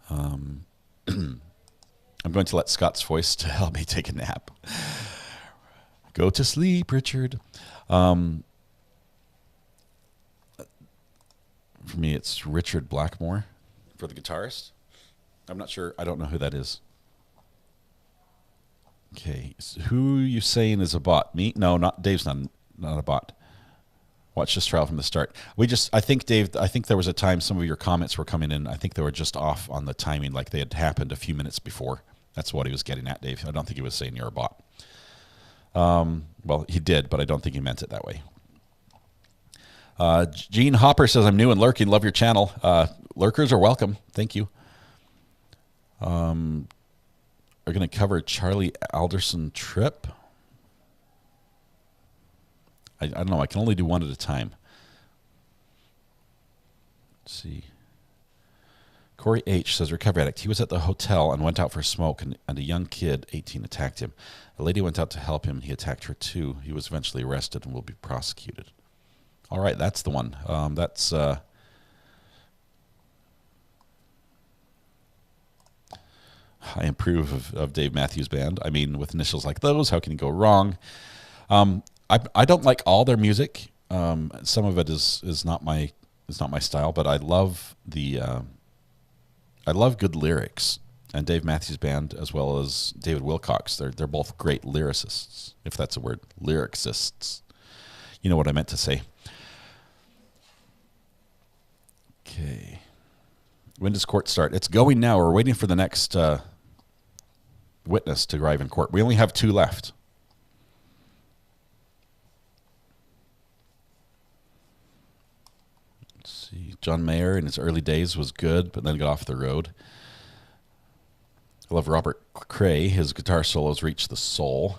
I'm going to let Scott's voice to help me take a nap. Go to sleep, Richard. For me, it's Richard Blackmore for the guitarist. I'm not sure. I don't know who that is. Okay. So who are you saying is a bot? Me? No, not Dave's not a bot. Watch this trial from the start. I think, Dave, I think there was a time some of your comments were coming in. I think they were just off on the timing, like they had happened a few minutes before. That's what he was getting at, Dave. I don't think he was saying you're a bot. Well, he did, but I don't think he meant it that way. Gene Hopper says, I'm new and lurking. Love your channel. Lurkers are welcome. Thank you. Are going to cover Charlie Alderson trip. I don't know. I can only do one at a time. Let's see. Corey H. says, recovery addict. He was at the hotel and went out for a smoke, and a young kid, 18, attacked him. A lady went out to help him, and he attacked her too. He was eventually arrested and will be prosecuted. All right, that's the one. That's... I approve of Dave Matthews Band. I mean, with initials like those, how can you go wrong? I don't like all their music. Some of it is not my style, but I love good lyrics. And Dave Matthews Band, as well as David Wilcox, they're both great lyricists, if that's a word, lyricists. You know what I meant to say. Okay. When does court start? It's going now. We're waiting for the next witness to arrive in court. We only have 2 left. Let's see. John Mayer in his early days was good, but then got off the road. I love Robert Cray. His guitar solos reach the soul.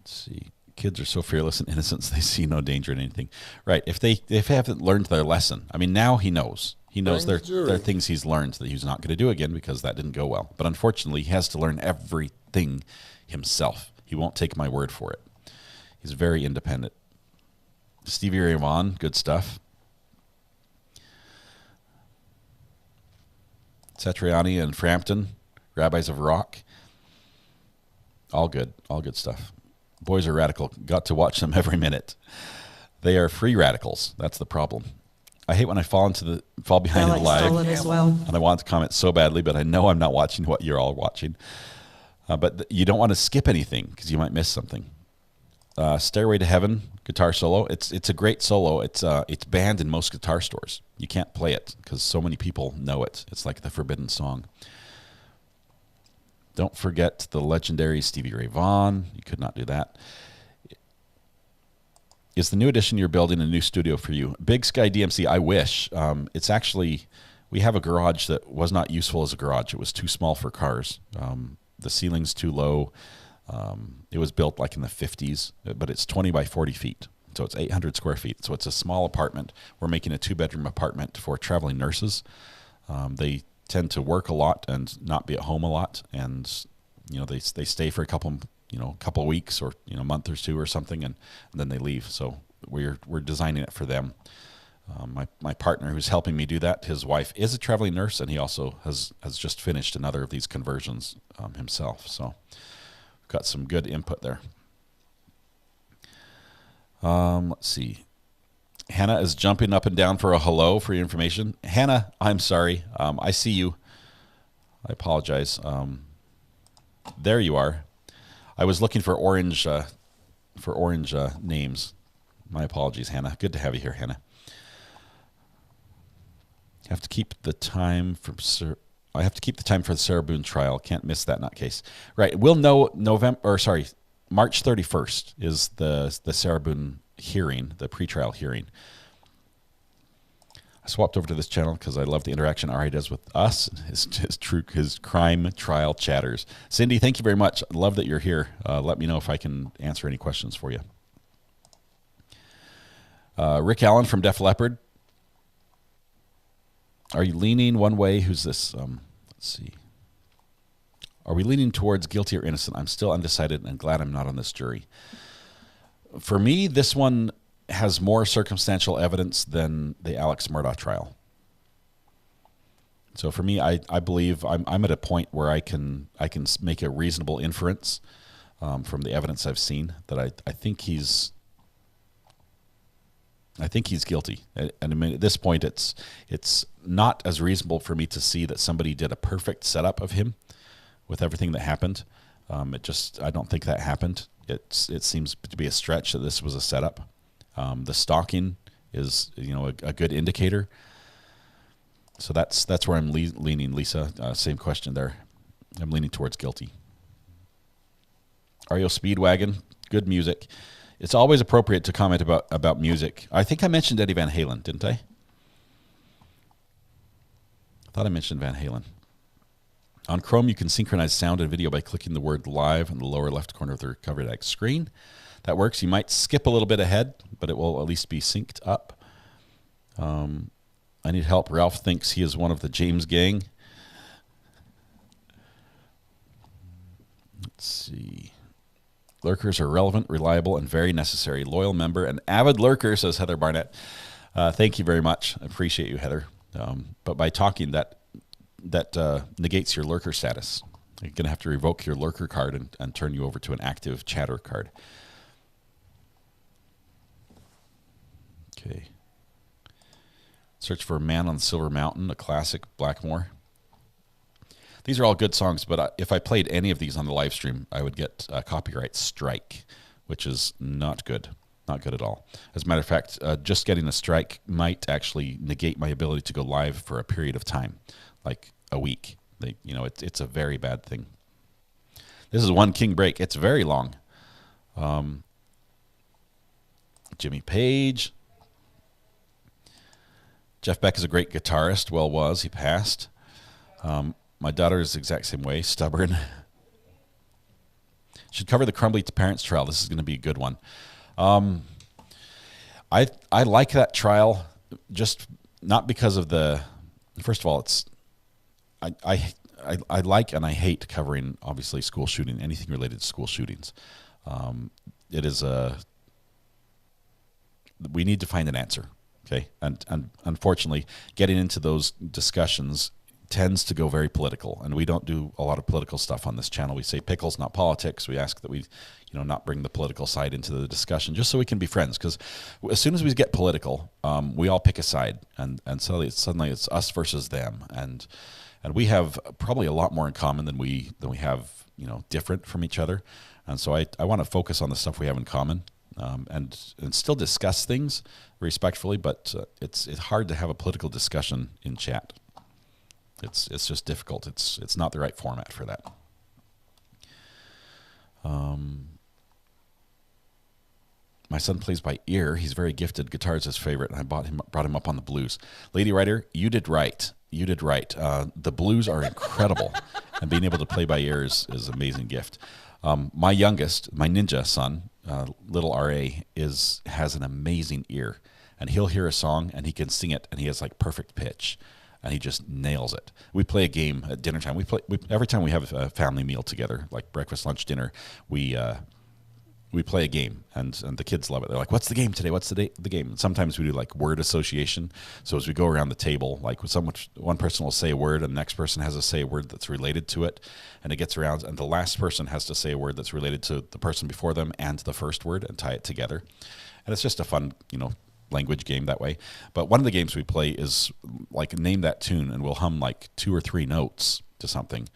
Let's see. Kids are so fearless and innocent, they see no danger in anything. Right. If they haven't learned their lesson, I mean, now he knows. He knows there are things he's learned that he's not going to do again because that didn't go well. But unfortunately, he has to learn everything himself. He won't take my word for it. He's very independent. Stevie Ray Vaughan, good stuff. Satriani and Frampton, Rabbis of Rock. All good stuff. Boys are radical. Got to watch them every minute. They are free radicals. That's the problem. I hate when I fall behind in the live. As well. And I want to comment so badly, but I know I'm not watching what you're all watching. But you don't want to skip anything because you might miss something. Stairway to Heaven guitar solo. It's a great solo. It's banned in most guitar stores. You can't play it because so many people know it. It's like the forbidden song. Don't forget the legendary Stevie Ray Vaughan. You could not do that. Is the new addition you're building a new studio for you? Big Sky DMC, I wish. It's actually, we have a garage that was not useful as a garage. It was too small for cars. The ceiling's too low. It was built like in the 50s, but it's 20 by 40 feet. So it's 800 square feet. So it's a small apartment. We're making a 2-bedroom apartment for traveling nurses. They tend to work a lot and not be at home a lot. And, they stay for a couple of weeks or, a month or two or something, and then they leave. So we're designing it for them. My partner who's helping me do that, his wife is a traveling nurse, and he also has just finished another of these conversions himself. So we've got some good input there. Let's see. Hannah is jumping up and down for a hello for your information. Hannah, I'm sorry. I see you. I apologize. There you are. I was looking for orange names. My apologies, Hannah. Good to have you here, Hannah. I have to keep the time for the Sarah Boone trial. Can't miss that nutcase. Right. We'll know March 31st is the Sarah Boone hearing, the pretrial hearing. I swapped over to this channel because I love the interaction Ari does with us, his crime trial chatters. Cindy, thank you very much. I love that you're here. Let me know if I can answer any questions for you. Rick Allen from Def Leppard. Are you leaning one way? Who's this? Let's see. Are we leaning towards guilty or innocent? I'm still undecided and glad I'm not on this jury. For me, this one has more circumstantial evidence than the Alex Murdaugh trial. So for me, I believe I'm at a point where I can make a reasonable inference from the evidence I've seen that I think he's guilty. And I mean, at this point, it's not as reasonable for me to see that somebody did a perfect setup of him with everything that happened. I don't think that happened. It seems to be a stretch that this was a setup. The stalking is a good indicator. So that's where I'm leaning, Lisa. Same question there. I'm leaning towards guilty. REO Speedwagon, good music. It's always appropriate to comment about music. I think I mentioned Eddie Van Halen, didn't I? I thought I mentioned Van Halen. On Chrome, you can synchronize sound and video by clicking the word live in the lower left corner of the recovery deck screen. That works. You might skip a little bit ahead, but it will at least be synced up. I need help. Ralph thinks he is one of the James gang. Let's see. Lurkers are relevant, reliable, and very necessary. Loyal member and avid lurker, says Heather Barnett. Thank you very much. I appreciate you, Heather. But by talking, that negates your lurker status. You're going to have to revoke your lurker card and turn you over to an active chatter card. Okay. Search for Man on the Silver Mountain, a classic, Blackmore. These are all good songs, but if I played any of these on the live stream, I would get a copyright strike, which is not good. Not good at all. As a matter of fact, just getting a strike might actually negate my ability to go live for a period of time, like a week. It's a very bad thing. This is One King Break. It's very long. Jimmy Page. Jeff Beck is a great guitarist. Well, was. He passed. My daughter is the exact same way, stubborn. Should cover the Crumbly to Parents trial. This is going to be a good one. I like that trial, just not because of the. First of all, it's I like and I hate covering obviously school shooting, anything related to school shootings. It is we need to find an answer, okay? And unfortunately, getting into those discussions tends to go very political, and we don't do a lot of political stuff on this channel. We say pickles, not politics. We ask that we, not bring the political side into the discussion, just so we can be friends. Because as soon as we get political, we all pick a side, and suddenly it's us versus them, and we have probably a lot more in common than we have, different from each other. And so I want to focus on the stuff we have in common, and still discuss things respectfully. But it's hard to have a political discussion in chat. It's just difficult. It's not the right format for that. My son plays by ear. He's very gifted. Guitar is his favorite, and I brought him up on the blues. Lady Writer, you did right. You did right. The blues are incredible, and being able to play by ear is an amazing gift. My youngest, my ninja son, little R.A., has an amazing ear, and he'll hear a song and he can sing it, and he has like perfect pitch. And he just nails it. We play a game at dinner time. Every time we have a family meal together, like breakfast, lunch, dinner, we play a game, and the kids love it. They're like, "What's the game today? What's the game?" And sometimes we do like word association. So as we go around the table, like one person will say a word, and the next person has to say a word that's related to it, and it gets around, and the last person has to say a word that's related to the person before them and the first word, and tie it together. And it's just a fun, language game that way. But one of the games we play is like name that tune, and we'll hum like 2 or 3 notes to something,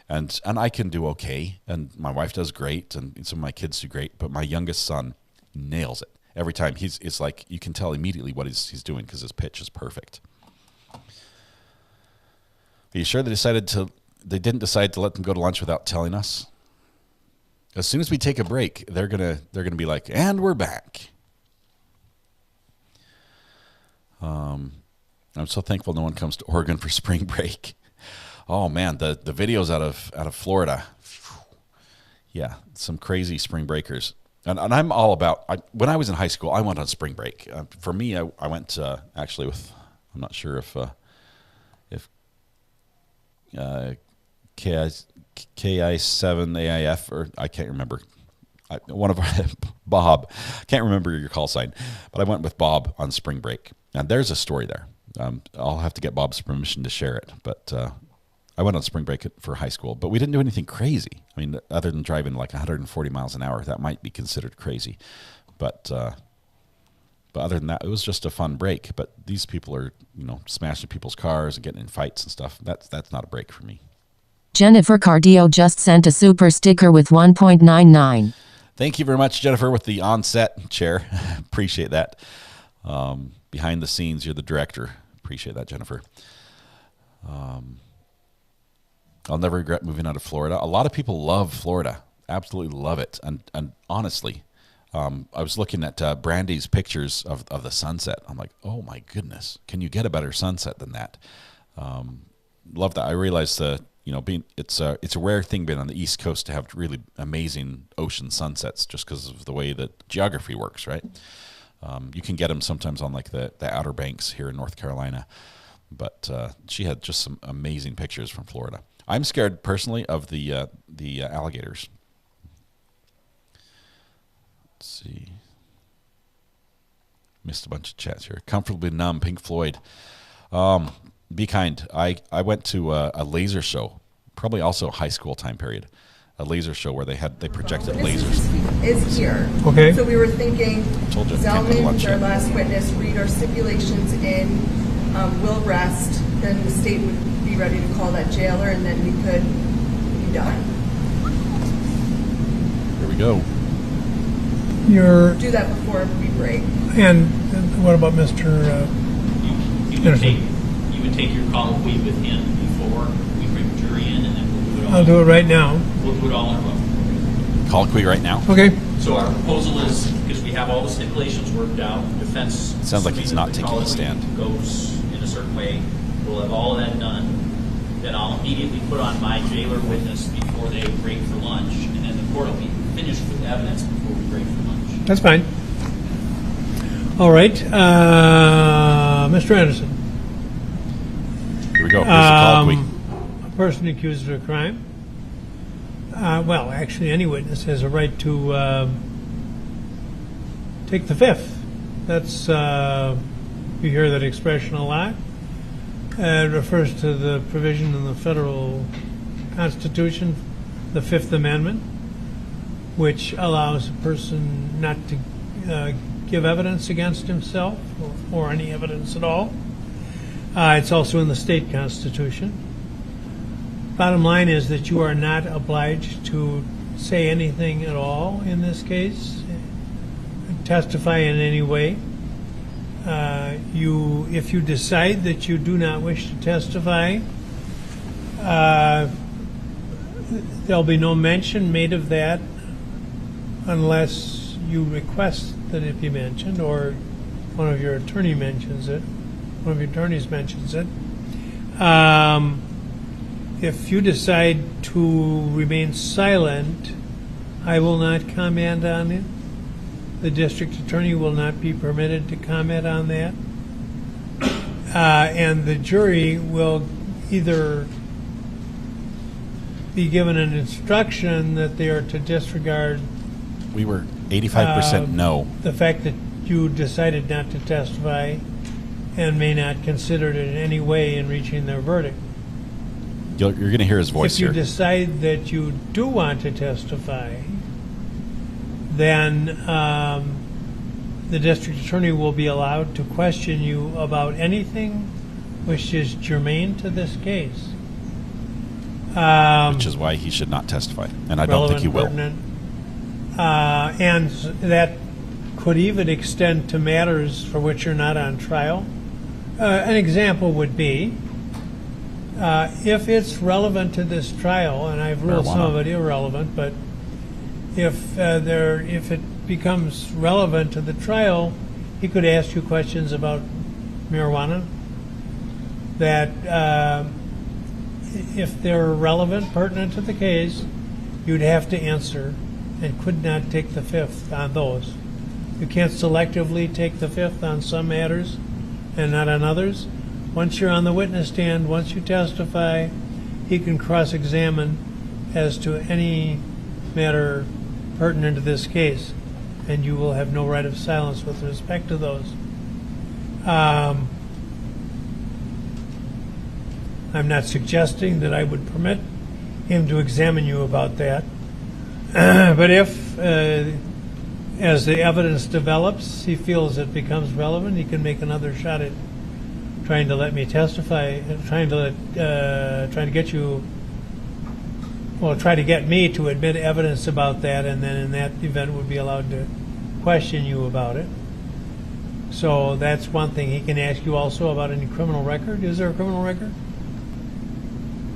and I can do okay, and my wife does great, and some of my kids do great, but my youngest son nails it every time. It's like you can tell immediately what he's doing because his pitch is perfect. Are you sure they didn't decide to let them go to lunch without telling us? As soon as we take a break, they're gonna be like, "And we're back." I'm so thankful no one comes to Oregon for spring break. Oh man, the videos out of Florida. Yeah, some crazy spring breakers. And I'm all about, when I was in high school, I went on spring break. For me, I went actually with, I'm not sure if KI7AIF, or I can't remember. One of our, Bob, can't remember your call sign, but I went with Bob on spring break. And there's a story there. I'll have to get Bob's permission to share it. But I went on spring break for high school, but we didn't do anything crazy. I mean, other than driving like 140 miles an hour, that might be considered crazy. But other than that, it was just a fun break. But these people are, smashing people's cars and getting in fights and stuff. That's not a break for me. Jennifer Cardio just sent a super sticker with 1.99. Thank you very much, Jennifer, with the on-set chair. Appreciate that. Behind the scenes, you're the director. Appreciate that, Jennifer. I'll never regret moving out of Florida. A lot of people love Florida, absolutely love it. And honestly, I was looking at Brandy's pictures of the sunset. I'm like, oh my goodness, can you get a better sunset than that? Love that. I realized it's a rare thing being on the East Coast to have really amazing ocean sunsets, just because of the way that geography works, right? You can get them sometimes on like the Outer Banks here in North Carolina, but she had just some amazing pictures from Florida. I'm scared personally of the alligators. Let's see. Missed a bunch of chats here. Comfortably Numb, Pink Floyd. Be kind. I went to a laser show, probably also a high school time period. A laser show where they projected lasers. Is here. Okay. So we were thinking, Told you, Zellman, who's our last witness, read our stipulations in, will rest, then the state would be ready to call that jailer, and then we could be done. Here we go. Do that before we break. And what about Mr. You would take your colloquy with him before we bring the jury in, and then we'll do it all. I'll do it right now. We'll do it all in a row. Colloquy right now? Okay. So our proposal is, because we have all the stipulations worked out, defense... It sounds like he's not taking the stand. Goes in certain way, we'll have all of that done. Then I'll immediately put on my jailer witness before they break for lunch, and then the court will be finished with evidence before we break for lunch. That's fine. All right. Mr. Anderson. Here we go. Here's the colloquy. A person accused of a crime. Well, actually, any witness has a right to take the fifth. That's, you hear that expression a lot. It refers to the provision in the federal Constitution, the Fifth Amendment, which allows a person not to give evidence against himself or any evidence at all. It's also in the state constitution. Bottom line is that you are not obliged to say anything at all in this case, testify in any way. If you decide that you do not wish to testify, there'll be no mention made of that unless you request that it be mentioned or one of your attorneys mentions it. If you decide to remain silent, I will not comment on it. The district attorney will not be permitted to comment on that. And the jury will either be given an instruction that they are to disregard. We were 85% no. The fact that you decided not to testify and may not consider it in any way in reaching their verdict. You're going to hear his voice here. If you decide that you do want to testify, then the district attorney will be allowed to question you about anything which is germane to this case. Which is why he should not testify, and I don't think he will. And that could even extend to matters for which you're not on trial. An example would be if it's relevant to this trial, and I've ruled some of it irrelevant, but if it becomes relevant to the trial, he could ask you questions about marijuana that if they're relevant, pertinent to the case, you'd have to answer and could not take the fifth on those. You can't selectively take the fifth on some matters and not on others. Once you're on the witness stand, once you testify, he can cross-examine as to any matter pertinent to this case, and you will have no right of silence with respect to those. I'm not suggesting that I would permit him to examine you about that, but if, as the evidence develops, he feels it becomes relevant, he can make another shot at trying to let me testify, trying to get you, well, try to get me to admit evidence about that, and then in that event would be allowed to question you about it. So that's one thing. He can ask you also about any criminal record. Is there a criminal record?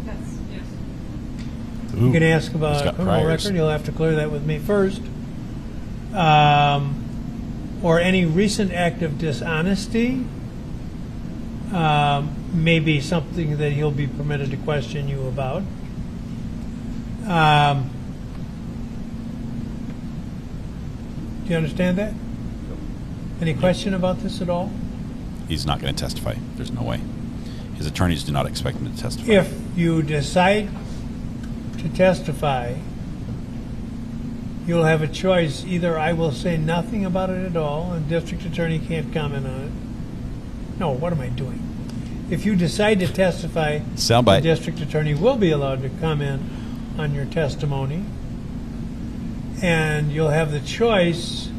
Yes. You can ask about a criminal record. You'll have to clear that with me first. Or any recent act of dishonesty may be something that he'll be permitted to question you about. Do you understand that? Any question about this at all? He's not going to testify. There's no way. His attorneys do not expect him to testify. If you decide to testify, you'll have a choice. Either I will say nothing about it at all, and district attorney can't comment on it. No, what am I doing? If you decide to testify, the district attorney will be allowed to comment on your testimony, and you'll have the choice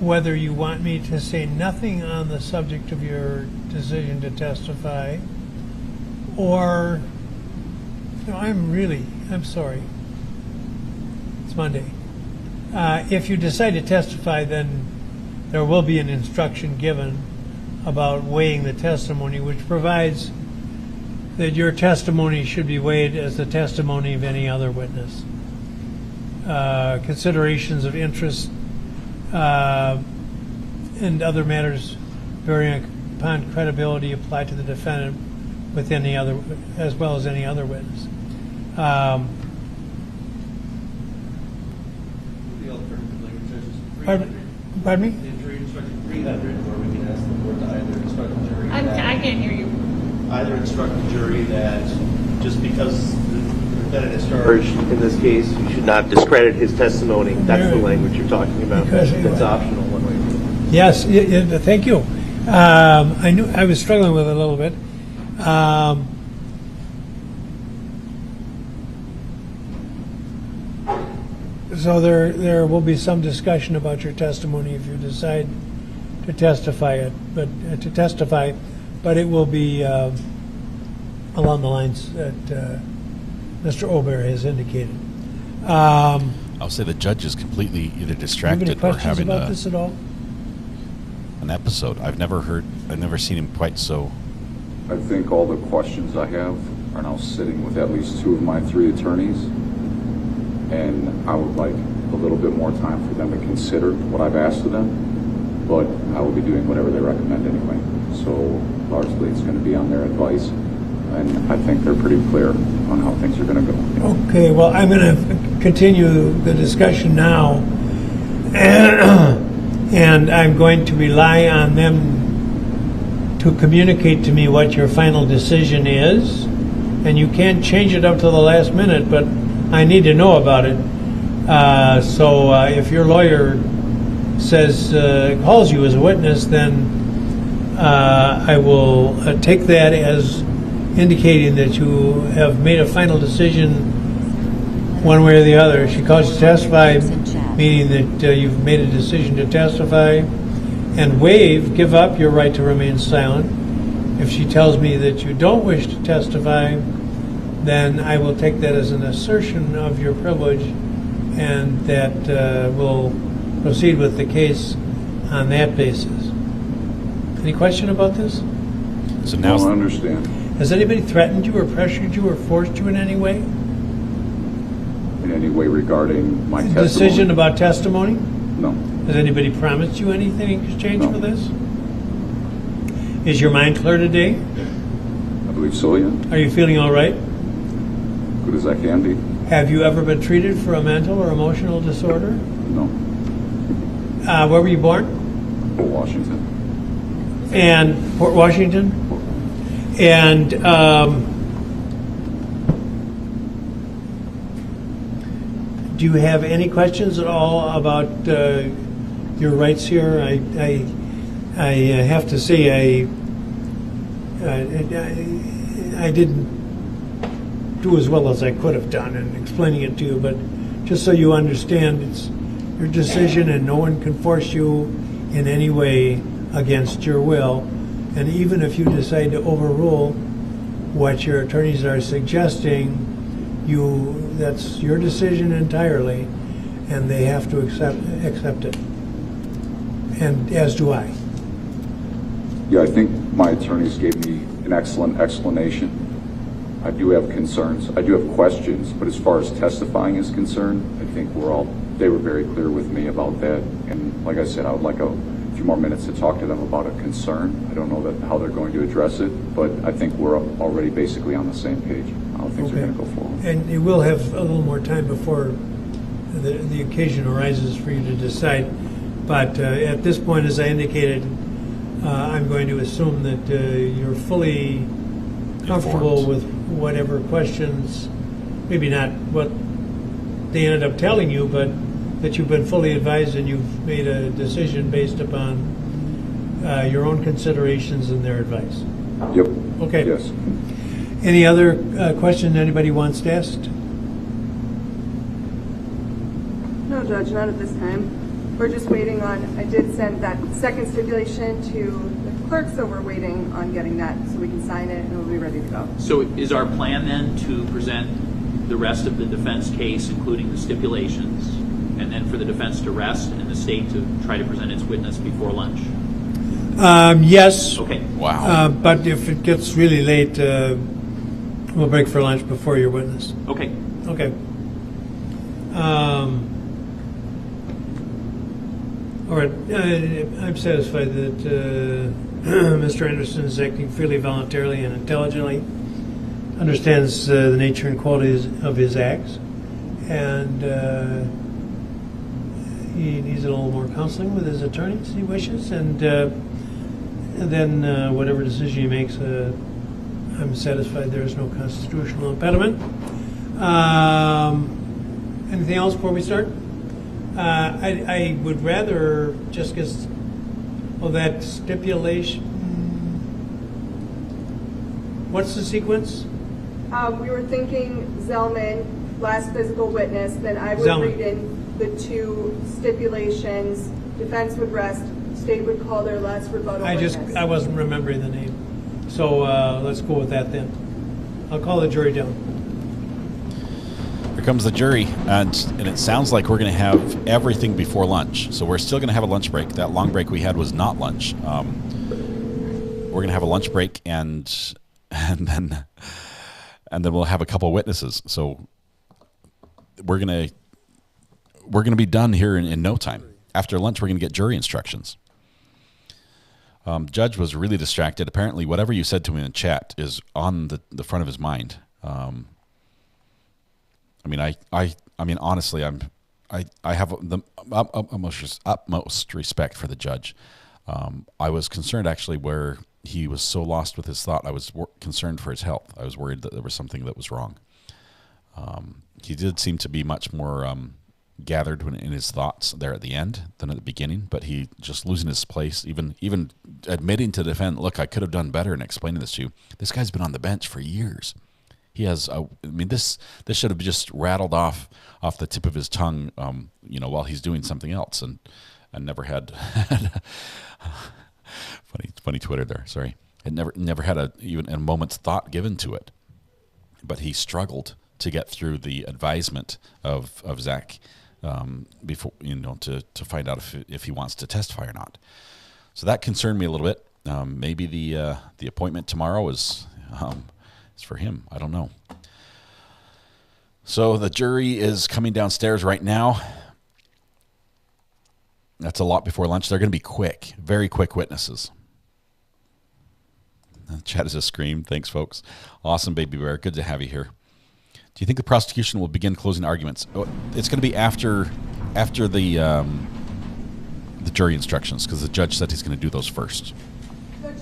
whether you want me to say nothing on the subject of your decision to testify, or, I'm sorry. It's Monday. If you decide to testify, then there will be an instruction given about weighing the testimony, which provides that your testimony should be weighed as the testimony of any other witness. Considerations of interest and other matters bearing upon credibility apply to the defendant with any other, as well as any other witness. Pardon me? The jury instruction 300, where we can ask the court to either instruct the jury I can't hear you. Either instruct the jury that just because the defendant is charged in this case, you should not discredit his testimony. That's the language you're talking about. It's optional one way or the other. Yes, thank you. I knew I was struggling with it a little bit. So there will be some discussion about your testimony if you decide to testify but it will be along the lines that Mr. Ober has indicated. I'll say the judge is completely either distracted or having about this at all? An episode. I've never seen him quite so. I think all the questions I have are now sitting with at least 2 of my 3 attorneys, and I would like a little bit more time for them to consider what I've asked of them, but I will be doing whatever they recommend anyway. So largely it's going to be on their advice, and I think they're pretty clear on how things are going to go. Okay, well, I'm going to continue the discussion now, and I'm going to rely on them to communicate to me what your final decision is, and you can't change it up to the last minute, but I need to know about it. So if your lawyer says, calls you as a witness, then I will take that as indicating that you have made a final decision one way or the other. If she calls you to testify, meaning that you've made a decision to testify, and give up your right to remain silent. If she tells me that you don't wish to testify, then I will take that as an assertion of your privilege, and that will proceed with the case on that basis. Any question about this? So now I understand. Has anybody threatened you or pressured you or forced you in any way? In any way regarding my testimony? Decision about testimony? No. Has anybody promised you anything in exchange for this? Is your mind clear today? I believe so, yeah. Are you feeling all right? Good as I can be. Have you ever been treated for a mental or emotional disorder? No. Where were you born? Fort Washington. And Port Washington? And do you have any questions at all about your rights here? I have to say I didn't do as well as I could have done in explaining it to you, but just so you understand, it's your decision and no one can force you in any way against your will. And even if you decide to overrule what your attorneys are suggesting, that's your decision entirely, and they have to accept it. And as do I. Yeah, I think my attorneys gave me an excellent explanation. I do have concerns. I do have questions, but as far as testifying is concerned, I think they were very clear with me about that. And like I said, I would like a few more minutes to talk to them about a concern. I don't know how they're going to address it, but I think we're already basically on the same page on how things are going to go forward. And you will have a little more time before the occasion arises for you to decide. But at this point, as I indicated, I'm going to assume that you're fully comfortable with whatever questions, maybe not what they ended up telling you, but that you've been fully advised and you've made a decision based upon your own considerations and their advice. Yep. Okay. Yes. Any other question anybody wants to ask? No, Judge, not at this time. We're just waiting on, I did send that second stipulation to the clerk, so we're waiting on getting that so we can sign it and we'll be ready to go. So is our plan then to present the rest of the defense case, including the stipulations, and then for the defense to rest and the state to try to present its witness before lunch? Yes. Okay. Wow. But if it gets really late, we'll break for lunch before your witness. Okay. Okay. All right. I'm satisfied that Mr. Anderson is acting freely, voluntarily, and intelligently, understands the nature and qualities of his acts, and he needs a little more counseling with his attorneys, he wishes, and then whatever decision he makes, I'm satisfied there is no constitutional impediment. Anything else before we start? I would rather just get that stipulation. What's the sequence? We were thinking Zellman, last physical witness, then I would read in the two stipulations. Defense would rest, state would call their last rebuttal witness. I wasn't remembering the name. So let's go with that then. I'll call the jury down. Here comes the jury, and it sounds like we're going to have everything before lunch. So we're still going to have a lunch break. That long break we had was not lunch. We're going to have a lunch break, and then we'll have a couple of witnesses. So we're going to be done here in no time. After lunch, we're going to get jury instructions. Judge was really distracted. Apparently, whatever you said to him in the chat is on the front of his mind. I mean, honestly, I have the utmost respect for the judge. I was concerned actually where he was so lost with his thought. I was concerned for his health. I was worried that there was something that was wrong. He did seem to be much more gathered in his thoughts there at the end than at the beginning, but he just losing his place, even admitting to the defendant, look, I could have done better in explaining this to you. This guy's been on the bench for years. He has, this should have just rattled off the tip of his tongue, while he's doing something else, and never had funny Twitter there. Sorry, it never had even a moment's thought given to it. But he struggled to get through the advisement of Zach before to find out if he wants to testify or not. So that concerned me a little bit. Maybe the appointment tomorrow is. It's for him. I don't know. So the jury is coming downstairs right now. That's a lot before lunch. They're going to be quick, very quick witnesses. The chat is a scream. Thanks, folks. Awesome, Baby Bear. Good to have you here. Do you think the prosecution will begin closing arguments? It's going to be after the jury instructions, because the judge said he's going to do those first. Judge,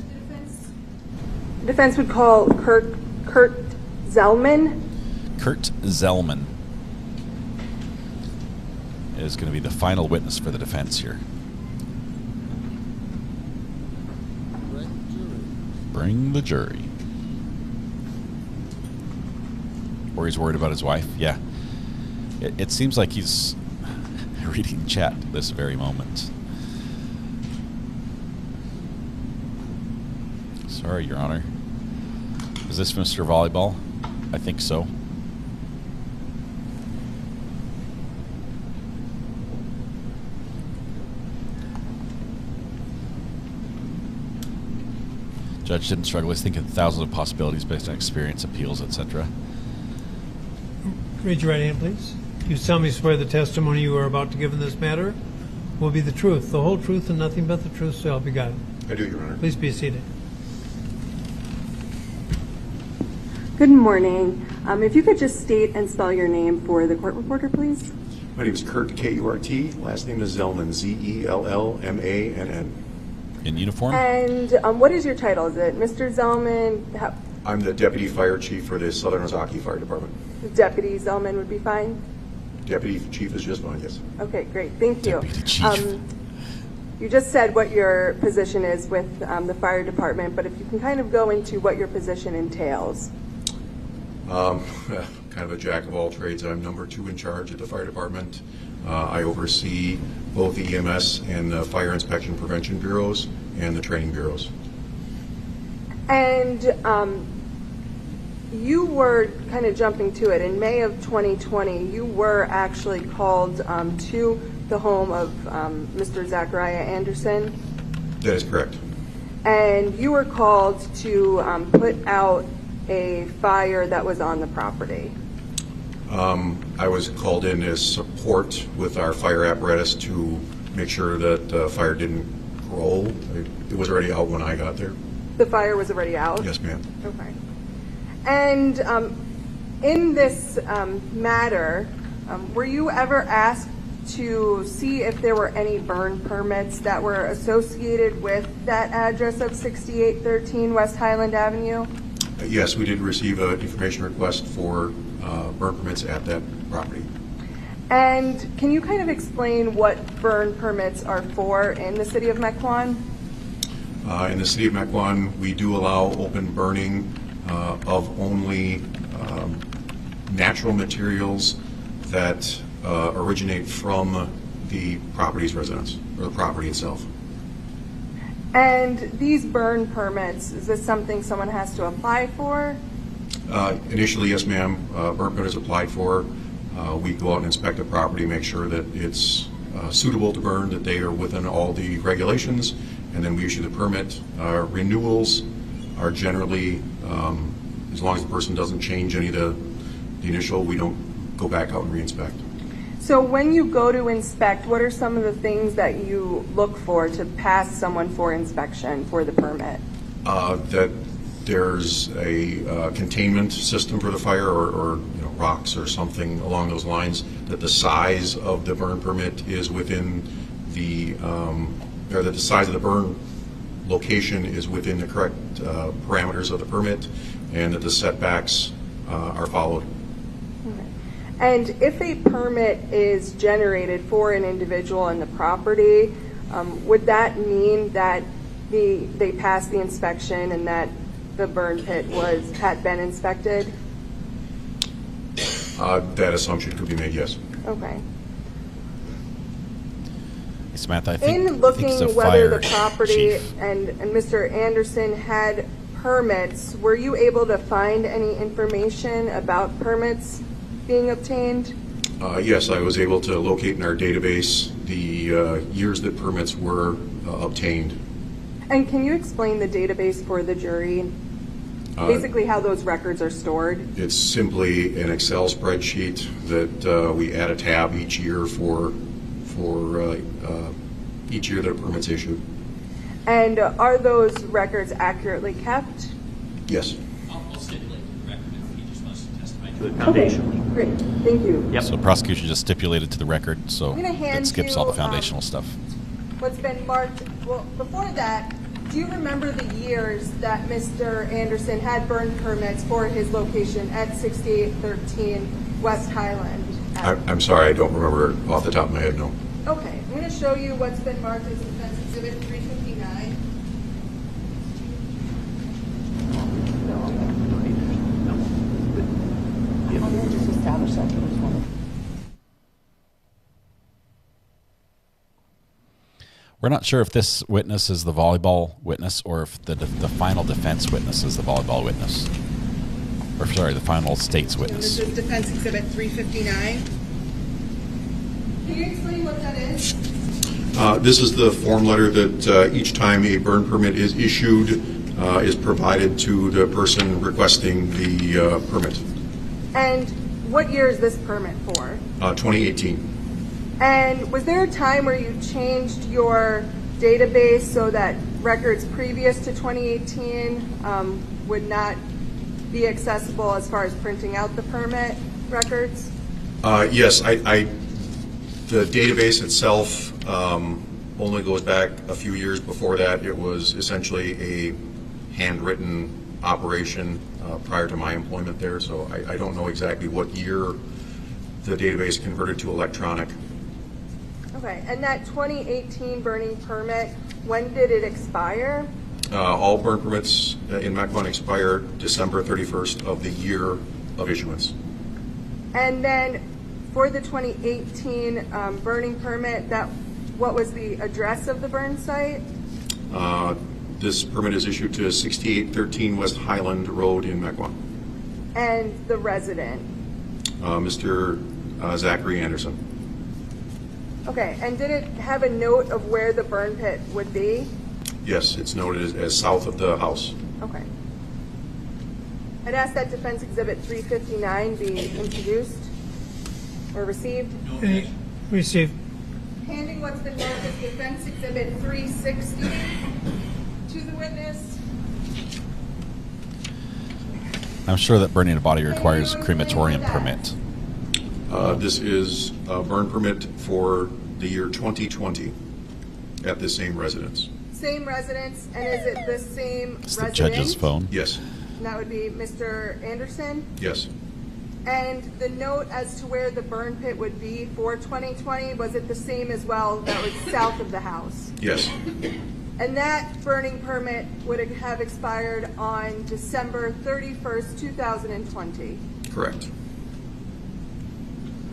the defense would call Kurt Zellman. Kurt Zellman is going to be the final witness for the defense here. Bring the jury. Or he's worried about his wife. Yeah. It seems like he's reading chat this very moment. Sorry, Your Honor. Is this Mr. Volleyball? I think so. Judge didn't struggle. He's thinking thousands of possibilities based on experience, appeals, etc. Raise your right hand, please. You solemnly swear the testimony you are about to give in this matter will be the truth, the whole truth, and nothing but the truth, so help you God. I do, Your Honor. Please be seated. Good morning. If you could just state and spell your name for the court reporter, please. My name is Kurt, K-U-R-T. Last name is Zellman, Z-E-L-L-M-A-N-N. In uniform? And what is your title? Is it Mr. Zellman? I'm the Deputy Fire Chief for the Southern Ozaki Fire Department. Deputy Zellman would be fine? Deputy Chief is just fine, yes. Okay, great. Thank you. Deputy Chief. You just said what your position is with the fire department, but if you can kind of go into what your position entails. Kind of a jack of all trades. I'm number 2 in charge at the fire department. I oversee both the EMS and the fire inspection prevention bureaus and the training bureaus. And you were kind of jumping to it. In May of 2020, you were actually called to the home of Mr. Zachariah Anderson. That is correct. And you were called to put out a fire that was on the property. I was called in as support with our fire apparatus to make sure that the fire didn't scroll. It was already out when I got there. The fire was already out? Yes, ma'am. Okay. And in this matter, were you ever asked to see if there were any burn permits that were associated with that address of 6813 West Highland Avenue? Yes, we did receive an information request for burn permits at that property. And can you kind of explain what burn permits are for in the city of Mequon? In the city of Mequon, we do allow open burning of only natural materials that originate from the property's residence or the property itself. And these burn permits, is this something someone has to apply for? Initially, yes, ma'am. Burn permit is applied for. We go out and inspect the property, make sure that it's suitable to burn, that they are within all the regulations, and then we issue the permit. Renewals are generally, as long as the person doesn't change any of the initial, we don't go back out and re-inspect. So when you go to inspect, what are some of the things that you look for to pass someone for inspection for the permit? That there's a containment system for the fire, or rocks or something along those lines, that the size of the burn permit is within the, or that the size of the burn location is within the correct parameters of the permit, and that the setbacks are followed. And if a permit is generated for an individual in the property, would that mean that they passed the inspection and that the burn pit had been inspected? That assumption could be made, yes. Okay. Samantha, In looking whether the property and Mr. Anderson had permits, were you able to find any information about permits being obtained? Yes, I was able to locate in our database the years that permits were obtained. And can you explain the database for the jury? Basically how those records are stored? It's simply an Excel spreadsheet that we add a tab each year for each year that a permit's issued. And are those records accurately kept? Yes. I'll stipulate the record if he just wants to testify to Good it. foundation. Okay, great. Thank you. Yep. So prosecution just stipulated to the record, so I'm gonna hand it skips you, all the foundational stuff. What's been marked, well, before that, do you remember the years that Mr. Anderson had burn permits for his location at 6813 West Highland? I'm sorry, I don't remember off the top of my head, no. Okay, I'm going to show you what's been marked as Defense Exhibit 359. Just establish that there was one. We're not sure if this witness is the volleyball witness or if the final defense witness is the volleyball witness. Or, sorry, the final state's witness. This is Defense Exhibit 359. Can you explain what that is? This is the form letter that each time a burn permit is issued is provided to the person requesting the permit. And what year is this permit for? 2018. And was there a time where you changed your database so that records previous to 2018 would not be accessible as far as printing out the permit records? Yes, the database itself only goes back a few years. Before that, it was essentially a handwritten operation prior to my employment there, so I don't know exactly what year the database converted to electronic. Okay, and that 2018 burning permit, when did it expire? All burn permits in Mequon expire December 31st of the year of issuance. And then for the 2018 burning permit, what was the address of the burn site? This permit is issued to 6813 West Highland Road in Mequon. And the resident? Mr. Zachariah Anderson. Okay, and did it have a note of where the burn pit would be? Yes, it's noted as south of the house. Okay. I'd ask that Defense Exhibit 359 be introduced or received. Received. handing what's been marked as Defense Exhibit 360 to the witness. I'm sure that burning a body requires a crematorium permit. This is a burn permit for the year 2020 at the same residence. Same residence, and is it the same It's resident? the judge's phone. Yes. And that would be Mr. Anderson? Yes. And the note as to where the burn pit would be for 2020, was it the same as well that was south of the house? Yes. And that burning permit would have expired on December 31st, 2020. Correct.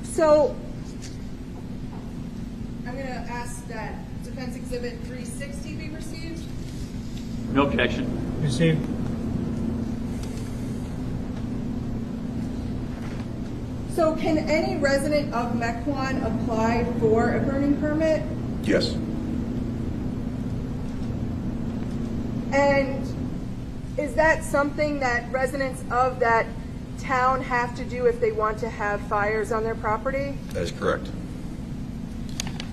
So I'm going to ask that Defense Exhibit 360 be received. No objection. Received. So can any resident of Mequon apply for a burning permit? Yes. And is that something that residents of that town have to do if they want to have fires on their property? That is correct.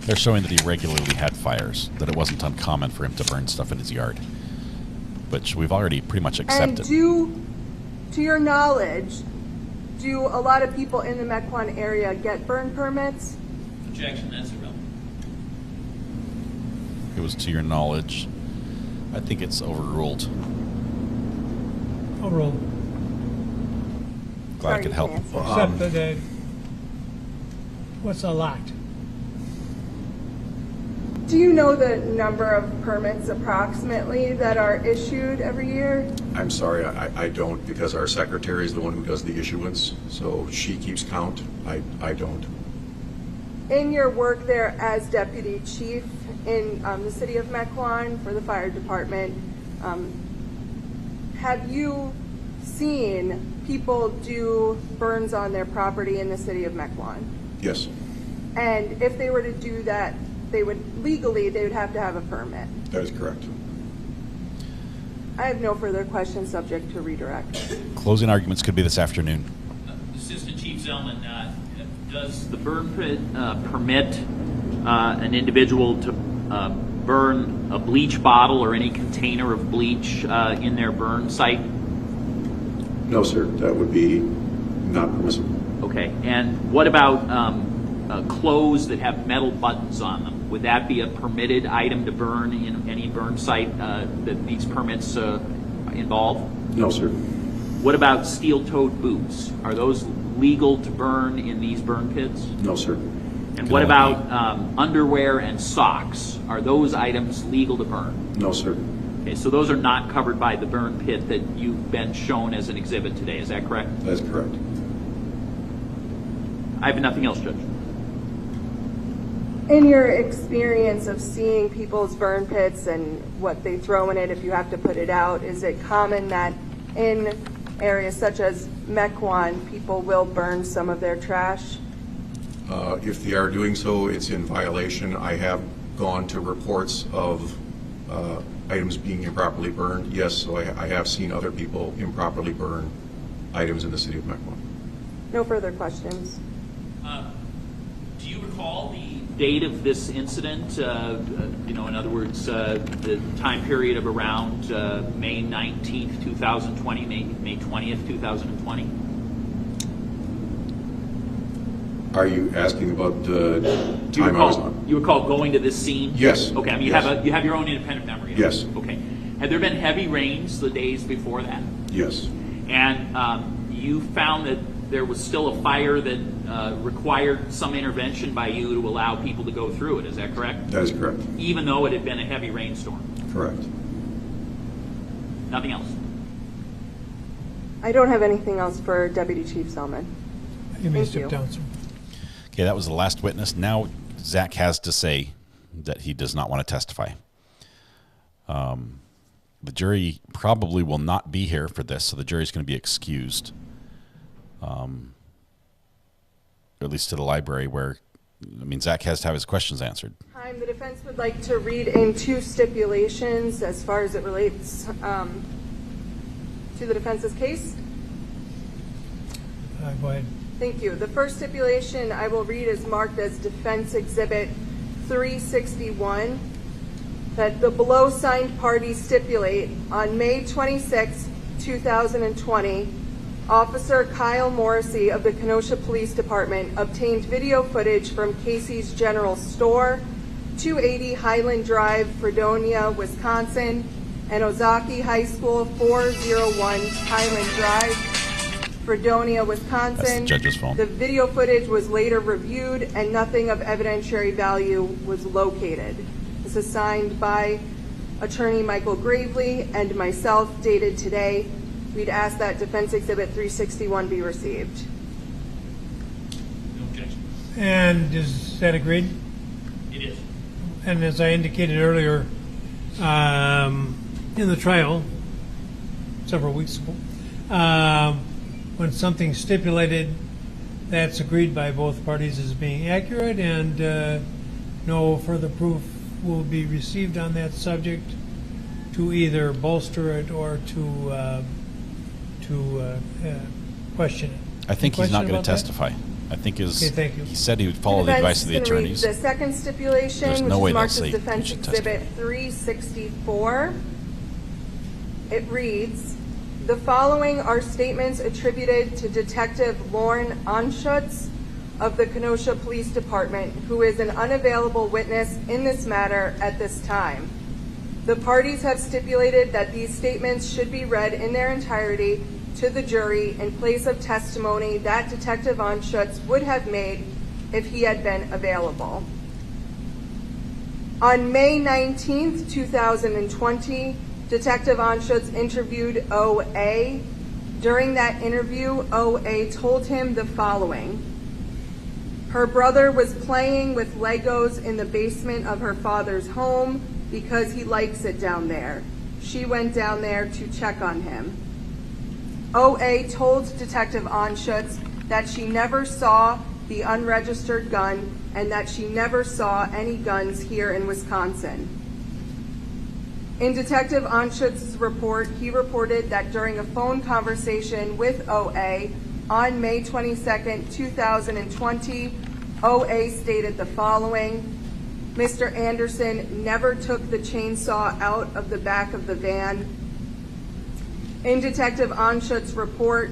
They're showing that he regularly had fires, that it wasn't uncommon for him to burn stuff in his yard, which we've already pretty much accepted. And to your knowledge, do a lot of people in the Mequon area get burn permits? Objection, that's irrelevant. It was to your knowledge. I think it's overruled. Overruled. Glad I could help. Except that what's a lot? Do you know the number of permits approximately that are issued every year? I'm sorry, I don't, because our secretary is the one who does the issuance, so she keeps count. I don't. In your work there as deputy chief in the city of Mequon for the fire department, have you seen people do burns on their property in the city of Mequon? Yes. And if they were to do that, they would have to have a permit. That is correct. I have no further questions, subject to redirect. Closing arguments could be this afternoon. Assistant Chief Zellman, does the burn pit permit an individual to burn a bleach bottle or any container of bleach in their burn site? No, sir. That would be not permissible. Okay. And what about clothes that have metal buttons on them? Would that be a permitted item to burn in any burn site that these permits involve? No, sir. What about steel-toed boots? Are those legal to burn in these burn pits? No, sir. And what about underwear and socks? Are those items legal to burn? No, sir. Okay, so those are not covered by the burn pit that you've been shown as an exhibit today. Is that correct? That is correct. I have nothing else, Judge. In your experience of seeing people's burn pits and what they throw in it if you have to put it out, is it common that in areas such as Mequon, people will burn some of their trash? If they are doing so, it's in violation. I have gone to reports of items being improperly burned. Yes, so I have seen other people improperly burn items in the city of Mequon. No further questions. Do you recall the date of this incident? In other words, the time period of around May 19th, 2020, May 20th, 2020? Are you asking about the time I was on? You recall going to this scene? Yes. Okay, I mean, Yes. you have your own independent memory. Yes. Okay. Had there been heavy rains the days before that? Yes. And you found that there was still a fire that required some intervention by you to allow people to go through it. Is that correct? That is correct. Even though it had been a heavy rainstorm? Correct. Nothing else? I don't have anything else for Deputy Chief Zellman. You may step down, sir. Okay, that was the last witness. Now Zach has to say that he does not want to testify. The jury probably will not be here for this, so the jury's going to be excused. Or at least to the library where, Zach has to have his questions answered. The defense would like to read in two stipulations as far as it relates to the defense's case. Go ahead. Thank you. The first stipulation I will read is marked as Defense Exhibit 361 that the below signed parties stipulate on May 26, 2020, Officer Kyle Morrissey of the Kenosha Police Department obtained video footage from Casey's General Store, 280 Highland Drive, Fredonia, Wisconsin, and Ozaki High School, 401 Highland Drive, Fredonia, Wisconsin. That's the judge's phone. The video footage was later reviewed and nothing of evidentiary value was located. This is signed by Attorney Michael Gravely and myself, dated today. We'd ask that Defense Exhibit 361 be received. No objection. And is that agreed? It is. And as I indicated earlier, in the trial, several weeks ago, when something's stipulated, that's agreed by both parties as being accurate, and no further proof will be received on that subject to either bolster it or to question it. I think he's not going to testify. I think Okay, thank you. he said he would follow the advice of the attorneys. The second stipulation, There's which no way is they'll marked say as you Defense should Exhibit 364. It reads, the following are statements attributed to Detective Lauren Anschutz of the Kenosha Police Department, who is an unavailable witness in this matter at this time. The parties have stipulated that these statements should be read in their entirety to the jury in place of testimony that Detective Anschutz would have made if he had been available. On May 19th, 2020, Detective Anschutz interviewed O.A. During that interview, O.A. told him the following. Her brother was playing with Legos in the basement of her father's home because he likes it down there. She went down there to check on him. O.A. told Detective Anschutz that she never saw the unregistered gun and that she never saw any guns here in Wisconsin. In Detective Anschutz's report, he reported that during a phone conversation with O.A. on May 22, 2020, O.A. stated the following. Mr. Anderson never took the chainsaw out of the back of the van. In Detective Anschutz's report,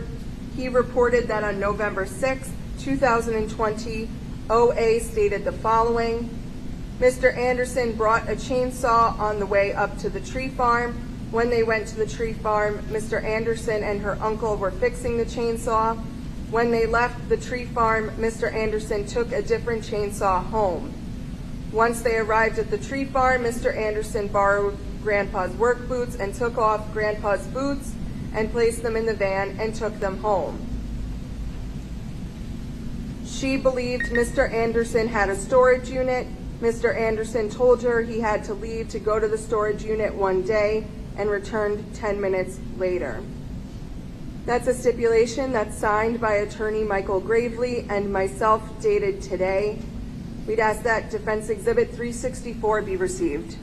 he reported that on November 6, 2020, O.A. stated the following. Mr. Anderson brought a chainsaw on the way up to the tree farm. When they went to the tree farm, Mr. Anderson and her uncle were fixing the chainsaw. When they left the tree farm, Mr. Anderson took a different chainsaw home. Once they arrived at the tree farm, Mr. Anderson borrowed Grandpa's work boots and took off Grandpa's boots and placed them in the van and took them home. She believed Mr. Anderson had a storage unit. Mr. Anderson told her he had to leave to go to the storage unit one day and returned 10 minutes later. That's a stipulation that's signed by Attorney Michael Gravely and myself, dated today. We'd ask that Defense Exhibit 364 be received.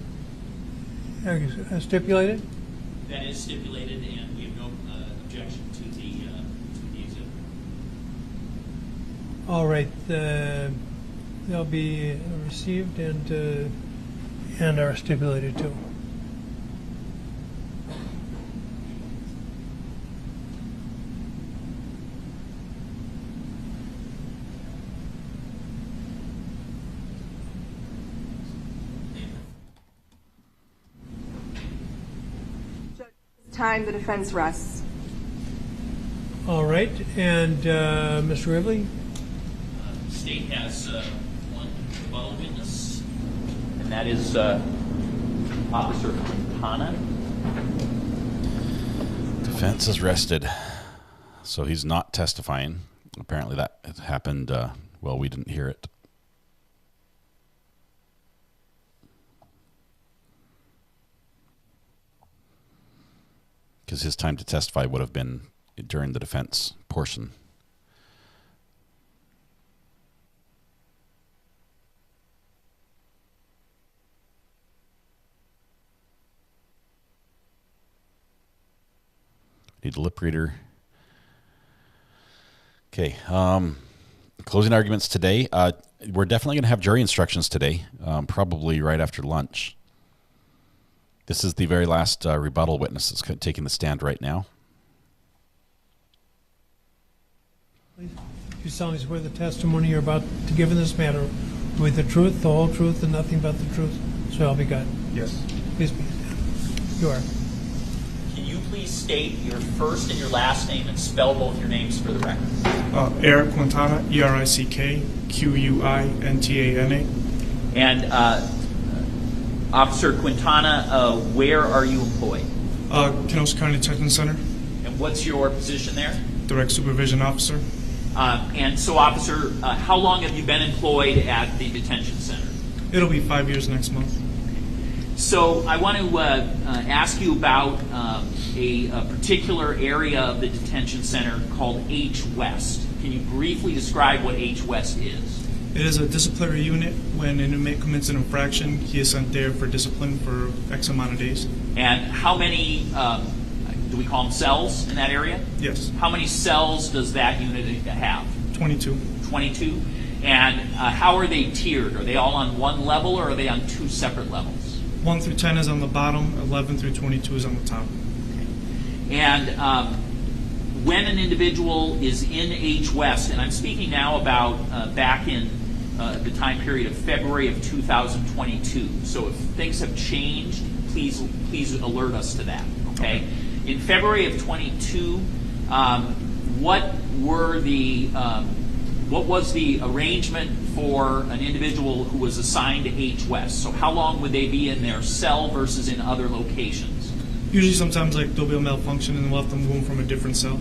Stipulated? That is stipulated, and we have no objection to the exhibit. All right. They'll be received and are stipulated too. Time the defense rests. All right. And Mr. Rivley? State has one rebuttal witness, and that is Officer Quintana. Defense is rested, so he's not testifying. Apparently that happened, well, we didn't hear it. Because his time to testify would have been during the defense portion. Need a lip reader. Okay. Closing arguments today. we're definitely going to have jury instructions today, probably right after lunch. This is the very last rebuttal witness that's taking the stand right now. You solemnly swear the testimony you're about to give in this matter with the truth, the whole truth, and nothing but the truth, so help me God. Yes. Please be. You are. Can you please state your first and your last name and spell both your names for the record? Eric Quintana, ERICK-QUINTANA. And Officer Quintana, where are you employed? Kenosha County Detention Center. And what's your position there? Direct Supervision Officer. And so, Officer, how long have you been employed at the detention center? It'll be 5 years next month. So I want to ask you about a particular area of the detention center called H West. Can you briefly describe what H West is? It is a disciplinary unit. When an inmate commits an infraction, he is sent there for discipline for X amount of days. And how many, do we call them cells in that area? Yes. How many cells does that unit have? 22. 22. And how are they tiered? Are they all on one level or are they on two separate levels? 1 through 10 is on the bottom, 11 through 22 is on the top. And when an individual is in H West, and I'm speaking now about back in the time period of February of 2022. So if things have changed, please alert us to that. Okay. In February of 22, what was the arrangement for an individual who was assigned to H West? So how long would they be in their cell versus in other locations? Usually sometimes like there'll be a malfunction and we'll have to move them from a different cell.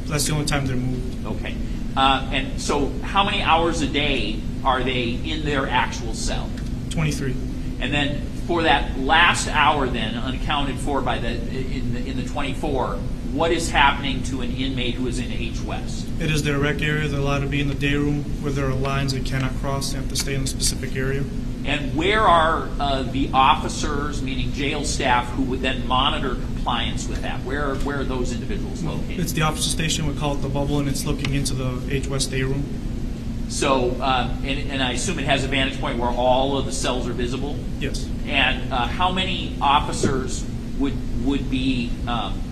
That's the only time they're moved. Okay. And so how many hours a day are they in their actual cell? 23. And then for that last hour then, unaccounted for by in the 24, what is happening to an inmate who is in H West? It is their rec area. They're allowed to be in the day room where there are lines they cannot cross. They have to stay in a specific area. And where are the officers, meaning jail staff, who would then monitor compliance with that? Where are those individuals located? It's the officer station. We call it the bubble, and it's looking into the H West day room. So, and I assume it has a vantage point where all of the cells are visible? Yes. And how many officers would be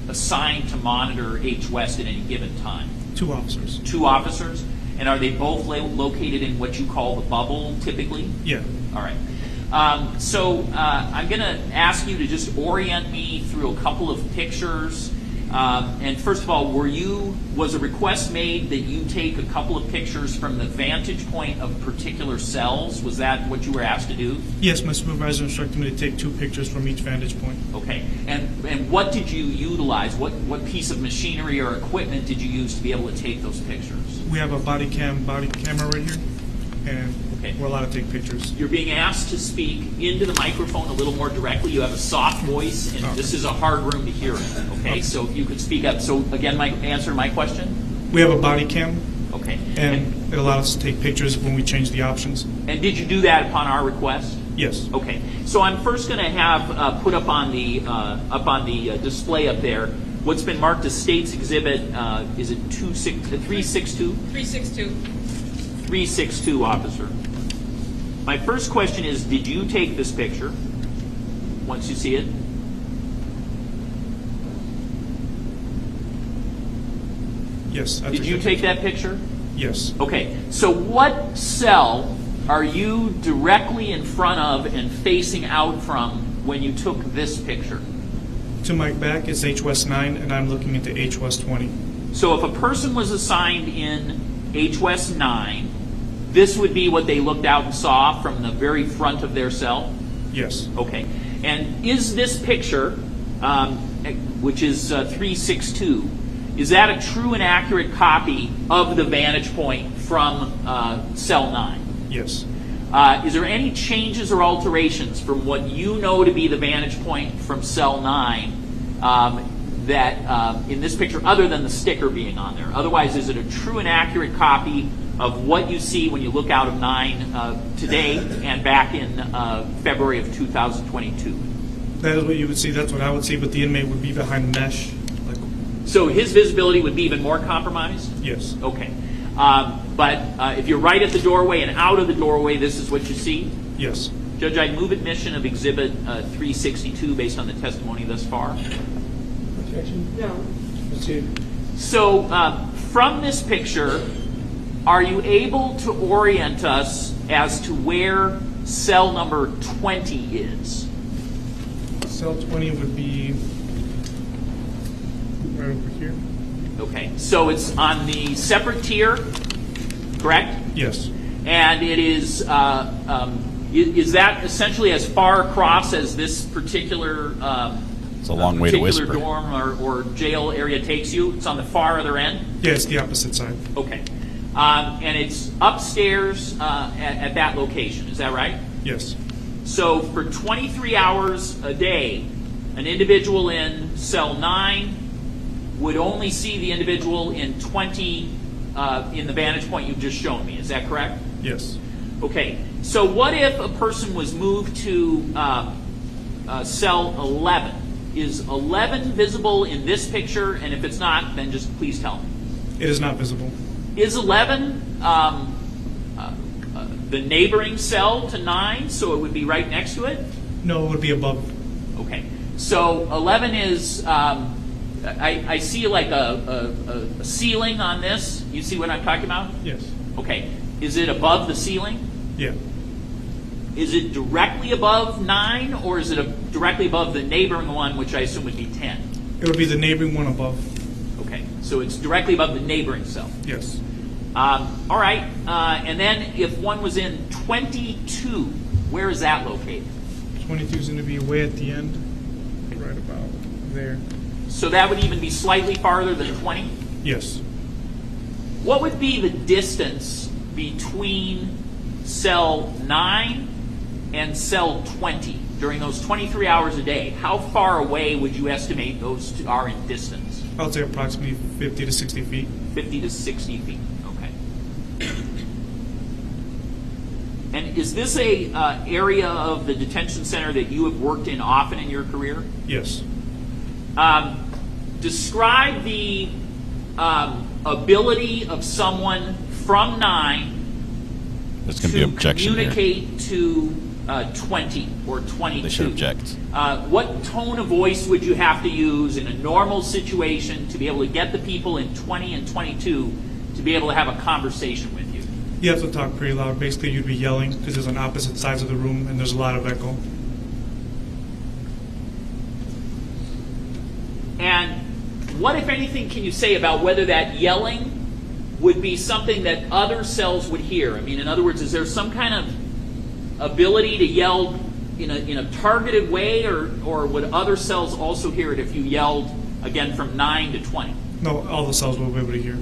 assigned to monitor H West at any given time? 2 officers. 2 officers? And are they both located in what you call the bubble, typically? Yeah. All right. So I'm going to ask you to just orient me through a couple of pictures. And first of all, was a request made that you take a couple of pictures from the vantage point of particular cells? Was that what you were asked to do? Yes, my supervisor instructed me to take 2 pictures from each vantage point. Okay. And what did you utilize? What piece of machinery or equipment did you use to be able to take those pictures? We have a body camera right here, and we're allowed to take pictures. You're being asked to speak into the microphone a little more directly. You have a soft voice, and this is a hard room to hear in. Okay, so if you could speak up. So again, answer my question. We have a body cam. Okay. And it allows us to take pictures when we change the options. And did you do that upon our request? Yes. Okay. So I'm first going to have put up on the display up there what's been marked as State's Exhibit. Is it 362? 362. 362, officer. My first question is, did you take this picture once you see it? Yes. Did you take that picture? Yes. Okay. So what cell are you directly in front of and facing out from when you took this picture? To my back is H West 9, and I'm looking into H West 20. So if a person was assigned in H West 9, this would be what they looked out and saw from the very front of their cell? Yes. Okay. And is this picture, which is 362, is that a true and accurate copy of the vantage point from cell 9? Yes. Is there any changes or alterations from what you know to be the vantage point from cell 9 that in this picture, other than the sticker being on there? Otherwise, is it a true and accurate copy of what you see when you look out of 9 today and back in February of 2022? That is what you would see. That's what I would see, but the inmate would be behind mesh. So his visibility would be even more compromised? Yes. Okay. But if you're right at the doorway and out of the doorway, this is what you see? Yes. Judge, I'd move admission of Exhibit 362 based on the testimony thus far. Objection? No. Proceed. So from this picture, are you able to orient us as to where cell number 20 is? Cell 20 would be right over here. Okay, so it's on the separate tier, correct? Yes. And it is that essentially as far across as this particular it's a long way to whisper. dorm or jail area takes you? It's on the far other end? Yeah, it's the opposite side. Okay. And it's upstairs at that location, is that right? Yes. So for 23 hours a day, an individual in cell 9 would only see the individual in 20 in the vantage point you've just shown me. Is that correct? Yes. Okay. So what if a person was moved to cell 11? Is 11 visible in this picture? And if it's not, then just please tell me. It is not visible. Is 11 the neighboring cell to 9, so it would be right next to it? No, it would be above. Okay. So 11 is, I see like a ceiling on this. You see what I'm talking about? Yes. Okay. Is it above the ceiling? Yeah. Is it directly above 9, or is it directly above the neighboring one, which I assume would be 10? It would be the neighboring one above. Okay. So it's directly above the neighboring cell. Yes. All right. And then if one was in 22, where is that located? 22 is going to be way at the end, right about there. So that would even be slightly farther than 20? Yes. What would be the distance between cell 9 and cell 20 during those 23 hours a day? How far away would you estimate those two are in distance? I would say approximately 50 to 60 feet. 50 to 60 feet. Okay. And is this a area of the detention center that you have worked in often in your career? Yes. Describe the ability of someone from 9 There's going to be objection communicate here. to 20 or 22. They should object. What tone of voice would you have to use in a normal situation to be able to get the people in 20 and 22 to be able to have a conversation with you? You have to talk pretty loud. Basically, you'd be yelling because there's on opposite sides of the room and there's a lot of echo. And what, if anything, can you say about whether that yelling would be something that other cells would hear? I mean, in other words, is there some kind of ability to yell in a targeted way, or would other cells also hear it if you yelled, again, from 9 to 20? No, all the cells will be able to hear.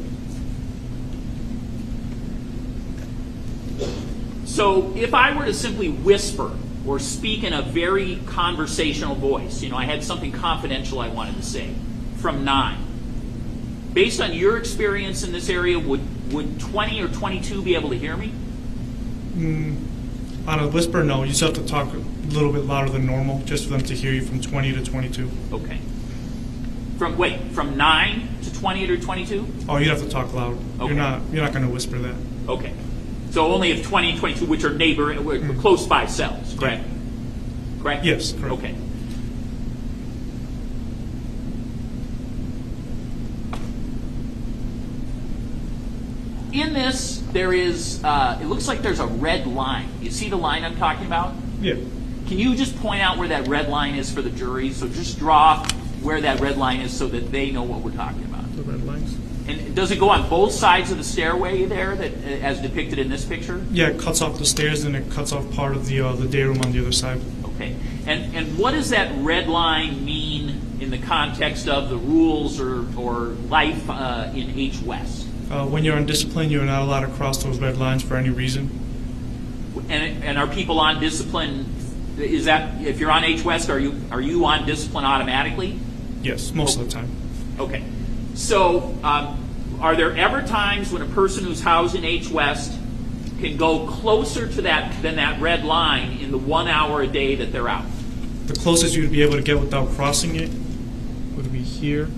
So if I were to simply whisper or speak in a very conversational voice, I had something confidential I wanted to say from 9, based on your experience in this area, would 20 or 22 be able to hear me? On a whisper, no. You still have to talk a little bit louder than normal just for them to hear you from 20 to 22. Okay. From 9 to 20 or 22? Oh, you'd have to talk loud. Okay. You're not going to whisper that. Okay. So only if 20 and 22, which are close by cells, correct? Correct? Yes, correct. Okay. In this, there is, it looks like there's a red line. You see the line I'm talking about? Yeah. Can you just point out where that red line is for the jury? So just draw where that red line is so that they know what we're talking about. The red lines? And does it go on both sides of the stairway there, that as depicted in this picture? Yeah, it cuts off the stairs and it cuts off part of the day room on the other side. Okay. And what does that red line mean in the context of the rules or life in H West? When you're on discipline, you're not allowed to cross those red lines for any reason. And are people on discipline? Is that, if you're on H West, are you on discipline automatically? Yes, most of the time. Okay. So, are there ever times when a person who's housed in H West can go closer to that than that red line in the 1 hour a day that they're out? The closest you'd be able to get without crossing it would be here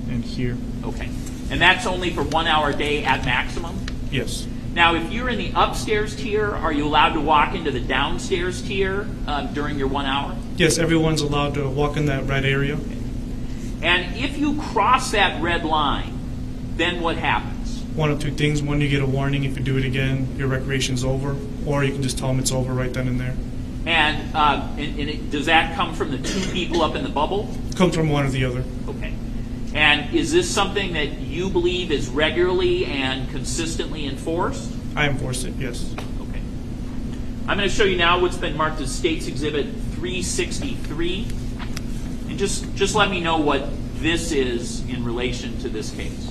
and here. Okay. And that's only for 1 hour a day at maximum? Yes. Now, if you're in the upstairs tier, are you allowed to walk into the downstairs tier during your 1 hour? Yes, everyone's allowed to walk in that red area. And if you cross that red line, then what happens? One of two things. One, you get a warning. If you do it again, your recreation's over. Or you can just tell them it's over right then and there. And does that come from the two people up in the bubble? It comes from one or the other. Okay. And is this something that you believe is regularly and consistently enforced? I enforce it, yes. Okay. I'm going to show you now what's been marked as State's Exhibit 363. And just let me know what this is in relation to this case.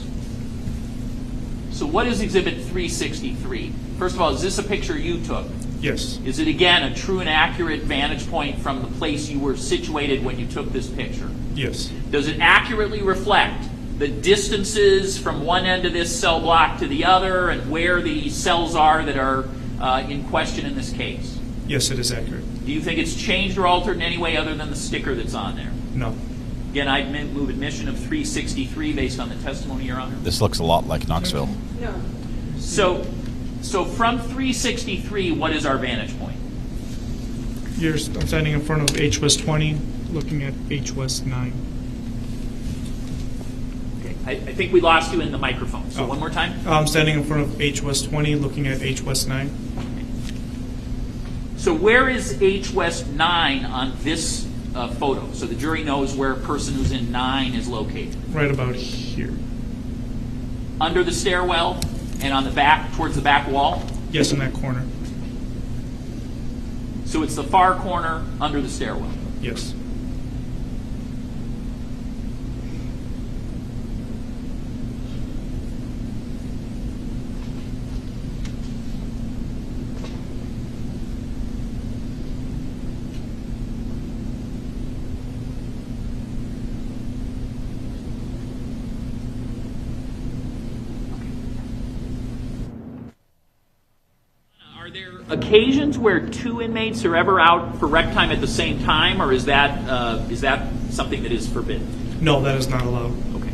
So what is Exhibit 363? First of all, is this a picture you took? Yes. Is it, again, a true and accurate vantage point from the place you were situated when you took this picture? Yes. Does it accurately reflect the distances from one end of this cell block to the other and where the cells are that are in question in this case? Yes, it is accurate. Do you think it's changed or altered in any way other than the sticker that's on there? No. Again, I'd move admission of 363 based on the testimony, Your Honor. This looks a lot like Knoxville. No. So from 363, what is our vantage point? I'm standing in front of H West 20, looking at H West 9. Okay. I think we lost you in the microphone. So one more time. I'm standing in front of H West 20, looking at H West 9. So where is H West 9 on this photo? So the jury knows where a person who's in 9 is located. Right about here. Under the stairwell and on the back, towards the back wall? Yes, in that corner. So it's the far corner under the stairwell? Yes. Occasions where two inmates are ever out for rec time at the same time, or is that something that is forbidden? No, that is not allowed. Okay.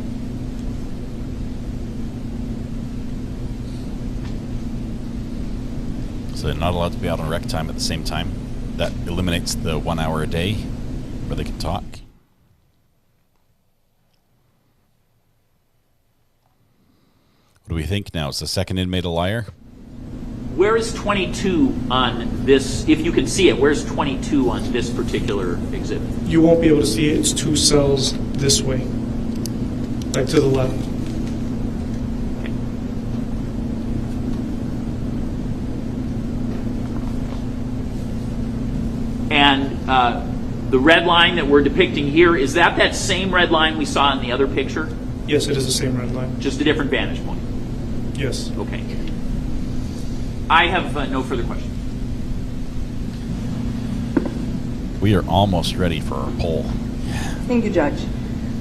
So they're not allowed to be out on rec time at the same time. That eliminates the 1 hour a day where they can talk. What do we think now? Is the second inmate a liar? Where is 22 on this, if you can see it, where's 22 on this particular exhibit? You won't be able to see it. It's two cells this way, like to the left. Okay. And the red line that we're depicting here, is that same red line we saw in the other picture? Yes, it is the same red line. Just a different vantage point? Yes. Okay. I have no further questions. We are almost ready for our poll. Thank you, Judge.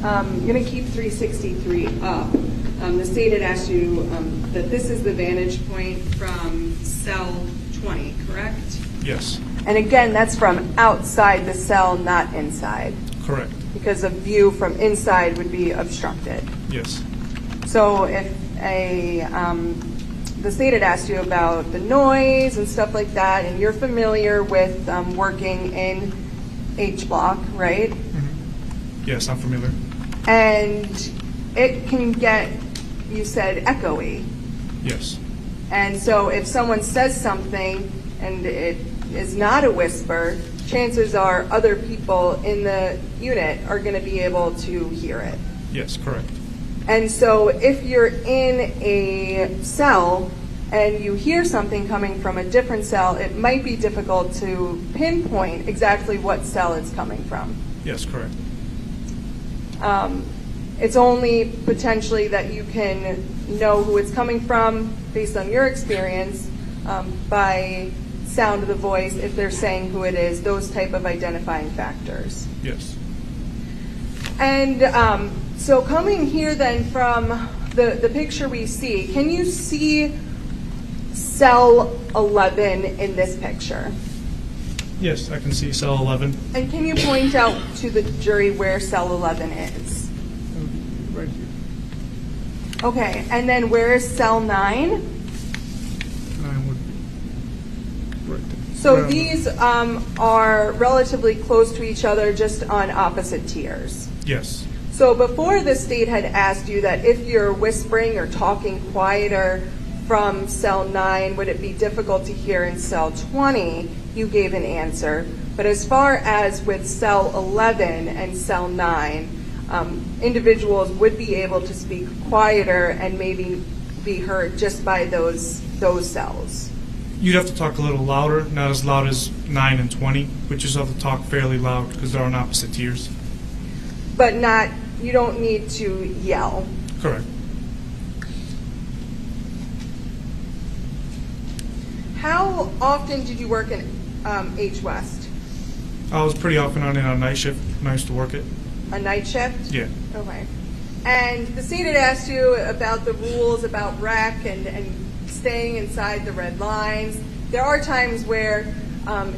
I'm going to keep 363 up. The state had asked you that this is the vantage point from cell 20, correct? Yes. And again, that's from outside the cell, not inside. Correct. Because a view from inside would be obstructed. Yes. So if the state had asked you about the noise and stuff like that, and you're familiar with working in H block, right? Mm-hmm. Yes, I'm familiar. And it can get, you said, echoey. Yes. And so if someone says something and it is not a whisper, chances are other people in the unit are going to be able to hear it. Yes, correct. And so if you're in a cell and you hear something coming from a different cell, it might be difficult to pinpoint exactly what cell it's coming from. Yes, correct. It's only potentially that you can know who it's coming from based on your experience by sound of the voice, if they're saying who it is, those type of identifying factors. Yes. And so coming here then from the picture we see, can you see cell 11 in this picture? Yes, I can see cell 11. And can you point out to the jury where cell 11 is? Right here. Okay, and then where is cell 9? So these are relatively close to each other, just on opposite tiers. Yes. So before the state had asked you that if you're whispering or talking quieter from cell 9, would it be difficult to hear in cell 20? You gave an answer. But as far as with cell 11 and cell 9, individuals would be able to speak quieter and maybe be heard just by those cells. You'd have to talk a little louder, not as loud as 9 and 20, but you still have to talk fairly loud because they're on opposite tiers. But not, you don't need to yell. Correct. How often did you work in H West? I was pretty often on it on night shift when I used to work it. A night shift? Yeah. Okay. And the state had asked you about the rules about rec and staying inside the red lines. There are times where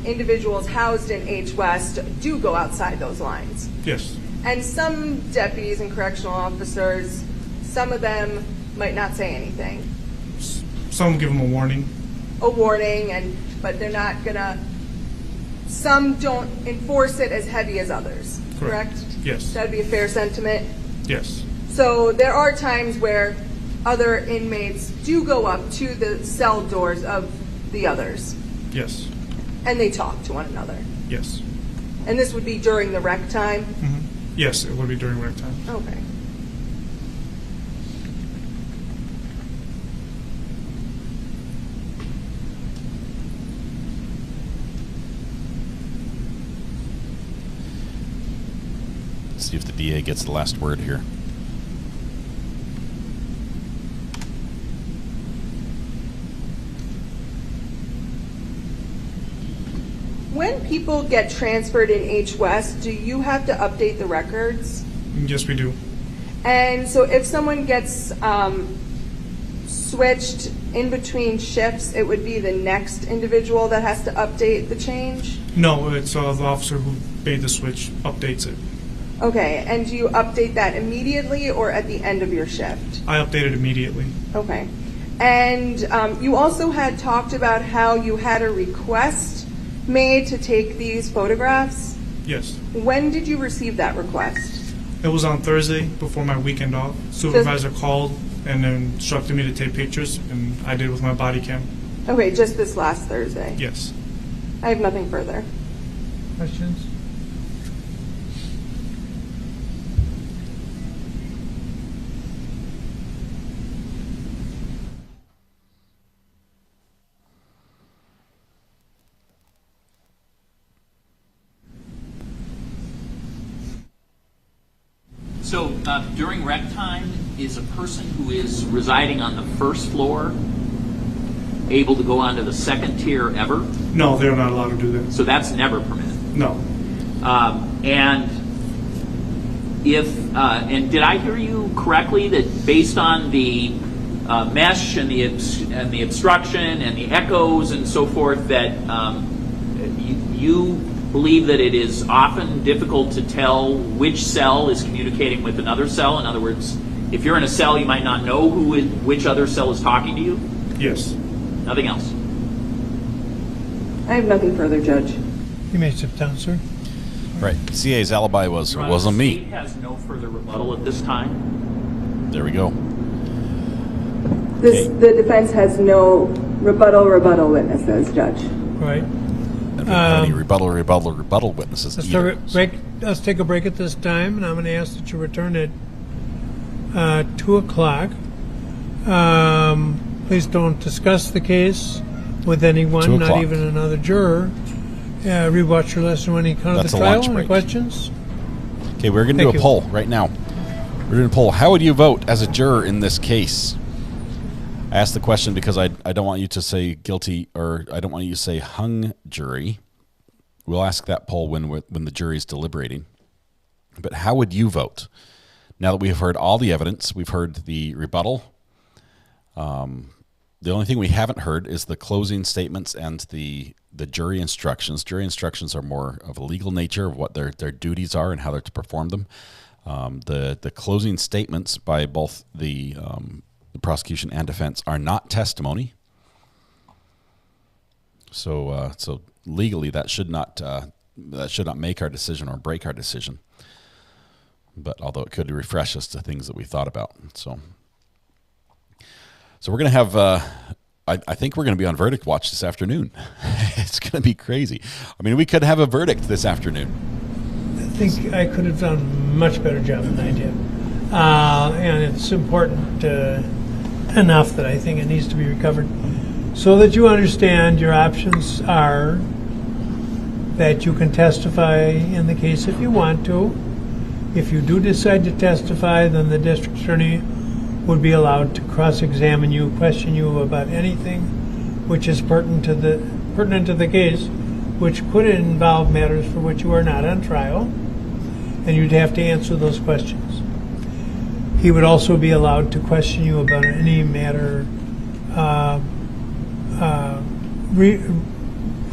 individuals housed in H West do go outside those lines. Yes. And some deputies and correctional officers, some of them might not say anything. Some give them a warning. A warning, but they're not gonna. Some don't enforce it as heavy as others. Correct? Yes. That'd be a fair sentiment. Yes. So there are times where other inmates do go up to the cell doors of the others. Yes. And they talk to one another. Yes. And this would be during the rec time? Mm-hmm. Yes, it would be during rec time. Okay. Let's see if the DA gets the last word here. When people get transferred in H West, do you have to update the records? Yes, we do. And so if someone gets switched in between shifts, it would be the next individual that has to update the change? No, it's the officer who made the switch updates it. Okay, and do you update that immediately or at the end of your shift? I update it immediately. Okay. And you also had talked about how you had a request made to take these photographs. Yes. When did you receive that request? It was on Thursday before my weekend off. Supervisor called and instructed me to take pictures, and I did with my body cam. Okay, just this last Thursday? Yes. I have nothing further. Questions? So during rec time, is a person who is residing on the first floor able to go onto the second tier ever? No, they're not allowed to do that. So that's never permitted? No. And did I hear you correctly that based on the mesh and the obstruction and the echoes and so forth that you believe that it is often difficult to tell which cell is communicating with another cell? In other words, if you're in a cell, you might not know which other cell is talking to you? Yes. Nothing else? I have nothing further, Judge. You may sit down, sir. Right. CA's alibi was it wasn't me. The state has no further rebuttal at this time. There we go. The defense has no rebuttal witnesses, Judge. Right. Any rebuttal witnesses. Let's take a break at this time, and I'm going to ask that you return at 2 o'clock. Please don't discuss the case with anyone, not even another juror. Rewatch your lesson when you come to the trial. Any questions? Okay, we're going to do a poll right now. We're doing a poll. How would you vote as a juror in this case? I asked the question because I don't want you to say guilty, or I don't want you to say hung jury. We'll ask that poll when the jury's deliberating. But how would you vote? Now that we have heard all the evidence, we've heard the rebuttal. The only thing we haven't heard is the closing statements and the jury instructions. Jury instructions are more of a legal nature of what their duties are and how they're to perform them. The closing statements by both the prosecution and defense are not testimony. So legally, that should not make our decision or break our decision. But although it could refresh us to things that we thought about. So we're going to have, I think we're going to be on Verdict Watch this afternoon. It's going to be crazy. I mean, we could have a verdict this afternoon. I think I could have done a much better job than I did. And it's important enough that I think it needs to be recovered so that you understand your options are that you can testify in the case if you want to. If you do decide to testify, then the district attorney would be allowed to cross-examine you, question you about anything which is pertinent to the case, which could involve matters for which you are not on trial, and you'd have to answer those questions. He would also be allowed to question you about any matter,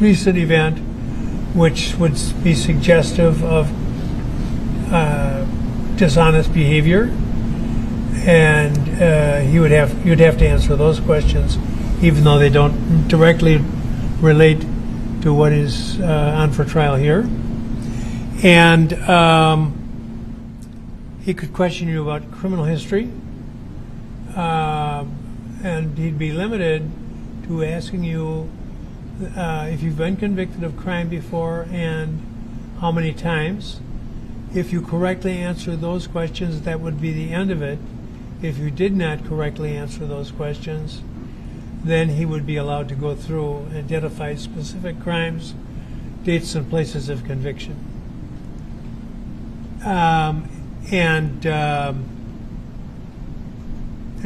recent event, which would be suggestive of dishonest behavior, and you'd have to answer those questions, even though they don't directly relate to what is on for trial here. And he could question you about criminal history, and he'd be limited to asking you if you've been convicted of crime before and how many times. If you correctly answer those questions, that would be the end of it. If you did not correctly answer those questions, then he would be allowed to go through and identify specific crimes, dates, and places of conviction. Any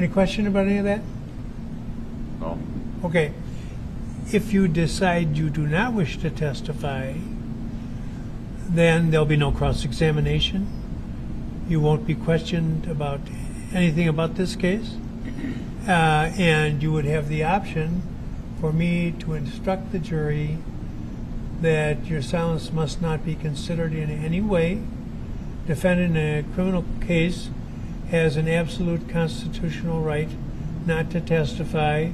question about any of that? No. Okay. If you decide you do not wish to testify, then there'll be no cross-examination. You won't be questioned about anything about this case. And you would have the option for me to instruct the jury that your silence must not be considered in any way. Defendant in a criminal case has an absolute constitutional right not to testify,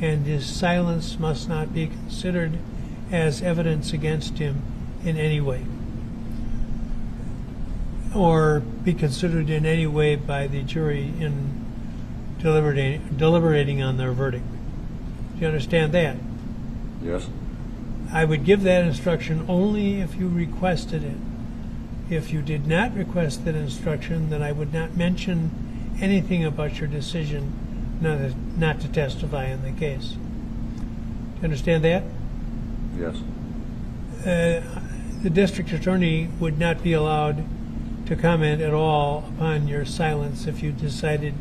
and his silence must not be considered as evidence against him in any way, or be considered in any way by the jury in deliberating on their verdict. Do you understand that? Yes. I would give that instruction only if you requested it. If you did not request that instruction, then I would not mention anything about your decision not to testify in the case. Do you understand that? Yes. The district attorney would not be allowed to comment at all upon your silence if you decided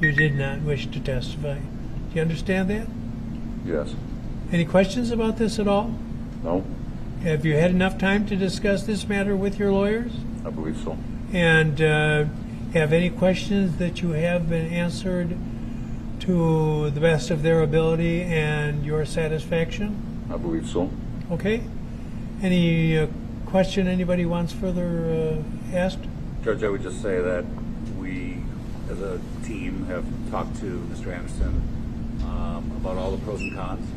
you did not wish to testify. Do you understand that? Yes. Any questions about this at all? No. Have you had enough time to discuss this matter with your lawyers? I believe so. And have any questions that you have been answered to the best of their ability and your satisfaction? I believe so. Okay. Any question anybody wants further asked? Judge, I would just say that we, as a team, have talked to Mr. Anderson about all the pros and cons,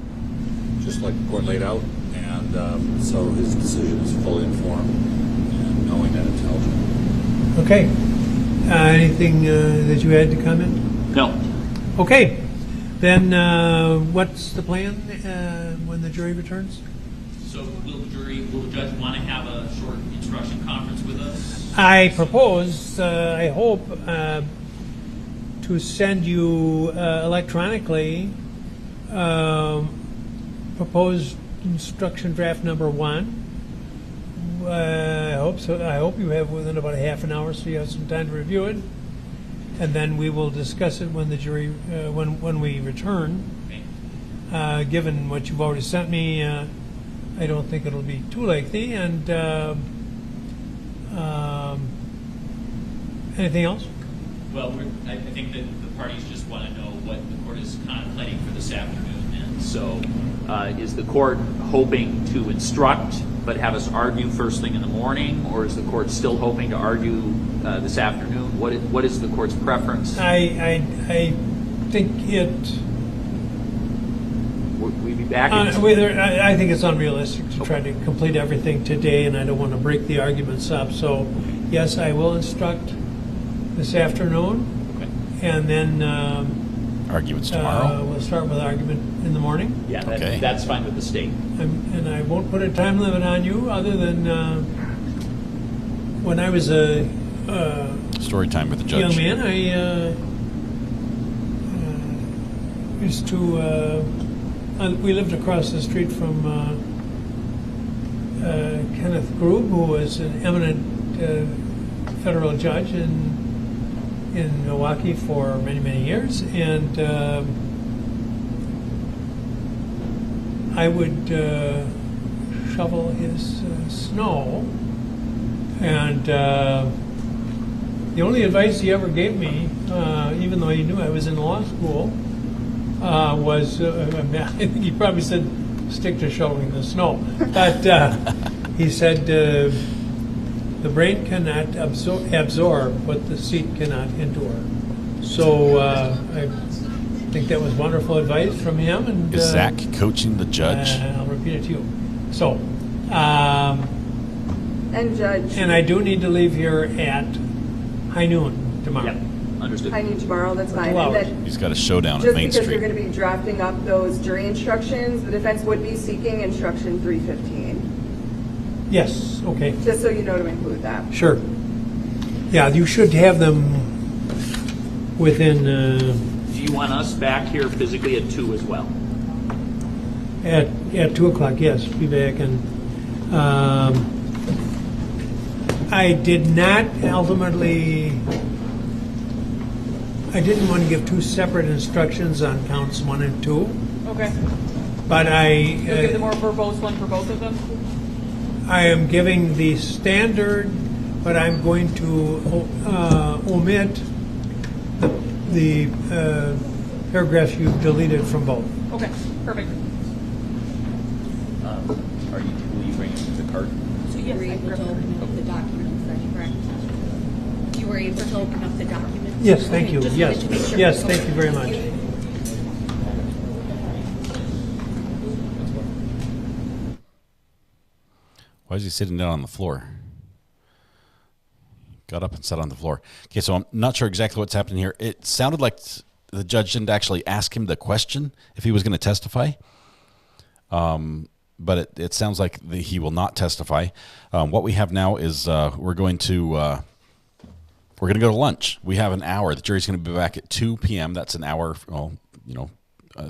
just like the court laid out, and so his decision is fully informed and knowing and intelligent. Okay. Anything that you had to comment? No. Okay. Then what's the plan when the jury returns? So will the judge want to have a short instruction conference with us? I propose, I hope, to send you electronically proposed instruction draft number 1. I hope so. I hope you have within about a half an hour, so you have some time to review it, and then we will discuss it when the jury when we return. Okay. Given what you've already sent me, I don't think it'll be too lengthy. And anything else? Well, I think that the parties just want to know what the court is contemplating for this afternoon. And so is the court hoping to instruct but have us argue first thing in the morning, or is the court still hoping to argue this afternoon? What is the court's preference? I think it. we be back? I think it's unrealistic to try to complete everything today, and I don't want to break the arguments up. So, yes, I will instruct this afternoon, and then arguments tomorrow. We'll start with argument in the morning. Yeah, that's fine with the state. And I won't put a time limit on you, other than when I was a story time with the judge. young man, I used to. We lived across the street from Kenneth Grube, who was an eminent federal judge in Milwaukee for many, many years, and I would shovel his snow, and the only advice he ever gave me, even though he knew I was in law school, was, I think he probably said, stick to shoveling the snow. But he said, the brain cannot absorb what the seat cannot endure. So I think that was wonderful advice from him. And is Zach coaching the judge? I'll repeat it to you. So, and Judge. And I do need to leave here at high noon tomorrow. Yep. Understood. I need tomorrow, that's fine. 2 And hours. then He's got a showdown just at Main because Street. you're going to be drafting up those jury instructions, the defense would be seeking instruction 315. Yes, okay. Just so you know to include that. Sure. Yeah, you should have them within, Do you want us back here physically at 2 as well? at 2 o'clock, yes, be back. And I did not ultimately, I didn't want to give 2 separate instructions on counts 1 and 2, Okay. but You'll give the more verbose one for both of them? I am giving the standard, but I'm going to omit the paragraphs you've deleted from both. Okay, perfect. Will you bring the card? So you were able to open up the documents, that's correct? You were able to open up the documents? Yes, thank you. Just Yes, wanted to make sure. yes, thank you very much. Why is he sitting down on the floor? Got up and sat on the floor. Okay, so I'm not sure exactly what's happening here. It sounded like the judge didn't actually ask him the question if he was going to testify. But it sounds like he will not testify. What we have now is we're going to go to lunch. We have an hour. The jury's going to be back at 2 p.m. That's an hour,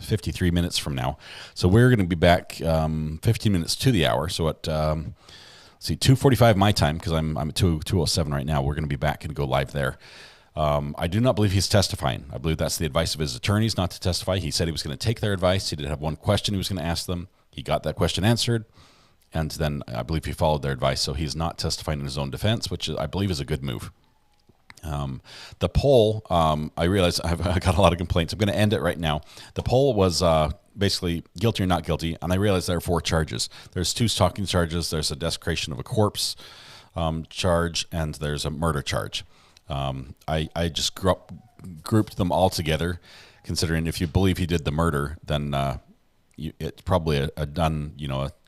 53 minutes from now. So we're going to be back 15 minutes to the hour. So at 2:45 my time, because I'm at 2:07 right now. We're going to be back and go live there. I do not believe he's testifying. I believe that's the advice of his attorneys not to testify. He said he was going to take their advice. He did have one question he was going to ask them. He got that question answered, and then I believe he followed their advice. So he's not testifying in his own defense, which I believe is a good move. The poll, I realize I got a lot of complaints. I'm going to end it right now. The poll was basically guilty or not guilty, and I realize there are 4 charges. There's 2 stalking charges, there's a desecration of a corpse charge, and there's a murder charge. I just grouped them all together, considering if you believe he did the murder, then it's probably a done,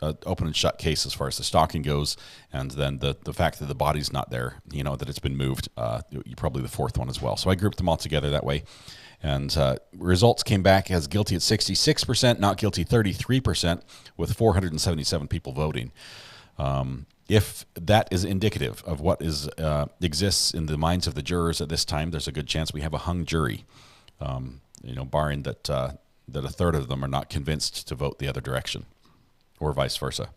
a open and shut case as far as the stalking goes, and then the fact that the body's not there, that it's been moved, probably the 4th one as well. So I grouped them all together that way, and results came back as guilty at 66%, not guilty 33%, with 477 people voting. If that is indicative of what exists in the minds of the jurors at this time, there's a good chance we have a hung jury, barring that a third of them are not convinced to vote the other direction, or vice versa.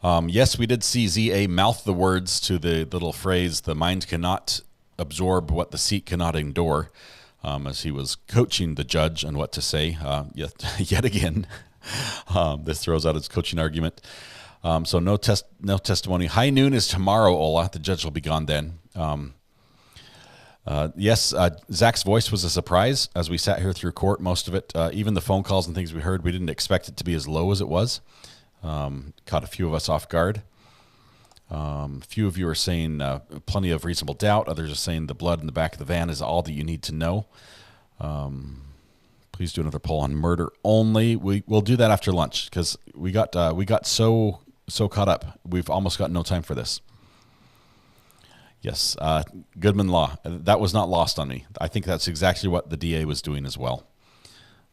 Yes, we did see ZA mouth the words to the little phrase, "the mind cannot absorb what the seat cannot endure," as he was coaching the judge on what to say. Yet again, this throws out his coaching argument. So no testimony. High noon is tomorrow, Ola. The judge will be gone then. Yes, Zach's voice was a surprise as we sat here through court, most of it. Even the phone calls and things we heard, we didn't expect it to be as low as it was. Caught a few of us off guard. A few of you are saying plenty of reasonable doubt. Others are saying the blood in the back of the van is all that you need to know. Please do another poll on murder only. We'll do that after lunch because we got so caught up. We've almost got no time for this. Yes, Goodman Law. That was not lost on me. I think that's exactly what the DA was doing as well.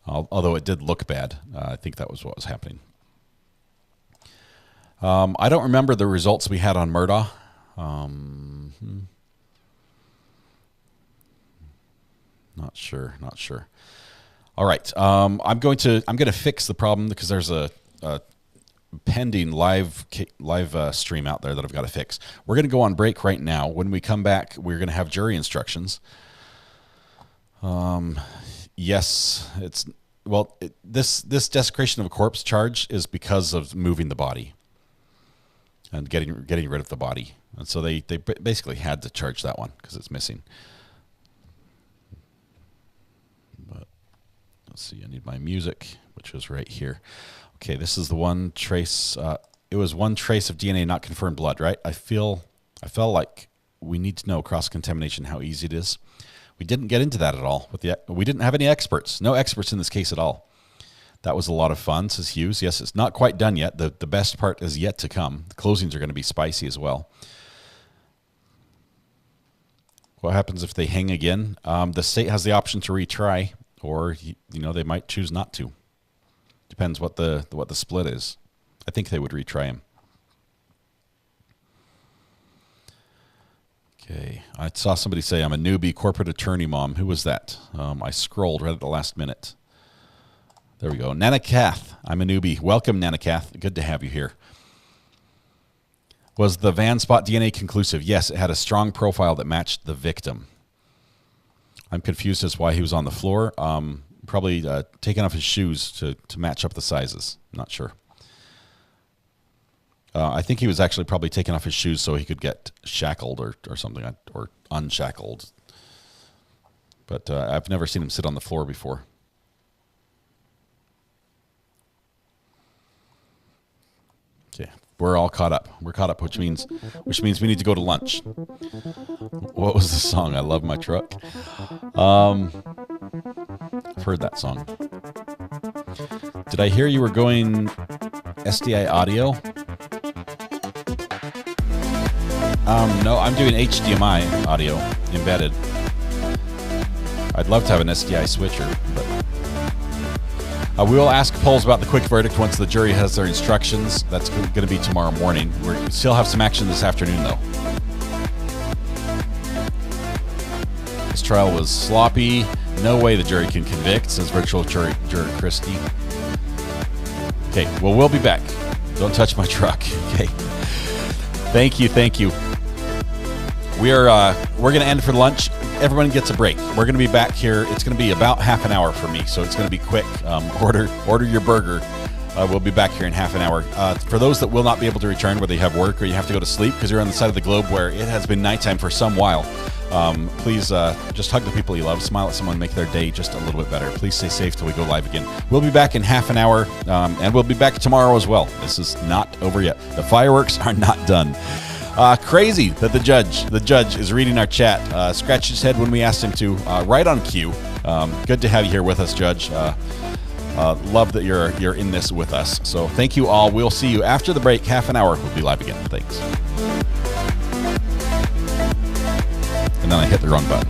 Although it did look bad, I think that was what was happening. I don't remember the results we had on Murdaugh. Not sure. All right. I'm going to fix the problem because there's a pending live stream out there that I've got to fix. We're going to go on break right now. When we come back, we're going to have jury instructions. Yes, this desecration of a corpse charge is because of moving the body and getting rid of the body, and so they basically had to charge that one because it's missing. But let's see, I need my music, which was right here. Okay, this is the one trace. It was one trace of DNA, not confirmed blood, right? I felt like we need to know cross-contamination, how easy it is. We didn't get into that at all. We didn't have any experts. No experts in this case at all. That was a lot of fun, says Hughes. Yes, it's not quite done yet. The best part is yet to come. The closings are going to be spicy as well. What happens if they hang again? The state has the option to retry, or they might choose not to. Depends what the split is. I think they would retry him. Okay, I saw somebody say I'm a newbie corporate attorney, Mom. Who was that? I scrolled right at the last minute. There we go. Nana Kath, I'm a newbie. Welcome, Nana Kath. Good to have you here. Was the van spot DNA conclusive? Yes, it had a strong profile that matched the victim. I'm confused as to why he was on the floor. Probably taking off his shoes to match up the sizes. I'm not sure. I think he was actually probably taking off his shoes so he could get shackled or something, or unshackled. But I've never seen him sit on the floor before. Okay, we're all caught up. We're caught up, which means we need to go to lunch. What was the song? I Love My Truck. I've heard that song. Did I hear you were going SDI audio? No, I'm doing HDMI audio embedded. I'd love to have an SDI switcher, but we will ask polls about the quick verdict once the jury has their instructions. That's going to be tomorrow morning. We still have some action this afternoon, though. This trial was sloppy. No way the jury can convict, says virtual juror Christie. Okay, well, we'll be back. Don't touch my truck. Okay. Thank you. We're going to end for lunch. Everyone gets a break. We're going to be back here. It's going to be about half an hour for me, so it's going to be quick. Order your burger. We'll be back here in half an hour. For those that will not be able to return, whether you have work or you have to go to sleep because you're on the side of the globe where it has been nighttime for some while, please just hug the people you love, smile at someone, make their day just a little bit better. Please stay safe till we go live again. We'll be back in half an hour, and we'll be back tomorrow as well. This is not over yet. The fireworks are not done. Crazy that the judge is reading our chat. Scratched his head when we asked him to, right on cue. Good to have you here with us, Judge. Love that you're in this with us. So thank you all. We'll see you after the break. Half an hour. We'll be live again. Thanks. And then I hit the wrong button.